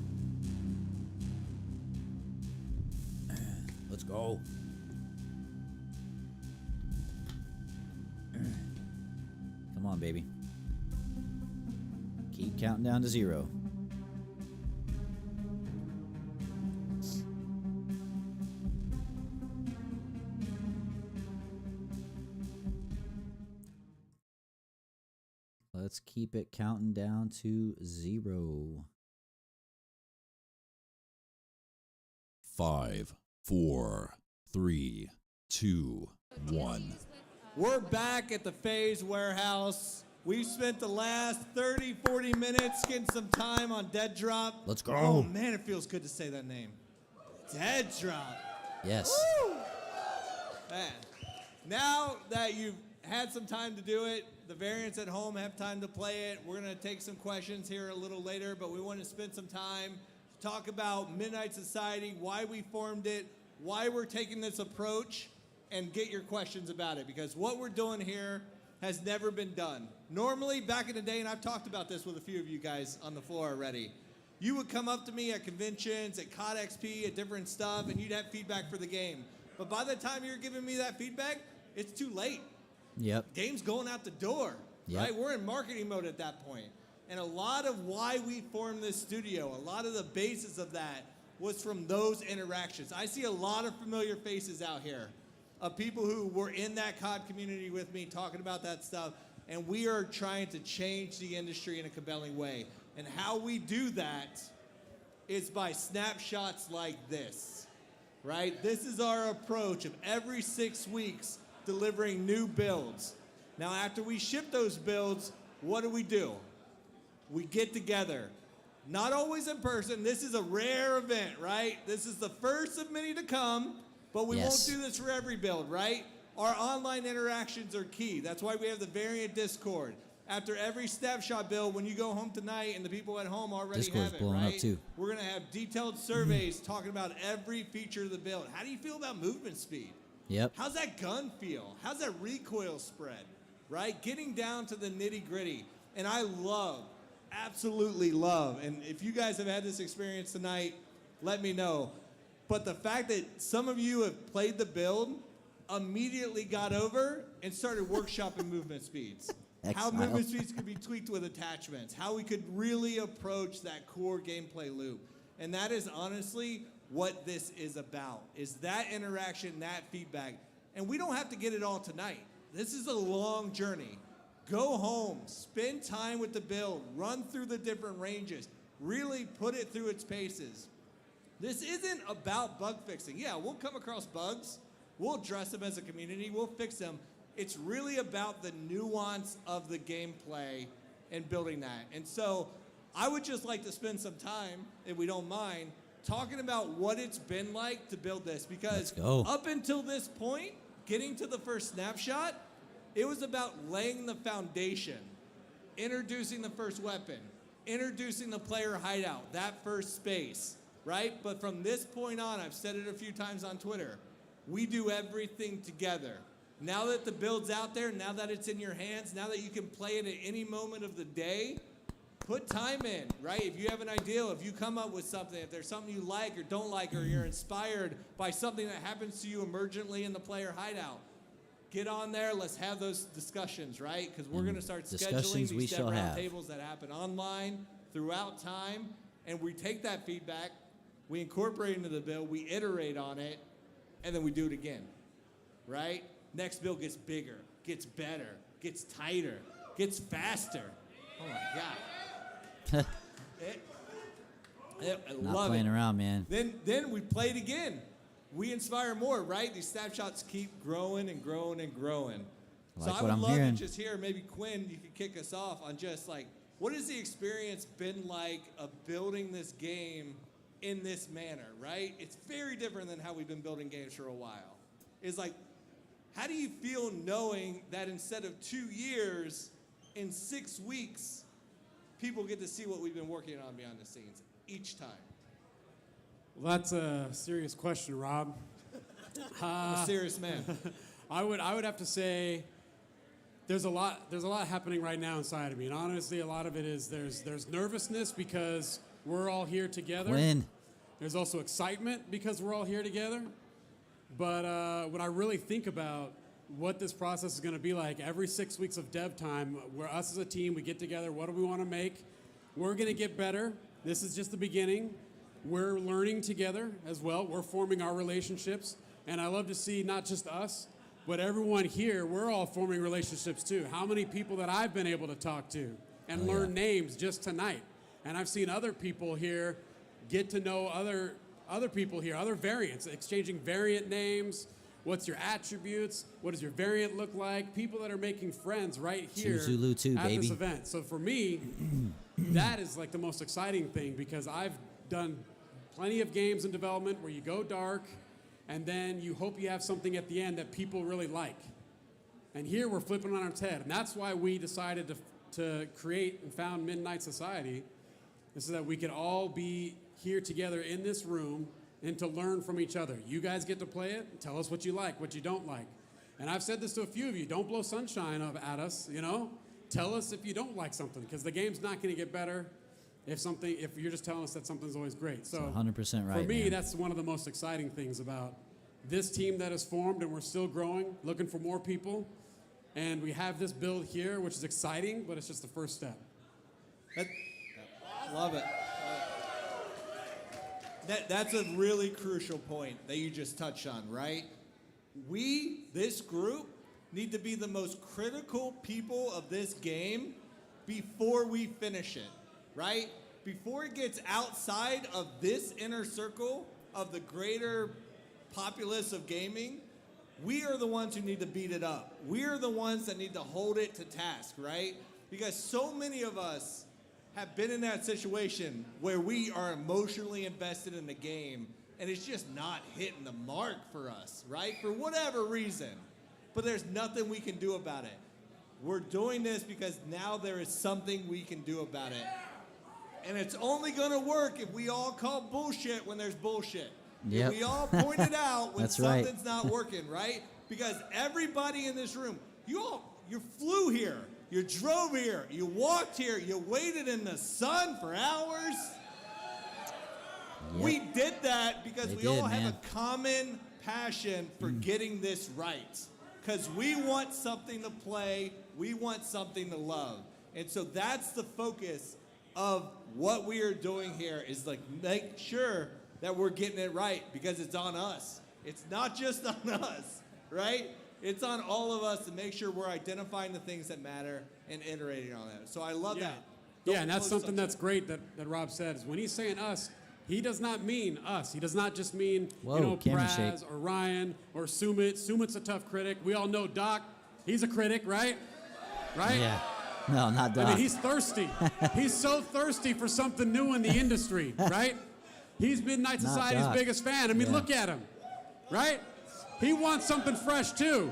Let's go. Come on, baby. Keep counting down to 0. Let's keep it counting down to 0. 5, 4, 3, 2, 1. We're back at the FaZe warehouse. We've spent the last 30, 40 minutes getting some time on Dead Drop. Let's go. Oh, man, it feels good to say that name. Dead Drop. Yes. Woo! Man, now that you've had some time to do it, the variants at home have time to play it. We're going to take some questions here a little later, but we want to spend some time to talk about Midnight Society, why we formed it, why we're taking this approach, and get your questions about it, because what we're doing here has never been done. Normally, back in the day, and I've talked about this with a few of you guys on the floor already, you would come up to me at conventions, at COD XP, at different stuff, and you'd have feedback for the game. But by the time you're giving me that feedback, it's too late. Yep. Game's going out the door, right? We're in marketing mode at that point. And a lot of why we formed this studio, a lot of the basis of that was from those interactions. I see a lot of familiar faces out here of people who were in that COD community with me talking about that stuff, and we are trying to change the industry in a compelling way. And how we do that is by snapshots like this, right? This is our approach of every 6 weeks delivering new builds. Now, after we ship those builds, what do? We get together. Not always in person. This is a rare event, right? This is the first of many to come, but we won't do this for every build, right? Our online interactions are key. That's why we have the variant Discord. After every snapshot build, when you go home tonight and the people at home already Discord's have it, blowing right? up too. We're gonna have detailed surveys talking about every feature of the build. How do you feel about movement speed? Yep. How's that gun feel? How's that recoil spread, right? Getting down to the nitty gritty. And I absolutely love, and if you guys have had this experience tonight, let me know. But the fact that some of you have played the build, immediately got over and started workshopping movement speeds. How movement speeds could be tweaked with attachments, how we could really approach that core gameplay loop. And that is honestly what this is about, is that interaction, that feedback. And we don't have to get it all tonight. This is a long journey. Go home, spend time with the build, run through the different ranges, really put it through its paces. This isn't about bug fixing. Yeah, we'll come across bugs, we'll address them as a community, we'll fix them. It's really about the nuance of the gameplay and building that. And so I would just like to spend some time, if we don't mind, talking about what it's been like to build this, because Let's go. up until this point, getting to the first snapshot, it was about laying the foundation, introducing the first weapon, introducing the player hideout, that first space, right? But from this point on, I've said it a few times on Twitter, we do everything together. Now that the build's out there, now that it's in your hands, now that you can play it at any moment of the day, put time in, right? If you have an idea, if you come up with something, if there's something you like or don't like, or you're inspired by something that happens to you emergently in the player hideout, get on there. Let's have those discussions, right? Because we're going to start scheduling Discussions we these shall have. roundtables that happen online throughout time, and we take that feedback, we incorporate it into the build, we iterate on it, and then we do it again, right? Next build gets bigger, gets better, gets tighter, gets faster. Oh my God. I Not love playing it. around, man. Then we play it again. We inspire more, right? These snapshots keep growing and growing and growing. Like so I what would I'm love hearing. to just hear, maybe Quinn, you could kick us off on just like, what has the experience been like of building this game in this manner, right? It's very different than how we've been building games for a while. It's like, how do you feel knowing that instead of 2 years, in 6 weeks, people get to see what we've been working on behind the scenes each time? Well, that's a serious question, Rob. I'm a serious man. I would have to say there's a lot happening right now inside of me, and honestly, a lot of it is there's nervousness because we're all here together. Win. There's also excitement because we're all here together. But when I really think about what this process is going to be like, every 6 weeks of dev time, where us as a team, we get together, what do we want to make? We're going to get better. This is just the beginning. We're learning together as well. We're forming our relationships. And I love to see not just us, but everyone here, we're all forming relationships too. How many people that I've been able to talk to and learn names just tonight. And I've seen other people here get to know other people here, other variants, exchanging variant names. What's your attributes? What does your variant look like? People that are making friends right here Zulu too, at baby. this event. So for me, that is like the most exciting thing, because I've done plenty of games in development where you go dark and then you hope you have something at the end that people really like. And here we're flipping on its head. And that's why we decided to create and found Midnight Society, is so that we could all be here together in this room and to learn from each other. You guys get to play it, tell us what you like, what you don't like. And I've said this to a few of you, don't blow sunshine up at us, you know? Tell us if you don't like something, because the game's not gonna get better if you're just telling us that something's always great. So 100% right, for me, man. that's one of the most exciting things about this team that has formed, and we're still growing, looking for more people. And we have this build here, which is exciting, but it's just the first step. Love it. That's a really crucial point that you just touched on, right? We, this group, need to be the most critical people of this game before we finish it, right? Before it gets outside of this inner circle of the greater populace of gaming, we are the ones who need to beat it up. We are the ones that need to hold it to task, right? Because so many of us have been in that situation where we are emotionally invested in the game and it's just not hitting the mark for us, right? For whatever reason. But there's nothing we can do about it. We're doing this because now there is something we can do about it. And it's only gonna work if we all call bullshit when there's bullshit. Yep. If we all point it out when That's right. something's not working, right? Because everybody in this room, you flew here. You drove here, you walked here, you waited in the sun for hours. Yep. We did that because They we all did, have man. a common passion for getting this right. Because we want something to play, we want something to love. And so that's the focus of what we are doing here, is like make sure that we're getting it right, because it's on us. It's not just on us, right? It's on all of us to make sure we're identifying the things that matter and iterating on them. So I love that. Yeah, and that's Don't something blow that's great that Rob said, is when he's saying us, he does not mean us. He does not just mean, Whoa, camera Praz shake. or Ryan or Sumit. Sumit's a tough critic. We all know Doc. He's a critic, right? Right? Yeah. No, not Doc. I mean, he's thirsty. He's so thirsty for something new in the industry, right? He's Midnight Not Society's Doc. biggest fan. I mean, Yeah. look at him, right? He wants something fresh too.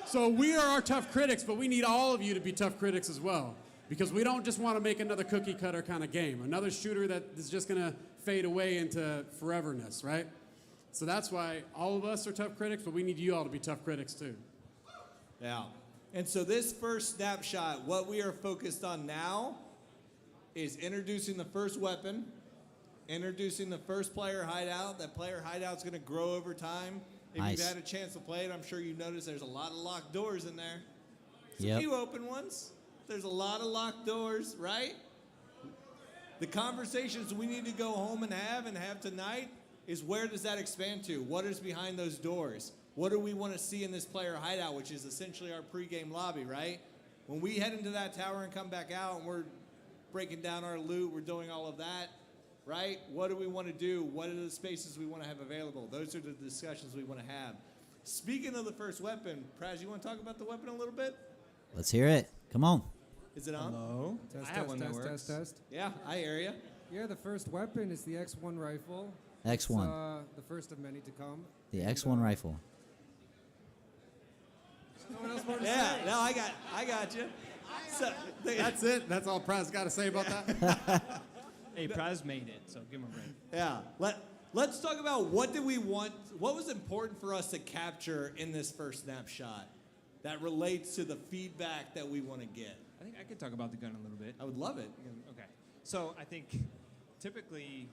So we are our tough critics, but we need all of you to be tough critics as well, because we don't just want to make another cookie cutter kind of game, another shooter that is just going to fade away into foreverness, right? So that's why all of us are tough critics, but we need you all to be tough critics too. Yeah. And so this first snapshot, what we are focused on now is introducing the first weapon, introducing the first player hideout. That player hideout's going to grow over time. If Nice. you've had a chance to play it, I'm sure you've noticed there's a lot of locked doors in there. There's Yep. a few open ones. There's a lot of locked doors, right? The conversations we need to go home and have tonight is, where does that expand to? What is behind those doors? What do we want to see in this player hideout, which is essentially our pregame lobby, right? When we head into that tower and come back out and we're breaking down our loot, we're doing all of that, right? What do we want to do? What are the spaces we want to have available? Those are the discussions we want to have. Speaking of the first weapon, Praz, you want to talk about the weapon a little bit? Let's hear it. Come on. Is it on? Hello? Test, I have test, one that test, works. test, test. Yeah, I hear you. Yeah, the first weapon is the X1 rifle. X1. It's, the first of many to come. The X1 rifle. No one else more to Yeah, say? no, I got you. So, That's it. That's all Praz got to say about that. Hey, Praz made it, so give him a break. yeah. Let's talk about what did we want, what was important for us to capture in this first snapshot that relates to the feedback that we want to get. I think I could talk about the gun a little bit. I would love it. Okay. So I think typically,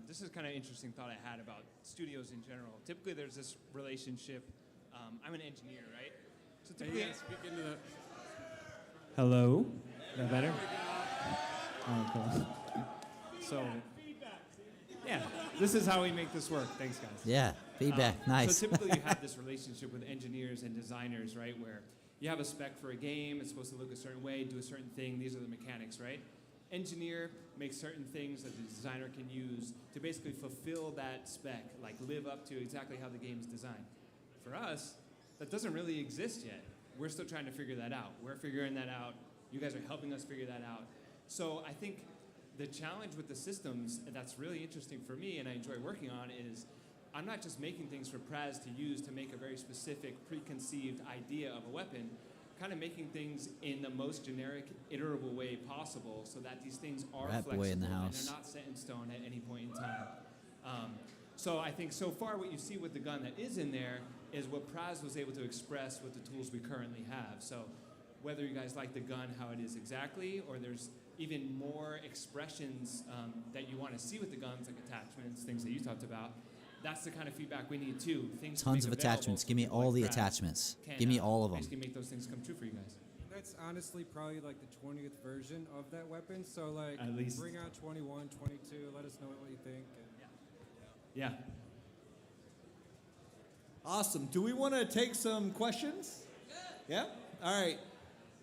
this is kind of an interesting thought I had about studios in general. Typically, there's this relationship. I'm an engineer, right? So typically, Speak into the. hello. Is that better? Oh, cool. So, yeah, this is how we make this work. Thanks, guys. Yeah. Feedback. Nice. So typically you have this relationship with engineers and designers, right, where you have a spec for a game, it's supposed to look a certain way, do a certain thing, these are the mechanics, right? Engineer makes certain things that the designer can use to basically fulfill that spec, like live up to exactly how the game is designed. For us, that doesn't really exist yet. We're still trying to figure that out. We're figuring that out. You guys are helping us figure that out. So I think the challenge with the systems that's really interesting for me and I enjoy working on is I'm not just making things for Praz to use to make a very specific preconceived idea of a weapon, kind of making things in the most generic, iterable way possible so that these things are Rat boy flexible in the and house. they're not set in stone at any point in time. So I think so far what you see with the gun that is in there is what Praz was able to express with the tools we currently have. So whether you guys like the gun how it is exactly, or there's even more expressions that you want to see with the guns, like attachments, things that you talked about, that's the kind of feedback we need too. Things to Tons make of available attachments. so Give me people all like the Praz attachments. can, Give me all of them. basically make those things come true for you guys. That's honestly probably like the 20th version of that weapon. So like, At least. bring out 21, 22. Let us know what you think. Yeah. Awesome. Do we want to take some questions? Yeah? All right.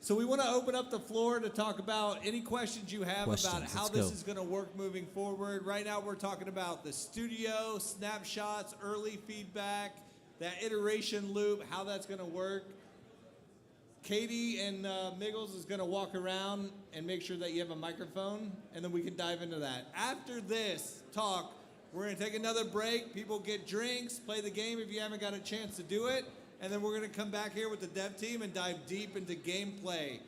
So we want to open up the floor to talk about any questions you have about Questions, how let's this go. is going to work moving forward. Right now we're talking about the studio, snapshots, early feedback, that iteration loop, how that's going to work. Katie and Miggles is going to walk around and make sure that you have a microphone, and then we can dive into that. After this talk, we're going to take another break. People get drinks, play the game if you haven't got a chance to do it, and then we're going to come back here with the dev team and dive deep into gameplay.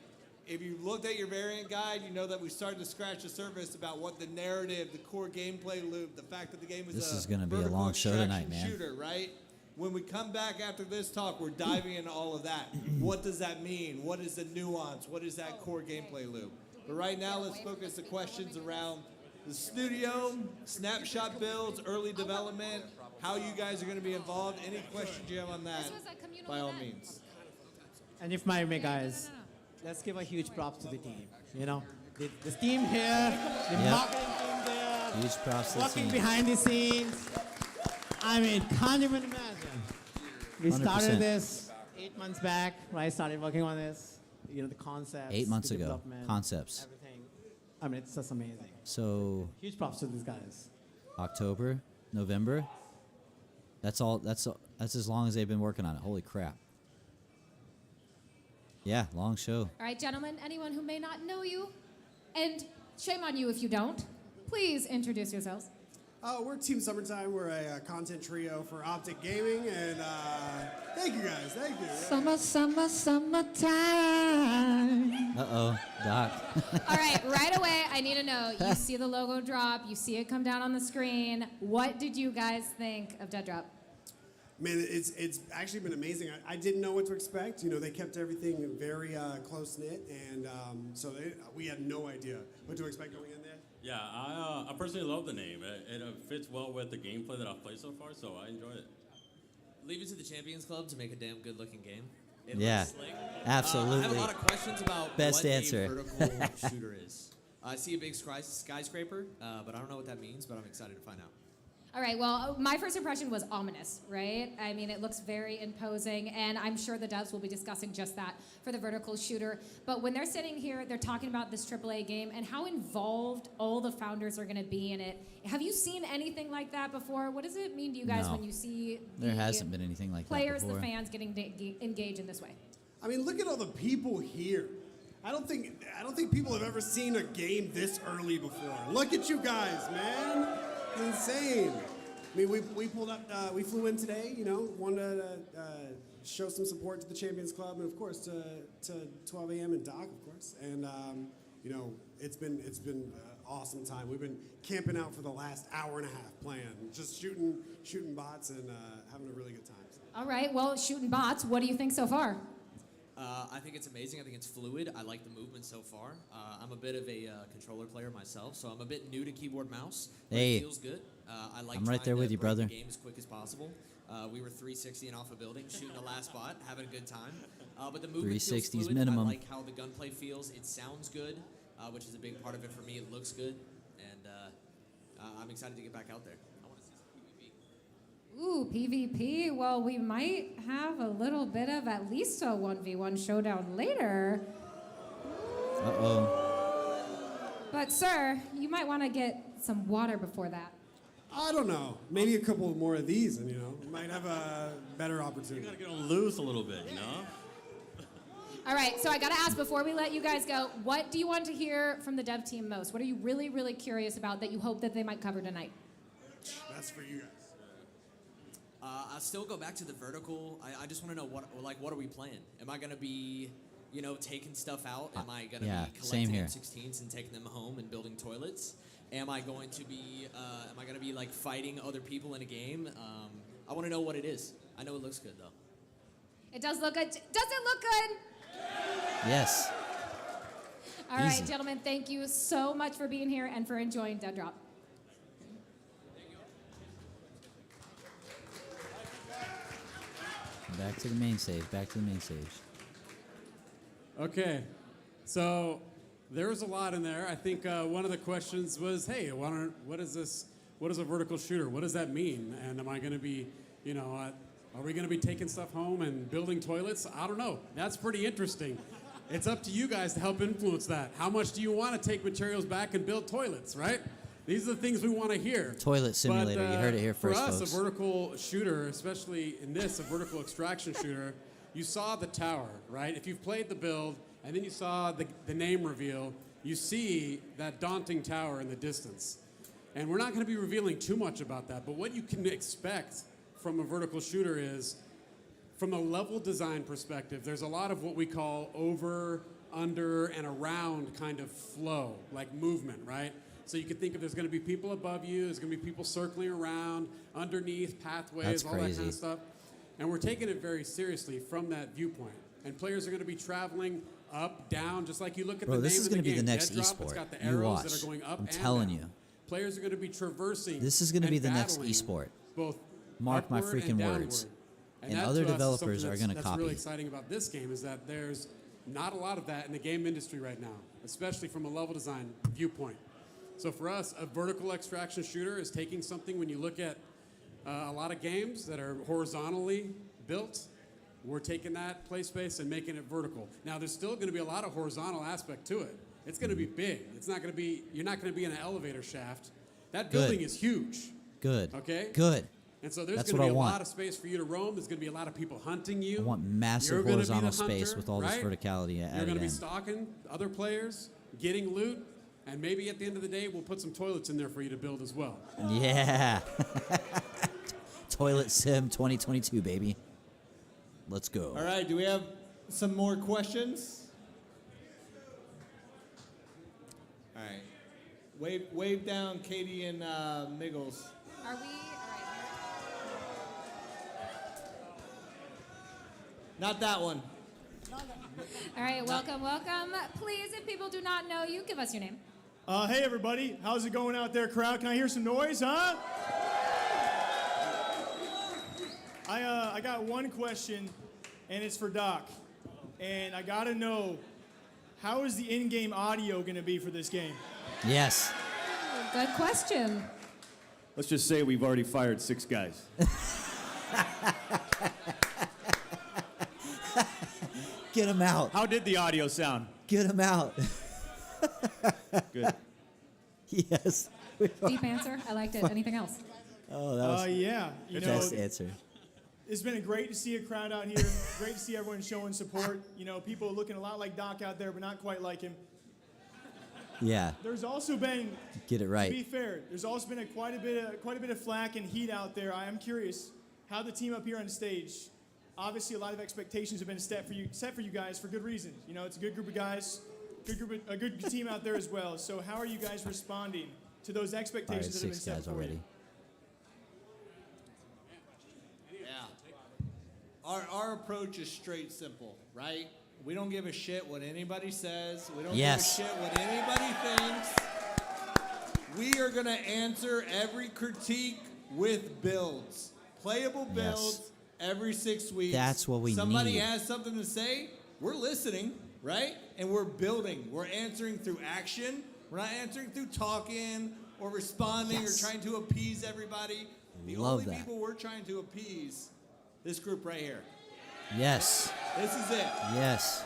If you looked at your variant guide, you know that we started to scratch the surface about what the narrative, the core gameplay loop, the fact that the game is This a is gonna be a vertical long show tonight, extraction man. shooter, right? When we come back after this talk, we're diving into all of that. What does that mean? What is the nuance? What is that core gameplay loop? But right now, let's focus the questions around the studio, snapshot builds, early development, how you guys are going to be involved. Any questions you have on that, by all means. And if I may, guys, let's give a huge props to the team. You know, the team here, the Yep. marketing team there, Huge props to the working team. behind the scenes. I mean, can't even imagine. We 100%. started this 8 months back, right? Started working on this. You know, the concepts. 8 months the ago. development, Concepts. Everything. I mean, it's just amazing. So Huge props to these guys. October, November. That's all. That's as long as they've been working on it. Holy crap. Yeah, long show. All right, gentlemen, anyone who may not know you, and shame on you if you don't, please introduce yourselves. We're Team Summertime. We're a content trio for Optic Gaming, and thank you guys. Thank you. Summertime. Uh-oh, Doc. All right away, I need to know. You see the logo drop. You see it come down on the screen. What did you guys think of Dead Drop? Man, it's actually been amazing. I didn't know what to expect. You know, they kept everything very close-knit, and we had no idea what to expect going in there. Yeah, I personally love the name. It fits well with the gameplay that I've played so far, so I enjoy it. Leave it to the Champions Club to make a damn good-looking game. It Yeah, looks slick. absolutely. I have a lot of questions about Best what answer. a vertical shooter is. I see a big skyscraper, but I don't know what that means, but I'm excited to find out. All right, well, my first impression was ominous, right? I mean, it looks very imposing, and I'm sure the devs will be discussing just that for the vertical shooter. But when they're sitting here, they're talking about this AAA game and how involved all the founders are going to be in it. Have you seen anything like that before? What does it mean to you guys No. when you see There hasn't been anything like that players, before. the fans getting engaged in this way? I mean, look at all the people here. I don't think people have ever seen a game this early before. Look at you guys, man. It's insane. I mean, we pulled up, we flew in today, you know, wanted to show some support to the Champions Club and, of course, to 12 a.m. and Doc, of course. And, you know, it's been an awesome time. We've been camping out for the last hour and a half playing, just shooting bots and having a really good time. All right, well, shooting bots, what do you think so far? I think it's amazing. I think it's fluid. I like the movement so far. I'm a bit of a controller player myself, so I'm a bit new to keyboard mouse. But Hey. it feels good. I like I'm right trying there to with you, break the brother. game as quick as possible. We were 360 off a building, shooting the last bot, having a good time. But the movement feels 360s fluid. minimum. I like how the gunplay feels. It sounds good, which is a big part of it for me. It looks good, and I'm excited to get back out there. I want to see some PvP. Ooh, PvP. Well, we might have a little bit of at least a 1v1 showdown later. Uh-oh. But, sir, you might want to get some water before that. I don't know. Maybe a couple more of these, and, you know, might have a better opportunity. You gotta get on loose a little bit, you know? All right, so I got to ask before we let you guys go, what do you want to hear from the dev team most? What are you really, really curious about that you hope that they might cover tonight? That's for you guys. I still go back to the vertical. I just want to know what are we playing? Am I gonna be, you know, taking stuff out? Am I gonna yeah, be same collecting here. M16s and taking them home and building toilets? Am I going to be like fighting other people in a game? I want to know what it is. I know it looks good though. It does look good. Does it look good? Yes. All right, Easy. gentlemen, thank you so much for being here and for enjoying Dead Drop. Back to the main stage. Back to the main stage. Okay, so there was a lot in there. I think one of the questions was, hey, what is this? What is a vertical shooter? What does that mean? And am I going to be, you know, are we going to be taking stuff home and building toilets? I don't know. That's pretty interesting. It's up to you guys to help influence that. How much do you want to take materials back and build toilets, right? These are the things we want to hear. Toilet simulator. You heard it here first, For us, folks. a vertical shooter, especially in this, a vertical extraction shooter, you saw the tower, right? If you've played the build and then you saw the name reveal, you see that daunting tower in the distance. And we're not going to be revealing too much about that, but what you can expect from a vertical shooter is, from a level design perspective, there's a lot of what we call over, under, and around kind of flow, like movement, right? So you can think of there's going to be people above you, there's going to be people circling around, underneath, pathways, That's all that kind crazy. of stuff. And we're taking it very seriously from that viewpoint. And players are going to be traveling up, down, just like you look at Bro, the this name is of the gonna be game. the next Dead Drop, esport. It's got the You arrows watch. that are going up I'm and telling down. you. Players are going to be traversing. This is going to be and the next battling esport. both Mark my upward freaking and downward. words. And that, other to us, is developers something are gonna that's copy. really exciting about this game is that there's not a lot of that in the game industry right now, especially from a level design viewpoint. So for us, a vertical extraction shooter is taking something. When you look at a lot of games that are horizontally built, we're taking that play space and making it vertical. Now, there's still going to be a lot of horizontal aspect to it. It's going to be big. It's not going to be, you're not going to be in an elevator shaft. That Good. building is huge. Good. Okay? Good. And so there's That's going to what be I a want. lot of space for you to roam. There's going to be a lot of people hunting you. I want massive You're gonna be the horizontal space hunter, with all this right? verticality You're added going to be in. stalking other players, getting loot, And maybe at the end of the day, we'll put some toilets in there for you to build as well. Yeah. Toilet Sim 2022, baby. Let's go. All right, do we have some more questions? All right. Wave down Katie and Miggles. Are we? All right. Not that one. All right, welcome. Please, if people do not know you, give us your name. Hey everybody, how's it going out there, crowd? Can I hear some noise, huh? I got one question, and it's for Doc. And I gotta know, how is the in-game audio gonna be for this game? Yes. Good question. Let's just say we've already fired 6 guys. Get him out. How did the audio sound? Get him out. Good. Yes. Deep answer. I liked it. Anything else? Oh, that was Yeah. You know, best answer. it's been great to see a crowd out here. Great to see everyone showing support. You know, people looking a lot like Doc out there, but not quite like him. Yeah. There's also been, Get it to be right. fair, there's also been quite a bit of flack and heat out there. I am curious how the team up here on stage. Obviously, a lot of expectations have been set for you guys for good reason. You know, it's a good group of guys, a good team out there as well. So, how are you guys responding to those Fired expectations that have been 6 set guys for already. you? Yeah. Our approach is straight simple, right? We don't give a shit what anybody says. We don't Yes. give a shit what anybody thinks. We are going to answer every critique with builds. Playable builds every 6 weeks. That's what we Somebody need. has something to say, we're listening, right? And we're building. We're answering through action. We're not answering through talking or responding Yes. or trying to appease everybody. The Love only that. people we're trying to appease, this group right here. Yes. This is it. Yes.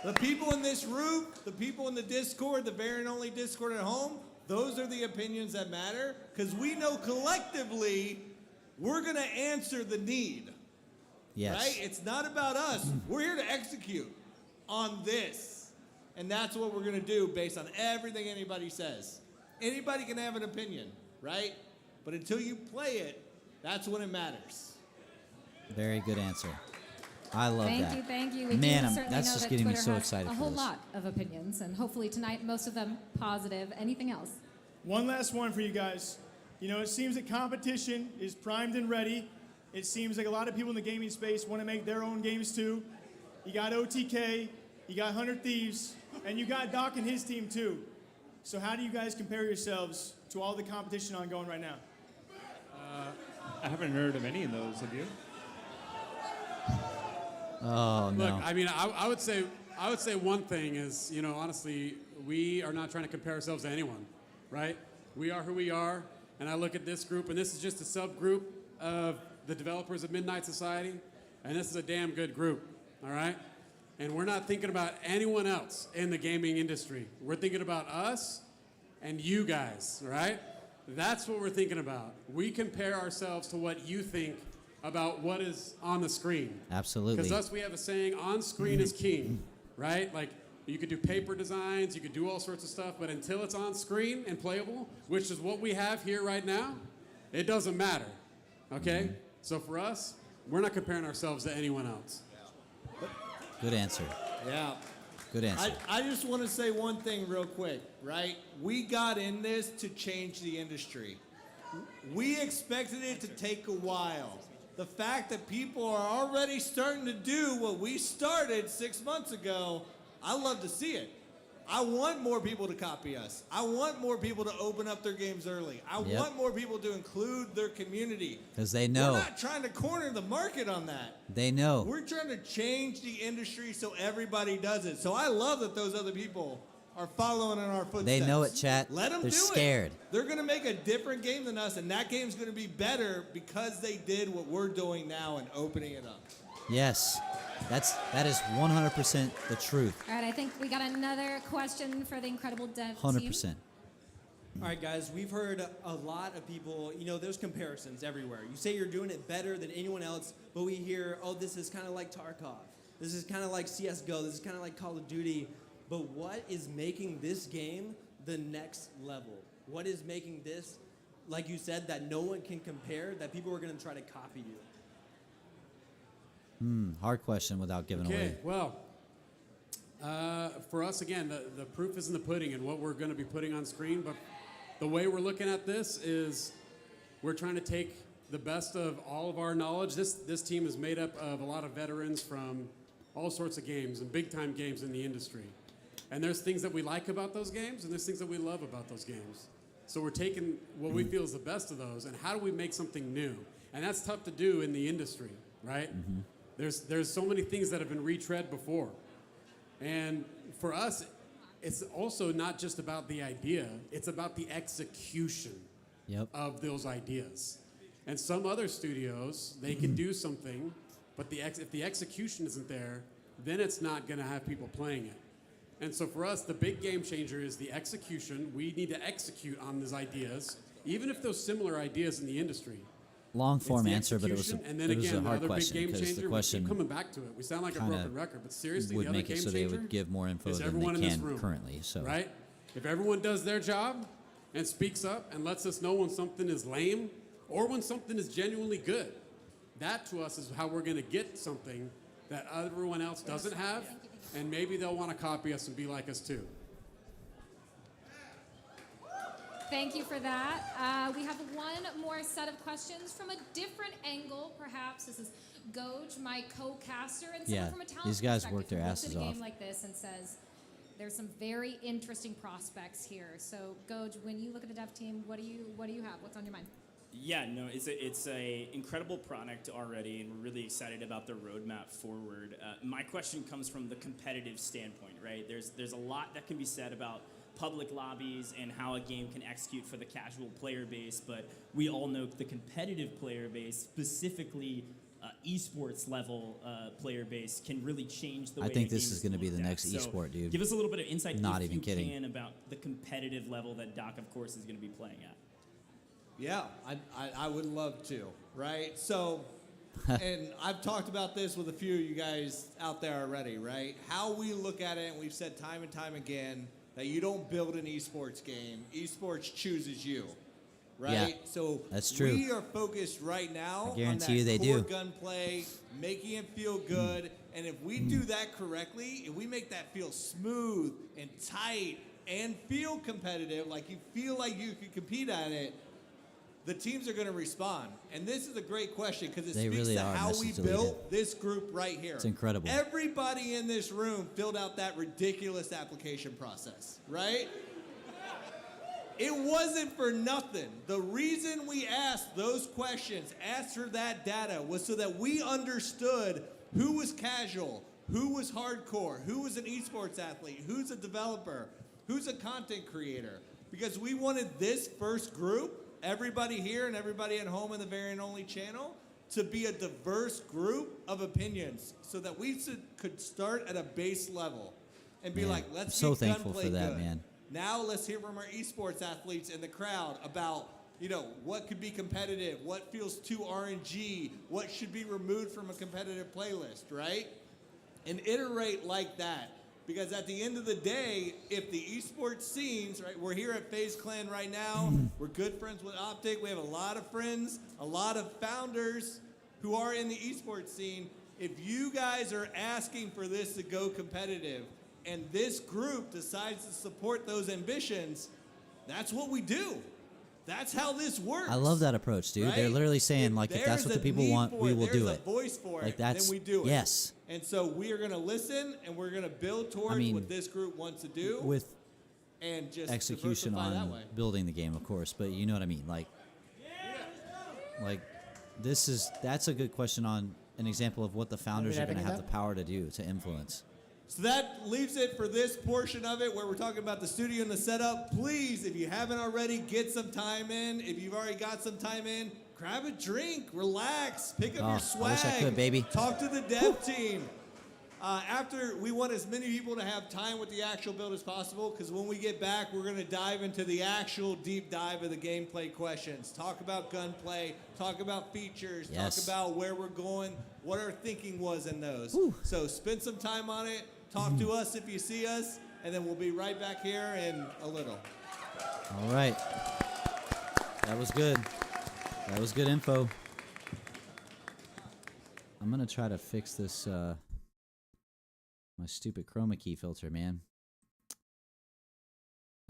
The people in this room, the people in the Discord, the very and only Discord at home, those are the opinions that matter because we know collectively we're going to answer the need. Yes. Right? It's not about us. We're here to execute on this. And that's what we're going to do based on everything anybody says. Anybody can have an opinion, right? But until you play it, that's when it matters. Very good answer. I love that. Thank you. We Man, do certainly that's know just that getting me Twitter so has excited a for whole this. lot of opinions, and hopefully tonight, most of them positive. Anything else? One last one for you guys. You know, it seems that competition is primed and ready. It seems like a lot of people in the gaming space want to make their own games too. You got OTK, you got 100 Thieves, and you got Doc and his team too. So how do you guys compare yourselves to all the competition ongoing right now? I haven't heard of any of those, have you? Oh, no. Look, I mean, I would say one thing is, you know, honestly, we are not trying to compare ourselves to anyone, right? We are who we are, and I look at this group, and this is just a subgroup of the developers of Midnight Society, and this is a damn good group, all right? And we're not thinking about anyone else in the gaming industry. We're thinking about us and you guys, all right? That's what we're thinking about. We compare ourselves to what you think about what is on the screen. Absolutely. Because us, we have a saying, on screen is king, right? Like, you could do paper designs, you could do all sorts of stuff, but until it's on screen and playable, which is what we have here right now, it doesn't matter, okay? So for us, we're not comparing ourselves to anyone else. Good answer. Yeah. Good answer. I just want to say one thing real quick, right? We got in this to change the industry. We expected it to take a while. The fact that people are already starting to do what we started 6 months ago, I love to see it. I want more people to copy us. I want more people to open up their games early. I Yep. want more people to include their community. 'Cause they know. We're not trying to corner the market on that. They know. We're trying to change the industry so everybody does it. So I love that those other people are following in our footsteps. They know it, chat. Let them They're do scared. it. They're going to make a different game than us, and that game's going to be better because they did what we're doing now and opening it up. Yes. That is 100% the truth. All right, I think we got another question for the incredible dev team. 100%. All right, guys, we've heard a lot of people, you know, there's comparisons everywhere. You say you're doing it better than anyone else, but we hear, oh, this is kind of like Tarkov. This is kind of like CSGO. This is kind of like Call of Duty. But what is making this game the next level? What is making this, like you said, that no one can compare, that people are going to try to copy you? Hard question without giving Okay, away. well, for us, again, the proof is in the pudding and what we're going to be putting on screen. But the way we're looking at this is we're trying to take the best of all of our knowledge. This team is made up of a lot of veterans from all sorts of games and big-time games in the industry. And there's things that we like about those games, and there's things that we love about those games. So we're taking what we feel is the best of those, and how do we make something new? And that's tough to do in the industry, right? There's so many things that have been retread before. And for us, it's also not just about the idea, it's about the execution of those ideas. And some other studios, they can do something, but if the execution isn't there, then it's not going to have people playing it. And so for us, the big game changer is the execution. We need to execute on these ideas, even if those similar ideas in the industry. Long form answer, but it was and then it was again, a hard another question big game because changer, the question we keep coming back to it. We sound like a broken record, but seriously, would the other make game it so changer they would give more info is than everyone they in this can room, currently. So right? If everyone does their job and speaks up and lets us know when something is lame or when something is genuinely good, that to us is how we're going to get something that everyone else doesn't have, and maybe they'll want to copy us and be like us too. Thank you for that. We have one more set of questions from a different angle, perhaps. This is Goj, my co-caster, and someone from a talent these guys perspective work their who looks at asses a game off. like this and says, there's some very interesting prospects here. So, Goj, when you look at the dev team, what do you have? What's on your mind? Yeah, no, it's a incredible product already, and we're really excited about the roadmap forward. My question comes from the competitive standpoint, right? There's a lot that can be said about public lobbies and how a game can execute for the casual player base, but we all know the competitive player base, specifically esports level player base, can really change the way I think a this game is going to be the looked at. next So esport, dude. give us a little bit of insight, Not if even you kidding. can, about the competitive level that Doc, of course, is going to be playing at. Yeah, I would love to, right? So, and I've talked about this with a few of you guys out there already, right? How we look at it, and we've said time and time again, that you don't build an esports game. Esports chooses you, right? Yeah, so that's true. We are focused right now I guarantee on you that they core do. gunplay, making it feel good. And if we do that correctly, if we make that feel smooth and tight and feel competitive, like you feel like you can compete at it, the teams are going to respond. And this is a great question because it They speaks really to are how we message deleted. built this group right here. It's incredible. Everybody in this room filled out that ridiculous application process, right? It wasn't for nothing. The reason we asked those questions, asked for that data, was so that we understood who was casual, who was hardcore, who was an esports athlete, who's a developer, who's a content creator. Because we wanted this first group, everybody here and everybody at home in the Variant Only channel, to be a diverse group of opinions so that we could start at a base level and be Man, like, let's so get thankful gunplay for that, good. man. Now let's hear from our esports athletes in the crowd about, what could be competitive, what feels too RNG, what should be removed from a competitive playlist, right? And iterate like that. Because at the end of the day, if the esports scenes, right, we're here at FaZe Clan right now, we're good friends with Optic, we have a lot of friends, a lot of founders who are in the esports scene. If you guys are asking for this to go competitive, and this group decides to support those ambitions, that's what we do. That's how this works. I love that approach, dude. Right? They're literally saying, like, if that's what the people want, we will do it. There's a voice for Like, it, that's, then we do it. yes. And so we are going to listen, and we're going to build towards what this group wants to do. With and just execution diversify that on way. building the game, of course, but you know what I mean. Like that's a good question on an example of what the founders are going to have the power to do, to influence. So that leaves it for this portion of it where we're talking about the studio and the setup. Please, if you haven't already, get some time in. If you've already got some time in, grab a drink, relax, pick up your swag. I wish I could, baby. Talk to the dev team. After, we want as many people to have time with the actual build as possible, because when we get back, we're going to dive into the actual deep dive of the gameplay questions. Talk about gunplay, talk about features, Yes. talk about where we're going, what our thinking was in those. So spend some time on it, talk to us if you see us, and then we'll be right back here in a little. All right. That was good. That was good info. I'm going to try to fix this, my stupid chroma key filter, man.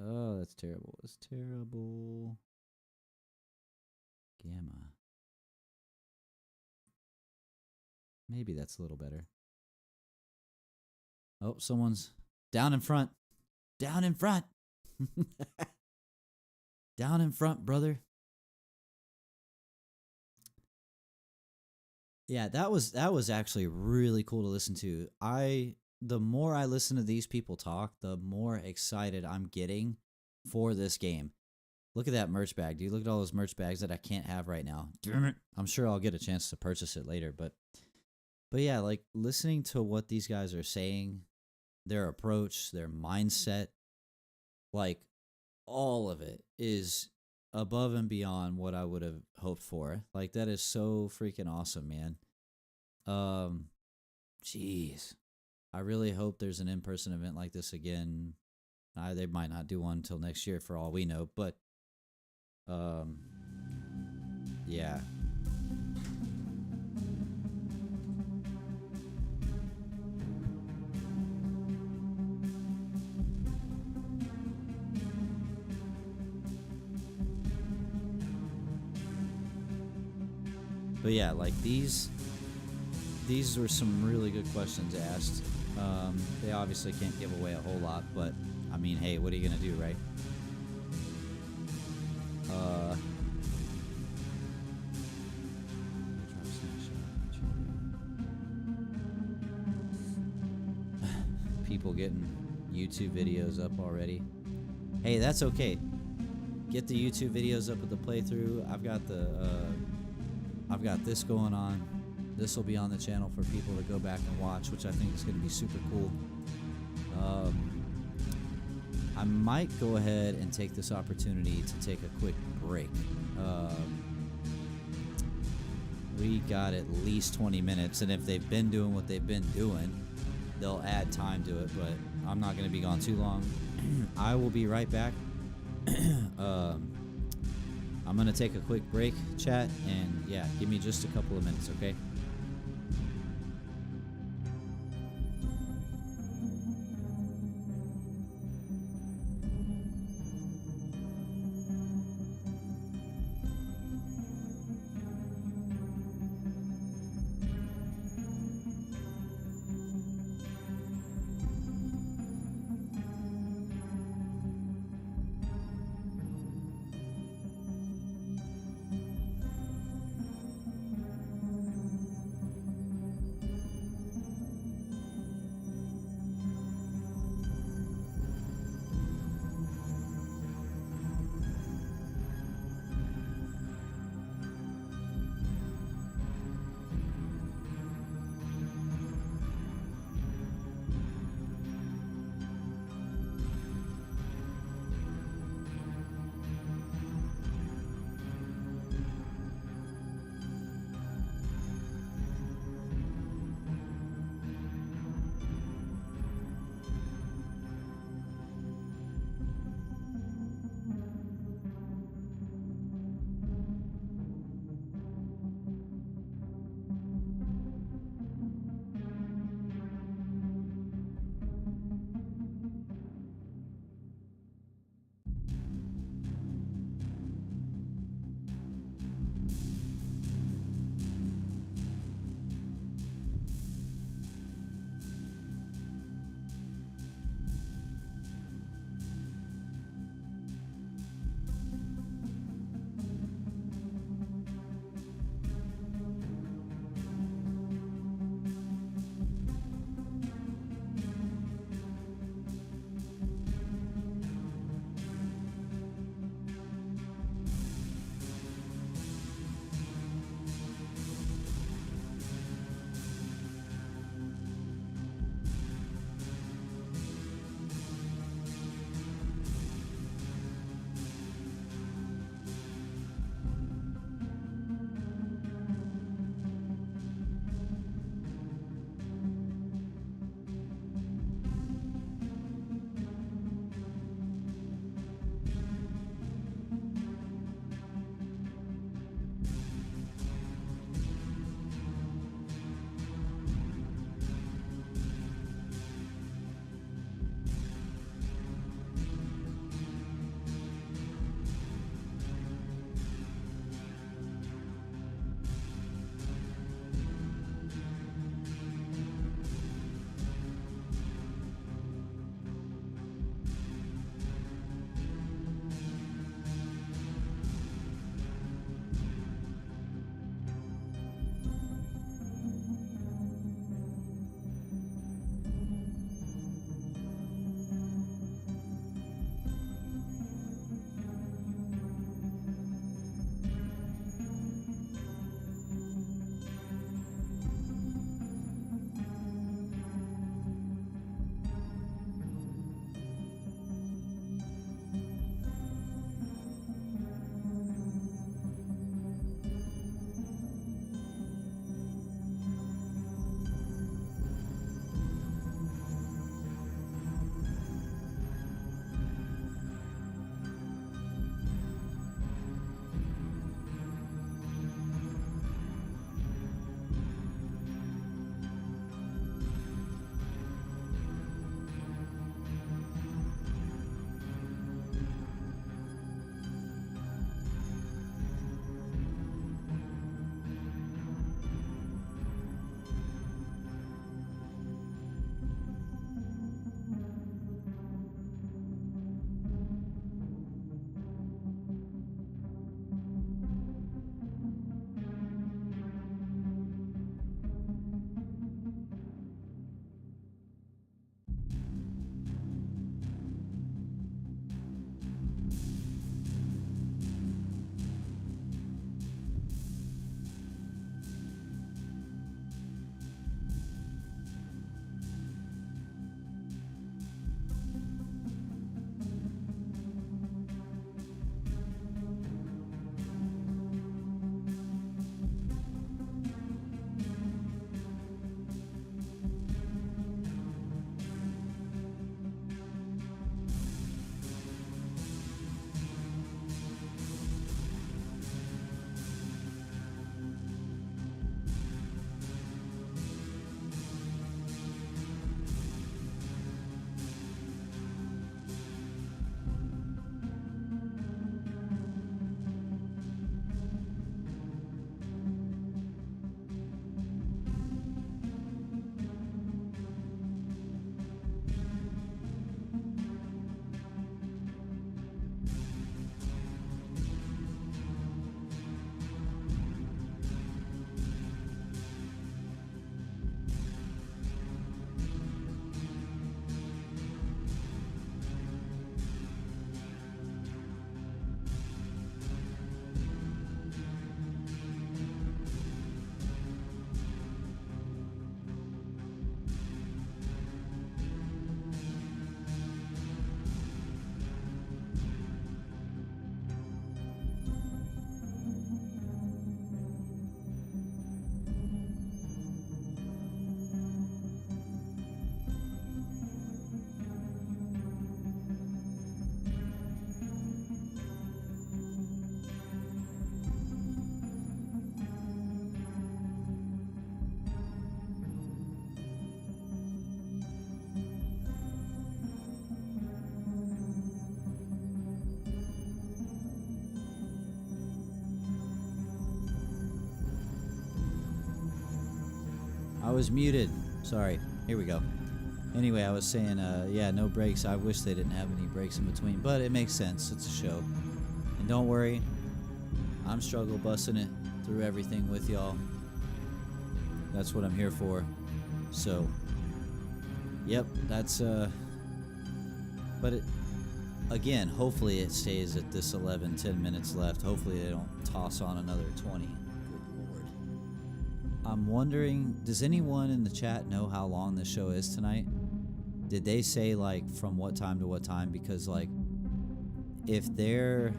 Oh, that's terrible. It's terrible. Gamma. Maybe that's a little better. Oh, someone's down in front. Down in front. Down in front, brother. Yeah, that was actually really cool to listen to. The more I listen to these people talk, the more excited I'm getting for this game. Look at that merch bag, dude. Look at all those merch bags that I can't have right now. Damn it. I'm sure I'll get a chance to purchase it later, but yeah, like listening to what these guys are saying, their approach, their mindset, like all of it is above and beyond what I would have hoped for. Like that is so freaking awesome, man. Jeez. I really hope there's an in-person event like this again. They might not do one until next year for all we know, but yeah. But yeah, like these were some really good questions asked. They obviously can't give away a whole lot, but I mean, hey, what are you gonna do, right? People getting YouTube videos up already. Hey, that's okay. Get the YouTube videos up with the playthrough. I've got this going on. This will be on the channel for people to go back and watch, which I think is going to be super cool. I might go ahead and take this opportunity to take a quick break. We got at least 20 minutes, and if they've been doing what they've been doing, they'll add time to it, but I'm not going to be gone too long. I will be right back. I'm going to take a quick break, chat, and yeah, give me just a couple of minutes, okay? I was muted. Sorry. Here we go. Anyway, I was saying, yeah, no breaks. I wish they didn't have any breaks in between, but it makes sense. It's a show. And don't worry, I'm struggle busting it through everything with y'all. That's what I'm here for. So, yep, that's, but it, again, hopefully it stays at this 10 minutes left. Hopefully they don't toss on another 20. Good Lord. I'm wondering, does anyone in the chat know how long this show is tonight? Did they say, like, from what time to what time? Because, like, if they're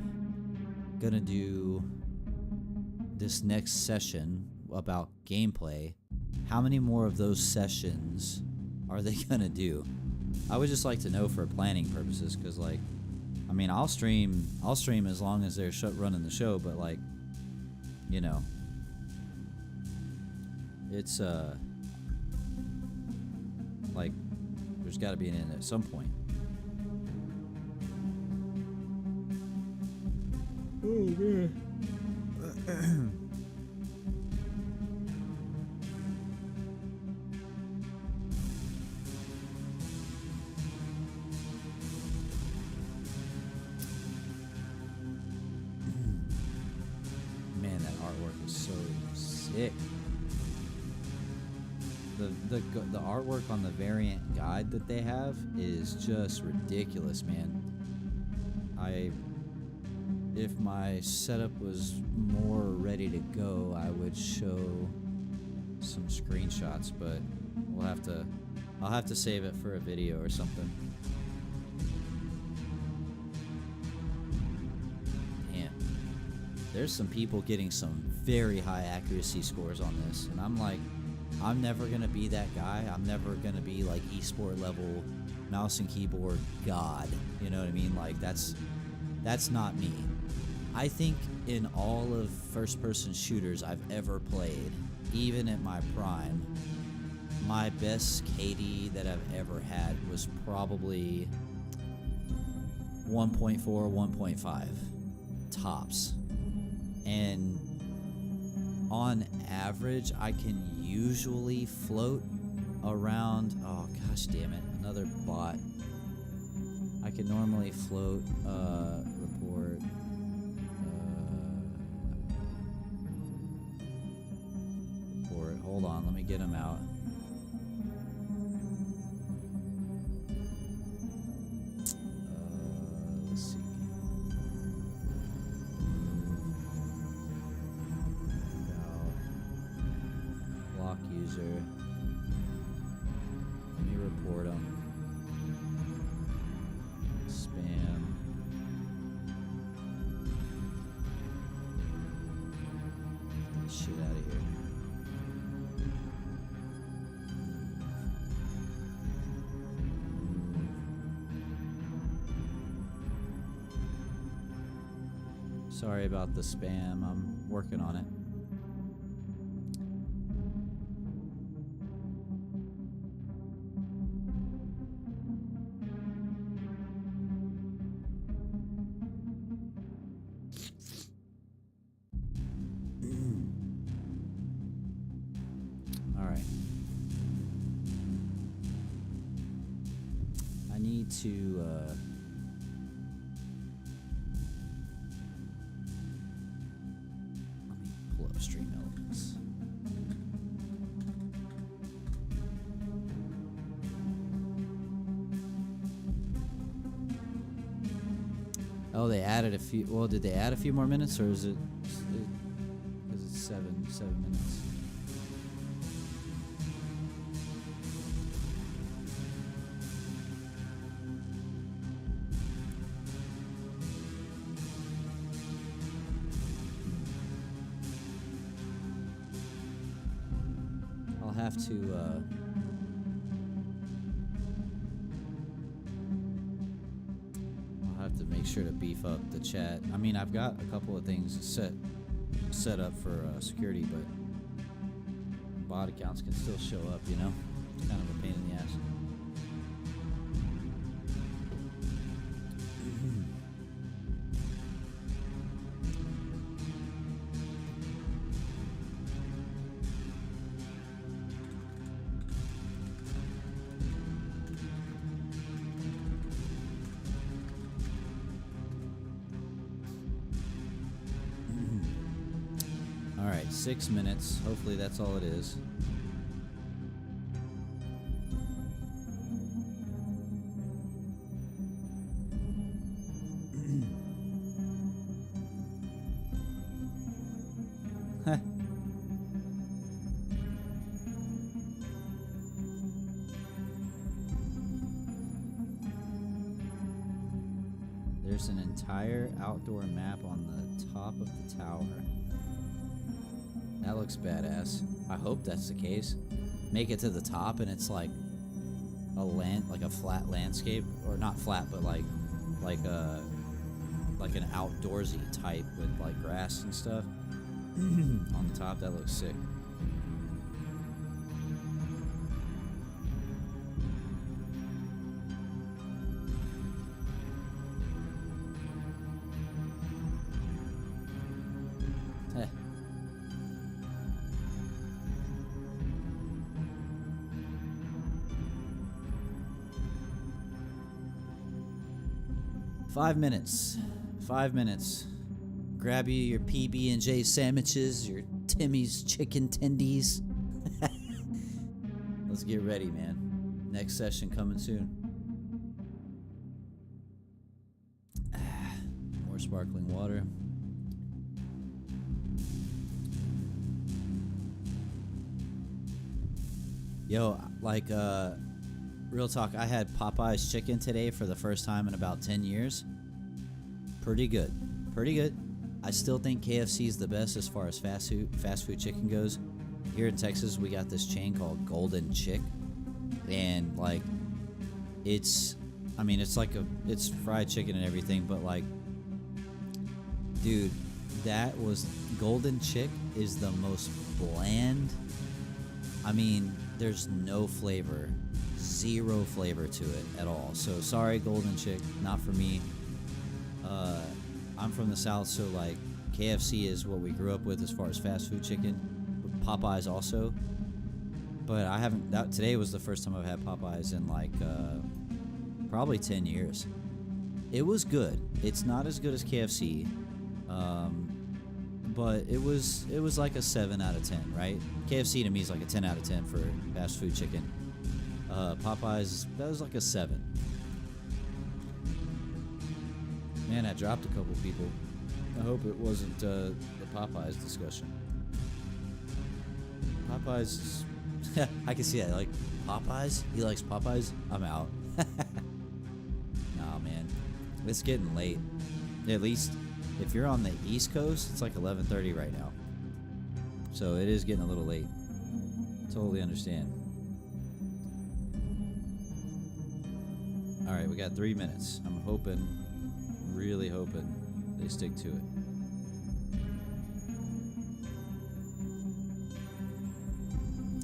gonna do this next session about gameplay, how many more of those sessions are they gonna do? I would just like to know for planning purposes, because, like, I mean, I'll stream as long as they're running the show, but, like, you know, it's like, there's got to be an end at some point. Oh man. Man, that artwork is so sick. The artwork on the variant guide that they have is just ridiculous, man. If my setup was more ready to go, I would show some screenshots, but I'll have to save it for a video or something. Damn. There's some people getting some very high accuracy scores on this, and I'm like, I'm never gonna be that guy. I'm never gonna be like esport level mouse and keyboard god. You know what I mean? Like, that's not me. I think in all of first-person shooters I've ever played, even at my prime, my best KD that I've ever had was probably 1.4, 1.5 tops. And on average, I can usually float around, oh gosh damn it, another bot. I can normally float, report, hold on, let me get him out. Let's see. Block user. Let me report him. Spam. Get this shit out of here. Sorry about the spam. I'm working on it. All right. I need to pull up Stream Elements. Oh, they added a few. Well, did they add a few more minutes, or is it? Because it's 7 minutes. I'll have to. I'll have to make sure to beef up the chat. I mean, I've got a couple of things set up for security, but bot accounts can still show up. You know, it's kind of a pain in the ass. right, 6 minutes. Hopefully that's all it is. There's an entire outdoor map on the top of the tower. That looks badass. I hope that's the case. Make it to the top and it's like a flat landscape, or not flat, but like an outdoorsy type with like grass and stuff on the top. That looks sick. Heh. Five minutes. Grab you your PB&J sandwiches, your Timmy's chicken tendies. Let's get ready, man. Next session coming soon. More sparkling water. Yo, like, real talk, I had Popeye's chicken today for the first time in about 10 years. Pretty good. I still think KFC is the best as far as fast food chicken goes. Here in Texas, we got this chain called Golden Chick. And, like, it's fried chicken and everything, but, like, dude, Golden Chick is the most bland. I mean, there's no flavor. Zero flavor to it at all. So sorry, Golden Chick, not for me. I'm from the South, so like KFC is what we grew up with as far as fast food chicken. Popeyes also, but I haven't. Today was the first time I've had Popeyes in like probably 10 years. It was good. It's not as good as KFC, but it was like a 7 out of 10, right? KFC to me is like a 10 out of 10 for fast food chicken. Popeyes, that was like a 7. Man, I dropped a couple people. I hope it wasn't the Popeyes discussion. Popeyes, I can see that. Like, Popeyes? He likes Popeyes? I'm out. Nah, man. It's getting late. At least, if you're on the East Coast, it's like 11:30 right now. So it is getting a little late. Totally understand. Alright, we got 3 minutes. I'm hoping, really hoping, they stick to it.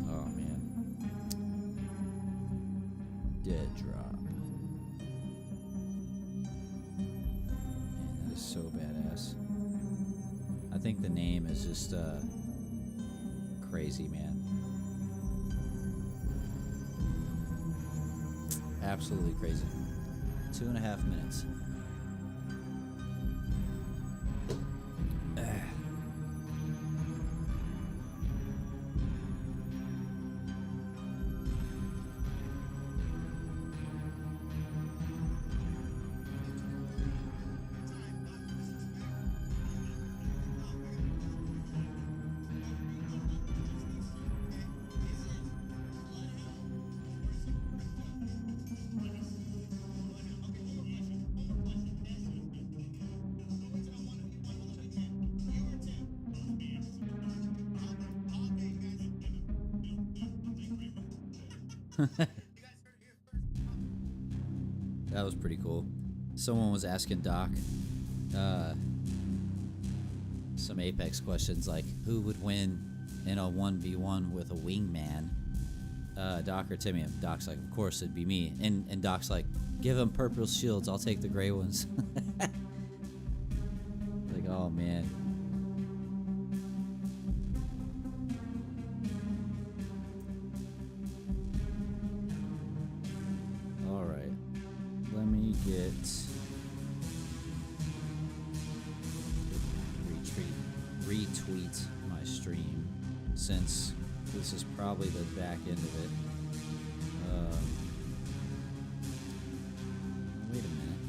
Oh, man. Dead drop. Man, that is so badass. I think the name is just, crazy, man. Absolutely crazy. 2.5 minutes. That was pretty cool. Someone was asking Doc some Apex questions like, who would win in a 1v1 with a wingman? Doc or Timmy? Doc's like, of course it'd be me. And Doc's like, give him purple shields, I'll take the gray ones. Like, oh man. Alright. Let me get retweet my stream, since this is probably the back end of it. Wait a minute.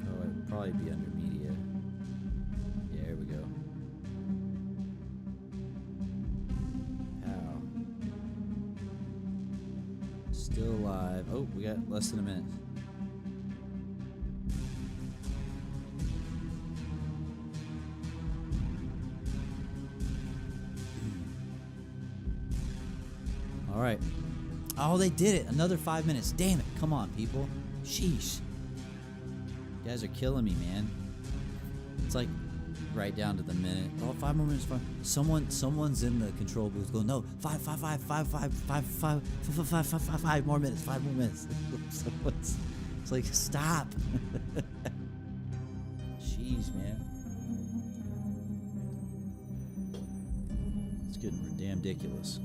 Oh, it'd probably be under media. Yeah, here we go. Pow. Still live. Oh, we got less than a minute. All right. Oh, they did it. Another 5 minutes. Damn it. Come on, people. Sheesh. You guys are killing me, man. It's like right down to the minute. Oh, 5 more minutes. Someone's in the control booth going, no, 5 more minutes. 5 more minutes. It's like, stop. Jeez, man. It's getting damn ridiculous.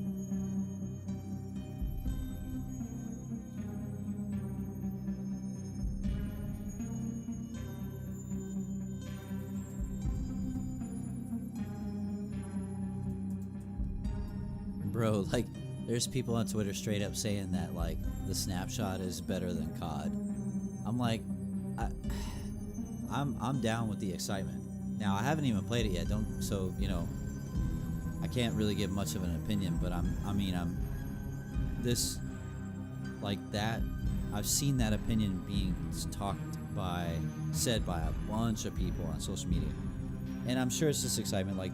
Bro, like, there's people on Twitter straight up saying that, like, the snapshot is better than COD. I'm like, I'm down with the excitement. Now, I haven't even played it yet, so, you know, I can't really give much of an opinion, but I've seen that opinion being said by a bunch of people on social media. And I'm sure it's just excitement. Like,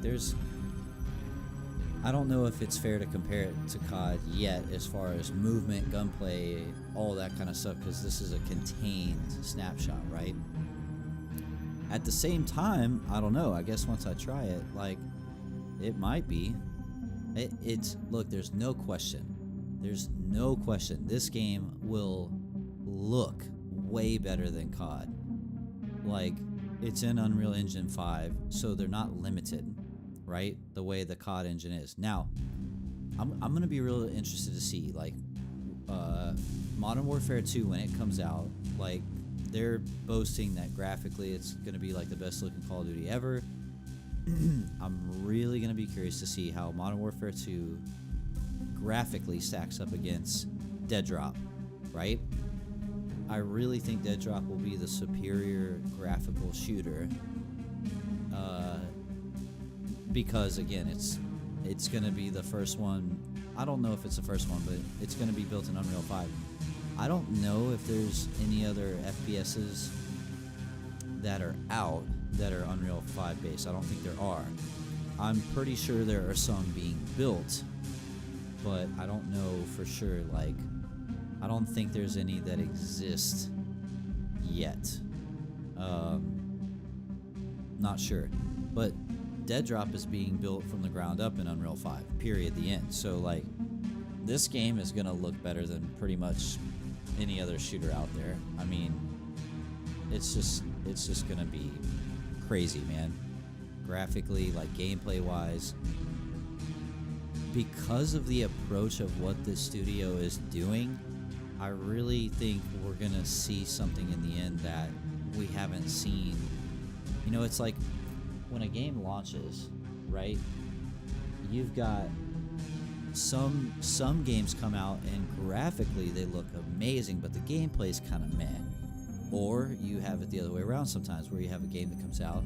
I don't know if it's fair to compare it to COD yet as far as movement, gunplay, all that kind of stuff, because this is a contained snapshot, right? At the same time, I don't know. I guess once I try it, like, it might be. Look, there's no question. There's no question. This game will look way better than COD. Like, it's in Unreal Engine 5, so they're not limited, right? The way the COD engine is. Now, I'm going to be real interested to see, like, Modern Warfare 2, when it comes out, like, they're boasting that graphically it's going to be, like, the best looking Call of Duty ever. I'm really going to be curious to see how Modern Warfare 2 graphically stacks up against Dead Drop, right? I really think Dead Drop will be the superior graphical shooter, because again, it's going to be the first one. I don't know if it's the first one, but it's going to be built in Unreal 5. I don't know if there's any other FPSs that are out that are Unreal 5 based. I don't think there are. I'm pretty sure there are some being built, but I don't know for sure. Like, I don't think there's any that exist yet. Not sure. But Dead Drop is being built from the ground up in Unreal 5, period, the end. So, like, this game is going to look better than pretty much any other shooter out there. I mean, it's just going to be crazy, man. Graphically, like, gameplay-wise. Because of the approach of what this studio is doing, I really think we're going to see something in the end that we haven't seen. You know, it's like when a game launches, right? You've got some games come out and graphically they look amazing, but the gameplay's kind of meh. Or you have it the other way around sometimes, where you have a game that comes out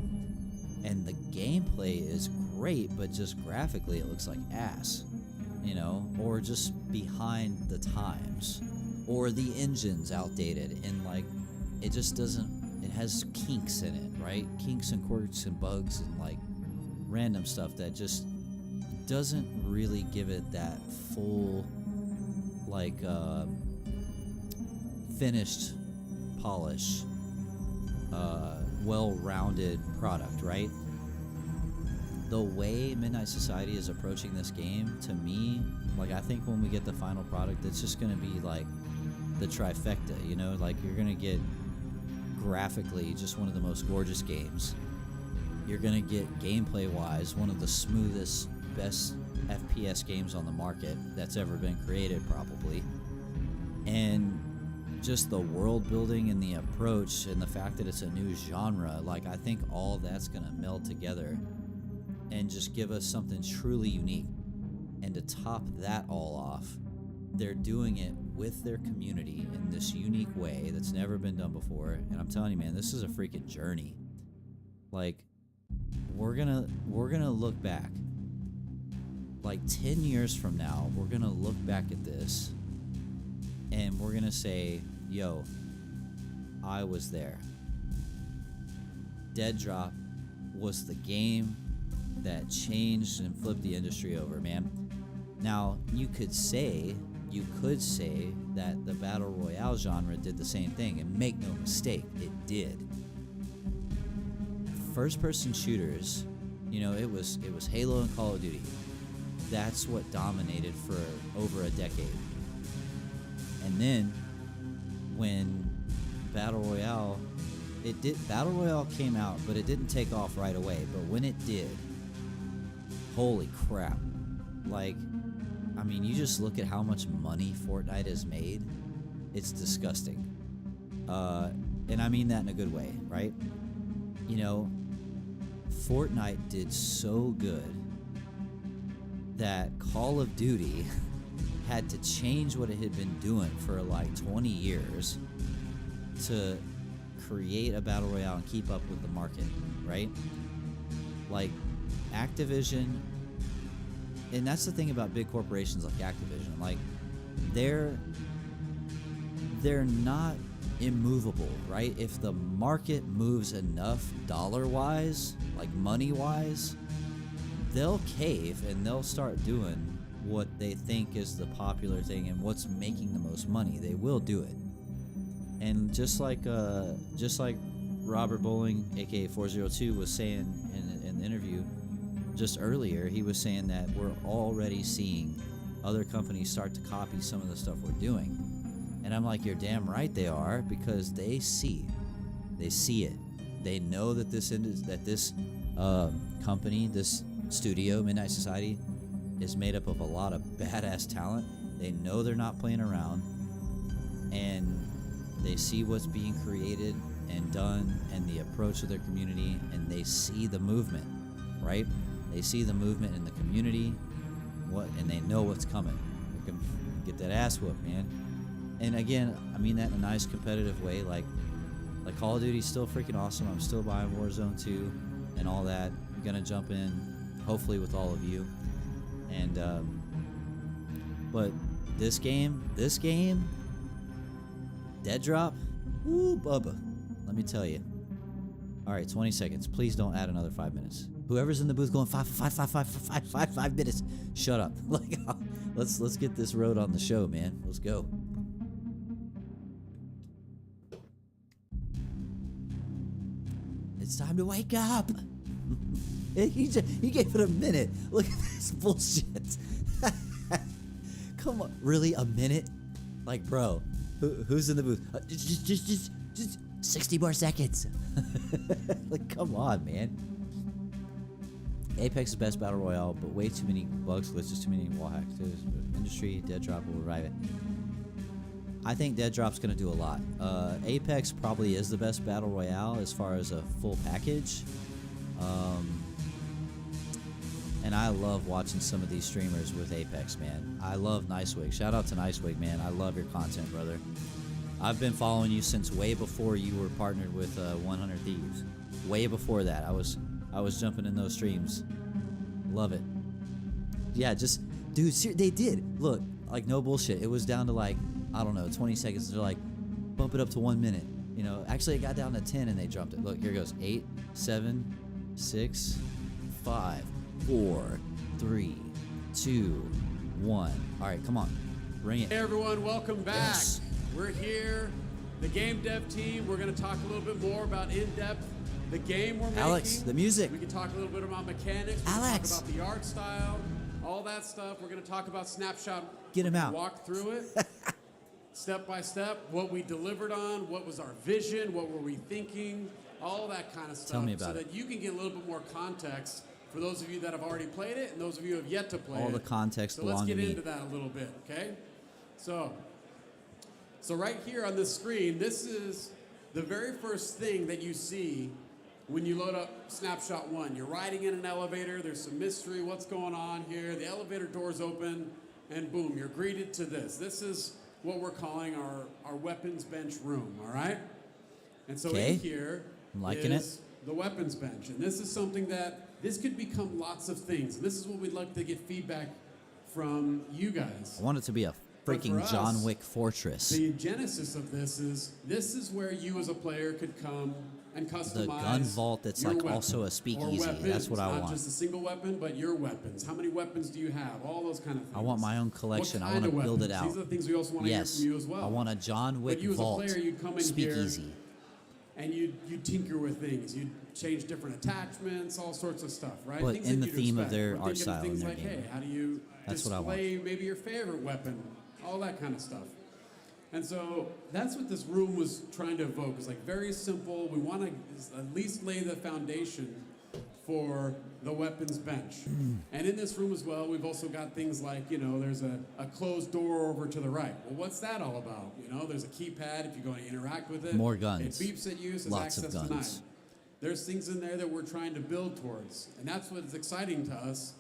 and the gameplay is great, but just graphically it looks like ass, you know, or just behind the times, or the engine's outdated and, like, it just doesn't, it has kinks in it, right? Kinks and quirks and bugs and, like, random stuff that just doesn't really give it that full, like, finished polish, well-rounded product, right? The way Midnight Society is approaching this game, to me, like, I think when we get the final product, it's just going to be like the trifecta, you know? Like, you're going to get graphically just one of the most gorgeous games. You're going to get gameplay-wise one of the smoothest, best FPS games on the market that's ever been created, probably. And just the world building and the approach and the fact that it's a new genre, like, I think all that's going to meld together and just give us something truly unique. And to top that all off, they're doing it with their community in this unique way that's never been done before. And I'm telling you, man, this is a freaking journey. Like, we're gonna look back. Like 10 years from now, we're gonna look back at this and we're gonna say, yo, I was there. Dead Drop was the game that changed and flipped the industry over, man. Now, you could say that the Battle Royale genre did the same thing, and make no mistake, it did. First-person shooters, you know, it was Halo and Call of Duty. That's what dominated for over a decade. And then when Battle Royale came out, but it didn't take off right away. But when it did, holy crap. Like, I mean, you just look at how much money Fortnite has made. It's disgusting. And I mean that in a good way, right? You know, Fortnite did so good that Call of Duty had to change what it had been doing for like 20 years to create a battle royale and keep up with the market, right? Like Activision, and that's the thing about big corporations like Activision, like they're not immovable, right? If the market moves enough dollar-wise, like money-wise, they'll cave and they'll start doing what they think is the popular thing and what's making the most money. They will do it. And just like Robert Bowling, aka 402, was saying in the interview just earlier, he was saying that we're already seeing other companies start to copy some of the stuff we're doing. And I'm like, you're damn right they are, because they see it. They know that this company, this studio, Midnight Society, is made up of a lot of badass talent. They know they're not playing around, and they see what's being created and done and the approach of their community, and they see the movement, right? They see the movement in the community, and they know what's coming. They can get that ass whooped, man. And again, I mean that in a nice competitive way. Like Call of Duty's still freaking awesome. I'm still buying Warzone 2 and all that. I'm gonna jump in, hopefully with all of you. And but this game, Dead Drop, woo, Bubba. Let me tell you. All right, 20 seconds. Please don't add another 5 minutes. Whoever's in the booth going 5 minutes, shut up. Like, let's get this road on the show, man. Let's go. It's time to wake up. He gave it a minute. Look at this bullshit. Come on, really, a minute? Like, bro, who's in the booth? Just 60 more seconds. Like, come on, man. Apex is best battle royale, but way too many bugs, glitches, too many wall hacks. Industry, Dead Drop will revive it. I think Dead Drop's going to do a lot. Apex probably is the best battle royale as far as a full package. And I love watching some of these streamers with Apex, man. I love Nicewig. Shout out to Nicewig, man. I love your content, brother. I've been following you since way before you were partnered with 100 Thieves. Way before that, I was jumping in those streams. Love it. Yeah, just, dude, they did. Look, like, no bullshit. It was down to, like, I don't know, 20 seconds. They're like, bump it up to 1 minute. You know, actually it got down to 10 and they jumped it. Look, here goes. 8, 7, 6, 5, 4, 3, 2, 1. All right, come on. Bring it. Hey everyone, welcome back. Yes. We're here, the game dev team. We're going to talk a little bit more about in-depth the game we're making. Alex, the music. We can talk a little bit about mechanics. We Alex. can talk about the art style, all that stuff. We're going to talk about Snapshot. Get him out. Walk through it. Step by step, what we delivered on, what was our vision, what were we thinking, all that kind of stuff. Tell me about so that you can get a little bit more context for those of you that have already played it and those of you who have yet to play it. All the context So let's belong to get me. into that a little bit, okay? So right here on this screen, this is the very first thing that you see when you load up Snapshot 1, you're riding in an elevator, there's some mystery, what's going on here, the elevator doors open, and boom, you're greeted to this. This is what we're calling our weapons bench room, all right? And so in here I'm liking is the weapons bench. And this is something that, this could become lots of things. And this is what we'd like to get feedback from you guys. I want it to be a freaking us, John Wick fortress. The genesis of this is where you as a player could come and customize The gun vault that's your like weapon also a or speakeasy. weapons, That's what I not want. just a single weapon, but your weapons. How many weapons do you have? All those kind of things. I want my own collection. What I kind want to of build it weapons? out. These are the things we also want to yes. hear from you as well. I want a John Wick But you as a vault player, you'd come in speakeasy. here and you'd tinker with things. You'd change different attachments, all sorts of stuff, right? But Things in that the you'd theme of expect. their We're art thinking of style things in their like, game. hey, how do you That's what I want. display maybe your favorite weapon? All that kind of stuff. And so that's what this room was trying to evoke. It's like very simple. We want to at least lay the foundation for the weapons bench. And in this room as well, we've also got things like, there's a closed door over to the right. Well, what's that all about? There's a keypad if you're going to interact with it. More guns. It beeps at you, says Lots of access denied. guns. There's things in there that we're trying to build towards. And that's what's exciting to us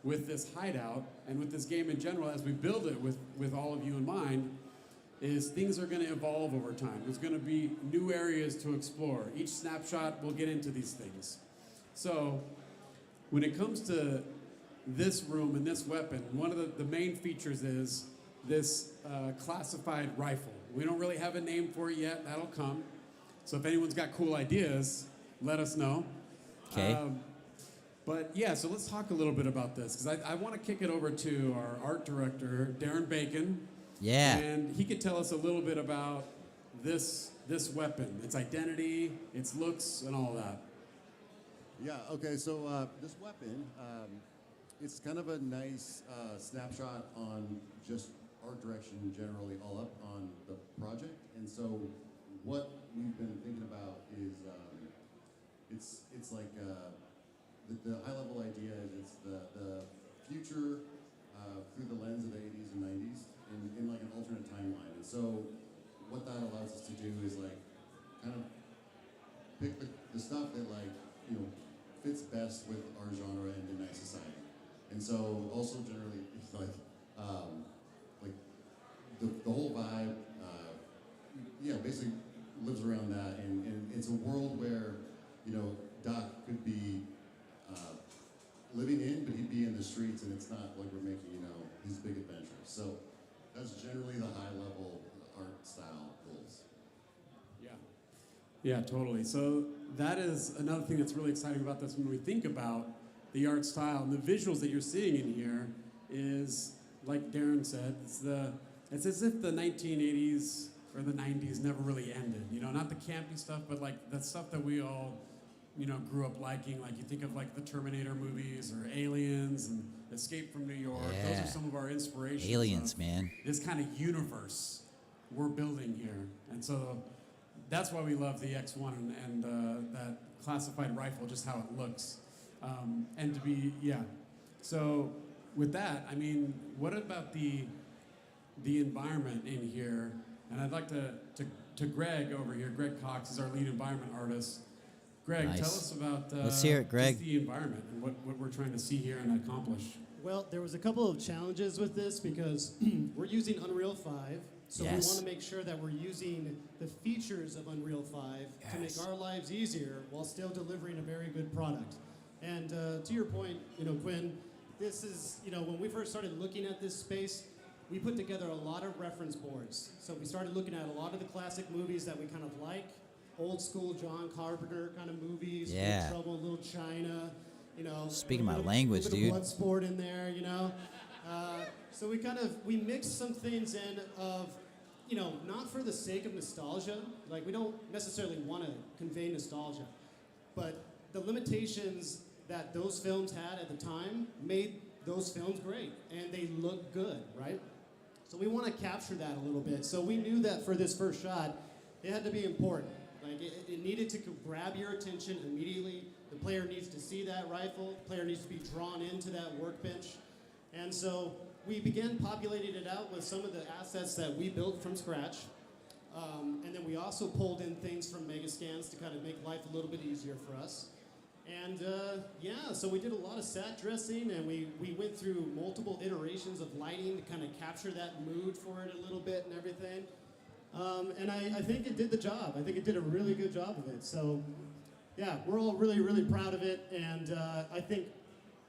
with this hideout and with this game in general as we build it with all of you in mind, is things are going to evolve over time. There's going to be new areas to explore. Each snapshot will get into these things. So when it comes to this room and this weapon, one of the main features is this classified rifle. We don't really have a name for it yet. That'll come. So if anyone's got cool ideas, let us know. Okay. But yeah, so let's talk a little bit about this, because I want to kick it over to our art director, Darren Bacon. Yeah. And he could tell us a little bit about this weapon, its identity, its looks, and all that. Yeah, okay, so this weapon, it's kind of a nice snapshot on just art direction generally all up on the project. And so what we've been thinking about is it's like the high level idea is it's the future through the lens of the 80s and 90s in like an alternate timeline. And so what that allows us to do is like kind of pick the stuff that fits best with our genre and Midnight Society. And so also generally it's like the whole vibe basically lives around that, and it's a world where Doc could be living in, but he'd be in the streets, and it's not like we're making his big adventures. So that's generally the high level art style goals. Yeah, totally. So that is another thing that's really exciting about this when we think about the art style and the visuals that you're seeing in here is, like Darren said, it's as if the 1980s or the 90s never really ended. Not the campy stuff, but like the stuff that we all, grew up liking. Like you think of like the Terminator movies or Aliens and Escape from New York. Yeah. Those are some of our inspirations. Aliens, of man. This kind of universe we're building here. And so that's why we love the X1 and that classified rifle, just how it looks. And to be, So with that, I mean, what about the environment in here? And I'd like to Greg over here. Greg Cox is our lead environment artist. Greg, Nice. tell us about Let's hear it, Greg. just the environment and what we're trying to see here and accomplish. Well, there was a couple of challenges with this because we're using Unreal 5, so Yes. we want to make sure that we're using the features of Unreal 5 to make our lives easier while still delivering a very good product. And to your point, Quinn, this is, when we first started looking at this space, we put together a lot of reference boards. So we started looking at a lot of the classic movies that we kind of like, old school John Carpenter kind of movies, Yeah. Big Trouble in Little China, Speaking my a language, little dude. bit of Bloodsport in there, So we mixed some things in of, not for the sake of nostalgia. Like we don't necessarily want to convey nostalgia, but the limitations that those films had at the time made those films great, and they look good, right? So we want to capture that a little bit. So we knew that for this first shot, it had to be important. Like it needed to grab your attention immediately. The player needs to see that rifle. The player needs to be drawn into that workbench. And so we began populating it out with some of the assets that we built from scratch. And then we also pulled in things from Megascans to kind of make life a little bit easier for us. And yeah, so we did a lot of set dressing, and we went through multiple iterations of lighting to kind of capture that mood for it a little bit and everything. And I think it did the job. I think it did a really good job of it. So yeah, we're all really, really proud of it. And I think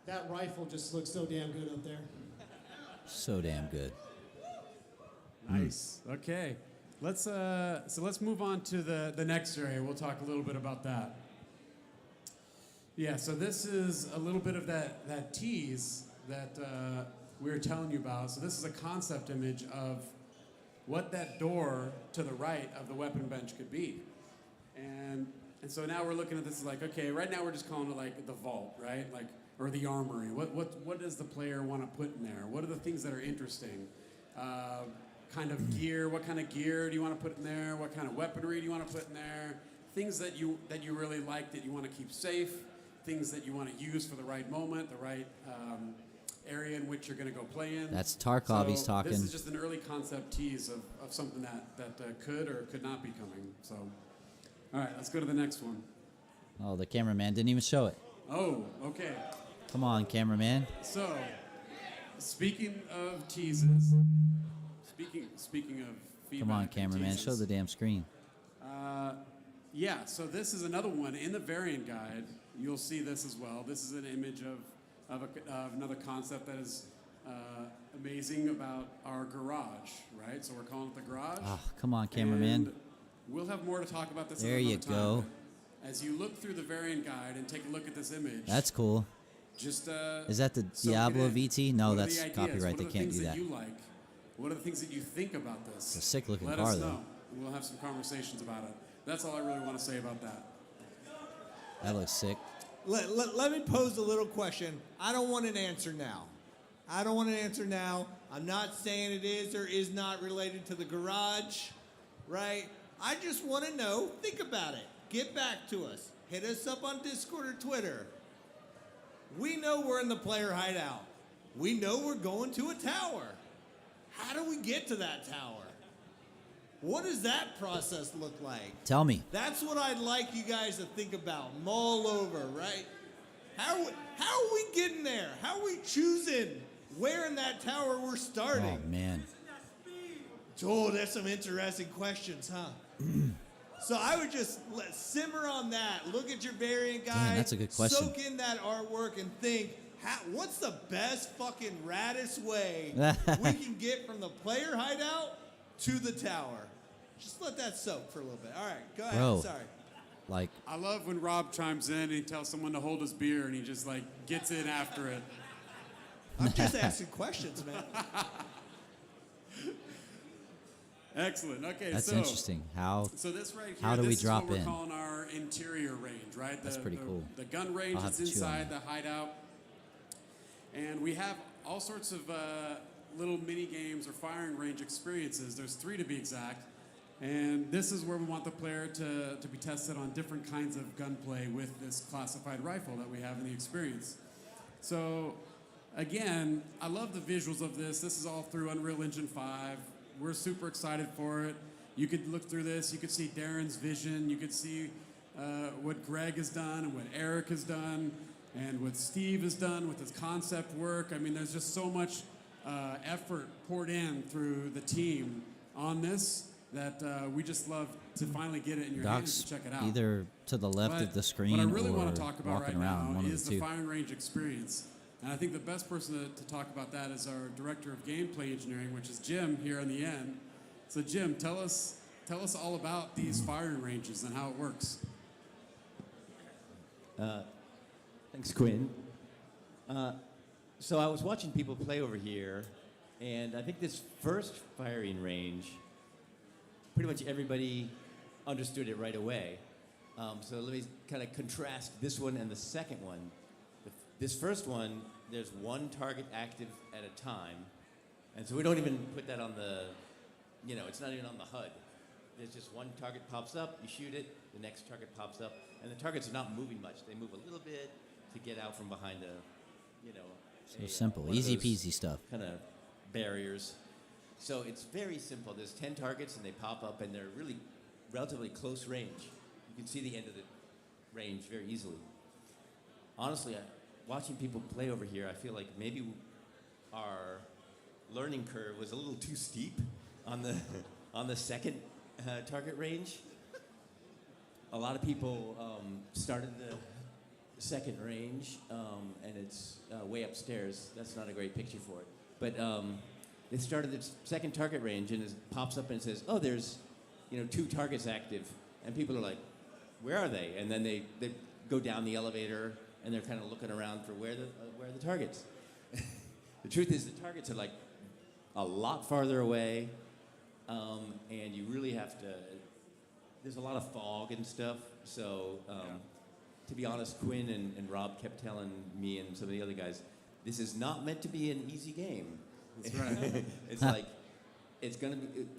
that rifle just looks so damn good up there. So damn good. Nice. Okay. Let's move on to the next area. We'll talk a little bit about that. Yeah, so this is a little bit of that tease that we were telling you about. So this is a concept image of what that door to the right of the weapon bench could be. And so now we're looking at this like, okay, right now we're just calling it like the vault, right? Like, or the armory. What does the player want to put in there? What are the things that are interesting? Kind of gear, what kind of gear do you want to put in there? What kind of weaponry do you want to put in there? Things that you really like that you want to keep safe, things that you want to use for the right moment, the right area in which you're going to go play in. That's Tarkov he's talking. This is just an early concept tease of something that could or could not be coming. So, all right, let's go to the next one. Oh, the cameraman didn't even show it. Oh, okay. Come on, cameraman. So, speaking of teases, speaking of feedback. Come on, and cameraman. teases, Show the damn screen. yeah, so this is another one. In the variant guide, you'll see this as well. This is an image of another concept that is amazing about our garage, right? So we're calling it the garage. Oh, come on, cameraman. And we'll have more to talk about this There another you time. go. As you look through the variant guide and take a look at this image. That's cool. Just is that the soak it Diablo in. VT? No, What are that's the ideas? copyright. They What are the can't things do that. you like? What are the things that you think about this? It's a sick-looking Let car, us though. know. We'll have some conversations about it. That's all I really want to say about that. That looks sick. Let me pose a little question. I don't want an answer now. I'm not saying it is or is not related to the garage, right? I just want to know. Think about it. Get back to us. Hit us up on Discord or Twitter. We know we're in the player hideout. We know we're going to a tower. How do we get to that tower? What does that process look like? Tell me. That's what I'd like you guys to think about. Mull over, right? How are we getting there? How are we choosing where in that tower we're starting? Oh, man. Oh, that's some interesting questions, huh? So I would just simmer on that. Look at your variant guide. Damn, that's a good question. Soak in that artwork and think, what's the best fucking raddest way we can get from the player hideout to the tower? Just let that soak for a little bit. All right, go ahead. Bro. Sorry. Like, I love when Rob chimes in and he tells someone to hold his beer and he just like gets in after it. I'm just asking questions, man. Excellent. Okay, that's so interesting. So this right here, how do we this drop is what in? we're calling our interior range, right? That's pretty cool. The gun range I'll have is to chew on inside the hideout, and we have all sorts of little mini games or firing range experiences. There's 3 to be exact, and this is where we want the player to be tested on different kinds of gunplay with this classified rifle that we have in the experience. So, again, I love the visuals of this. This is all through Unreal Engine 5. We're super excited for it. You could look through this. You could see Darren's vision. You could see what Greg has done and what Eric has done and what Steve has done with his concept work. I mean, there's just so much effort poured in through the team on this that we just love to finally get it in your hands Doc's to check it out. either to the left of the screen what I really or want to talk about walking right around, now one of is the the two. firing range experience. And I think the best person to talk about that is our director of gameplay engineering, which is Jim here on the end. So Jim, tell us all about these firing ranges and how it works. Thanks, Quinn. So I was watching people play over here, and I think this first firing range, pretty much everybody understood it right away. So let me kind of contrast this one and the second one. This first one, there's one target active at a time, and so we don't even put that on the, it's not even on the HUD. There's just one target pops up, you shoot it, the next target pops up, and the targets are not moving much. They move a little bit to get out from behind So simple, easy peasy stuff. Kind of barriers. So it's very simple. There's 10 targets and they pop up and they're really relatively close range. You can see the end of the range very easily. Honestly, watching people play over here, I feel like maybe our learning curve was a little too steep on the second target range. A lot of people started the second range, and it's way upstairs. That's not a great picture for it. But it started the second target range, and it pops up and it says, "Oh, there's 2 targets active," and people are like, "Where are they?" And then they go down the elevator, and they're kind of looking around for where are the targets. The truth is, the targets are like a lot farther away, and you really have to. There's a lot of fog and stuff, so to be honest, Quinn and Rob kept telling me and some of the other guys, this is not meant to be an easy game. That's right. It's like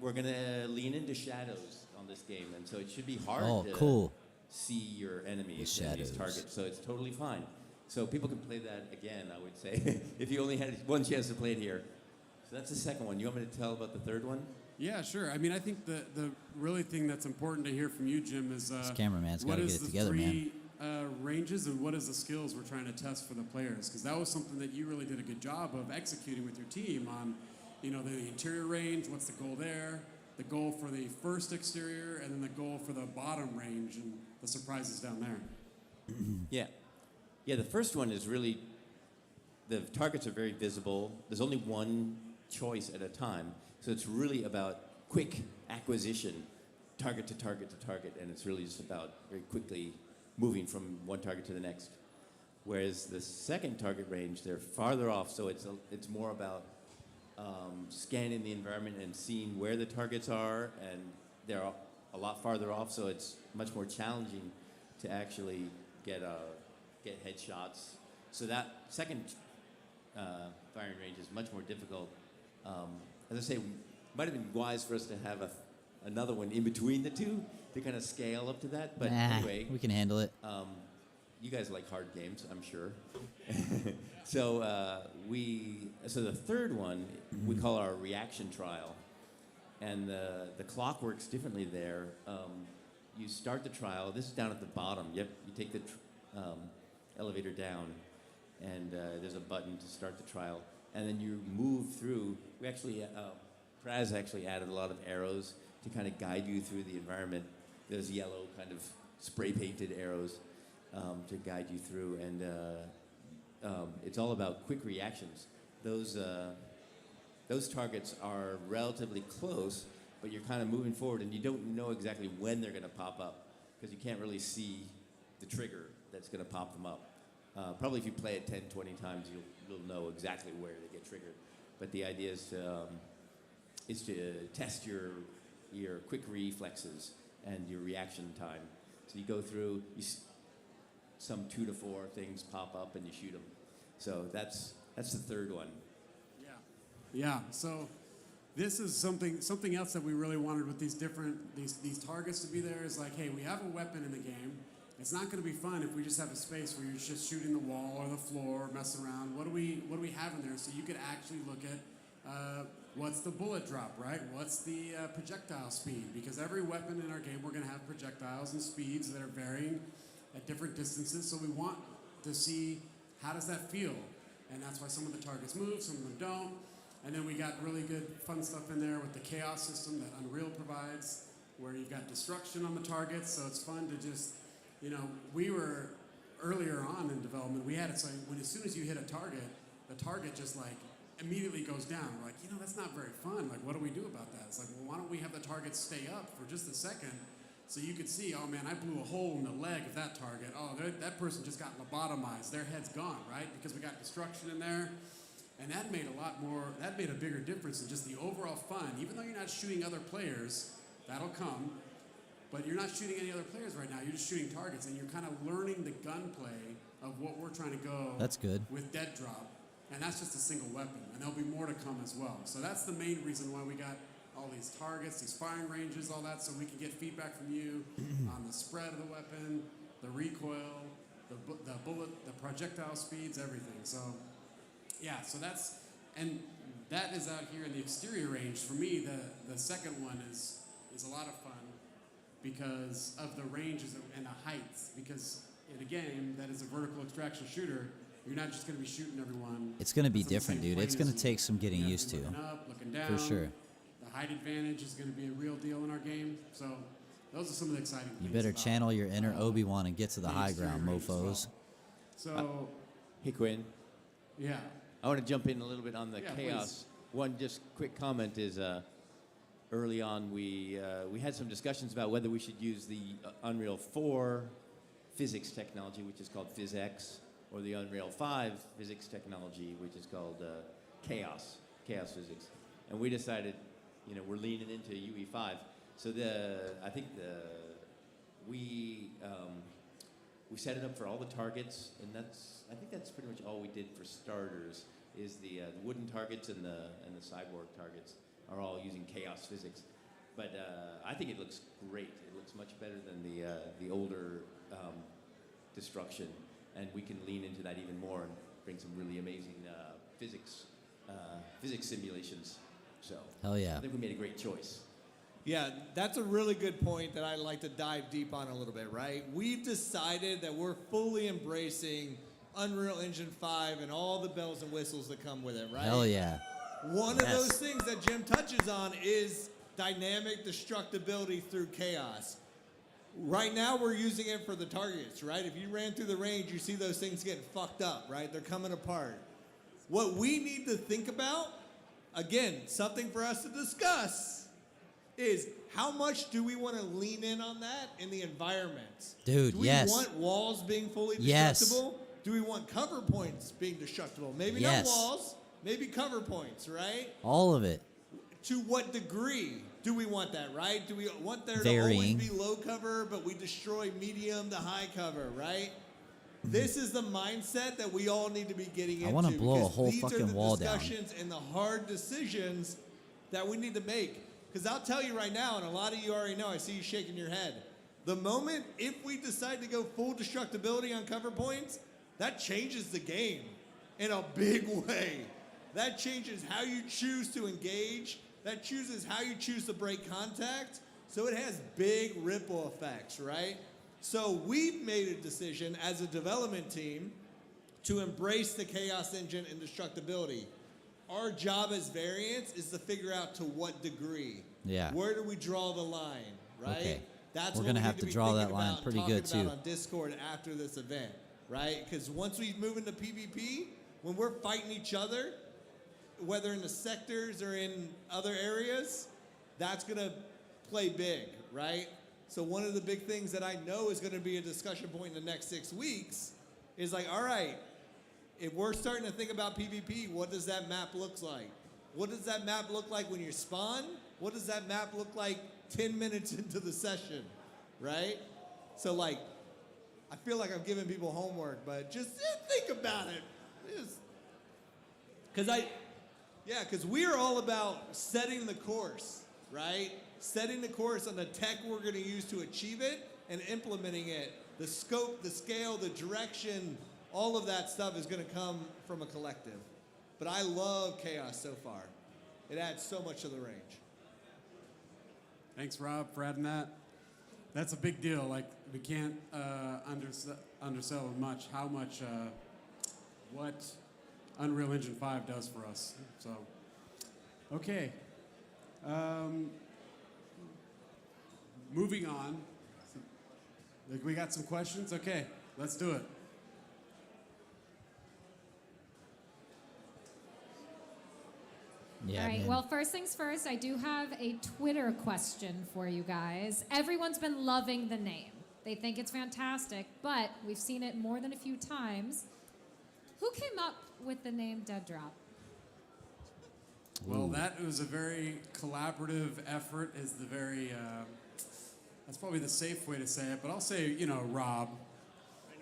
we're gonna lean into shadows on this game, and so it should be hard to see your enemies and these targets. So it's totally fine. So people can play that again, I would say, if you only had one chance to play it here. So that's the second one. You want me to tell about the third one? Yeah, sure. I mean, I think the really thing that's important to hear from you, Jim, is This cameraman's what gotta is get it the together, three ranges and what is the skills we're trying to test for the players? Because that was something that you really did a good job of executing with your team on, the interior range, what's the goal there, the goal for the first exterior, and then the goal for the bottom range and the surprises down there. Yeah, the first one is really, the targets are very visible. There's only one choice at a time. So it's really about quick acquisition, target to target to target, and it's really just about very quickly moving from one target to the next. Whereas the second target range, they're farther off, so it's more about scanning the environment and seeing where the targets are, and they're a lot farther off, so it's much more challenging to actually get headshots. So that second firing range is much more difficult. As I say, it might have been wise for us to have another one in between the two to kind of scale up to that. But anyway, we can handle it. You guys like hard games, I'm sure. So the third one we call our reaction trial, and the clock works differently there. You start the trial. This is down at the bottom. You take the elevator down, and there's a button to start the trial. And then you move through. We actually, Praz actually added a lot of arrows to kind of guide you through the environment. There's yellow kind of spray painted arrows to guide you through, and it's all about quick reactions. Those targets are relatively close, but you're kind of moving forward, and you don't know exactly when they're going to pop up because you can't really see the trigger that's going to pop them up. Probably if you play it 10, 20 times, you'll know exactly where they get triggered. But the idea is to test your quick reflexes and your reaction time. So you go through, some 2 to 4 things pop up and you shoot them. So that's the third one. Yeah. So this is something else that we really wanted with these targets to be there is like, hey, we have a weapon in the game. It's not going to be fun if we just have a space where you're just shooting the wall or the floor, messing around. What do we have in there? So you could actually look at what's the bullet drop, right? What's the projectile speed? Because every weapon in our game, we're going to have projectiles and speeds that are varying at different distances. So we want to see how does that feel, and that's why some of the targets move, some of them don't. And then we got really good fun stuff in there with the chaos system that Unreal provides, where you've got destruction on the targets. So it's fun to just we were earlier on in development, we had it so as soon as you hit a target, the target just like immediately goes down. We're like, that's not very fun. Like, what do we do about that? It's like, well, why don't we have the target stay up for just a second so you could see, oh man, I blew a hole in the leg of that target. Oh, that person just got lobotomized. Their head's gone, right? Because we got destruction in there. And that made a bigger difference in just the overall fun. Even though you're not shooting other players, that'll come. But you're not shooting any other players right now. You're just shooting targets, and you're kind of learning the gunplay of what we're trying to go. That's good. With Dead Drop, and that's just a single weapon, and there'll be more to come as well. So that's the main reason why we got all these targets, these firing ranges, all that, so we can get feedback from you on the spread of the weapon, the recoil, the bullet, the projectile speeds, everything. So yeah, so that's, and that is out here in the exterior range. For me, the second one is a lot of fun because of the ranges and the heights. Because in a game that is a vertical extraction shooter, you're not just going to be shooting everyone. It's going to be that's on the different, same dude. It's plane going to as take some getting you. used to. Looking up, looking down. For sure. The height advantage is going to be a real deal in our game. So those are some of the exciting You things. better about, channel your inner Obi-Wan and get to the high ground, range as well. mofos. So, Hey, Quinn. yeah. I want to jump in a little bit on the Yeah, chaos. One just quick comment is early on we had some discussions about whether we should use the Unreal 4 physics technology, which is called PhysX, or the Unreal 5 physics technology, which is called chaos physics. And we decided, we're leaning into UE5. So we set it up for all the targets, and I think that's pretty much all we did for starters. Is the wooden targets and the cyborg targets are all using chaos physics, but I think it looks great. It looks much better than the older destruction, and we can lean into that even more and bring some really amazing physics simulations. So Hell yeah. I think we made a great choice. Yeah, that's a really good point that I'd like to dive deep on a little bit, right? We've decided that we're fully embracing Unreal Engine 5 and all the bells and whistles that come with it, right? Hell yeah. One of those things that Jim touches on is dynamic destructibility through chaos. Right now, we're using it for the targets, right? If you ran through the range, you see those things getting fucked up, right? They're coming apart. What we need to think about, again, something for us to discuss, is how much do we want to lean in on that in the environment? Dude, do we yes. want walls being fully Yes. destructible? Do we want cover points being destructible? Maybe Yes. not walls, maybe cover points, right? All of it. To what degree do we want that, right? Do we want there Varying. to always be low cover, but we destroy medium to high cover, right? This is the mindset that we all need to be getting into. I wanna blow a because whole these fucking are the wall down. discussions and the hard decisions that we need to make. Because I'll tell you right now, and a lot of you already know, I see you shaking your head. The moment, if we decide to go full destructibility on cover points, that changes the game in a big way. That changes how you choose to engage. That chooses how you choose to break contact. So it has big ripple effects, right? So we've made a decision as a development team to embrace the Chaos Engine and destructibility. Our job as Variants is to figure out to what degree. Yeah. Where do we draw the line, right? Okay. That's We're what gonna we have need to be draw that thinking line about and pretty talking good, about too. on Discord after this event, right? Because once we move into PvP, when we're fighting each other, whether in the sectors or in other areas, that's gonna play big, right? So one of the big things that I know is gonna be a discussion point in the next 6 weeks is like, all right, if we're starting to think about PvP, what does that map look like? What does that map look like when you spawn? What does that map look like 10 minutes into the session, right? So like, I feel like I'm giving people homework, but just think about it. Because we are all about setting the course, right? Setting the course on the tech we're going to use to achieve it and implementing it. The scope, the scale, the direction, all of that stuff is going to come from a collective. But I love Chaos so far. It adds so much to the range. Thanks, Rob, for adding that. That's a big deal. Like, we can't undersell much how much what Unreal Engine 5 does for us. So, okay. Moving on. We got some questions? Okay, let's do it. Yeah, All right. man. Well, first things first, I do have a Twitter question for you guys. Everyone's been loving the name. They think it's fantastic, but we've seen it more than a few times. Who came up with the name Dead Drop? Well, that was a very collaborative effort. Is the very that's probably the safe way to say it. But I'll say, Rob.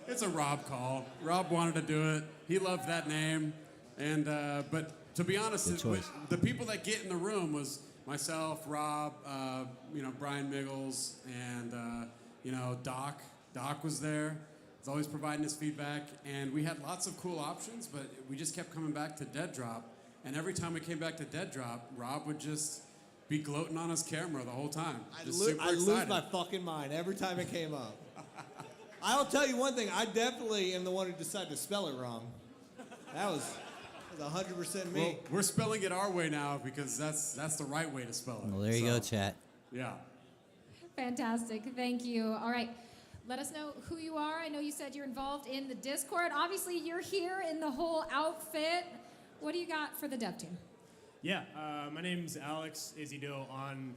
It's a Rob call. Rob wanted to do it. He loved that name, and but to be honest, the people that get in the room was myself, Rob, Brian Miggles, and Doc. Doc was there. He's always providing his feedback, and we had lots of cool options, but we just kept coming back to Dead Drop. And every time we came back to Dead Drop, Rob would just be gloating on his camera the whole time. Just super I lose excited. my fucking mind every time it came up. I'll tell you one thing. I definitely am the one who decided to spell it wrong. That was 100% me. Well, we're spelling it our way now because that's the right way to spell it. Well, there you go, chat. Yeah. Fantastic. Thank you. All right. Let us know who you are. I know you said you're involved in the Discord. Obviously, you're here in the whole outfit. What do you got for the dev team? Yeah, my name's Alex Isidore on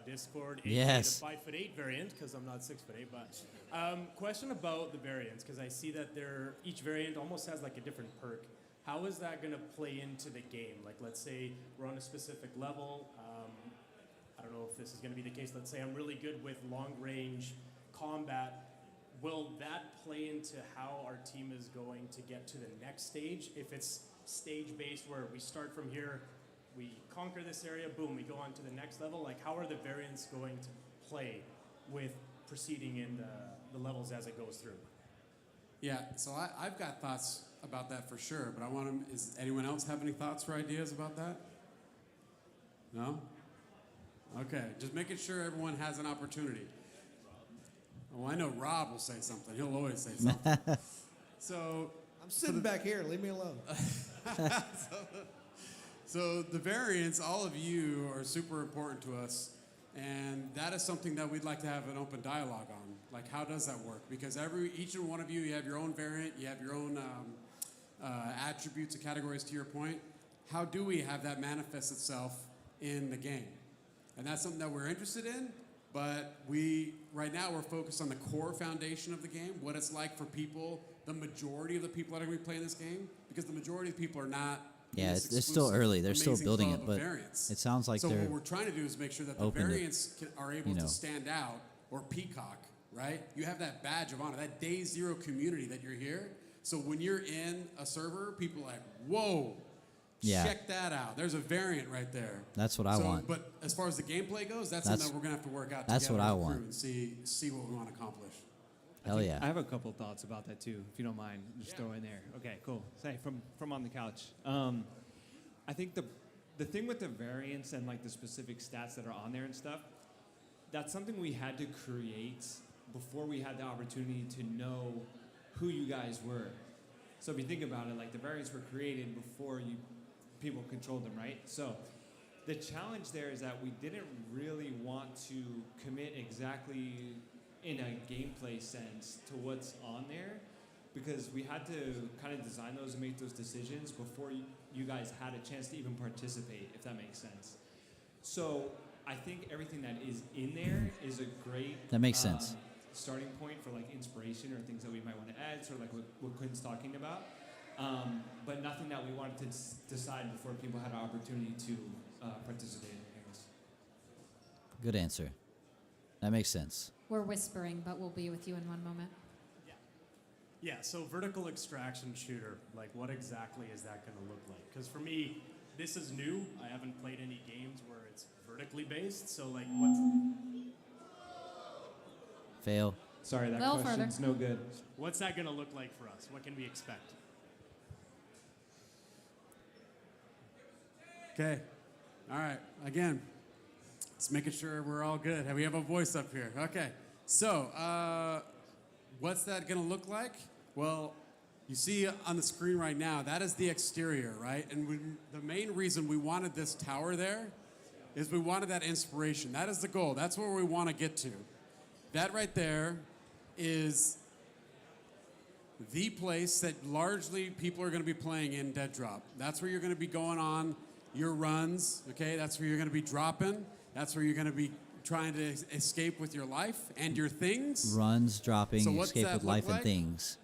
Discord. Yes. The 5'8" variant, because I'm not 6'8". But question about the variants, because I see that each variant almost has like a different perk. How is that going to play into the game? Like, let's say we're on a specific level. I don't know if this is going to be the case. Let's say I'm really good with long-range combat. Will that play into how our team is going to get to the next stage? If it's stage-based, where we start from here, we conquer this area, boom, we go on to the next level. Like, how are the variants going to play with proceeding in the levels as it goes through? Yeah, so I've got thoughts about that for sure, but I want to, is anyone else have any thoughts or ideas about that? No? Okay, just making sure everyone has an opportunity. Well, I know Rob will say something. He'll always say something. So I'm sitting back here. Leave me alone. So the variants, all of you are super important to us, and that is something that we'd like to have an open dialogue on. Like, how does that work? Because each and one of you have your own variant, you have your own attributes and categories, to your point. How do we have that manifest itself in the game? And that's something that we're interested in, but right now we're focused on the core foundation of the game, what it's like for people, the majority of the people that are going to be playing this game, because the majority of the people are not. Yeah, it's still early. They're still building it, but it sounds like so they're. what we're trying to do is make sure that the variants are able to stand out or peacock, right? You have that badge of honor, that day zero community that you're here. So when you're in a server, people are like, whoa, check that out. There's a variant right there. That's what I want. But as far as the gameplay goes, that's something that we're going to have to work out that's together what I as a crew want. and see what we want to accomplish. Hell yeah. I have a couple thoughts about that too, if you don't mind. Just throw in there. Okay, cool. Say from on the couch. I think the thing with the variants and like the specific stats that are on there and stuff, that's something we had to create before we had the opportunity to know who you guys were. So if you think about it, like the variants were created before people controlled them, right? So the challenge there is that we didn't really want to commit exactly in a gameplay sense to what's on there, because we had to kind of design those and make those decisions before you guys had a chance to even participate, if that makes sense. So I think everything that is in there is a great That makes sense. starting point for like inspiration or things that we might want to add, sort of like what Quinn's talking about. But nothing that we wanted to decide before people had an opportunity to participate in things. Good answer. That makes sense. We're whispering, but we'll be with you in one moment. Yeah, so vertical extraction shooter, like what exactly is that going to look like? Because for me, this is new. I haven't played any games where it's vertically based, so like what's... Fail. Sorry, that Little question's further. no good. What's that going to look like for us? What can we expect? Okay. All right. Again, let's making sure we're all good. We have a voice up here. Okay. So, what's that going to look like? Well, you see on the screen right now, that is the exterior, right? And the main reason we wanted this tower there is we wanted that inspiration. That is the goal. That's where we want to get to. That right there is the place that largely people are going to be playing in Dead Drop. That's where you're going to be going on your runs, okay? That's where you're going to be dropping. That's where you're going to be trying to escape with your life and your things. Runs, dropping, So what's escape that with look life and like? things.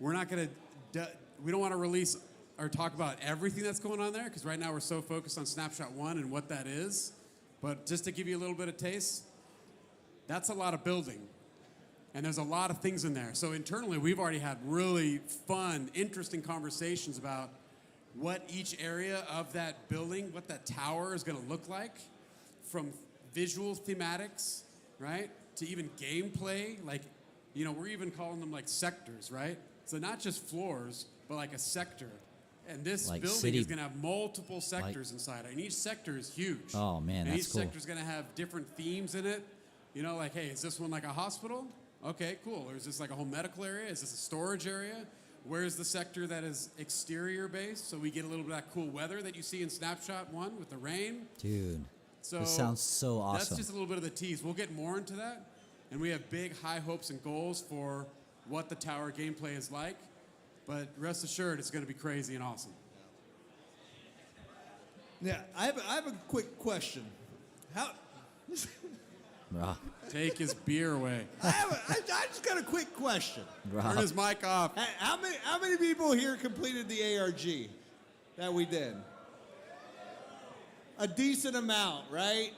We're not going to, we don't want to release or talk about everything that's going on there, because right now we're so focused on Snapshot 1 and what that is. But just to give you a little bit of taste, that's a lot of building. And there's a lot of things in there. So internally, we've already had really fun, interesting conversations about what each area of that building, what that tower is going to look like, from visual thematics, right, to even gameplay. Like, you know, we're even calling them like sectors, right? So not just floors, but like a sector. And this like building city, is going to have multiple sectors inside, and each sector is huge. Oh, man, and that's each cool. sector is going to have different themes in it. You know, like, hey, is this one like a hospital? Okay, cool. Or is this like a whole medical area? Is this a storage area? Where's the sector that is exterior based, so we get a little bit of that cool weather that you see in Snapshot 1 with the rain? Dude, So this sounds so awesome. That's just a little bit of the tease. We'll get more into that, and we have big, high hopes and goals for what the tower gameplay is like. But rest assured, it's going to be crazy and awesome. Yeah, I have a quick question. How? Rob. Take his beer away. I just got a quick question. Rob. Turn his mic off. How many people here completed the ARG that we did? A decent amount, right?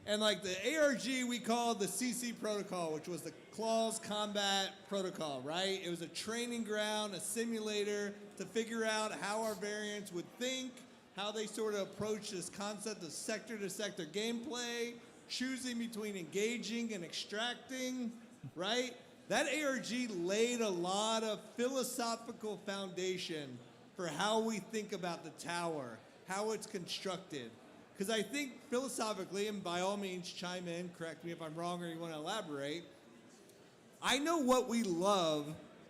And like the ARG we called the CC protocol, which was the Claws Combat Protocol, right? It was a training ground, a simulator to figure out how our variants would think, how they sort of approach this concept of sector-to-sector gameplay, choosing between engaging and extracting, right? That ARG laid a lot of philosophical foundation for how we think about the tower, how it's constructed. Because I think philosophically, and by all means chime in, correct me if I'm wrong or you want to elaborate, I know what we love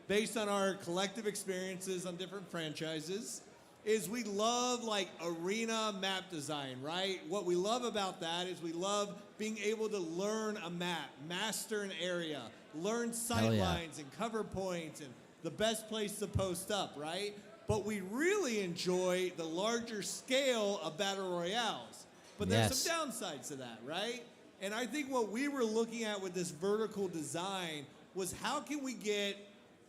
based on our collective experiences on different franchises is we love like arena map design, right? What we love about that is we love being able to learn a map, master an area, learn sight lines and cover points and the best place to post up, right? But we really enjoy the larger scale of battle royales. But there's some downsides to that, right? And I think what we were looking at with this vertical design was how can we get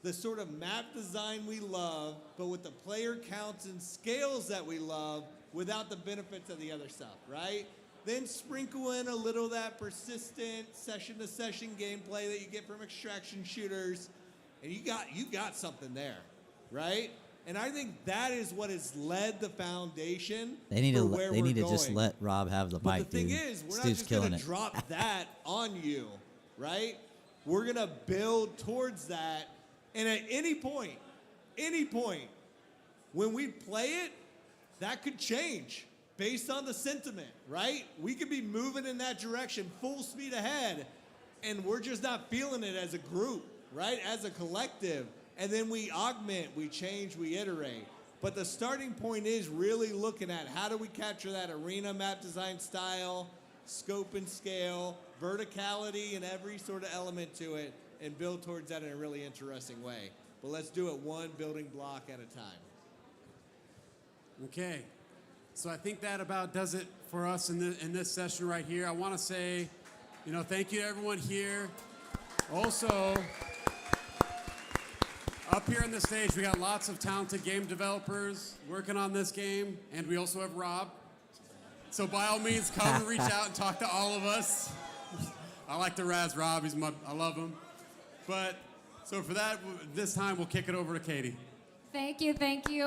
the sort of map design we love, but with the player counts and scales that we love without the benefits of the other stuff, right? Then sprinkle in a little of that persistent session-to-session gameplay that you get from extraction shooters, and you got something there, right? And I think that is what has led the foundation They need for to where they we're need to going. just let Rob have the But mic, the thing dude. is, we're This not dude's just going killing to it. drop that on you, right? We're going to build towards that. And at any point, when we play it, that could change based on the sentiment, right? We could be moving in that direction full speed ahead, and we're just not feeling it as a group, right? As a collective. And then we augment, we change, we iterate. But the starting point is really looking at how do we capture that arena map design style, scope and scale, verticality and every sort of element to it, and build towards that in a really interesting way. But let's do it one building block at a time. Okay. So I think that about does it for us in this session right here. I want to say, thank you to everyone here. Also, up here on the stage, we got lots of talented game developers working on this game, and we also have Rob. So by all means, come and reach out and talk to all of us. I like to razz Rob. I love him. But so for that, this time we'll kick it over to Katie. Thank you.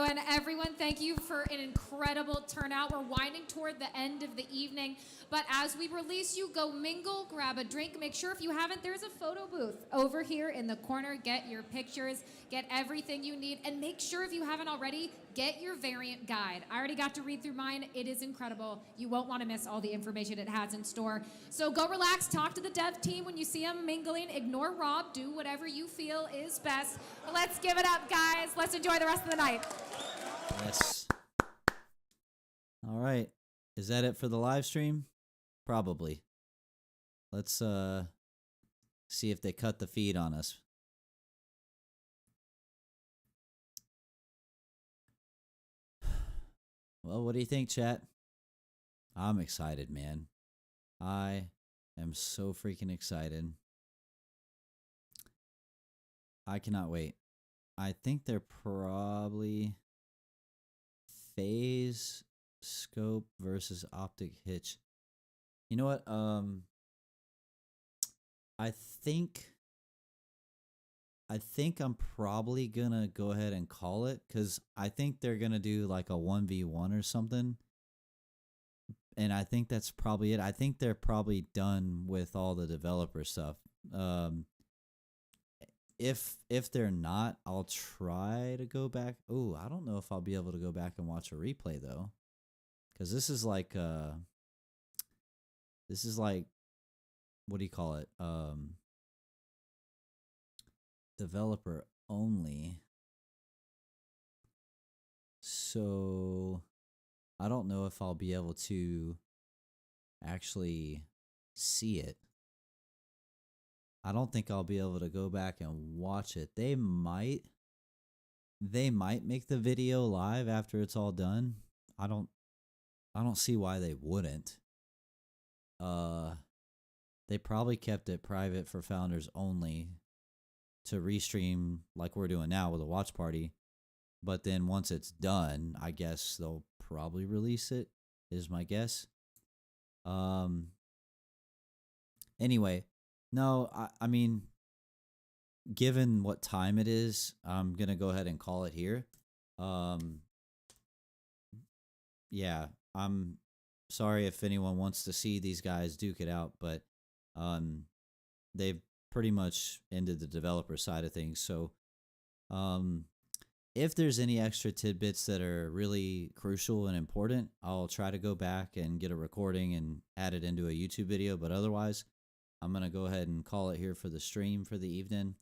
And everyone, thank you for an incredible turnout. We're winding toward the end of the evening. But as we release you, go mingle, grab a drink. Make sure if you haven't, there's a photo booth over here in the corner. Get your pictures, get everything you need. And make sure if you haven't already, get your variant guide. I already got to read through mine. It is incredible. You won't want to miss all the information it has in store. So go relax, talk to the dev team when you see them mingling. Ignore Rob, do whatever you feel is best. But let's give it up, guys. Let's enjoy the rest of the night. Yes. All right. Is that it for the live stream? Probably. Let's see if they cut the feed on us. Well, what do you think, chat? I'm excited, man. I am so freaking excited. I cannot wait. I think they're probably phase scope versus optic hitch. You know what? I think I'm probably gonna go ahead and call it because I think they're gonna do like a 1v1 or something. And I think that's probably it. I think they're probably done with all the developer stuff. if they're not, I'll try to go back. Oh, I don't know if I'll be able to go back and watch a replay though, because this is like what do you call it? Developer only. So I don't know if I'll be able to actually see it. I don't think I'll be able to go back and watch it. They might make the video live after it's all done. I don't see why they wouldn't. They probably kept it private for founders only to restream like we're doing now with a watch party. But then once it's done, I guess they'll probably release it, is my guess. Anyway, no, I mean, given what time it is, I'm going to go ahead and call it here. Yeah, I'm sorry if anyone wants to see these guys duke it out, but they've pretty much ended the developer side of things. So if there's any extra tidbits that are really crucial and important, I'll try to go back and get a recording and add it into a YouTube video. But otherwise, I'm going to go ahead and call it here for the stream for the evening.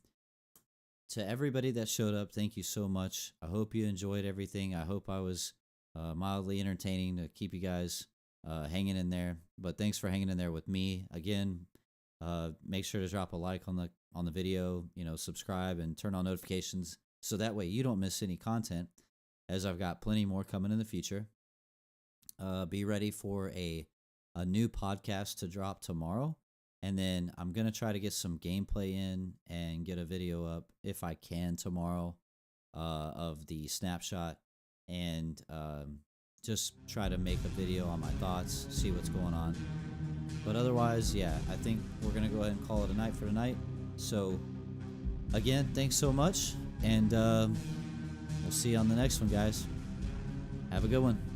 To everybody that showed up, thank you so much. I hope you enjoyed everything. I hope I was mildly entertaining to keep you guys hanging in there. But thanks for hanging in there with me. Again, make sure to drop a like on the video, subscribe and turn on notifications so that way you don't miss any content, as I've got plenty more coming in the future. Be ready for a new podcast to drop tomorrow. And then I'm going to try to get some gameplay in and get a video up if I can tomorrow of the snapshot, and just try to make a video on my thoughts, see what's going on. But otherwise, yeah, I think we're going to go ahead and call it a night for tonight. So again, thanks so much, and we'll see you on the next one, guys. Have a good one.